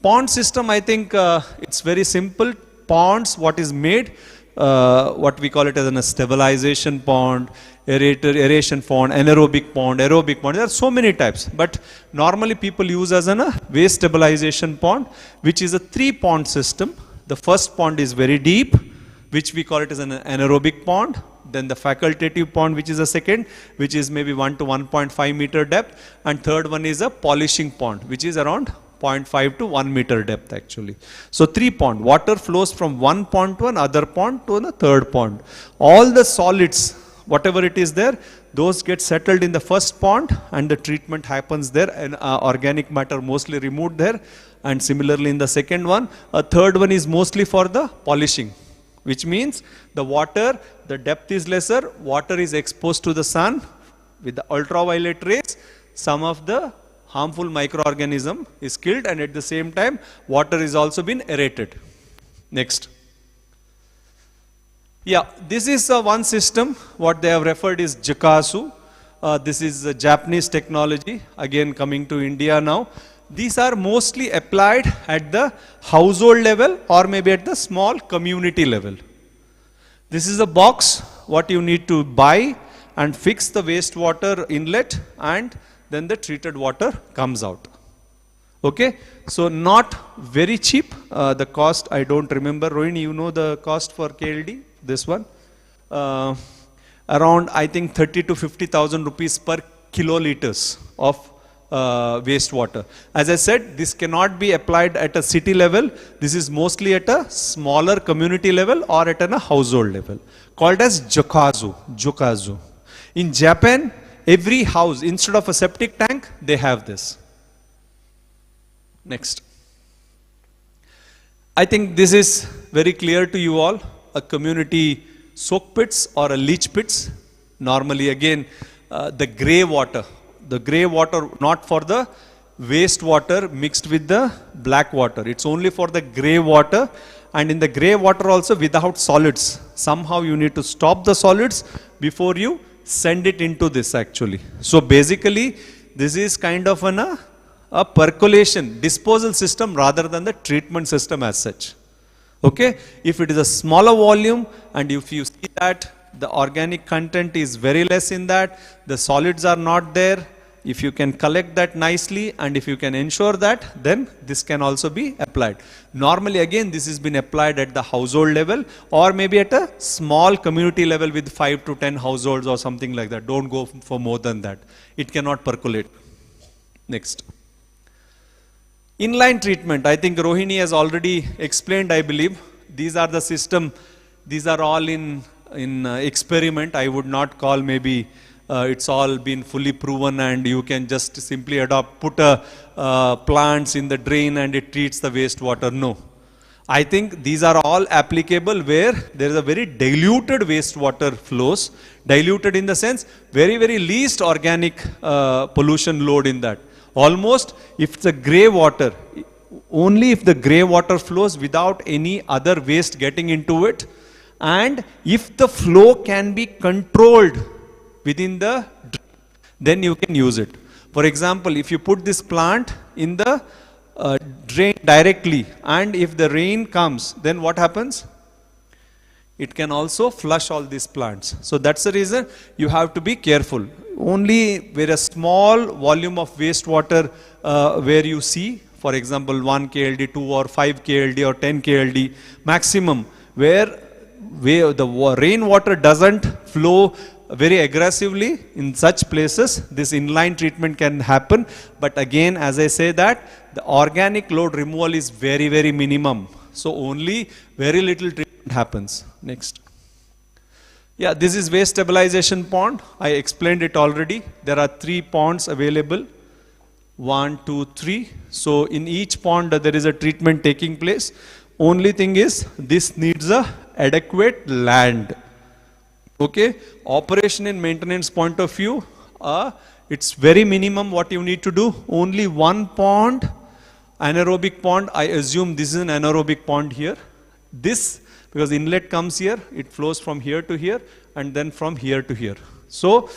Speaker 7: Pond system, I think it's very simple. Ponds, what is made, what we call it as a stabilization pond, aeration pond, anaerobic pond, aerobic pond. There are so many types, but normally people use as a waste stabilization pond, which is a 3-pond system. The first pond is very deep, which we call it as an anaerobic pond. Then the facultative pond, which is a second, which is maybe 1 to 1.5 meter depth. And third one is a polishing pond, which is around 0.5 to 1 meter depth actually. So 3 pond. Water flows from one pond to another pond to a third pond. All the solids, whatever it is there, those get settled in the first pond and the treatment happens there, and organic matter mostly removed there. And similarly in the second one, a third one is mostly for the polishing, which means the water, the depth is lesser, water is exposed to the sun with the ultraviolet rays, some of the harmful microorganism is killed, and at the same time water is also been aerated. Next. Yeah, this is one system, what they have referred is Jakasu. This is a Japanese technology, again coming to India now. These are mostly applied at the household level or maybe at the small community level. This is a box what you need to buy and fix the wastewater inlet, and then the treated water comes out. Okay, so not very cheap. The cost I don't remember. Rohini, you know the cost for KLD? This one? Around I think 30 to 50,000 rupees per kiloliters of wastewater. As I said, this cannot be applied at a city level. This is mostly at a smaller community level or at a household level, called as Jokazu. In Japan, every house, instead of a septic tank, they have this. Next. I think this is very clear to you all. A community soak pits or a leach pits. Normally again, the grey water not for the wastewater mixed with the black water. It's only for the grey water, and in the grey water also without solids. Somehow you need to stop the solids before you send it into this actually. So basically this is kind of a percolation disposal system rather than the treatment system as such. Okay, if it is a smaller volume and if you see that the organic content is very less in that, the solids are not there, if you can collect that nicely and if you can ensure that, then this can also be applied. Normally again this has been applied at the household level or maybe at a small community level with 5 to 10 households or something like that. Don't go for more than that. It cannot percolate. Next. Inline treatment, I think Rohini has already explained, I believe. These are the system, these are all in experiment. I would not call maybe it's all been fully proven and you can just simply put plants in the drain and it treats the wastewater. No. I think these are all applicable where there is a very diluted wastewater flows. Diluted in the sense, very, very least organic pollution load in that. Almost, if the grey water, only if the grey water flows without any other waste getting into it, and if the flow can be controlled within the drain, then you can use it. For example, if you put this plant in the drain directly, and if the rain comes, then what happens? It can also flush all these plants. So that's the reason you have to be careful. Only where a small volume of wastewater where you see, for example, 1 KLD, 2 or 5 KLD or 10 KLD maximum, where the rainwater doesn't flow very aggressively, in such places this inline treatment can happen. But again, as I say, that the organic load removal is very, very minimum. So only very little treatment happens. Next. Yeah, this is waste stabilization pond. I explained it already. There are 3 ponds available. 1, 2, 3. So in each pond there is a treatment taking place. Only thing is, this needs a adequate land. Okay, operation and maintenance point of view, it's very minimum what you need to do. Only 1 pond, anaerobic pond. I assume this is an anaerobic pond here. This, because inlet comes here, it flows from here to here and then from here to here. So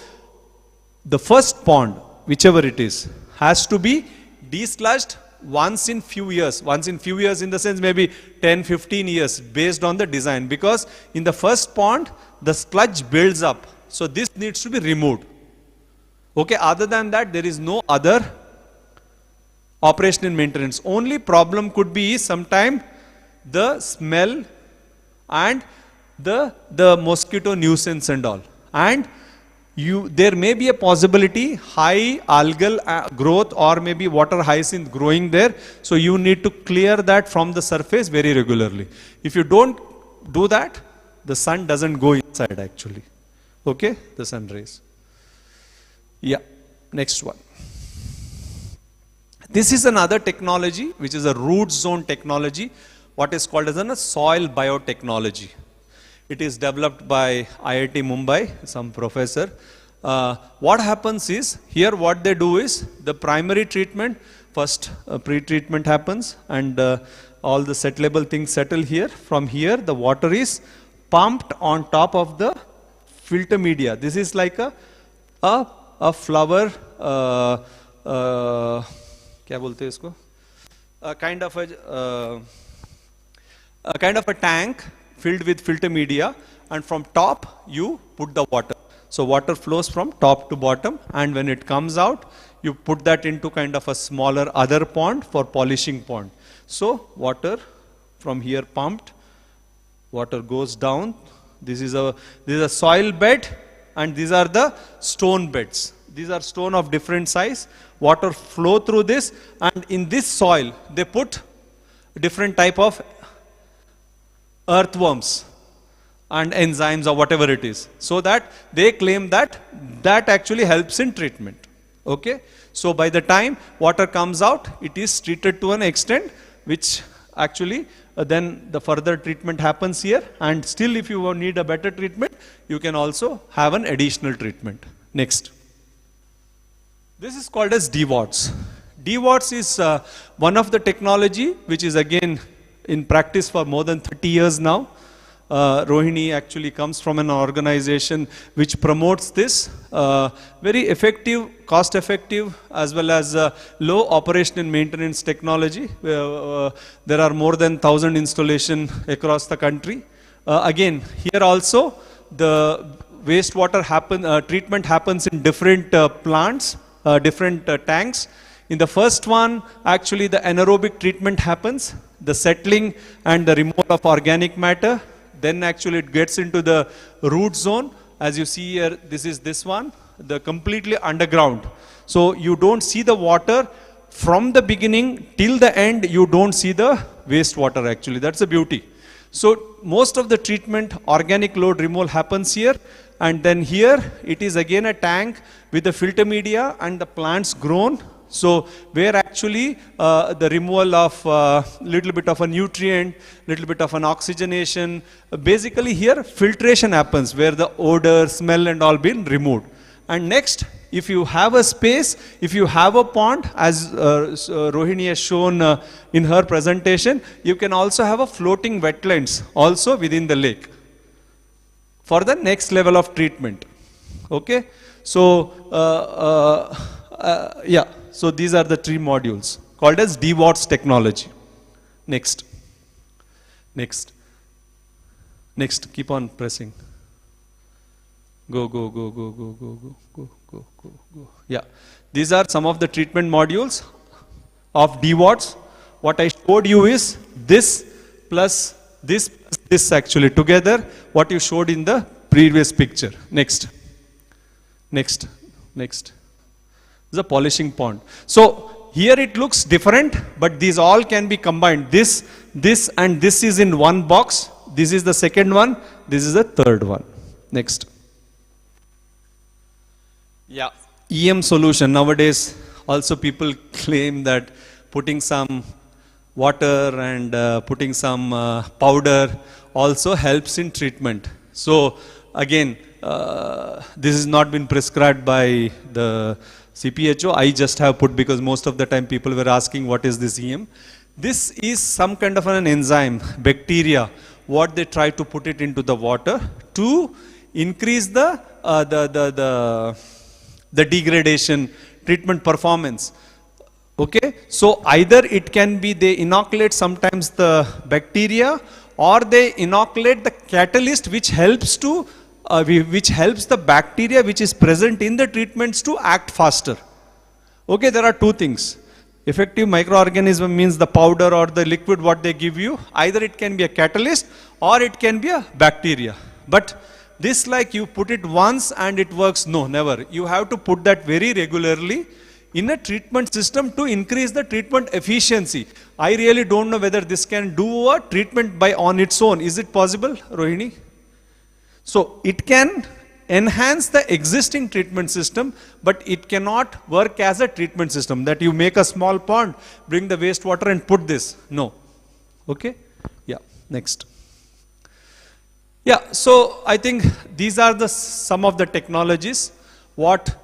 Speaker 7: the first pond, whichever it is, has to be desludged once in few years. Once in few years in the sense maybe 10-15 years based on the design, because in the first pond the sludge builds up. So this needs to be removed. Okay, other than that there is no other operation and maintenance. Only problem could be sometime the smell and the mosquito nuisance and all. And there may be a possibility high algal growth or maybe water hyacinth growing there. So you need to clear that from the surface very regularly. If you don't do that, the sun doesn't go inside actually. Okay, the sun rays. Yeah, next one. This is another technology which is a root zone technology, what is called as a soil biotechnology. It is developed by IIT Mumbai, some professor. What happens is, here what they do is, the primary treatment, first pre-treatment happens and all the settleable things settle here. From here the water is pumped on top of the filter media. This is like a flower, क्या बोलते हैं इसको? A kind of a tank filled with filter media, and from top you put the water. So water flows from top to bottom, and when it comes out, you put that into kind of a smaller other pond for polishing pond. So water from here pumped, water goes down. This is a soil bed, and these are the stone beds. These are stone of different size. Water flow through this, and in this soil they put different type of earthworms and enzymes or whatever it is, so that they claim that that actually helps in treatment. Okay, so by the time water comes out, it is treated to an extent which actually then the further treatment happens here, and still if you need a better treatment, you can also have an additional treatment. Next. This is called as DWATS. DWATS is one of the technology which is again in practice for more than 30 years now. Rohini actually comes from an organization which promotes this. Very effective, cost effective, as well as low operation and maintenance technology. There are more than 1,000 installations across the country. Again, here also the wastewater treatment happens in different plants, different tanks. In the first one, actually the anaerobic treatment happens, the settling and the removal of organic matter. Then actually it gets into the root zone. As you see here, this is this one, the completely underground. So you don't see the water from the beginning till the end. You don't see the wastewater actually. That's the beauty. So most of the treatment, organic load removal happens here, and then here it is again a tank with the filter media and the plants grown So where actually the removal of little bit of a nutrient, little bit of an oxygenation, basically here filtration happens where the odor, smell and all been removed. And next, if you have a space, if you have a pond, as Rohini has shown in her presentation, you can also have a floating wetlands also within the lake for the next level of treatment. Okay, so yeah, so these are the 3 modules called as DWATS technology. Next, next, next, keep on pressing. Go, go, go, go, go, go, go, go, go, go, go. Yeah, these are some of the treatment modules of DWATS. What I showed you is this plus this actually together, what you showed in the previous picture. Next, next, next. The polishing pond. So here it looks different, but these all can be combined. This and this is in one box. This is the second one. This is the third one. Next. Yeah, EM solution. Nowadays also people claim that putting some water and putting some powder also helps in treatment. So again, this has not been prescribed by the CPHO. I just have put because most of the time people were asking what is this EM. This is some kind of an enzyme, bacteria, what they try to put it into the water to increase the degradation, treatment performance. Okay, so either it can be they inoculate sometimes the bacteria or they inoculate the catalyst which helps to which helps the bacteria which is present in the treatments to act faster. Okay, there are 2 things. Effective microorganism means the powder or the liquid what they give you, either it can be a catalyst or it can be a bacteria. But this like you put it once and it works, no, never. You have to put that very regularly in a treatment system to increase the treatment efficiency. I really don't know whether this can do a treatment by on its own. Is it possible, Rohini? So it can enhance the existing treatment system, but it cannot work as a treatment system that you make a small pond, bring the wastewater and put this. No. Okay? Yeah, next. Yeah, so I think these are the some of the technologies what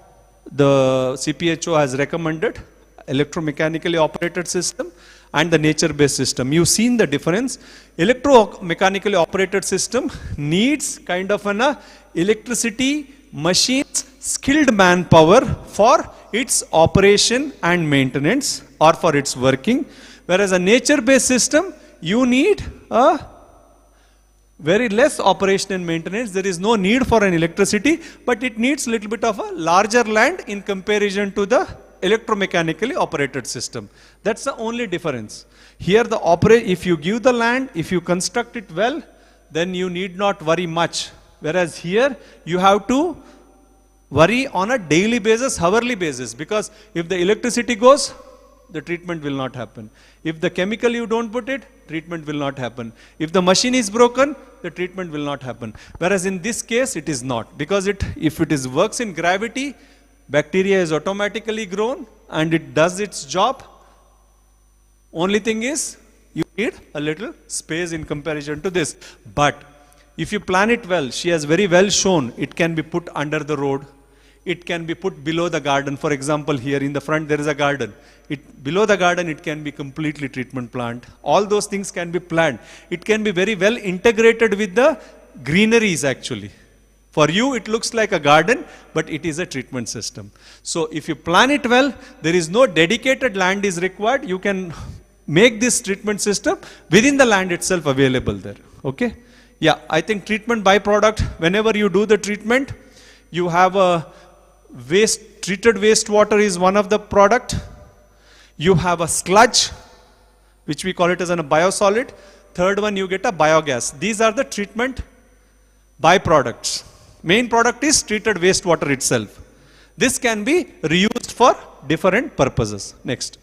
Speaker 7: the CPHO has recommended, electromechanically operated system and the nature-based system. You've seen the difference. Electromechanically operated system needs kind of an electricity, machines, skilled manpower for its operation and maintenance or for its working. Whereas a nature-based system, you need a very less operation and maintenance. There is no need for an electricity, but it needs a little bit of a larger land in comparison to the electromechanically operated system. That's the only difference. Here the if you give the land, if you construct it well, then you need not worry much. Whereas here you have to worry on a daily basis, hourly basis, because if the electricity goes, the treatment will not happen. If the chemical you don't put it, treatment will not happen. If the machine is broken, the treatment will not happen. Whereas in this case, it is not. Because if it works in gravity, bacteria is automatically grown and it does its job. Only thing is, you need a little space in comparison to this. But if you plan it well, she has very well shown, it can be put under the road. It can be put below the garden. For example, here in the front there is a garden. Below the garden it can be completely treatment plant. All those things can be planned. It can be very well integrated with the greeneries actually. For you it looks like a garden, but it is a treatment system. So if you plan it well, there is no dedicated land is required. You can make this treatment system within the land itself available there. Okay? Yeah, I think treatment byproduct, whenever you do the treatment, you have a treated wastewater is one of the product. You have a sludge, which we call it as a biosolid. Third one, you get a biogas. These are the treatment byproducts. Main product is treated wastewater itself. This can be reused for different purposes. Next.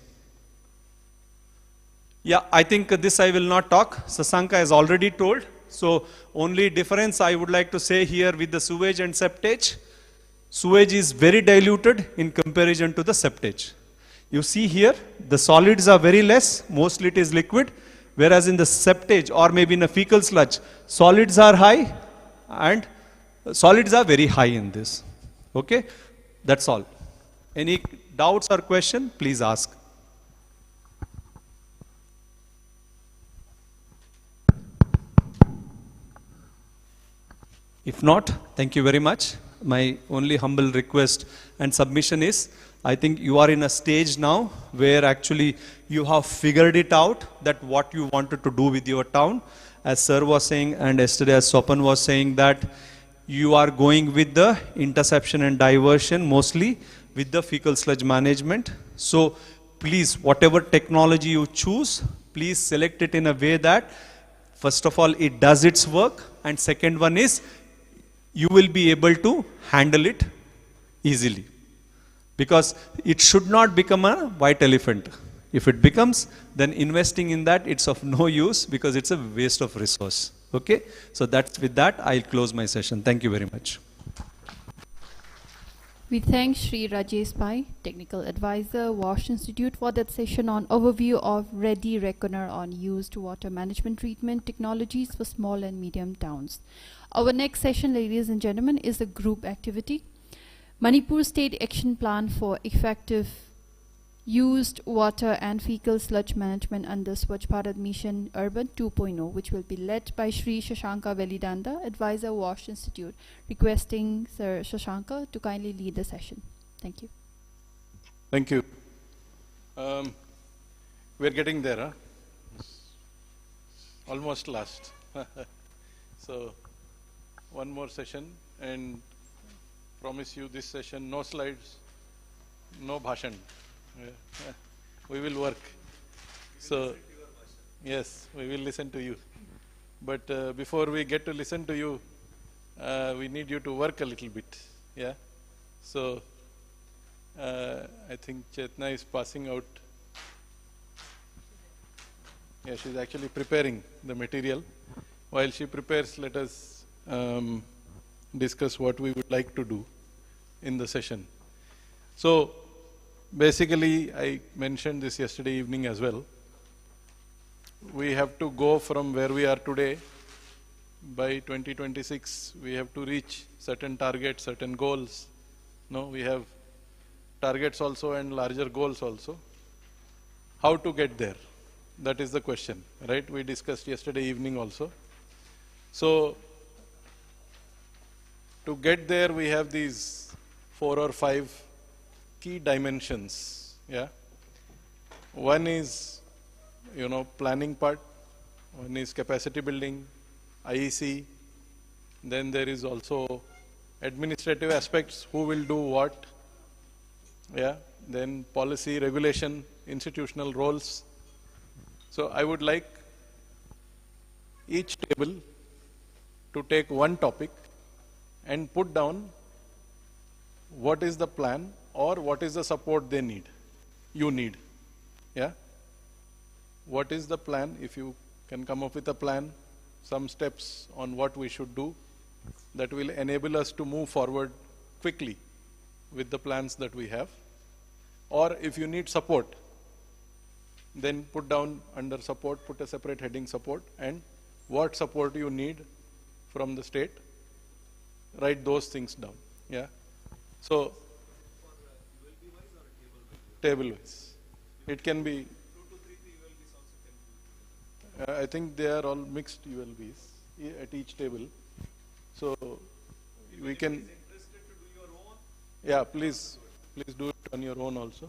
Speaker 7: Yeah, I think this I will not talk. Sasanka has already told. So only difference I would like to say here with the sewage and septage. Sewage is very diluted in comparison to the septage. You see here, the solids are very less, mostly it is liquid, whereas in the septage or maybe in a fecal sludge, solids are high and solids are very high in this. Okay, that's all. Any doubts or question, please ask. If not, thank you very much. My only humble request and submission is, I think you are in a stage now where actually you have figured it out that what you wanted to do with your town. As Sir was saying and yesterday as Sopan was saying that you are going with the interception and diversion mostly with the fecal sludge management. So please, whatever technology you choose, please select it in a way that first of all it does its work, and second one is you will be able to handle it easily. Because it should not become a white elephant. If it becomes, then investing in that, it's of no use because it's a waste of resource. Okay? So with that, I'll close my session. Thank you very much.
Speaker 2: We thank Sri Rajesh Pai, Technical Advisor, Wash Institute, for that session on overview of Ready Reckoner on used water management treatment technologies for small and medium towns. Our next session, ladies and gentlemen, is a group activity. Manipur State Action Plan for Effective Used Water and Fecal Sludge Management under Swachh Bharat Mission Urban 2.0, which will be led by Sri Shashanka Velidanda, Advisor, Wash Institute, requesting Sir Shashanka to kindly lead the session. Thank you.
Speaker 1: Thank you. We're getting there, huh? Almost last. So, one more session, and promise you this session, no slides, no bhashan. We will work. So, yes, we will listen to you. But before we get to listen to you, we need you to work a little bit. Yeah. So, I think Chetna is passing out. Yeah, she's actually preparing the material. While she prepares, let us discuss what we would like to do in the session. So, basically, I mentioned this yesterday evening as well. We have to go from where we are today. By 2026, we have to reach certain targets, certain goals. No, we have targets also and larger goals also. How to get there? That is the question, right? We discussed yesterday evening also. So, to get there, we have these 4 or 5 key dimensions. Yeah. One is, planning part. One is capacity building, IEC. Then there is also administrative aspects, who will do what. Yeah. Then policy, regulation, institutional roles. So I would like each table to take one topic and put down what is the plan or what is the support they need, you need. Yeah. What is the plan? If you can come up with a plan, some steps on what we should do that will enable us to move forward quickly with the plans that we have. Or if you need support, then put down under support, put a separate heading support, and what support you need from the state, write those things down. Yeah. So, table wise. It can be, I think they are all mixed ULBs at each table. So, we can, yeah, please do it on your own also.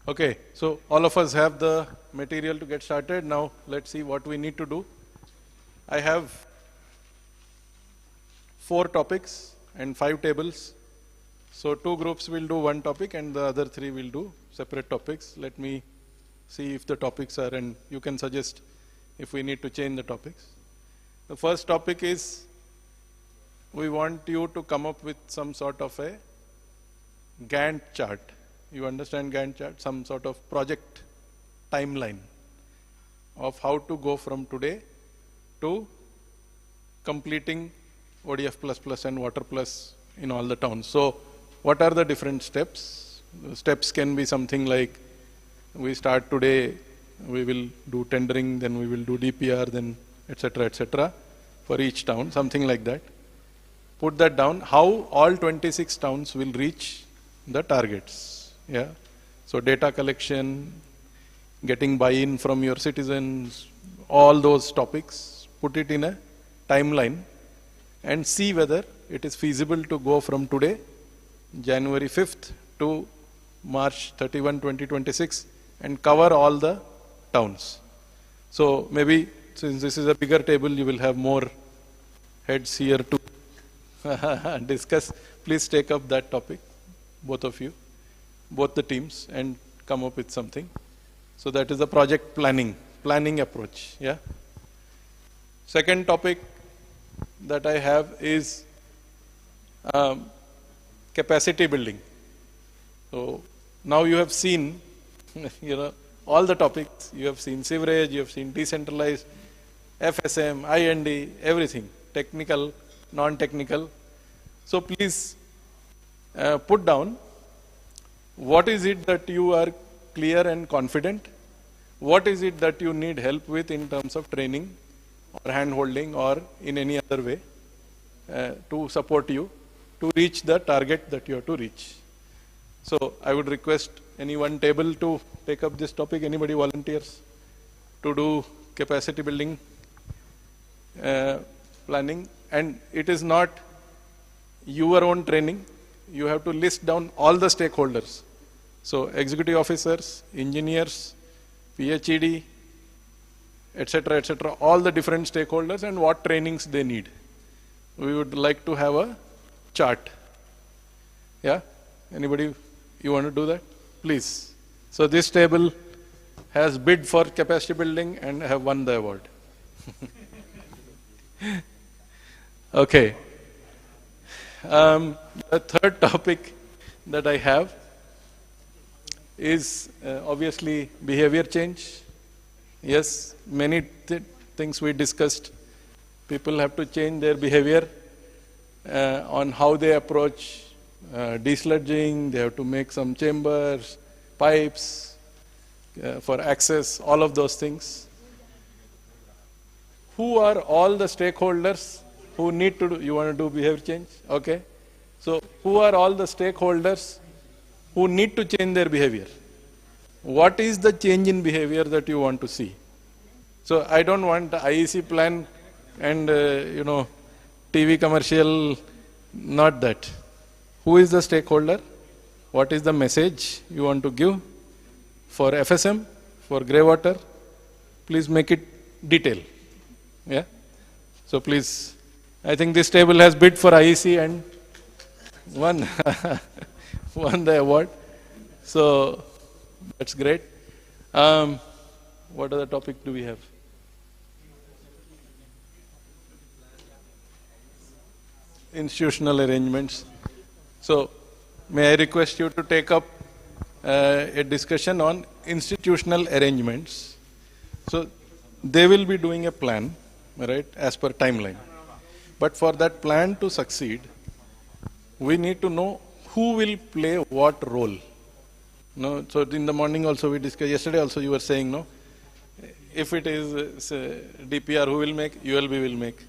Speaker 1: Okay, so all of us have the material to get started. Now let's see what we need to do. I have 4 topics and 5 tables. So 2 groups will do one topic and the other 3 will do separate topics. Let me see if the topics are, and you can suggest if we need to change the topics. The first topic is, we want you to come up with some sort of a Gantt chart. You understand Gantt chart? Some sort of project timeline of how to go from today to completing ODF++ and Water Plus in all the towns. So what are the different steps? The steps can be something like, we start today, we will do tendering, then we will do DPR, then etc. for each town, something like that. Put that down, how all 26 towns will reach the targets. Yeah. So data collection, getting buy-in from your citizens, all those topics, put it in a timeline and see whether it is feasible to go from today, January 5th to March 31, 2026 and cover all the towns. So maybe since this is a bigger table, you will have more heads here to discuss. Please take up that topic, both of you, both the teams, and come up with something. So that is the project planning approach. Yeah. Second topic that I have is capacity building. So now you have seen, all the topics. You have seen sewerage, you have seen decentralized, FSM, IND, everything, technical, non-technical. So please put down what is it that you are clear and confident, what is it that you need help with in terms of training or hand-holding or in any other way to support you to reach the target that you have to reach. So I would request any one table to take up this topic. Anybody volunteers to do capacity building planning? And it is not your own training. You have to list down all the stakeholders. So executive officers, engineers, PhD, etc., all the different stakeholders and what trainings they need. We would like to have a chart. Yeah? Anybody, you want to do that? Please. So this table has bid for capacity building and have won the award. Okay. The third topic that I have is obviously behavior change. Yes, many things we discussed. People have to change their behavior on how they approach desludging. They have to make some chambers, pipes for access, all of those things. Who are all the stakeholders who need to do, you want to do behavior change? Okay. So who are all the stakeholders who need to change their behavior? What is the change in behavior that you want to see? So I don't want IEC plan and TV commercial, not that. Who is the stakeholder? What is the message you want to give for FSM, for grey water? Please make it detail. Yeah. So please, I think this table has bid for IEC and won, won the award. So that's great. What other topic do we have? Institutional arrangements. So may I request you to take up a discussion on institutional arrangements. So they will be doing a plan, right, as per timeline. But for that plan to succeed, we need to know who will play what role. No, so in the morning also we discussed, yesterday also you were saying, no, if it is DPR, who will make? ULB will make.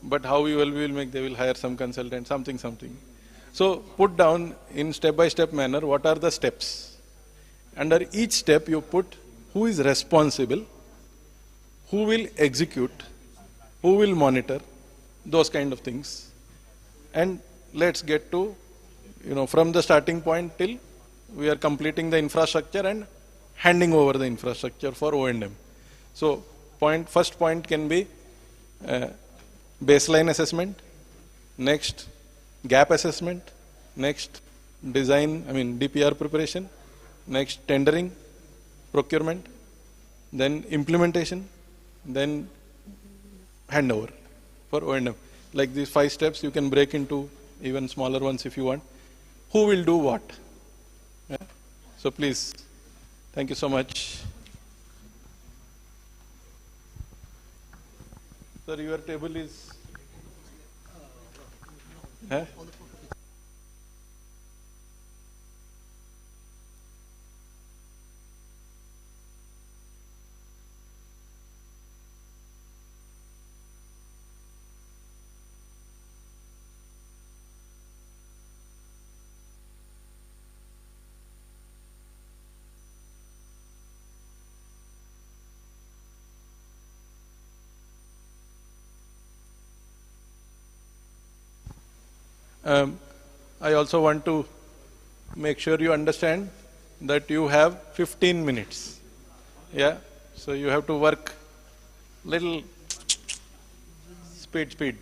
Speaker 1: But how ULB will make? They will hire some consultant, something. So put down in step-by-step manner what are the steps. Under each step you put who is responsible, who will execute, who will monitor, those kind of things. And let's get to, from the starting point till we are completing the infrastructure and handing over the infrastructure for O&M. So first point can be baseline assessment, next gap assessment, next design, DPR preparation, next tendering, procurement, then implementation, then handover for O&M. Like these 5 steps, you can break into even smaller ones if you want. Who will do what? Yeah? So please, thank you so much. Sir, your table is... Huh? I also want to make sure you understand that you have 15 minutes. Yeah, so you have to work little speed.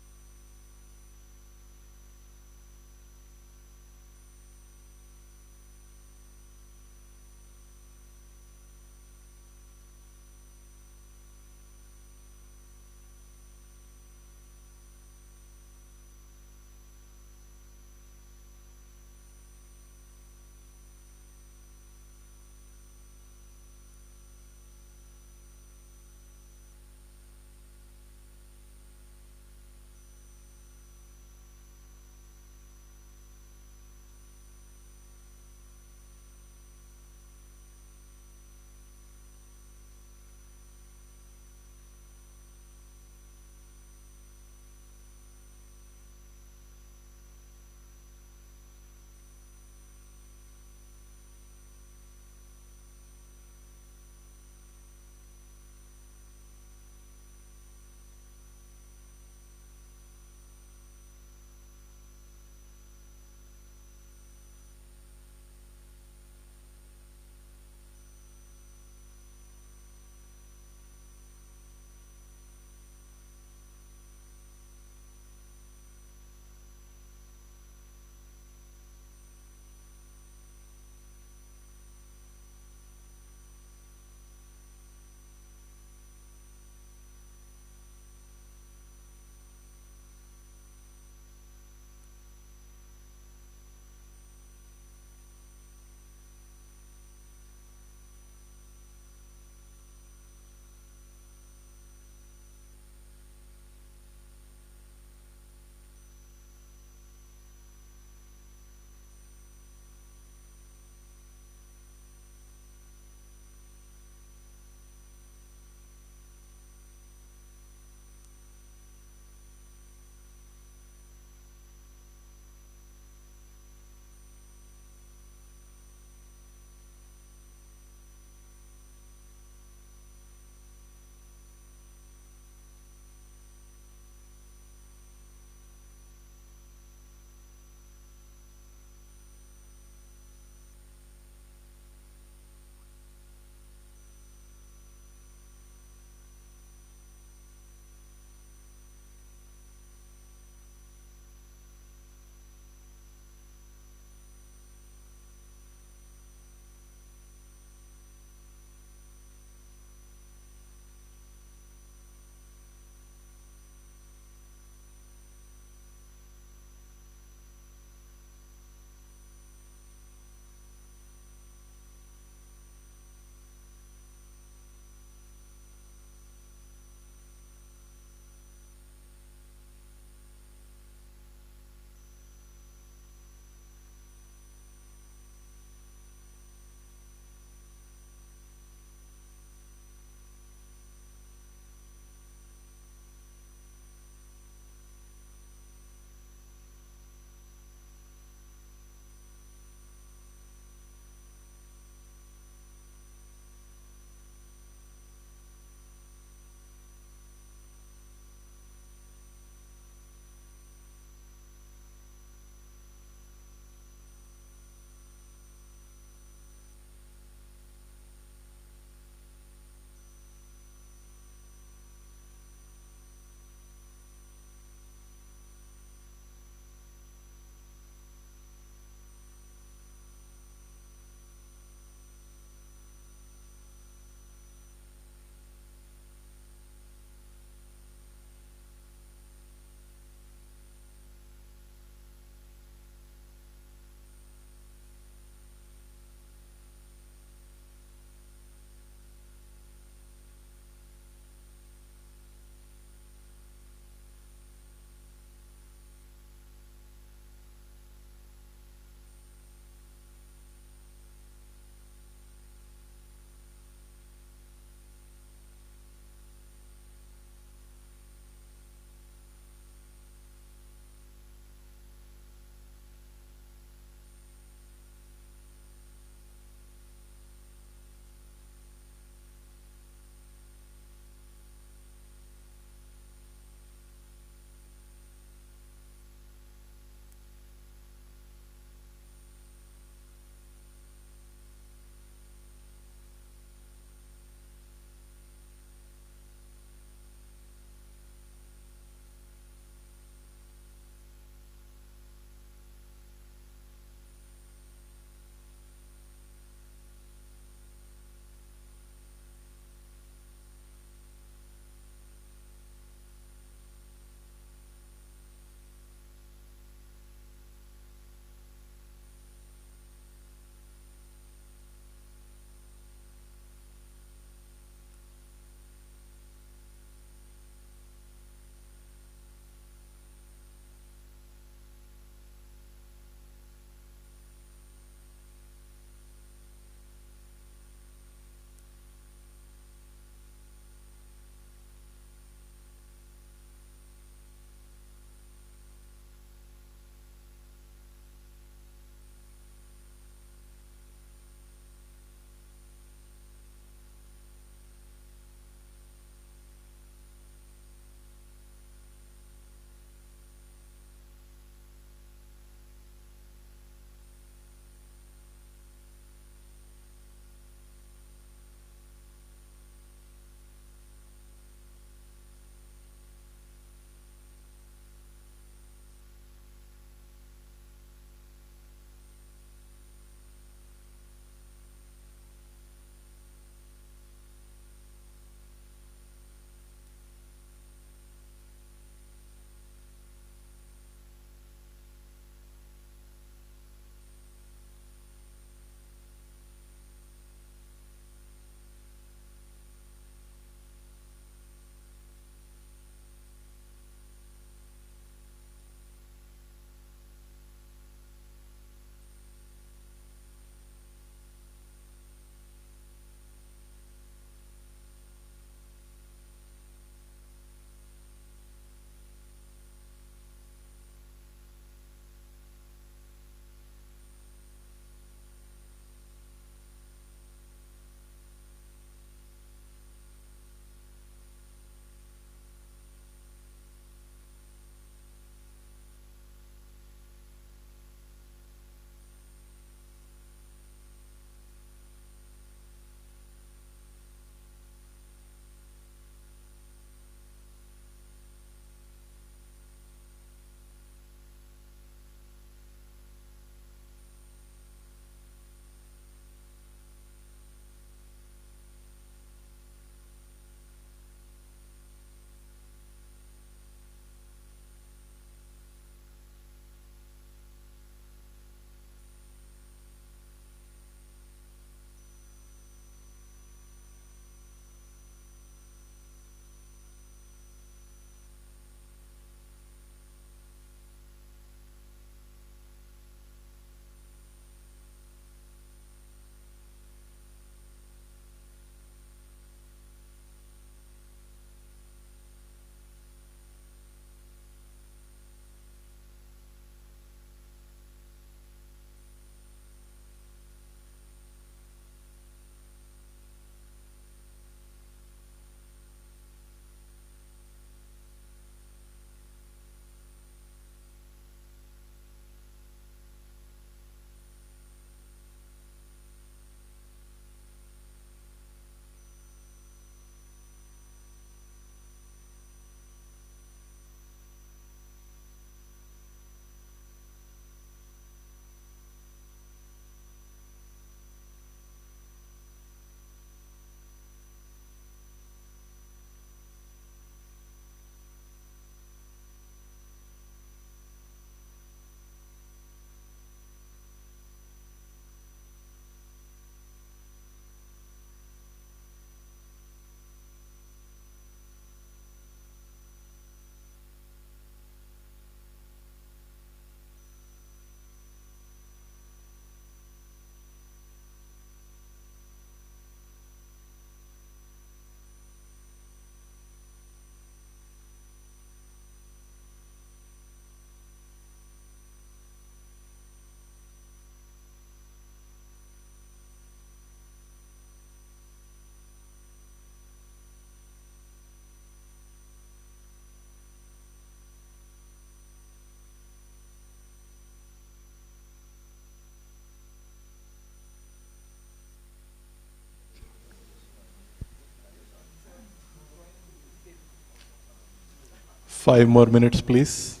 Speaker 1: 5 more minutes, please.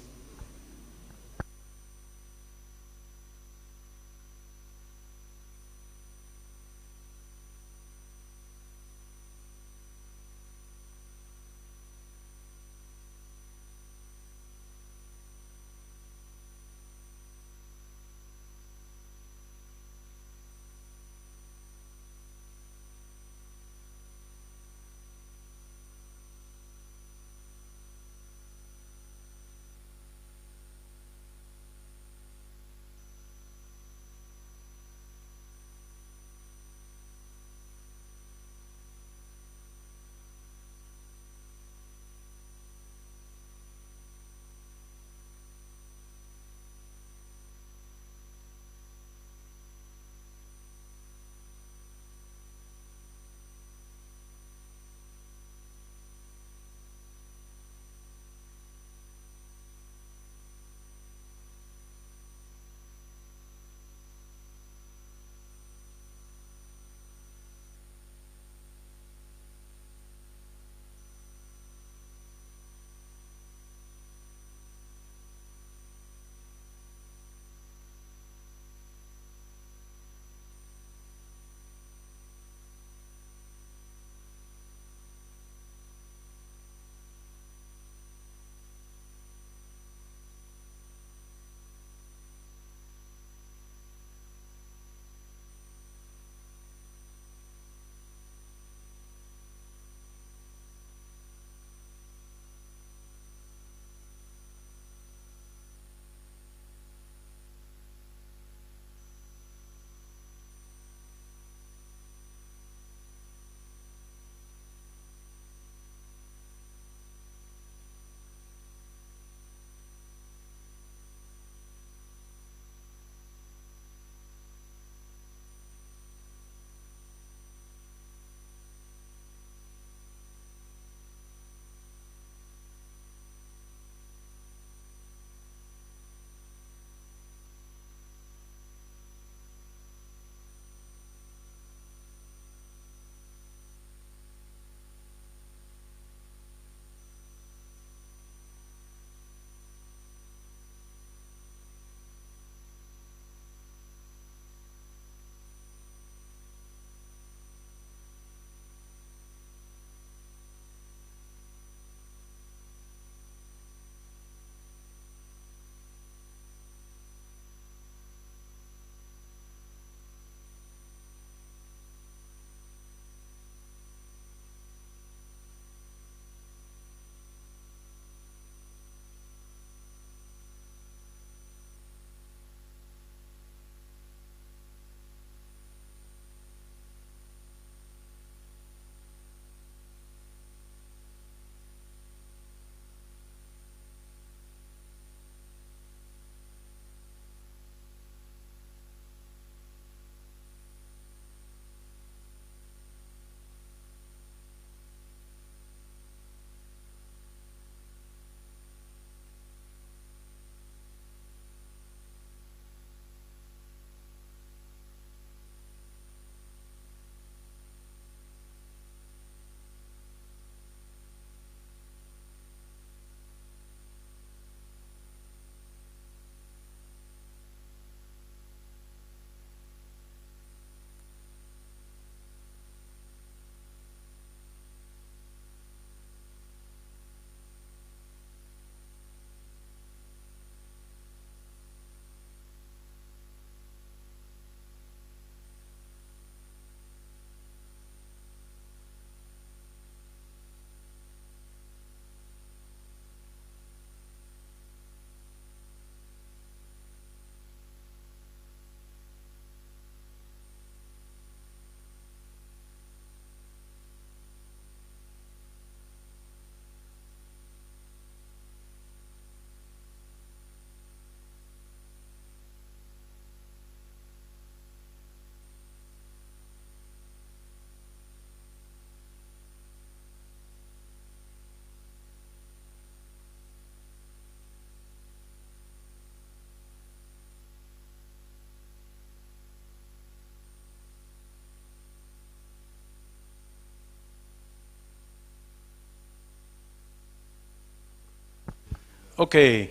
Speaker 1: Okay,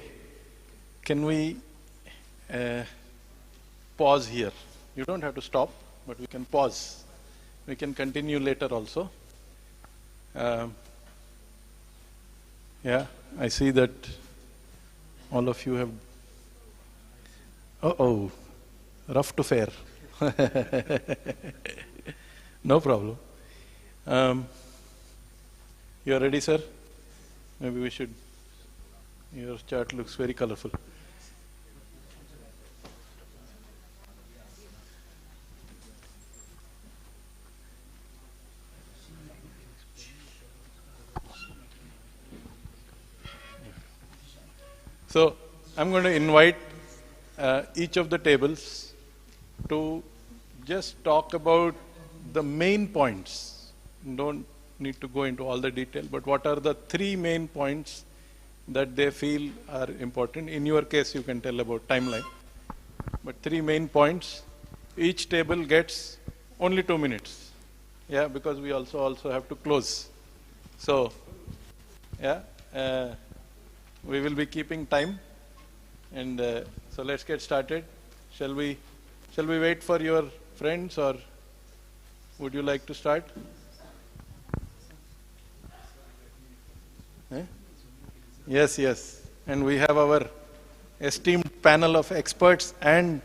Speaker 1: can we pause here? You don't have to stop, but we can pause. We can continue later also. Yeah, I see that all of you have. Oh, rough to fair. No problem. You are ready, sir? Maybe we should. Your chart looks very colorful. So, I'm going to invite each of the tables to just talk about the main points. Don't need to go into all the detail, but what are the 3 main points that they feel are important? In your case, you can tell about timeline. But 3 main points. Each table gets only 2 minutes. Yeah, because we also have to close. So, yeah, we will be keeping time. And so let's get started. Shall we wait for your friends, or would you like to start? Eh? Yes. And we have our esteemed panel of experts and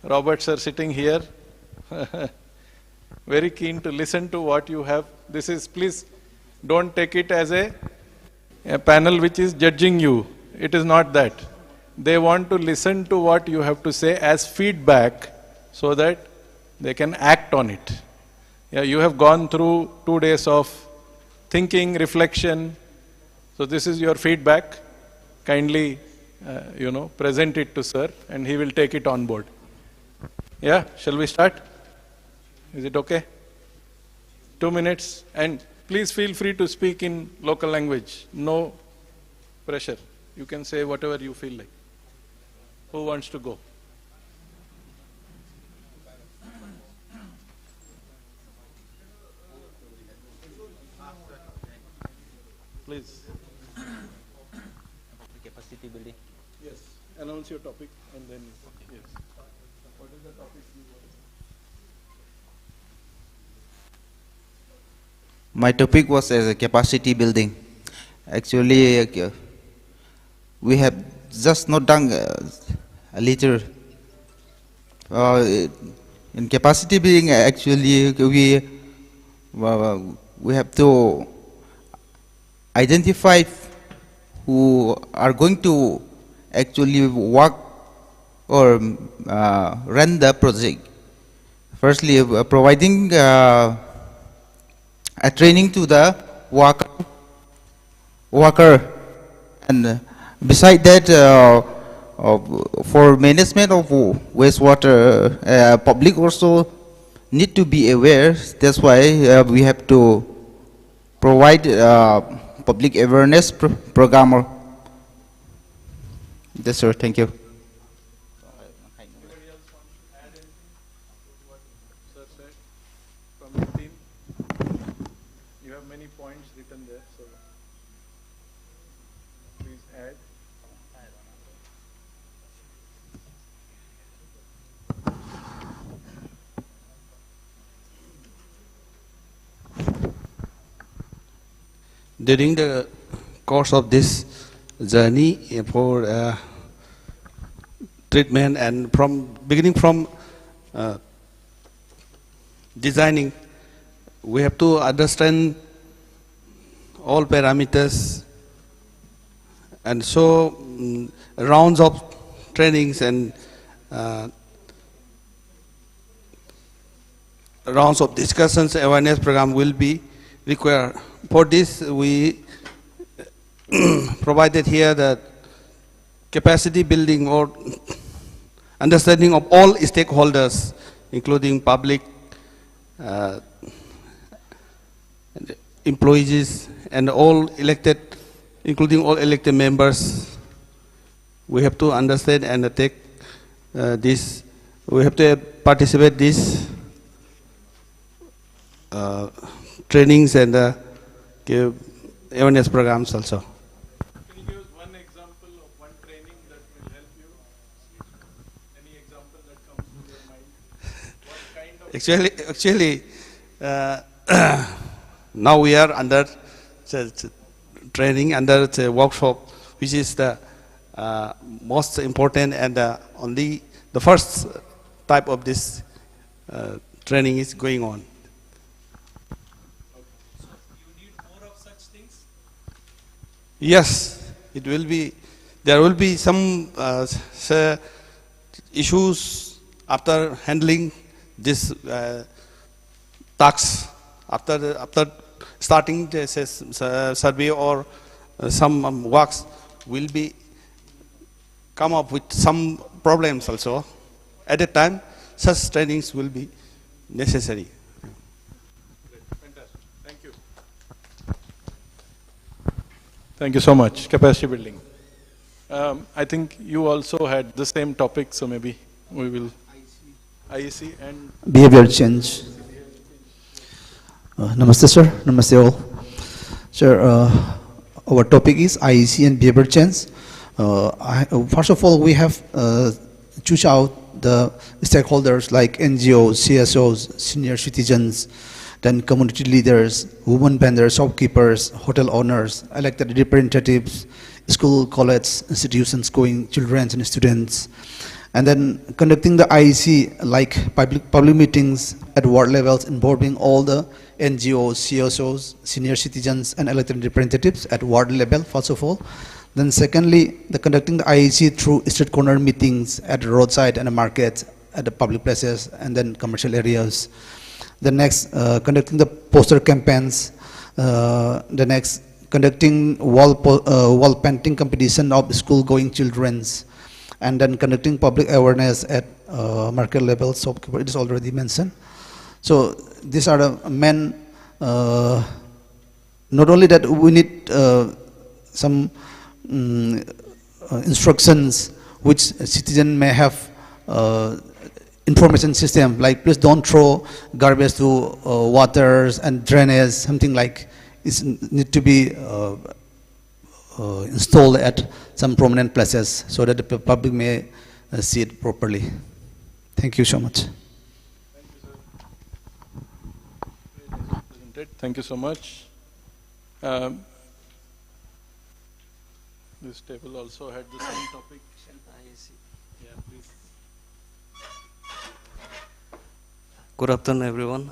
Speaker 1: Robert sir sitting here. Very keen to listen to what you have. This is, please don't take it as a panel which is judging you. It is not that. They want to listen to what you have to say as feedback so that they can act on it. Yeah, you have gone through 2 days of thinking, reflection. So this is your feedback. Kindly, present it to sir and he will take it on board. Yeah, shall we start? Is it okay? 2 minutes, and please feel free to speak in local language. No pressure. You can say whatever you feel like. Who wants to go? Please.
Speaker 11: Capacity building.
Speaker 1: Yes. Announce your topic and then yes. What is the topic you want?
Speaker 17: My topic was as a capacity building. Actually, we have just not done a little. In capacity building, actually, we have to identify who are going to actually work or run the project. Firstly, providing a training to the worker, and beside that, for management of wastewater, public also need to be aware. That's why we have to provide public awareness program. Yes, sir. Thank you.
Speaker 1: From your team, you have many points written there, so please add.
Speaker 13: During the course of this journey for treatment, and beginning from designing, we have to understand all parameters, and so rounds of trainings and rounds of discussions, awareness program will be required. For this, we provided here the capacity building or understanding of all stakeholders, including public, employees, and all elected, including all elected members. We have to understand and take this. We have to participate this trainings and give awareness programs also.
Speaker 1: Can you give us one example example of one training that will help you? Any example that comes to your mind? What kind of
Speaker 13: Actually, now we are under training, under the workshop, which is the most important and only the first type of this training is going on.
Speaker 12: So you need more of such things?
Speaker 13: Yes, it will be. There will be some issues after handling this tasks, after starting the survey or some works will be come up with some problems also. At that time, such trainings will be necessary.
Speaker 1: Fantastic. Thank you. Thank you so much. Capacity building. I think you also had the same topic, so maybe we will. IEC and
Speaker 18: behavior change. Namaste, sir. Namaste, all. Sir, our topic is IEC and behavior change. First of all, we have choose out the stakeholders like NGOs, CSOs, senior citizens, then community leaders, women vendors, shopkeepers, hotel owners, elected representatives, school, college, institutions, going children and students. And then conducting the IEC like public meetings at ward levels involving all the NGOs, CSOs, senior citizens and elected representatives at ward level first of all. Then secondly, conducting the IEC through street corner meetings at the roadside and the markets, at the public places and then commercial areas. The next, conducting the poster campaigns. The next, conducting wall painting competition of school-going children's. And then conducting public awareness at market level, shopkeeper, it is already mentioned. So these are the main, not only that we need some instructions which a citizen may have information system, like please don't throw garbage to waters and drainage, something like it need to be installed at some prominent places so that the public may see it properly. Thank you so much.
Speaker 1: Thank you so much. This table also had the same topic. Yeah, please.
Speaker 4: Good afternoon, everyone.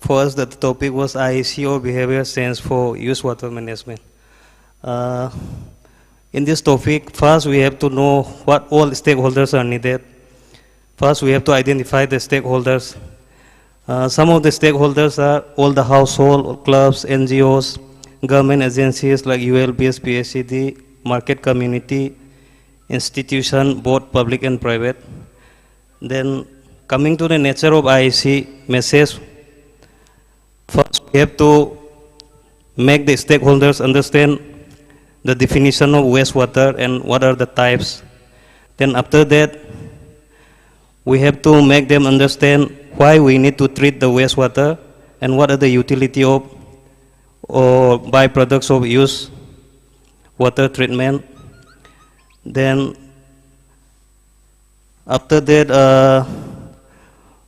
Speaker 4: For us, the topic was IEC or behavior change for used water management. In this topic, first we have to know what all stakeholders are needed. First, we have to identify the stakeholders. Some of the stakeholders are all the household, clubs, NGOs, government agencies like ULBS, PSCD, market community, institution, both public and private. Then coming to the nature of IEC message, first we have to make the stakeholders understand the definition of wastewater and what are the types. Then after that, we have to make them understand why we need to treat the wastewater and what are the utility of or byproducts of use water treatment. Then after that,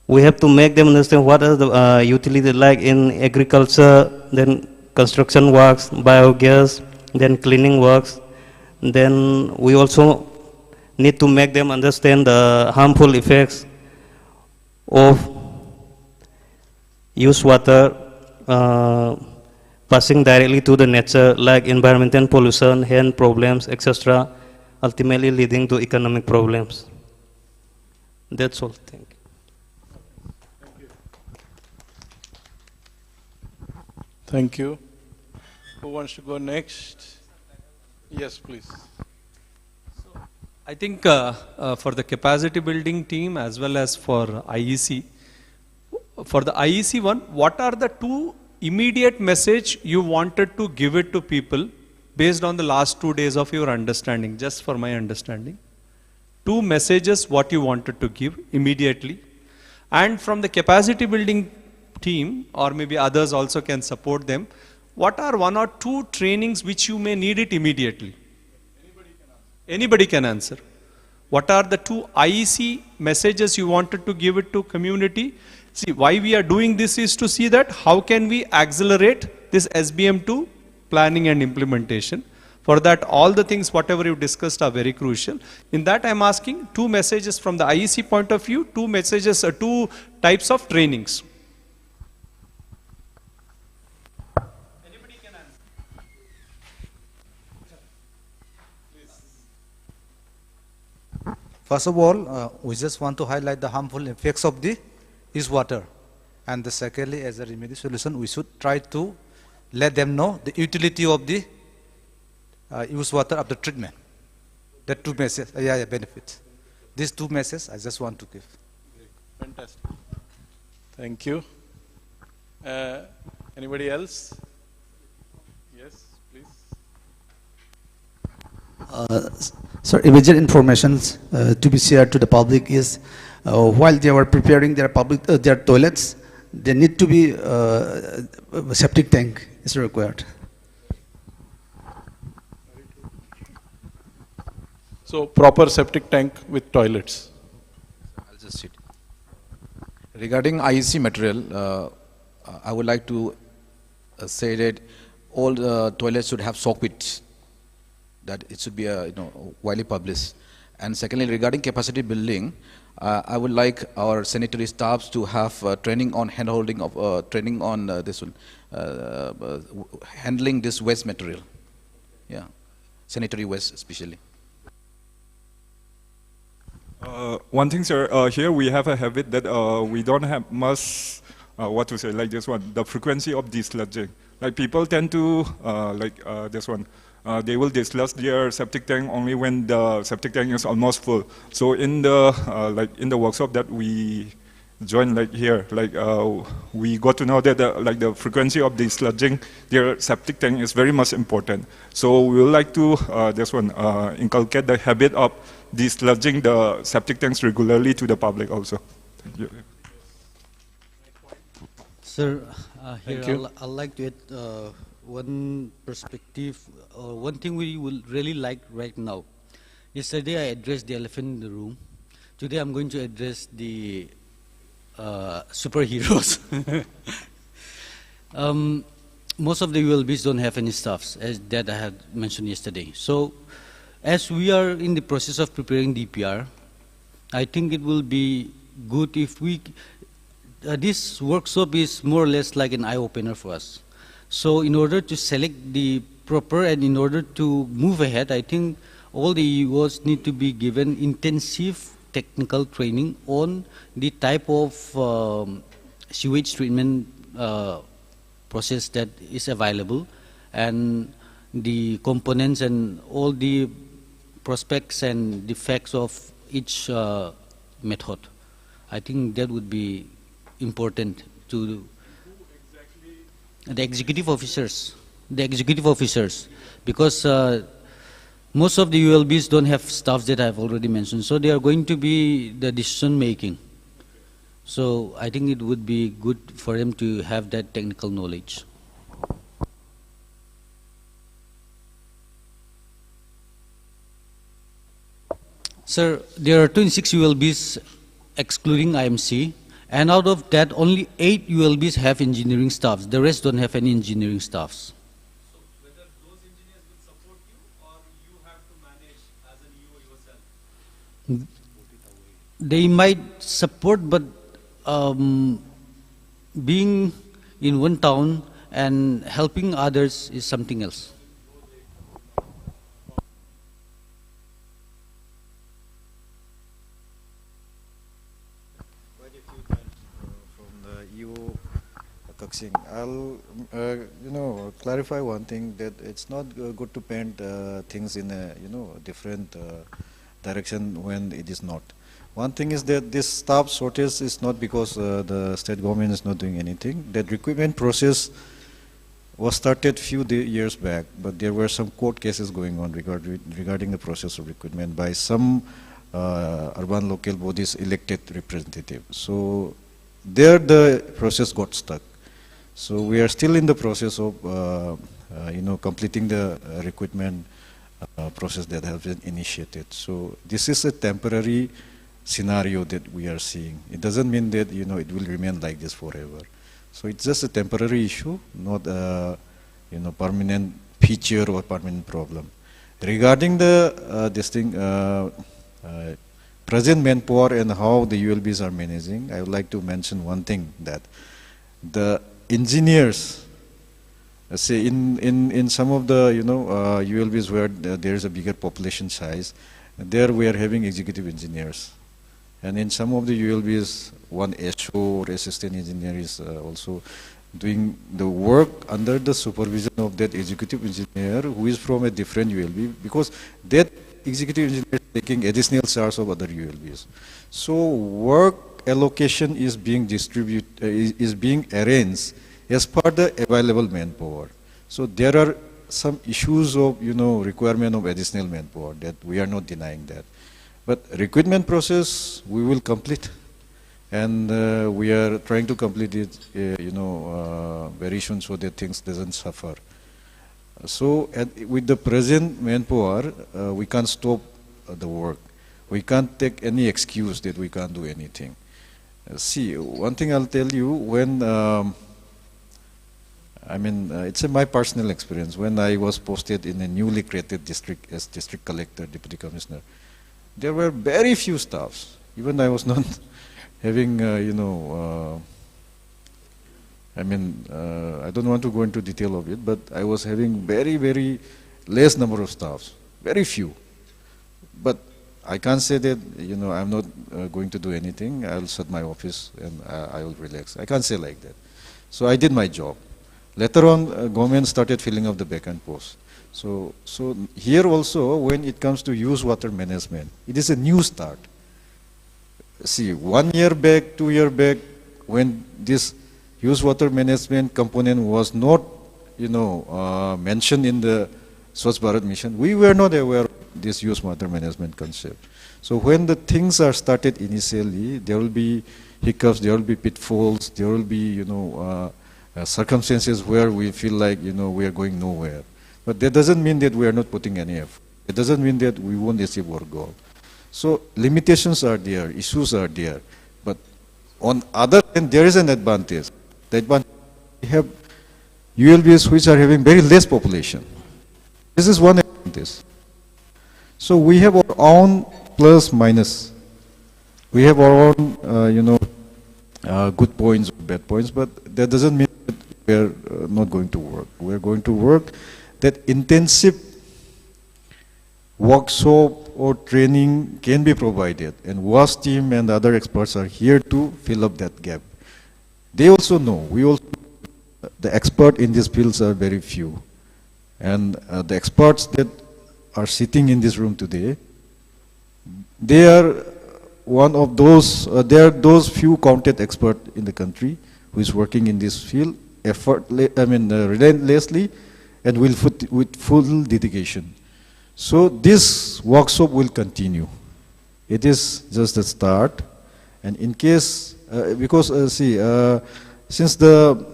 Speaker 4: we have to make them understand what are the utility like in agriculture, then construction works, biogas, then cleaning works. Then we also need to make them understand the harmful effects of used water passing directly to the nature, like environmental pollution, health problems, etc., ultimately leading to economic problems. That's all. Thank you.
Speaker 1: Thank you. Who wants to go next? Yes, please.
Speaker 7: I think for the capacity building team as well as for IEC, for the IEC one, what are the two immediate message you wanted to give it to people based on the last 2 days of your understanding, just for my understanding? Two messages what you wanted to give immediately. And from the capacity building team, or maybe others also can support them, what are 1 or 2 trainings which you may need it immediately? Anybody can answer. What are the 2 IEC messages you wanted to give it to community? See, why we are doing this is to see that how can we accelerate this SBM2 planning and implementation. For that, all the things, whatever you discussed, are very crucial. In that, I am asking 2 messages from the IEC point of view, 2 messages, 2 types of trainings. Anybody can answer.
Speaker 19: First of all, we just want to highlight the harmful effects of the use water. And the secondly, as a remedy solution, we should try to let them know the utility of the use water of the treatment. The 2 messages, benefits. These 2 messages I just want to give.
Speaker 1: Fantastic. Thank you. Anybody else? Yes, please.
Speaker 18: Sir, immediate information to be shared to the public is while they were preparing their their toilets, they need to be septic tank is required.
Speaker 1: So proper septic tank with toilets.
Speaker 9: I'll just sit. Regarding IEC material, I would like to say that all the toilets should have soak pits. That it should be widely published. And secondly, regarding capacity building, I would like our sanitary staffs to have training on handholding of training on this one, handling this waste material. Yeah, sanitary waste especially.
Speaker 20: One thing, sir, here we have a habit that we don't have much, what to say, like this one, the frequency of desludging. Like people tend to, this one, they will dislodge their septic tank only when the septic tank is almost full. So in the, in the workshop that we joined here, we got to know that the frequency of desludging their septic tank is very much important. So we would like to, inculcate the habit of desludging the septic tanks regularly to the public also. Thank you.
Speaker 21: Sir, here I'd like to add one perspective, one thing we will really like right now. Yesterday I addressed the elephant in the room. Today I'm going to address the superheroes. Most of the ULBs don't have any staffs, as that I had mentioned yesterday. So, as we are in the process of preparing DPR, I think it will be good if we, this workshop is more or less like an eye-opener for us. So in order to select the proper and in order to move ahead, I think all the EOs need to be given intensive technical training on the type of sewage treatment process that is available and the components and all the prospects and defects of each method. I think that would be important to the executive officers, because most of the ULBs don't have staffs that I've already mentioned, so they are going to be the decision making. So I think it would be good for them to have that technical knowledge. Sir, there are 26 ULBs excluding IMC, and out of that only 8 ULBs have engineering staffs. The rest don't have any engineering staffs.
Speaker 20: So whether those engineers will support you or you have to manage as an EO yourself?
Speaker 21: They might support, but being in one town and helping others is something else.
Speaker 14: I'll clarify one thing, that it's not good to paint things in a different direction when it is not. One thing is that this staff shortage is not because the state government is not doing anything. That recruitment process was started few years back, but there were some court cases going on regarding the process of recruitment by some urban local bodies elected representative. So there the process got stuck. So we are still in the process of completing the recruitment process that has been initiated. So this is a temporary scenario that we are seeing. It doesn't mean that it will remain like this forever. So it's just a temporary issue, not a permanent feature or permanent problem. Regarding the present manpower and how the ULBs are managing, I would like to mention one thing, that the engineers, say in some of the ULBs where there is a bigger population size, there we are having executive engineers, and in some of the ULBs, one SO or assistant engineer is also doing the work under the supervision of that executive engineer who is from a different ULB, because that executive engineer is taking additional charge of other ULBs. So work allocation is being is being arranged as per the available manpower. So there are some issues of requirement of additional manpower, that we are not denying that. But recruitment process we will complete, and we are trying to complete it very soon, so that things doesn't suffer. So with the present manpower, we can't stop the work. We can't take any excuse that we can't do anything. See, one thing I'll tell you, when it's my personal experience. When I was posted in a newly created district as district collector, deputy commissioner, there were very few staffs. Even I was not having, I don't want to go into detail of it, but I was having very, very less number of staffs, very few. But I can't say that, I'm not going to do anything. I'll shut my office and I will relax. I can't say like that. So I did my job. Later on, government started filling up the vacant posts. So here also, when it comes to use water management, it is a new start. See, 1 year back, 2 years back, when this use water management component was not, mentioned in the Swachh Bharat mission, we were not aware of this use water management concept. So when the things are started initially, there will be hiccups, there will be pitfalls, there will be, circumstances where we feel like, we are going nowhere. But that doesn't mean that we are not putting any effort. It doesn't mean that we won't achieve our goal. So limitations are there, issues are there. But on other hand, there is an advantage. The advantage, we have ULBs which are having very less population. This is one advantage. So we have our own plus minus. We have our own, good points, bad points, but that doesn't mean that we are not going to work. We are going to work. That intensive workshop or training can be provided, and WAS team and other experts are here to fill up that gap. They also know, the experts in these fields are very few, and the experts that are sitting in this room today, they are one of those, they are those few counted experts in the country who is working in this field relentlessly and with full dedication. So this workshop will continue. It is just a start, and in case, since the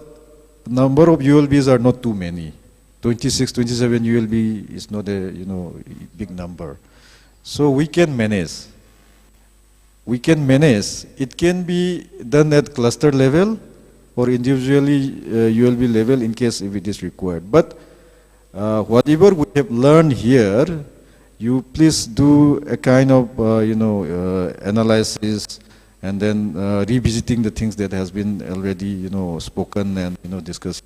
Speaker 14: number of ULBs are not too many, 26, 27 ULB is not a big number, so we can manage. We can manage. It can be done at cluster level or individually ULB level in case if it is required. But whatever we have learned here, you please do a kind of analysis and then revisiting the things that has been already spoken and discussed.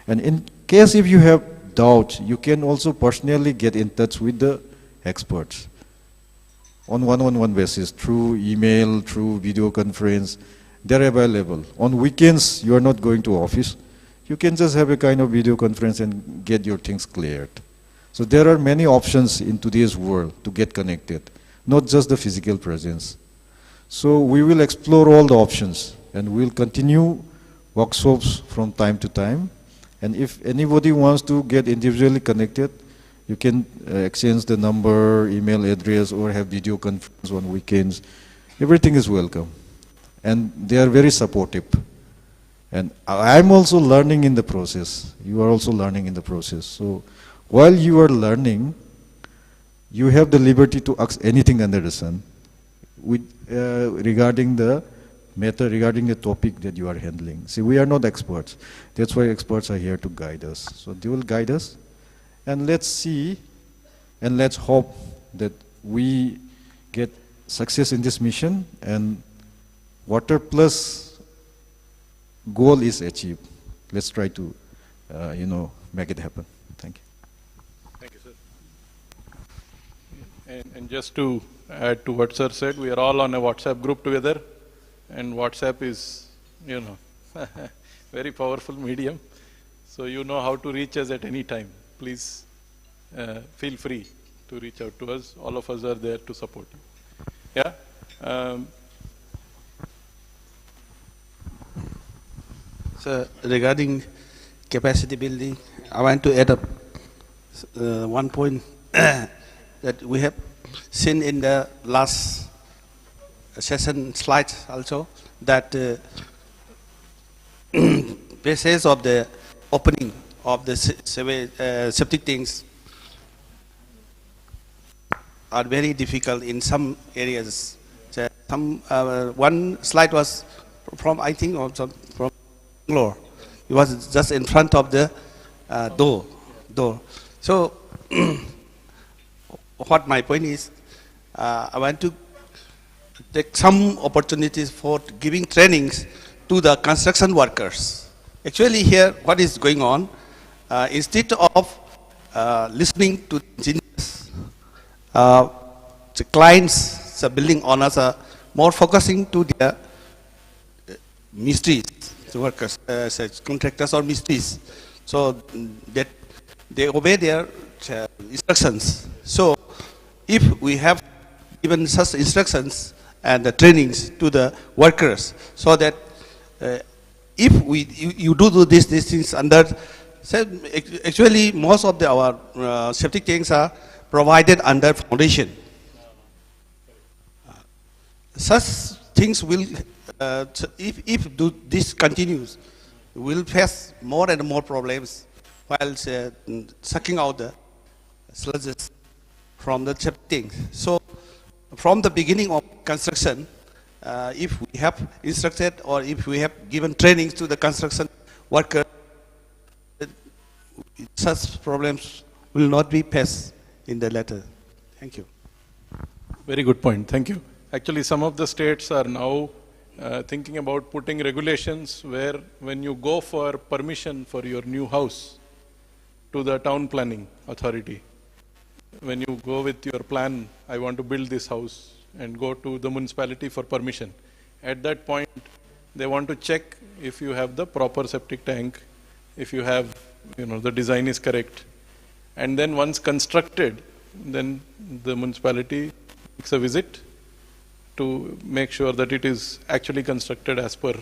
Speaker 14: And in case if you have doubts, you can also personally get in touch with the experts on one-on-one basis, through email, through video conference. They're available. On weekends, you are not going to office. You can just have a kind of video conference and get your things cleared. So there are many options in today's world to get connected, not just the physical presence. So we will explore all the options, and we'll continue workshops from time to time. And if anybody wants to get individually connected, you can exchange the number, email address, or have video conference on weekends. Everything is welcome. And they are very supportive. And I'm also learning in the process. You are also learning in the process. So while you are learning, you have the liberty to ask anything under the sun with, regarding the matter, regarding the topic that you are handling. See, we are not experts. That's why experts are here to guide us. So they will guide us, and let's see, and let's hope that we get success in this mission, and water plus goal is achieved. Let's try to, make it happen. Thank you.
Speaker 1: Thank you, sir. And just to add to what sir said, we are all on a WhatsApp group together, and WhatsApp is, very powerful medium. So you know how to reach us at any time. Please feel free to reach out to us. All of us are there to support you. Yeah.
Speaker 13: So regarding capacity building, I want to add up one point that we have seen in the last session slides also, that basis of the opening of the septic tanks are very difficult in some areas. So one slide was from, I think, also from Bangalore. It was just in front of the door. So what my point is, I want to take some opportunities for giving trainings to the construction workers. Actually here, what is going on, instead of listening to engineers, the clients, the building owners are more focusing to their mysteries, the workers, contractors or mysteries, so that they obey their instructions. So if we have given such instructions and the trainings to the workers, so that if you do these things under, actually most of our septic tanks are provided under foundation. Such things will, if this continues, we'll face more and more problems while sucking out the sludges from the septic tanks. So from the beginning of construction, if we have instructed or if we have given trainings to the construction worker, such problems will not be faced in the latter. Thank you.
Speaker 1: Very good point. Thank you. Actually, some of the states are now thinking about putting regulations where when you go for permission for your new house to the town planning authority, when you go with your plan, I want to build this house, and go to the municipality for permission, at that point they want to check if you have the proper septic tank, if you have, the design is correct, and then once constructed, then the municipality makes a visit to make sure that it is actually constructed as per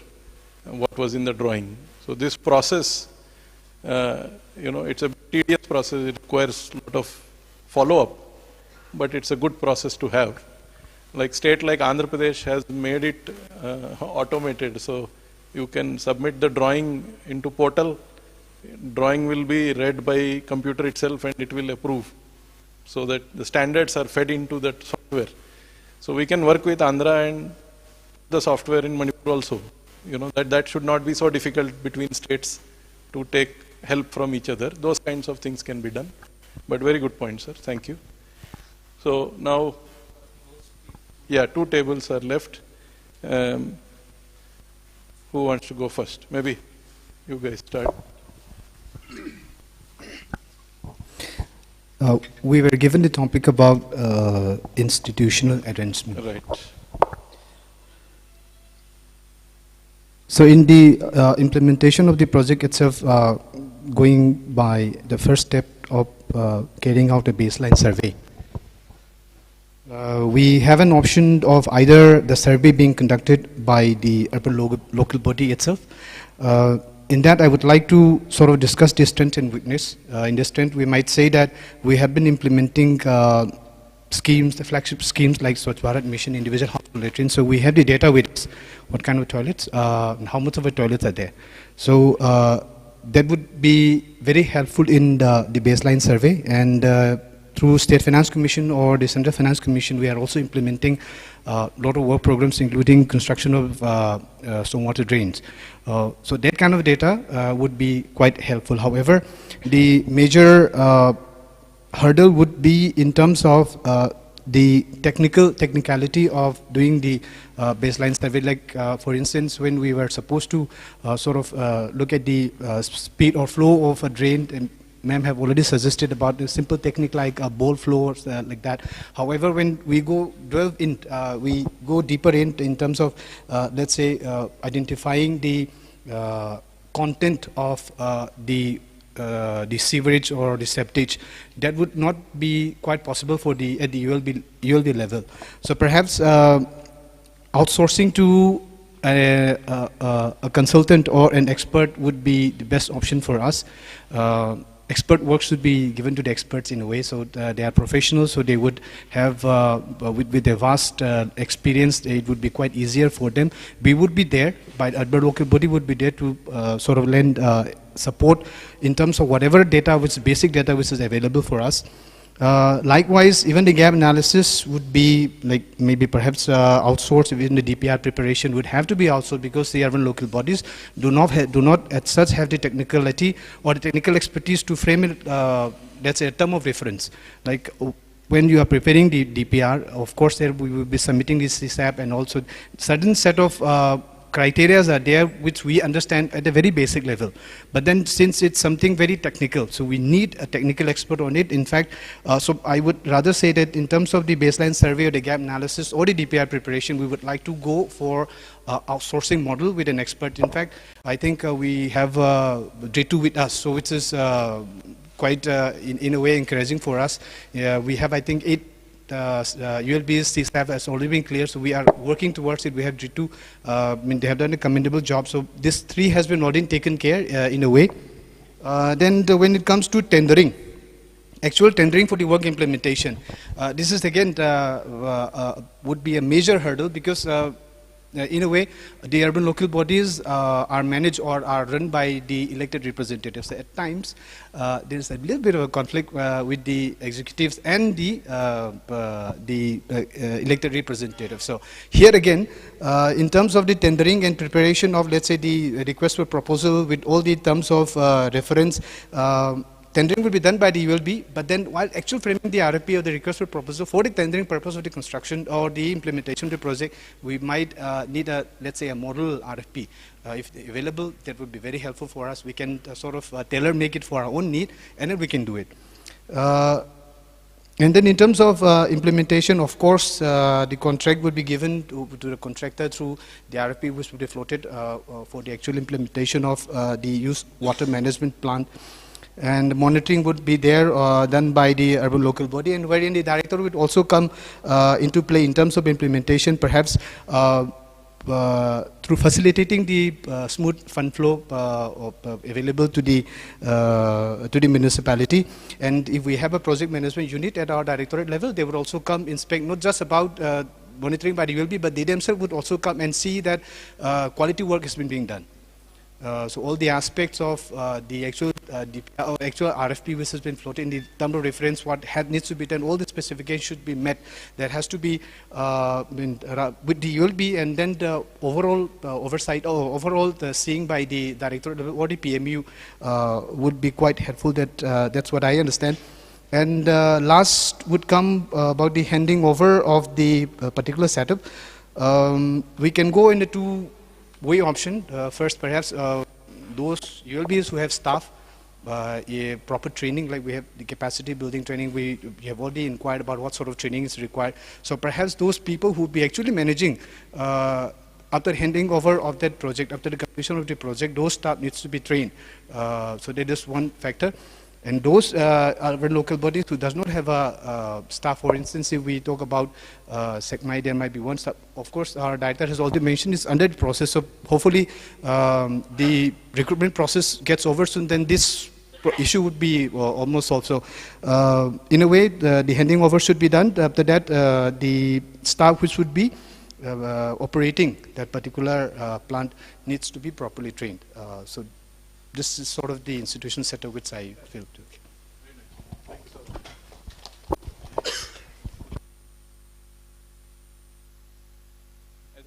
Speaker 1: what was in the drawing. So this process, it's a tedious process, it requires a lot of follow-up, but it's a good process to have. Like state like Andhra Pradesh has made it automated, so you can submit the drawing into portal, drawing will be read by computer itself and it will approve, so that the standards are fed into that software. So we can work with Andhra and the software in Manipur also. That should not be so difficult between states to take help from each other. Those kinds of things can be done. But very good point, sir. Thank you. So now, 2 tables are left. Who wants to go first? Maybe you guys start.
Speaker 15: We were given the topic about institutional arrangement.
Speaker 1: Right.
Speaker 15: So in the implementation of the project itself, going by the first step of carrying out a baseline survey, we have an option of either the survey being conducted by the urban local body itself. In that, I would like to sort of discuss the strength and weakness. In this strength, we might say that we have been implementing schemes, the flagship schemes like Swachh Bharat Mission, individual household latrines. So we have the data with us, what kind of toilets, and how much of the toilets are there. So that would be very helpful in the baseline survey, and through State Finance Commission or the Central Finance Commission, we are also implementing a lot of work programs, including construction of stormwater drains. So that kind of data would be quite helpful. However, the major hurdle would be in terms of the technicality of doing the baseline survey. Like for instance, when we were supposed to look at the speed or flow of a drain, and ma'am have already suggested about a simple technique like a bowl flow, like that. However, when we go we go deeper in terms of let's say identifying the content of the sewerage or the septage, that would not be quite possible for at the ULB level. So perhaps outsourcing to a consultant or an expert would be the best option for us. Expert work should be given to the experts in a way, so they are professionals, so they would have, with their vast experience, it would be quite easier for them. We would be there, but the local body would be there to lend support in terms of whatever data, basic data which is available for us. Likewise, even the gap analysis would be like maybe perhaps outsourced. Even the DPR preparation would have to be outsourced, because the urban local bodies do not as such have the technicality or the technical expertise to frame it, let's say, a term of reference. Like when you are preparing the DPR, of course there we will be submitting this CSAP, and also certain set of criteria are there which we understand at a very basic level. But then since it's something very technical, so we need a technical expert on it. In fact, so I would rather say that in terms of the baseline survey or the gap analysis or the DPR preparation, we would like to go for outsourcing model with an expert. In fact, I think we have DAY-2 with us, so which is quite in a way encouraging for us. We have, I think, 8 ULB's CSAP has already been clear, so we are working towards it. We have DAY-2, they have done a commendable job. So this 3 has been already taken care in a way. Then when it comes to tendering, actual tendering for the work implementation, this is again would be a major hurdle, because in a way, the urban local bodies are managed or are run by the elected representatives. At times, there is a little bit of a conflict with the executives and the elected representatives. So here again, in terms of the tendering and preparation of, let's say, the request for proposal with all the terms of reference, tendering will be done by the ULB, but then while actually framing the RFP or the request for proposal for the tendering purpose of the construction or the implementation of the project, we might need a, let's say, a model RFP. If available, that would be very helpful for us. We can tailor make it for our own need, and then we can do it. And then in terms of implementation, of course, the contract would be given to the contractor through the RFP, which would be floated for the actual implementation of the used water management plant. And monitoring would be there done by the urban local body, and wherein the director would also come into play in terms of implementation, perhaps through facilitating the smooth fund flow available to the municipality. And if we have a project management unit at our directorate level, they would also come inspect, not just about monitoring by the ULB, but they themselves would also come and see that quality work has been being done. So all the aspects of the actual RFP which has been floated in the term of reference, what needs to be done, all the specifications should be met. There has to be with the ULB, and then the overall oversight or overall the seeing by the director or the PMU would be quite helpful. That's what I understand. And last would come about the handing over of the particular setup. We can go in the two-way option. First, perhaps those ULBs who have staff, proper training, like we have the capacity building training, we have already inquired about what sort of training is required. So perhaps those people who would be actually managing after handing over of that project, after the completion of the project, those staff needs to be trained. So that is one factor. And those urban local bodies who does not have a staff, for instance, if we talk about SECMI, there might be one staff. Of course, our director has already mentioned it's under the process, so hopefully the recruitment process gets over soon, then this issue would be almost solved. So in a way, the handing over should be done. After that, the staff which would be operating that particular plant needs to be properly trained. So this is sort of the institution setup which I feel.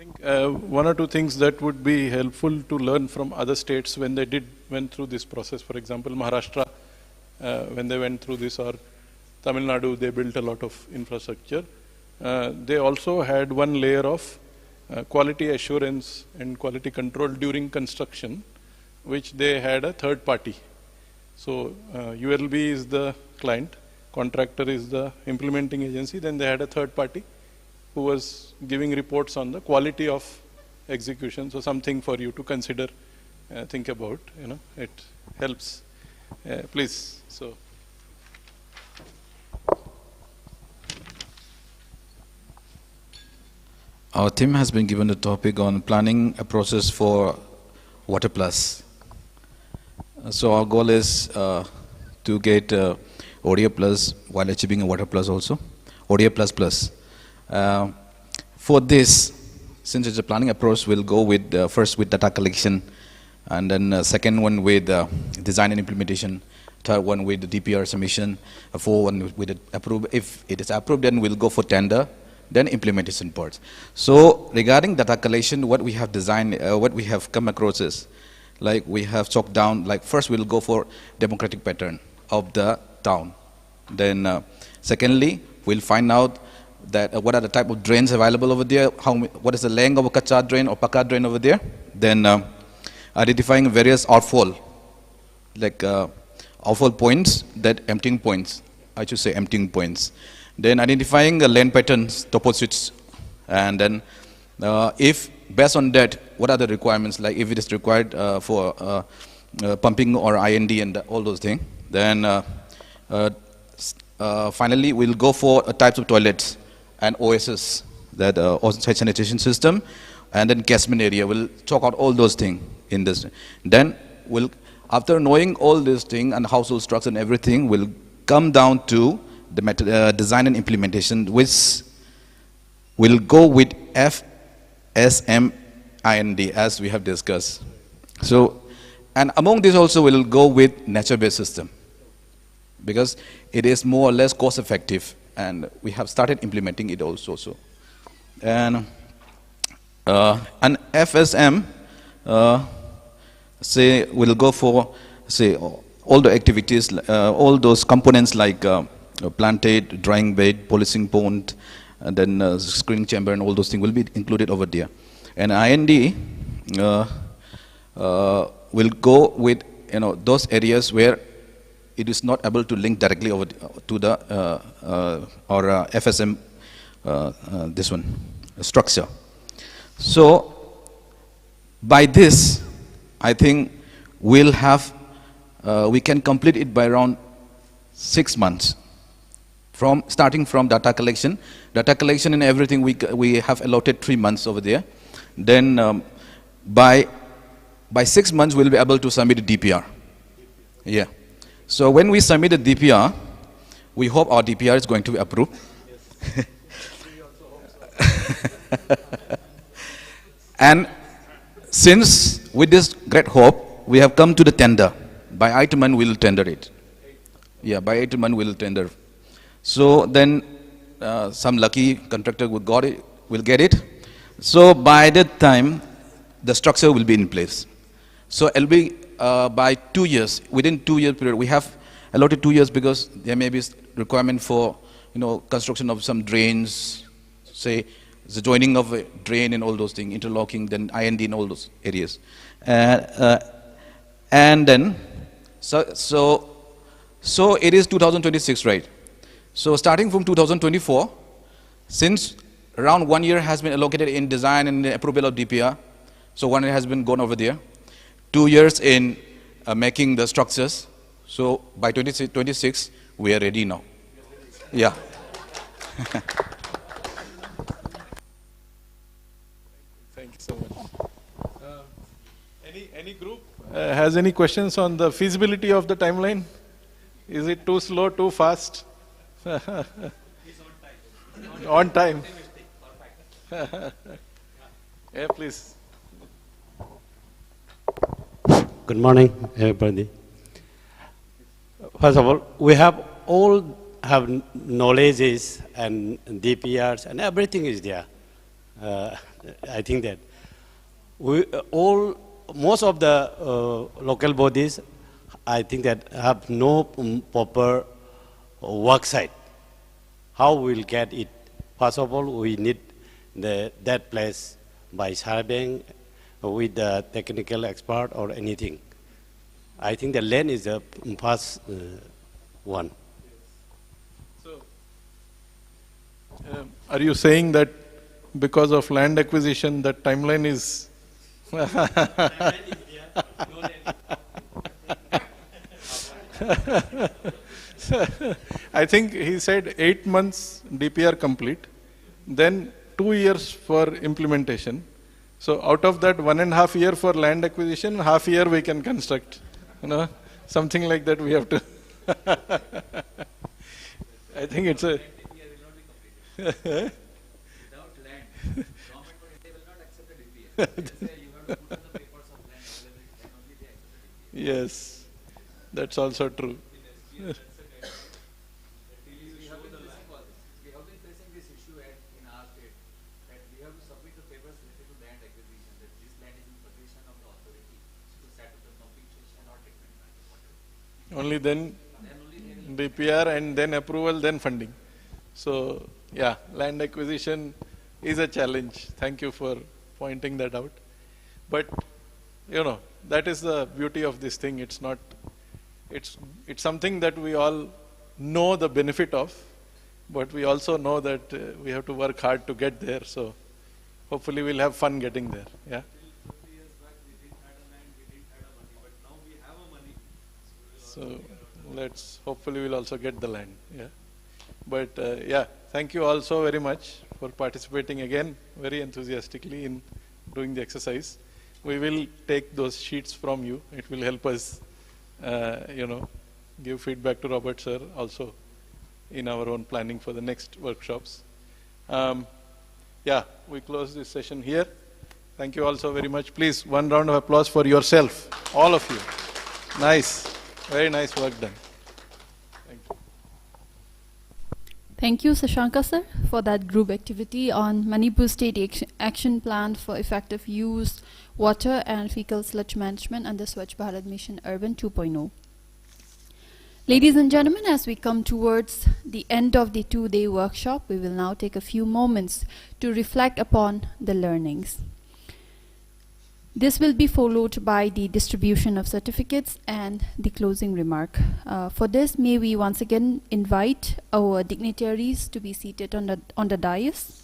Speaker 1: One or two things that would be helpful to learn from other states when they went through this process. For example, Maharashtra, when they went through this, or Tamil Nadu, they built a lot of infrastructure. They also had one layer of quality assurance and quality control during construction, which they had a third party. So ULB is the client, contractor is the implementing agency, then they had a third party who was giving reports on the quality of execution. So something for you to consider, think about, it helps. Please, so.
Speaker 9: Our team has been given the topic on planning a process for Water Plus. So our goal is to get ODA Plus while achieving a Water Plus also, ODA Plus Plus. For this, since it's a planning approach, we'll go with first with data collection, and then second one with design and implementation, third one with the DPR submission, fourth one with approve. If it is approved, then we'll go for tender, then implementation parts. So regarding data collection, what we have designed, what we have come across is, like we have chalked down, like first we'll go for democratic pattern of the town. Then secondly, we'll find out that what are the type of drains available over there, what is the length of a kacha drain or paka drain over there. Then identifying various outfall, like outfall points, that emptying points, I should say emptying points. Then identifying the land patterns, topographies, and then if based on that, what are the requirements, like if it is required for pumping or IND and all those things. Then finally, we'll go for types of toilets and OSS, that on-site sanitation system, and then catchment area. We'll talk out all those things in this. Then we'll, after knowing all these things and household structure and everything, we'll come down to the design and implementation, which will go with FSMIND as we have discussed. So, and among these also we'll go with nature-based system, because it is more or less cost effective, and we have started implementing it also. So, and FSM, say we'll go for, say, all the activities, all those components like planted, drying bed, polishing pond, and then screening chamber and all those things will be included over there. And IND will go with those areas where it is not able to link directly over to the FSM this one structure. So by this, I think we'll have we can complete it by around 6 months. From starting from data collection and everything, we have allotted 3 months over there. Then by 6 months we'll be able to submit a DPR. Yeah. So when we submit a DPR, we hope our DPR is going to be approved. And since with this great hope, we have come to the tender. By 8 months we will tender it. Yeah, by 8 months we will tender. So then some lucky contractor will get it. So by that time, the structure will be in place. So it'll be by 2 years, within 2 year period, we have allotted 2 years because there may be requirement for construction of some drains, say the joining of a drain and all those things, interlocking, then IND in all those areas. And then, so it is 2026, right? So starting from 2024, since around 1 year has been allocated in design and approval of DPR, so 1 year has been gone over there. 2 years in making the structures. So by 2026, we are ready now. Yeah.
Speaker 1: Thank you so much. Any group has any questions on the feasibility of the timeline? Is it too slow, too fast? On time. Yeah, please.
Speaker 8: Good morning, everybody. First of all, we have all have knowledges and DPRs and everything is there. I think that most of the local bodies, I think that have no proper work site. How we'll get it? First of all, we need that place by surveying with the technical expert or anything. I think the land is the first one.
Speaker 1: So, are you saying that because of land acquisition, that timeline is? I think he said 8 months DPR complete, then 2 years for implementation. So out of that 1.5 year for land acquisition, half year we can construct. Something like that we have to. I think it's a. Yes, that's also true. Only then DPR and then approval, then funding. So, yeah, land acquisition is a challenge. Thank you for pointing that out. But, that is the beauty of this thing. It's not, it's something that we all know the benefit of, but we also know that we have to work hard to get there. So, hopefully we'll have fun getting there. Yeah. So hopefully we'll also get the land. Yeah. But yeah, thank you all so very much for participating again very enthusiastically in doing the exercise. We will take those sheets from you. It will help us, give feedback to Robert sir also in our own planning for the next workshops. Yeah, we close this session here. Thank you all so very much. Please, one round of applause for yourself, all of you. Nice. Very nice work done. Thank you.
Speaker 2: Thank you, Sashanka sir, for that group activity on Manipur State Action Plan for Effective Use, Water and Fecal Sludge Management under Swachh Bharat Mission Urban 2.0. Ladies and gentlemen, as we come towards the end of the 2-day workshop, we will now take a few moments to reflect upon the learnings. This will be followed by the distribution of certificates and the closing remark. For this, may we once again invite our dignitaries to be seated on the dais.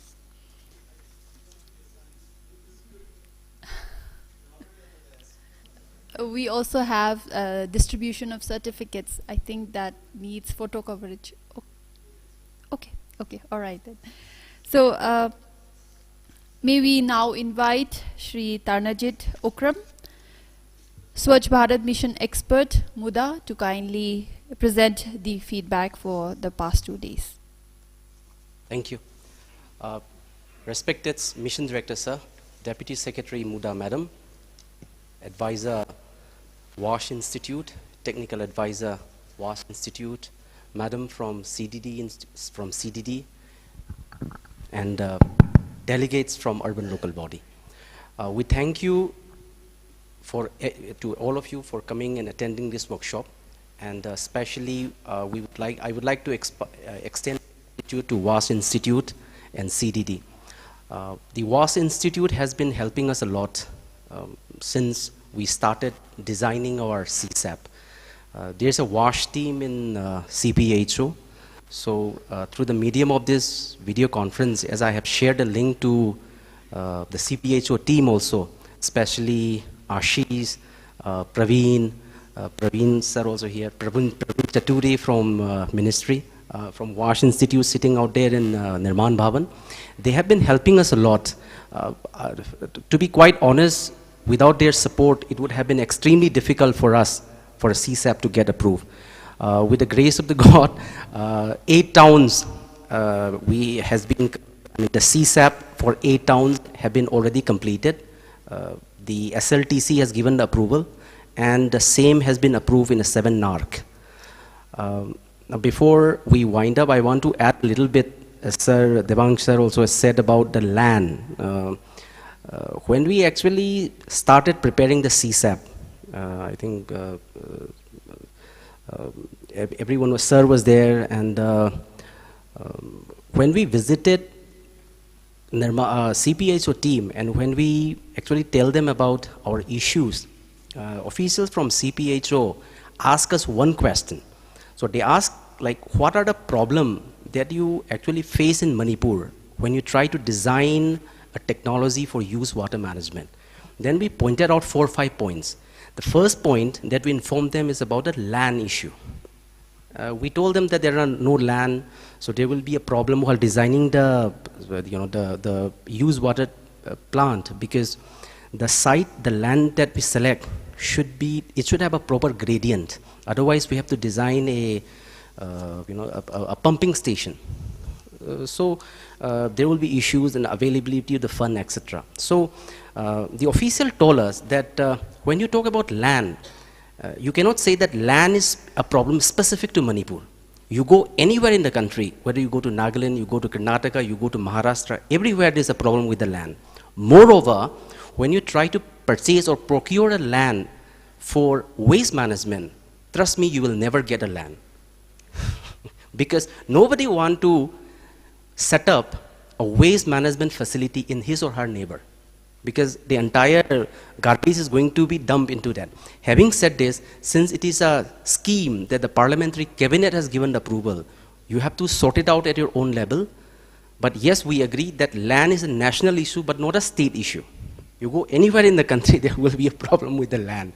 Speaker 2: We also have distribution of certificates. I think that needs photo coverage. Okay, all right then. So, may we now invite Shri Tarnajit Okram, Swachh Bharat Mission expert, Muda, to kindly present the feedback for the past 2 days.
Speaker 11: Thank you. Respected Mission Director Sir, Deputy Secretary Muda Madam, Advisor WASH Institute, Technical Advisor WASH Institute, Madam from CDD, and delegates from Urban Local Body. We thank you to all of you for coming and attending this workshop, and especially I would like to extend gratitude to WASH Institute and CDD. The WASH Institute has been helping us a lot since we started designing our CSAP. There's a WASH team in CPHO. So through the medium of this video conference, as I have shared a link to the CPHO team also, especially Ashish, Praveen sir also here, Praveen Chaturi from Ministry, from WASH Institute sitting out there in Nirman Bhavan. They have been helping us a lot. To be quite honest, without their support, it would have been extremely difficult for us, for a CSAP to get approved. With the grace of the God, 8 towns the CSAP for 8 towns have been already completed. The SLTC has given the approval, and the same has been approved in a 7 NARC. Now before we wind up, I want to add a little bit Sir Devang sir also has said about the land. When we actually started preparing the CSAP, I think everyone was, sir was there, and when we visited CPHO team, and when we actually tell them about our issues, officials from CPHO ask us one question. So they ask, like, what are the problem that you actually face in Manipur when you try to design a technology for use water management? Then we pointed out 4 or 5 points. The first point that we informed them is about the land issue. We told them that there are no land, so there will be a problem while designing the, the use water plant, because the site, the land that we select should be, it should have a proper gradient. Otherwise, we have to design a pumping station. So there will be issues in availability of the fund, etc. So the official told us that when you talk about land, you cannot say that land is a problem specific to Manipur. You go anywhere in the country, whether you go to Nagaland, you go to Karnataka, you go to Maharashtra, everywhere there's a problem with the land. Moreover, when you try to purchase or procure a land for waste management, trust me, you will never get a land. Because nobody wants to set up a waste management facility in his or her neighbor, because the entire garbage is going to be dumped into that. Having said this, since it is a scheme that the parliamentary cabinet has given the approval, you have to sort it out at your own level. But yes, we agree that land is a national issue, but not a state issue. You go anywhere in the country, there will be a problem with the land.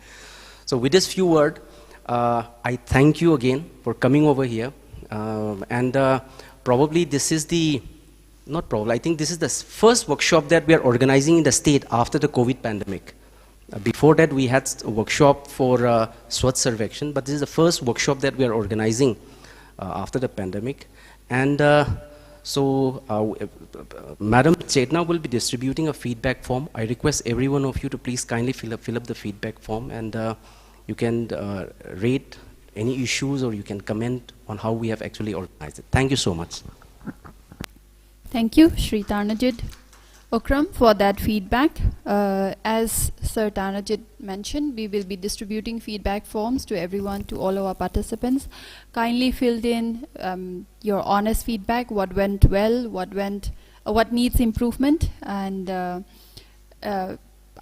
Speaker 11: So with this few words, I thank you again for coming over here. Probably this is the, not probably, I think this is the first workshop that we are organizing in the state after the COVID pandemic. Before that, we had a workshop for Sludge Survection, but this is the first workshop that we are organizing after the pandemic. And Madam Chetna will be distributing a feedback form. I request every one of you to please kindly fill up the feedback form, and you can rate any issues, or you can comment on how we have actually organized it. Thank you so much.
Speaker 2: Thank you, Shri Tarnajit Okram, for that feedback. As Sir Tarnajit mentioned, we will be distributing feedback forms to everyone, to all our participants. Kindly filled in your honest feedback, what went well, what needs improvement, and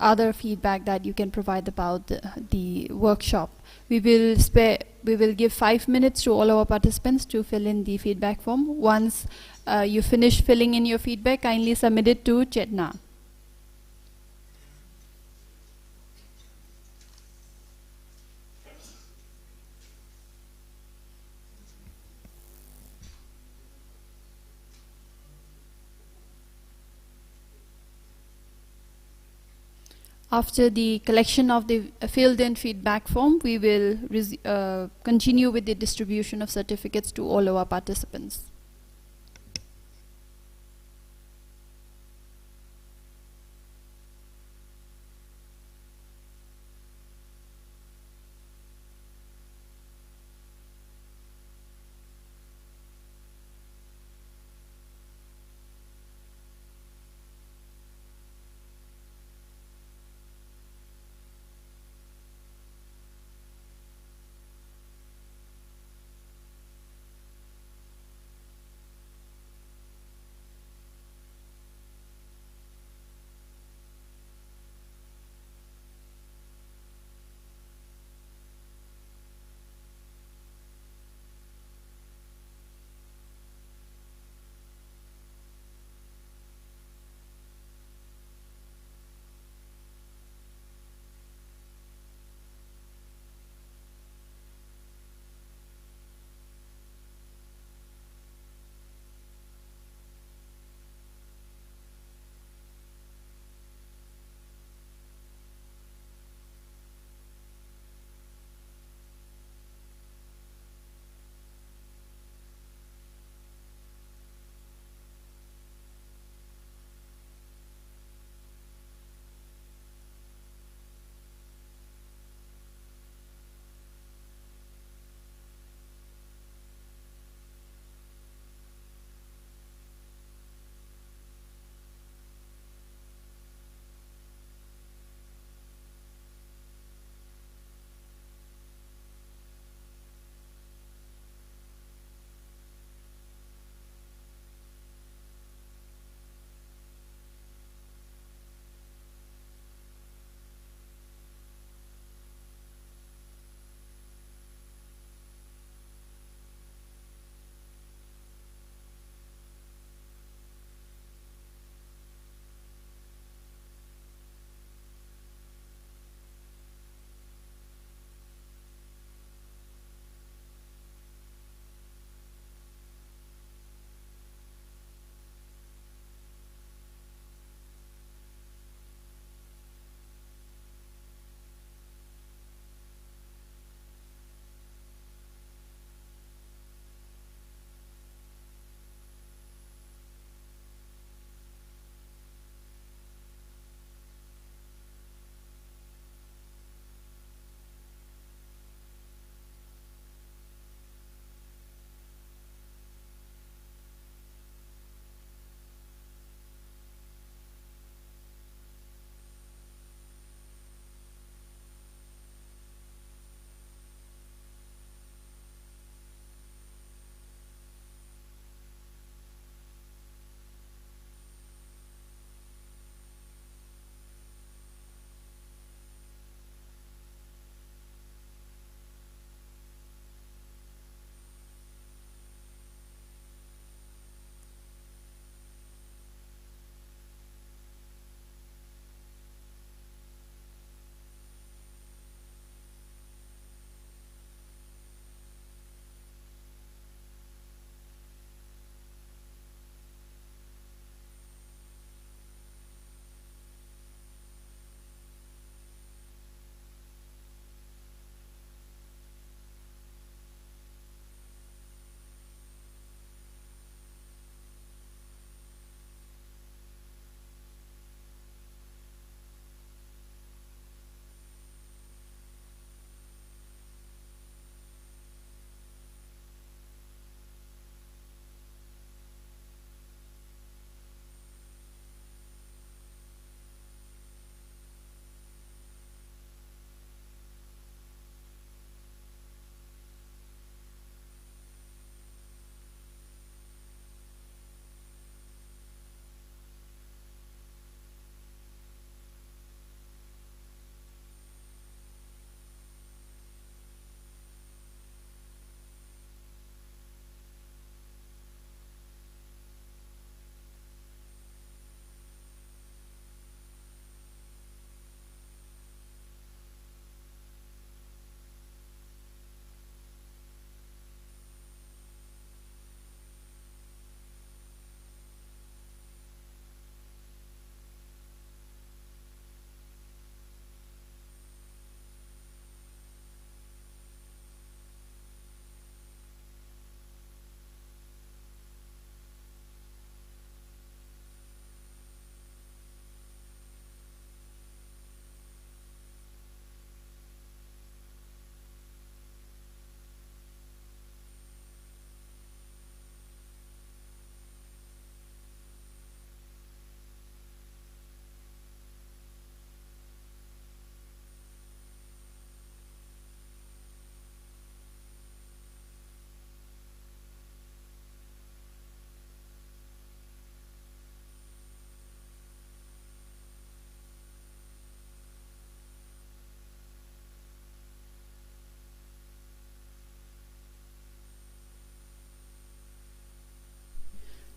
Speaker 2: other feedback that you can provide about the workshop. We will give 5 minutes to all our participants to fill in the feedback form. Once you finish filling in your feedback, kindly submit it to Chetna. After the collection of the filled-in feedback form, we will continue with the distribution of certificates to all our participants.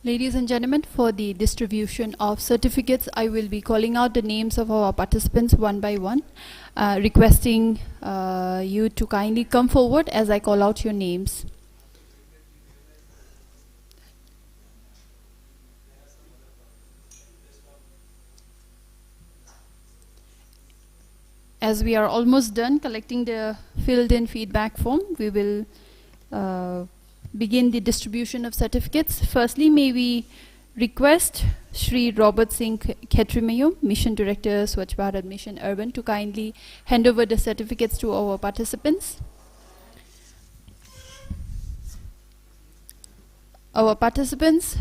Speaker 2: Ladies and gentlemen, for the distribution of certificates, I will be calling out the names of our participants one by one, requesting you to kindly come forward as I call out your names. As we are almost done collecting the filled-in feedback form, we will begin the distribution of certificates. Firstly, may we request Shri Robert Singh Khetrimayo, Mission Director, Swachh Bharat Mission Urban, to kindly hand over the certificates to our participants. Our participants,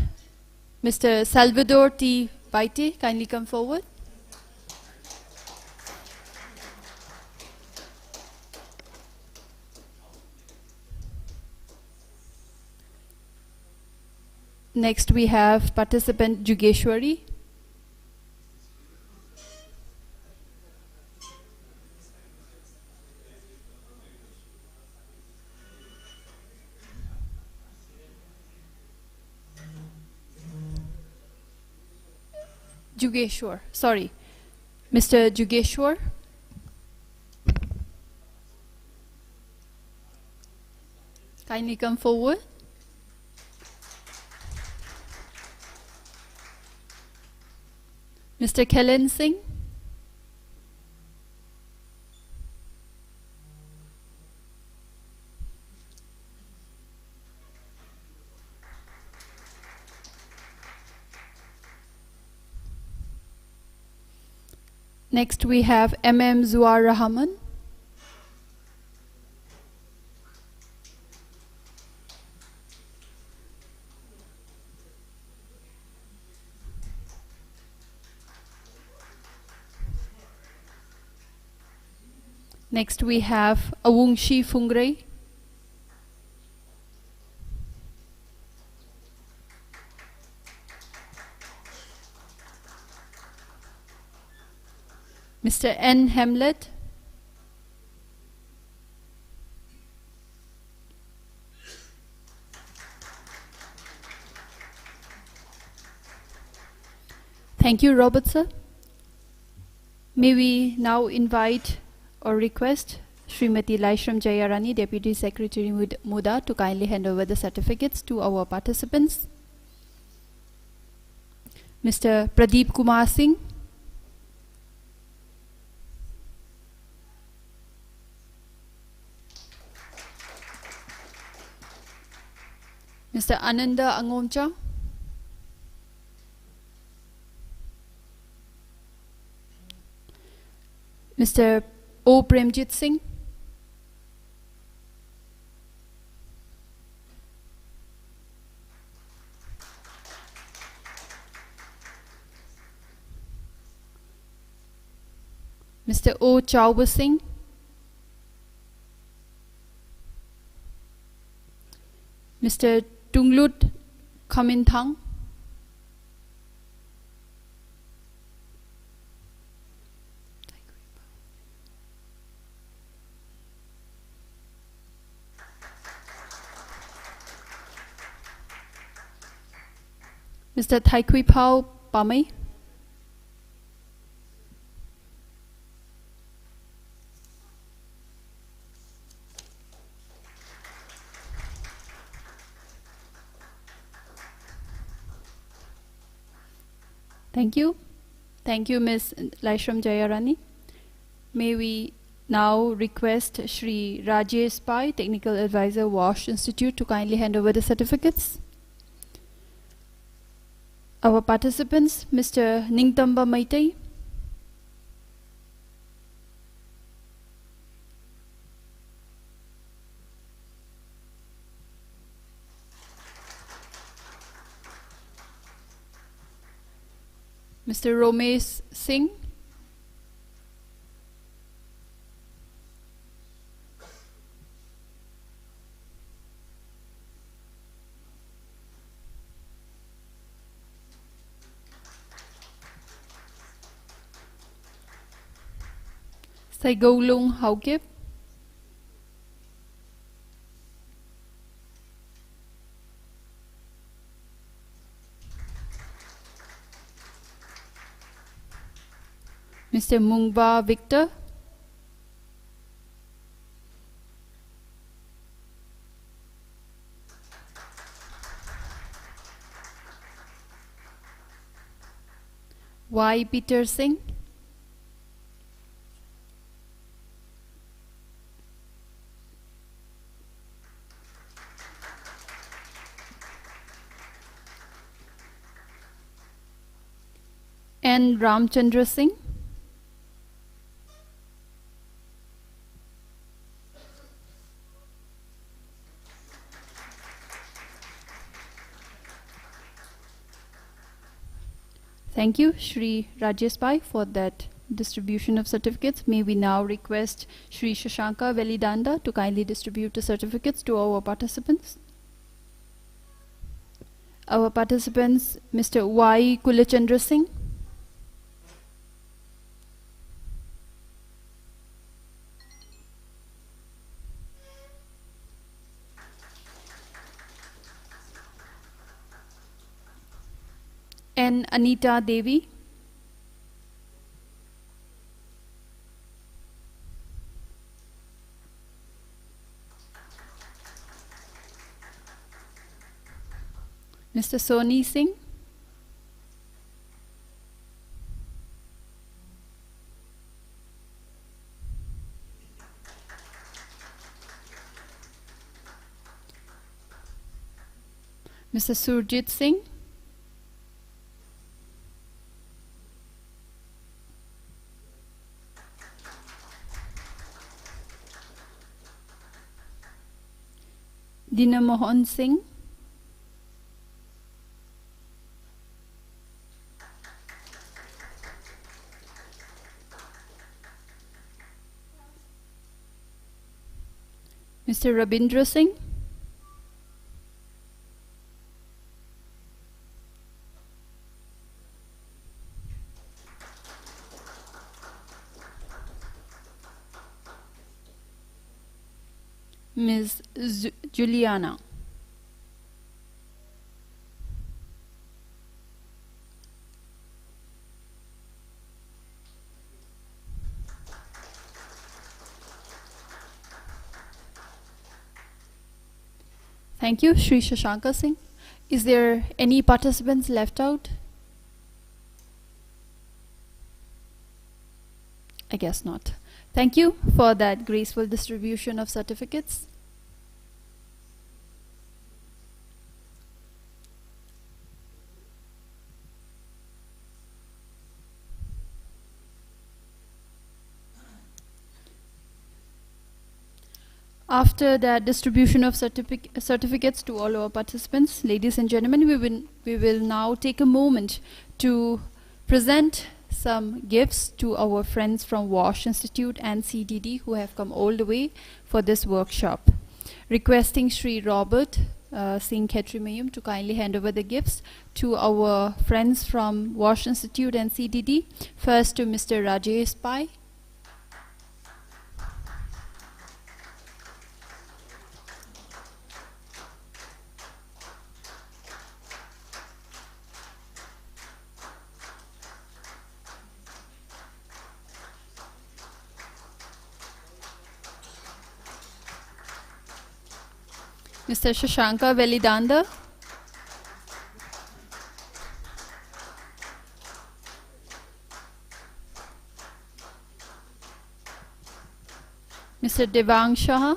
Speaker 2: Mr. Salvador T. Baite, kindly come forward. Next we have participant Jugeshwari. Jugeshwar, sorry. Mr. Jugeshwar. Kindly come forward. Mr. Kellen Singh. Next we have MM Zuar Rahman. Next we have Awungshi Fungray. Mr. N. Hamlet. Thank you, Robert sir. May we now invite or request Srimati Laishram Jayarani, Deputy Secretary Muda, to kindly hand over the certificates to our participants. Mr. Pradeep Kumar Singh. Mr. Ananda Angomcha. Mr. O. Premjit Singh. Mr. O. Chauba Singh. Mr. Tunglut Khaminthang. Mr. Thaikweepao Pamay. Thank you. Thank you, Ms. Laishram Jayarani. May we now request Shri Rajesh Pai, Technical Advisor, Wash Institute, to kindly hand over the certificates. Our participants, Mr. Ningtamba Maitai. Mr. Romesh Singh. Saigoulung Haukip. Mr. Mungba Victor. Y. Peter Singh. N. Ramchandra Singh. Thank you, Shri Rajesh Pai, for that distribution of certificates. May we now request Shri Shashanka Velidanda to kindly distribute the certificates to our participants. Our participants, Mr. Y. Kulachandra Singh. N. Anita Devi. Mr. Soni Singh. Mr. Surjit Singh. Dina Mohan Singh. Mr. Rabindra Singh. Ms. Juliana. Thank you, Shri Shashanka Singh. Is there any participants left out? I guess not. Thank you for that graceful distribution of certificates. After that distribution of certificates to all our participants, ladies and gentlemen, we will now take a moment to present some gifts to our friends from WASH Institute and CDD who have come all the way for this workshop. Requesting Sri Robert Singh Khetrimayum to kindly hand over the gifts to our friends from WASH Institute and CDD. First to Mr. Rajesh Pai. Mr. Shashanka Velidanda. Mr. Devang Shah.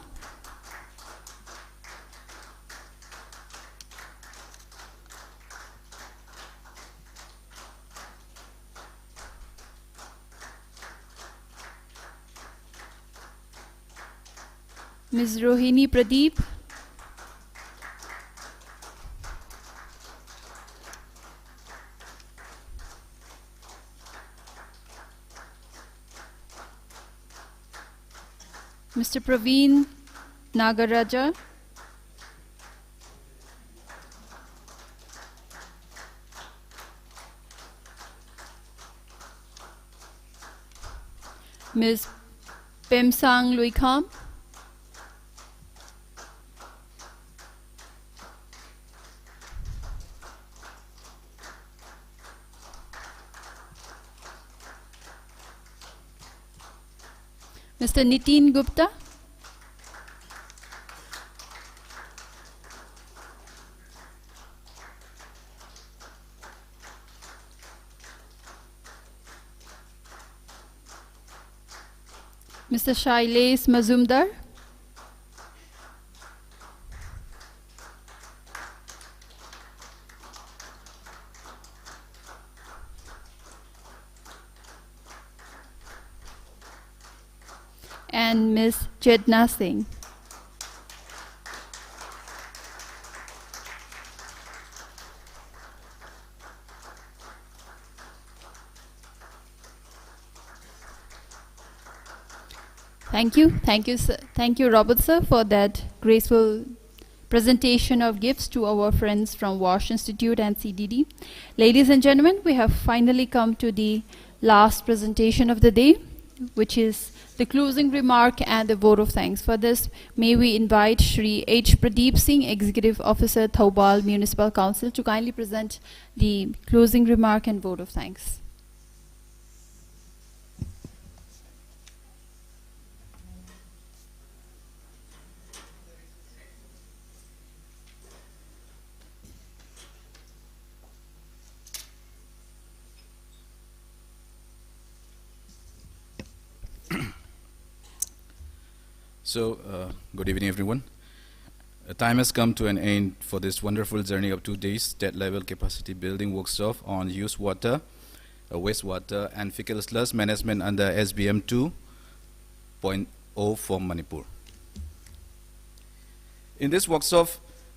Speaker 2: Ms. Rohini Pradeep. Mr. Praveen Nagaraja. Ms. Pemsang Luikham. Mr. Nitin Gupta. Mr. Shailesh Mazumdar. And Ms. Chetna Singh. Thank you. Thank you, sir. Thank you, Robert, sir, for that graceful presentation of gifts to our friends from Wash Institute and CDD. Ladies and gentlemen, we have finally come to the last presentation of the day, which is the closing remark and the vote of thanks. For this, may we invite Shri H. Pradeep Singh, Executive Officer, Thoubal Municipal Council, to kindly present the closing remark and vote of thanks.
Speaker 6: So, good evening, everyone. Time has come to an end for this wonderful journey of 2 days state-level capacity building workshop on used water, wastewater, and fecal sludge management under SBM 2.0 for Manipur. In this workshop,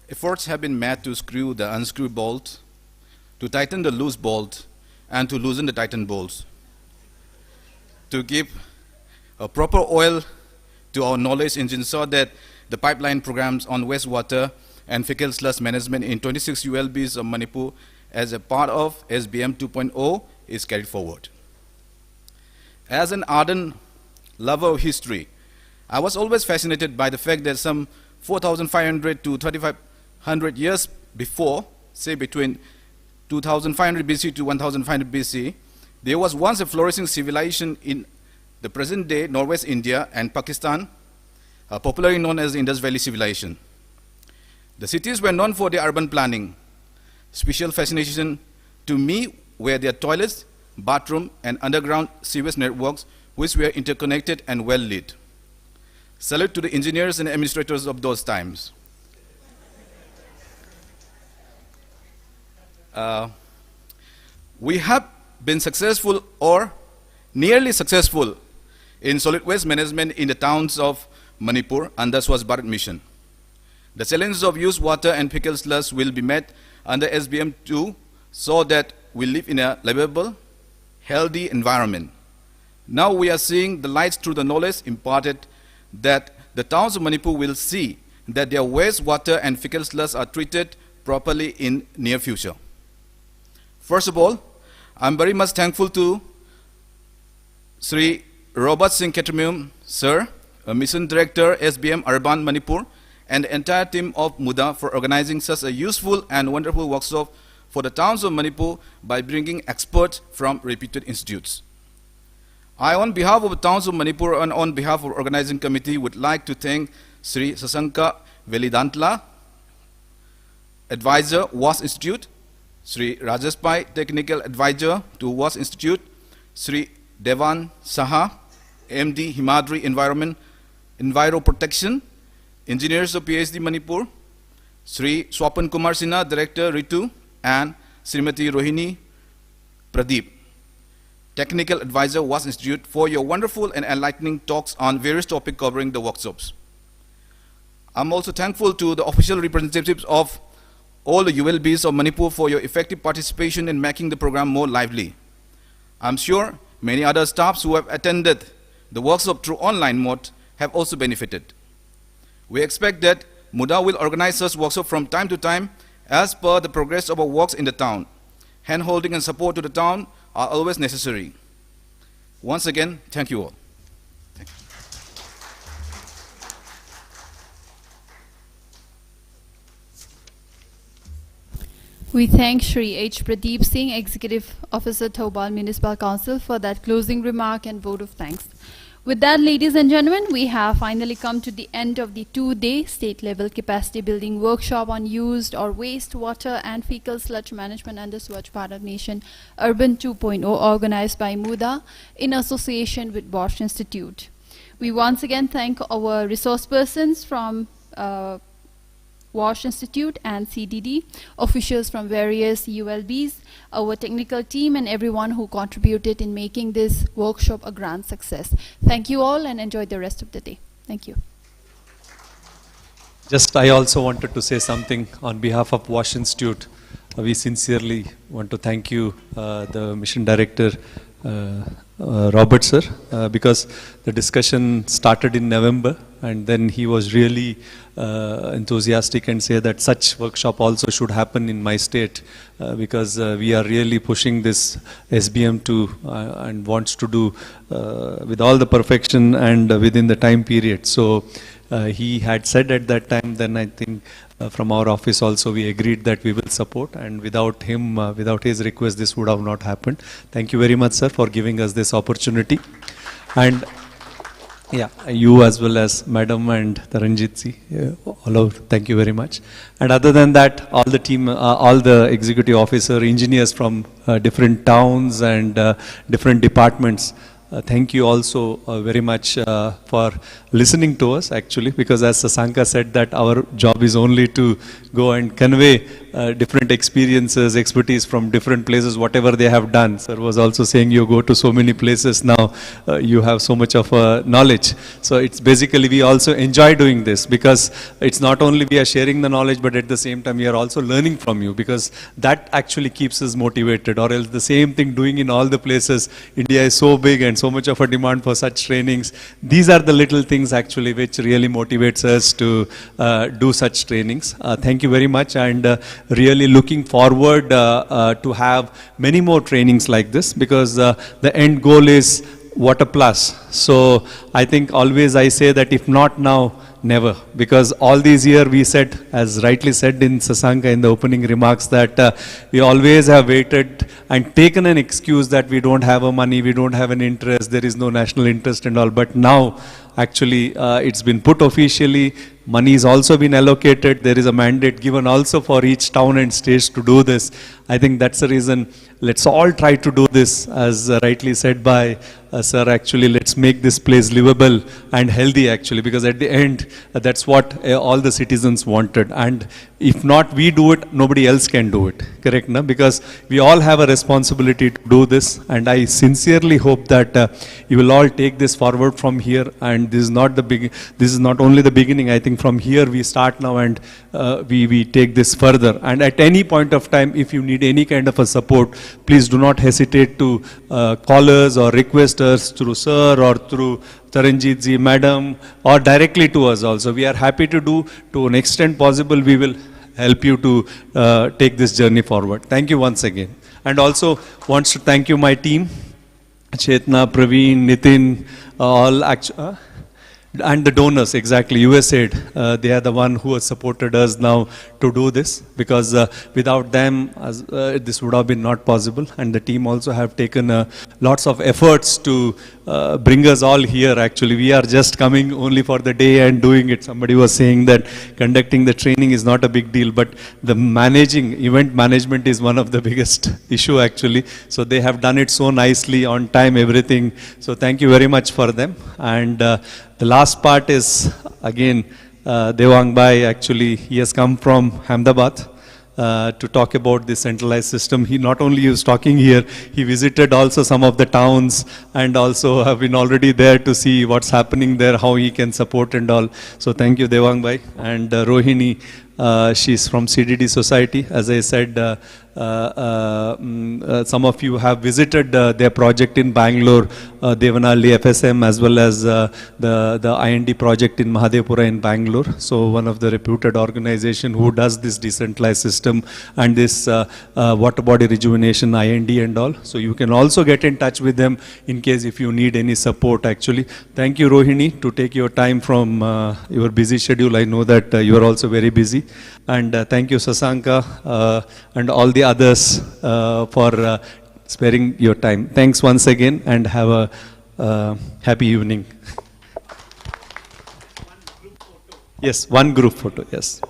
Speaker 6: efforts have been made to screw the unscrew bolt, to tighten the loose bolt, and to loosen the tightened bolts, to give a proper oil to our knowledge engine so that the pipeline programs on wastewater and fecal sludge management in 26 ULBs of Manipur as a part of SBM 2.0 is carried forward. As an ardent lover of history, I was always fascinated by the fact that some 4,500 to 3,500 years before, say between 2,500 BC to 1,500 BC, there was once a flourishing civilization in the present-day Northwest India and Pakistan, popularly known as the Indus Valley Civilization. The cities were known for their urban planning. Special fascination to me were their toilets, bathroom, and underground sewage networks, which were interconnected and well lit. Salute to the engineers and administrators of those times. We have been successful or nearly successful in solid waste management in the towns of Manipur under Swachh Bharat mission. The challenges of used water and fecal sludge will be met under SBM 2 so that we live in a livable, healthy environment. Now we are seeing the light through the knowledge imparted that the towns of Manipur will see that their waste water and fecal sludge are treated properly in near future. First of all, I'm very much thankful to Sri Robert Singh Ketramium, Sir, a Mission Director, SBM Urban Manipur, and the entire team of MUDA for organizing such a useful and wonderful workshop for the towns of Manipur by bringing experts from reputed institutes. I, on behalf of the towns of Manipur and on behalf of the organizing committee, would like to thank Sri Sasanka Velidantla, Advisor, WAS Institute, Sri Rajesh Pai, Technical Advisor to WAS Institute, Sri Devan Saha, MD Himadri Enviro Protection, Engineers of PhD Manipur, Sri Swapan Kumar Sinha, Director Ritu, and Srimati Rohini Pradeep, Technical Advisor WAS Institute, for your wonderful and enlightening talks on various topics covering the workshops. I'm also thankful to the official representatives of all the ULBs of Manipur for your effective participation in making the program more lively. I'm sure many other staffs who have attended the workshop through online mode have also benefited. We expect that MUDA will organize such workshops from time to time as per the progress of our works in the town. Hand-holding and support to the town are always necessary. Once again, thank you all. Thank you.
Speaker 2: We thank Shri H. Pradeep Singh, Executive Officer, Thoubal Municipal Council, for that closing remark and vote of thanks. With that, ladies and gentlemen, we have finally come to the end of the 2-day state-level capacity building workshop on used or wastewater and fecal sludge management under Swachh Bharat Mission Urban 2.0 organized by MUDA in association with Bosch Institute. We once again thank our resource persons from Bosch Institute and CDD, officials from various ULBs, our technical team and everyone who contributed in making this workshop a grand success. Thank you all and enjoy the rest of the day. Thank you.
Speaker 7: Just I also wanted to say something on behalf of Bosch Institute. We sincerely want to thank you, the mission director, Robert sir, because the discussion started in November and then he was really enthusiastic and say that such workshop also should happen in my state because we are really pushing this SBM to and wants to do with all the perfection and within the time period. So he had said at that time, then I think from our office also we agreed that we will support, and without him, without his request, this would have not happened. Thank you very much sir for giving us this opportunity. And yeah, you as well as Madam and Taranjit ji, thank you very much. And other than that, all the team, all the executive officer, engineers from different towns and different departments, thank you also very much for listening to us actually, because as Sasanka said that our job is only to go and convey different experiences, expertise from different places, whatever they have done. Sir was also saying you go to so many places now, you have so much of knowledge. So it's basically we also enjoy doing this because it's not only we are sharing the knowledge, but at the same time we are also learning from you, because that actually keeps us motivated. Or else the same thing doing in all the places. India is so big and so much of a demand for such trainings. These are the little things actually which really motivates us to do such trainings. Thank you very much, and really looking forward to have many more trainings like this, because the end goal is water plus. So I think always I say that if not now, never, because all these years we said, as rightly said in Sasanka in the opening remarks, that we always have waited and taken an excuse that we don't have a money, we don't have an interest, there is no national interest and all. But now actually it's been put officially, money has also been allocated, there is a mandate given also for each town and state to do this. I think that's the reason, let's all try to do this, as rightly said by sir, actually let's make this place livable and healthy actually, because at the end that's what all the citizens wanted, and if not we do it, nobody else can do it, correct na? Because we all have a responsibility to do this, and I sincerely hope that you will all take this forward from here. And this is not the this is not only the beginning. I think from here we start now, and we take this further. And at any point of time, if you need any kind of a support, please do not hesitate to call us or request us through sir or through Taranjit ji, madam, or directly to us also. We are happy to do, to an extent possible, we will help you to take this journey forward. Thank you once again. And also wants to thank you my team, Chetna, Praveen, Nitin, all and the donors, exactly, USAID, they are the one who has supported us now to do this, because without them this would have been not possible. And the team also have taken lots of efforts to bring us all here actually. We are just coming only for the day and doing it. Somebody was saying that conducting the training is not a big deal, but the event management is one of the biggest issue actually. So they have done it so nicely, on time, everything. So thank you very much for them. And the last part is again Devang Bhai, actually he has come from Ahmedabad to talk about the centralized system. He not only is talking here, he visited also some of the towns and also have been already there to see what's happening there, how he can support and all. So thank you Devang Bhai. And Rohini, she's from CDD Society. As I said, some of you have visited their project in Bangalore, Devanali FSM, as well as the IND project in Mahadevpura in Bangalore. So one of the reputed organization who does this decentralized system and this water body rejuvenation, IND and all. So you can also get in touch with them in case if you need any support actually. Thank you Rohini to take your time from your busy schedule. I know that you are also very busy. And thank you Sasanka and all the others for sparing your time. Thanks once again, and have Happy evening. Yes, one group photo, yes.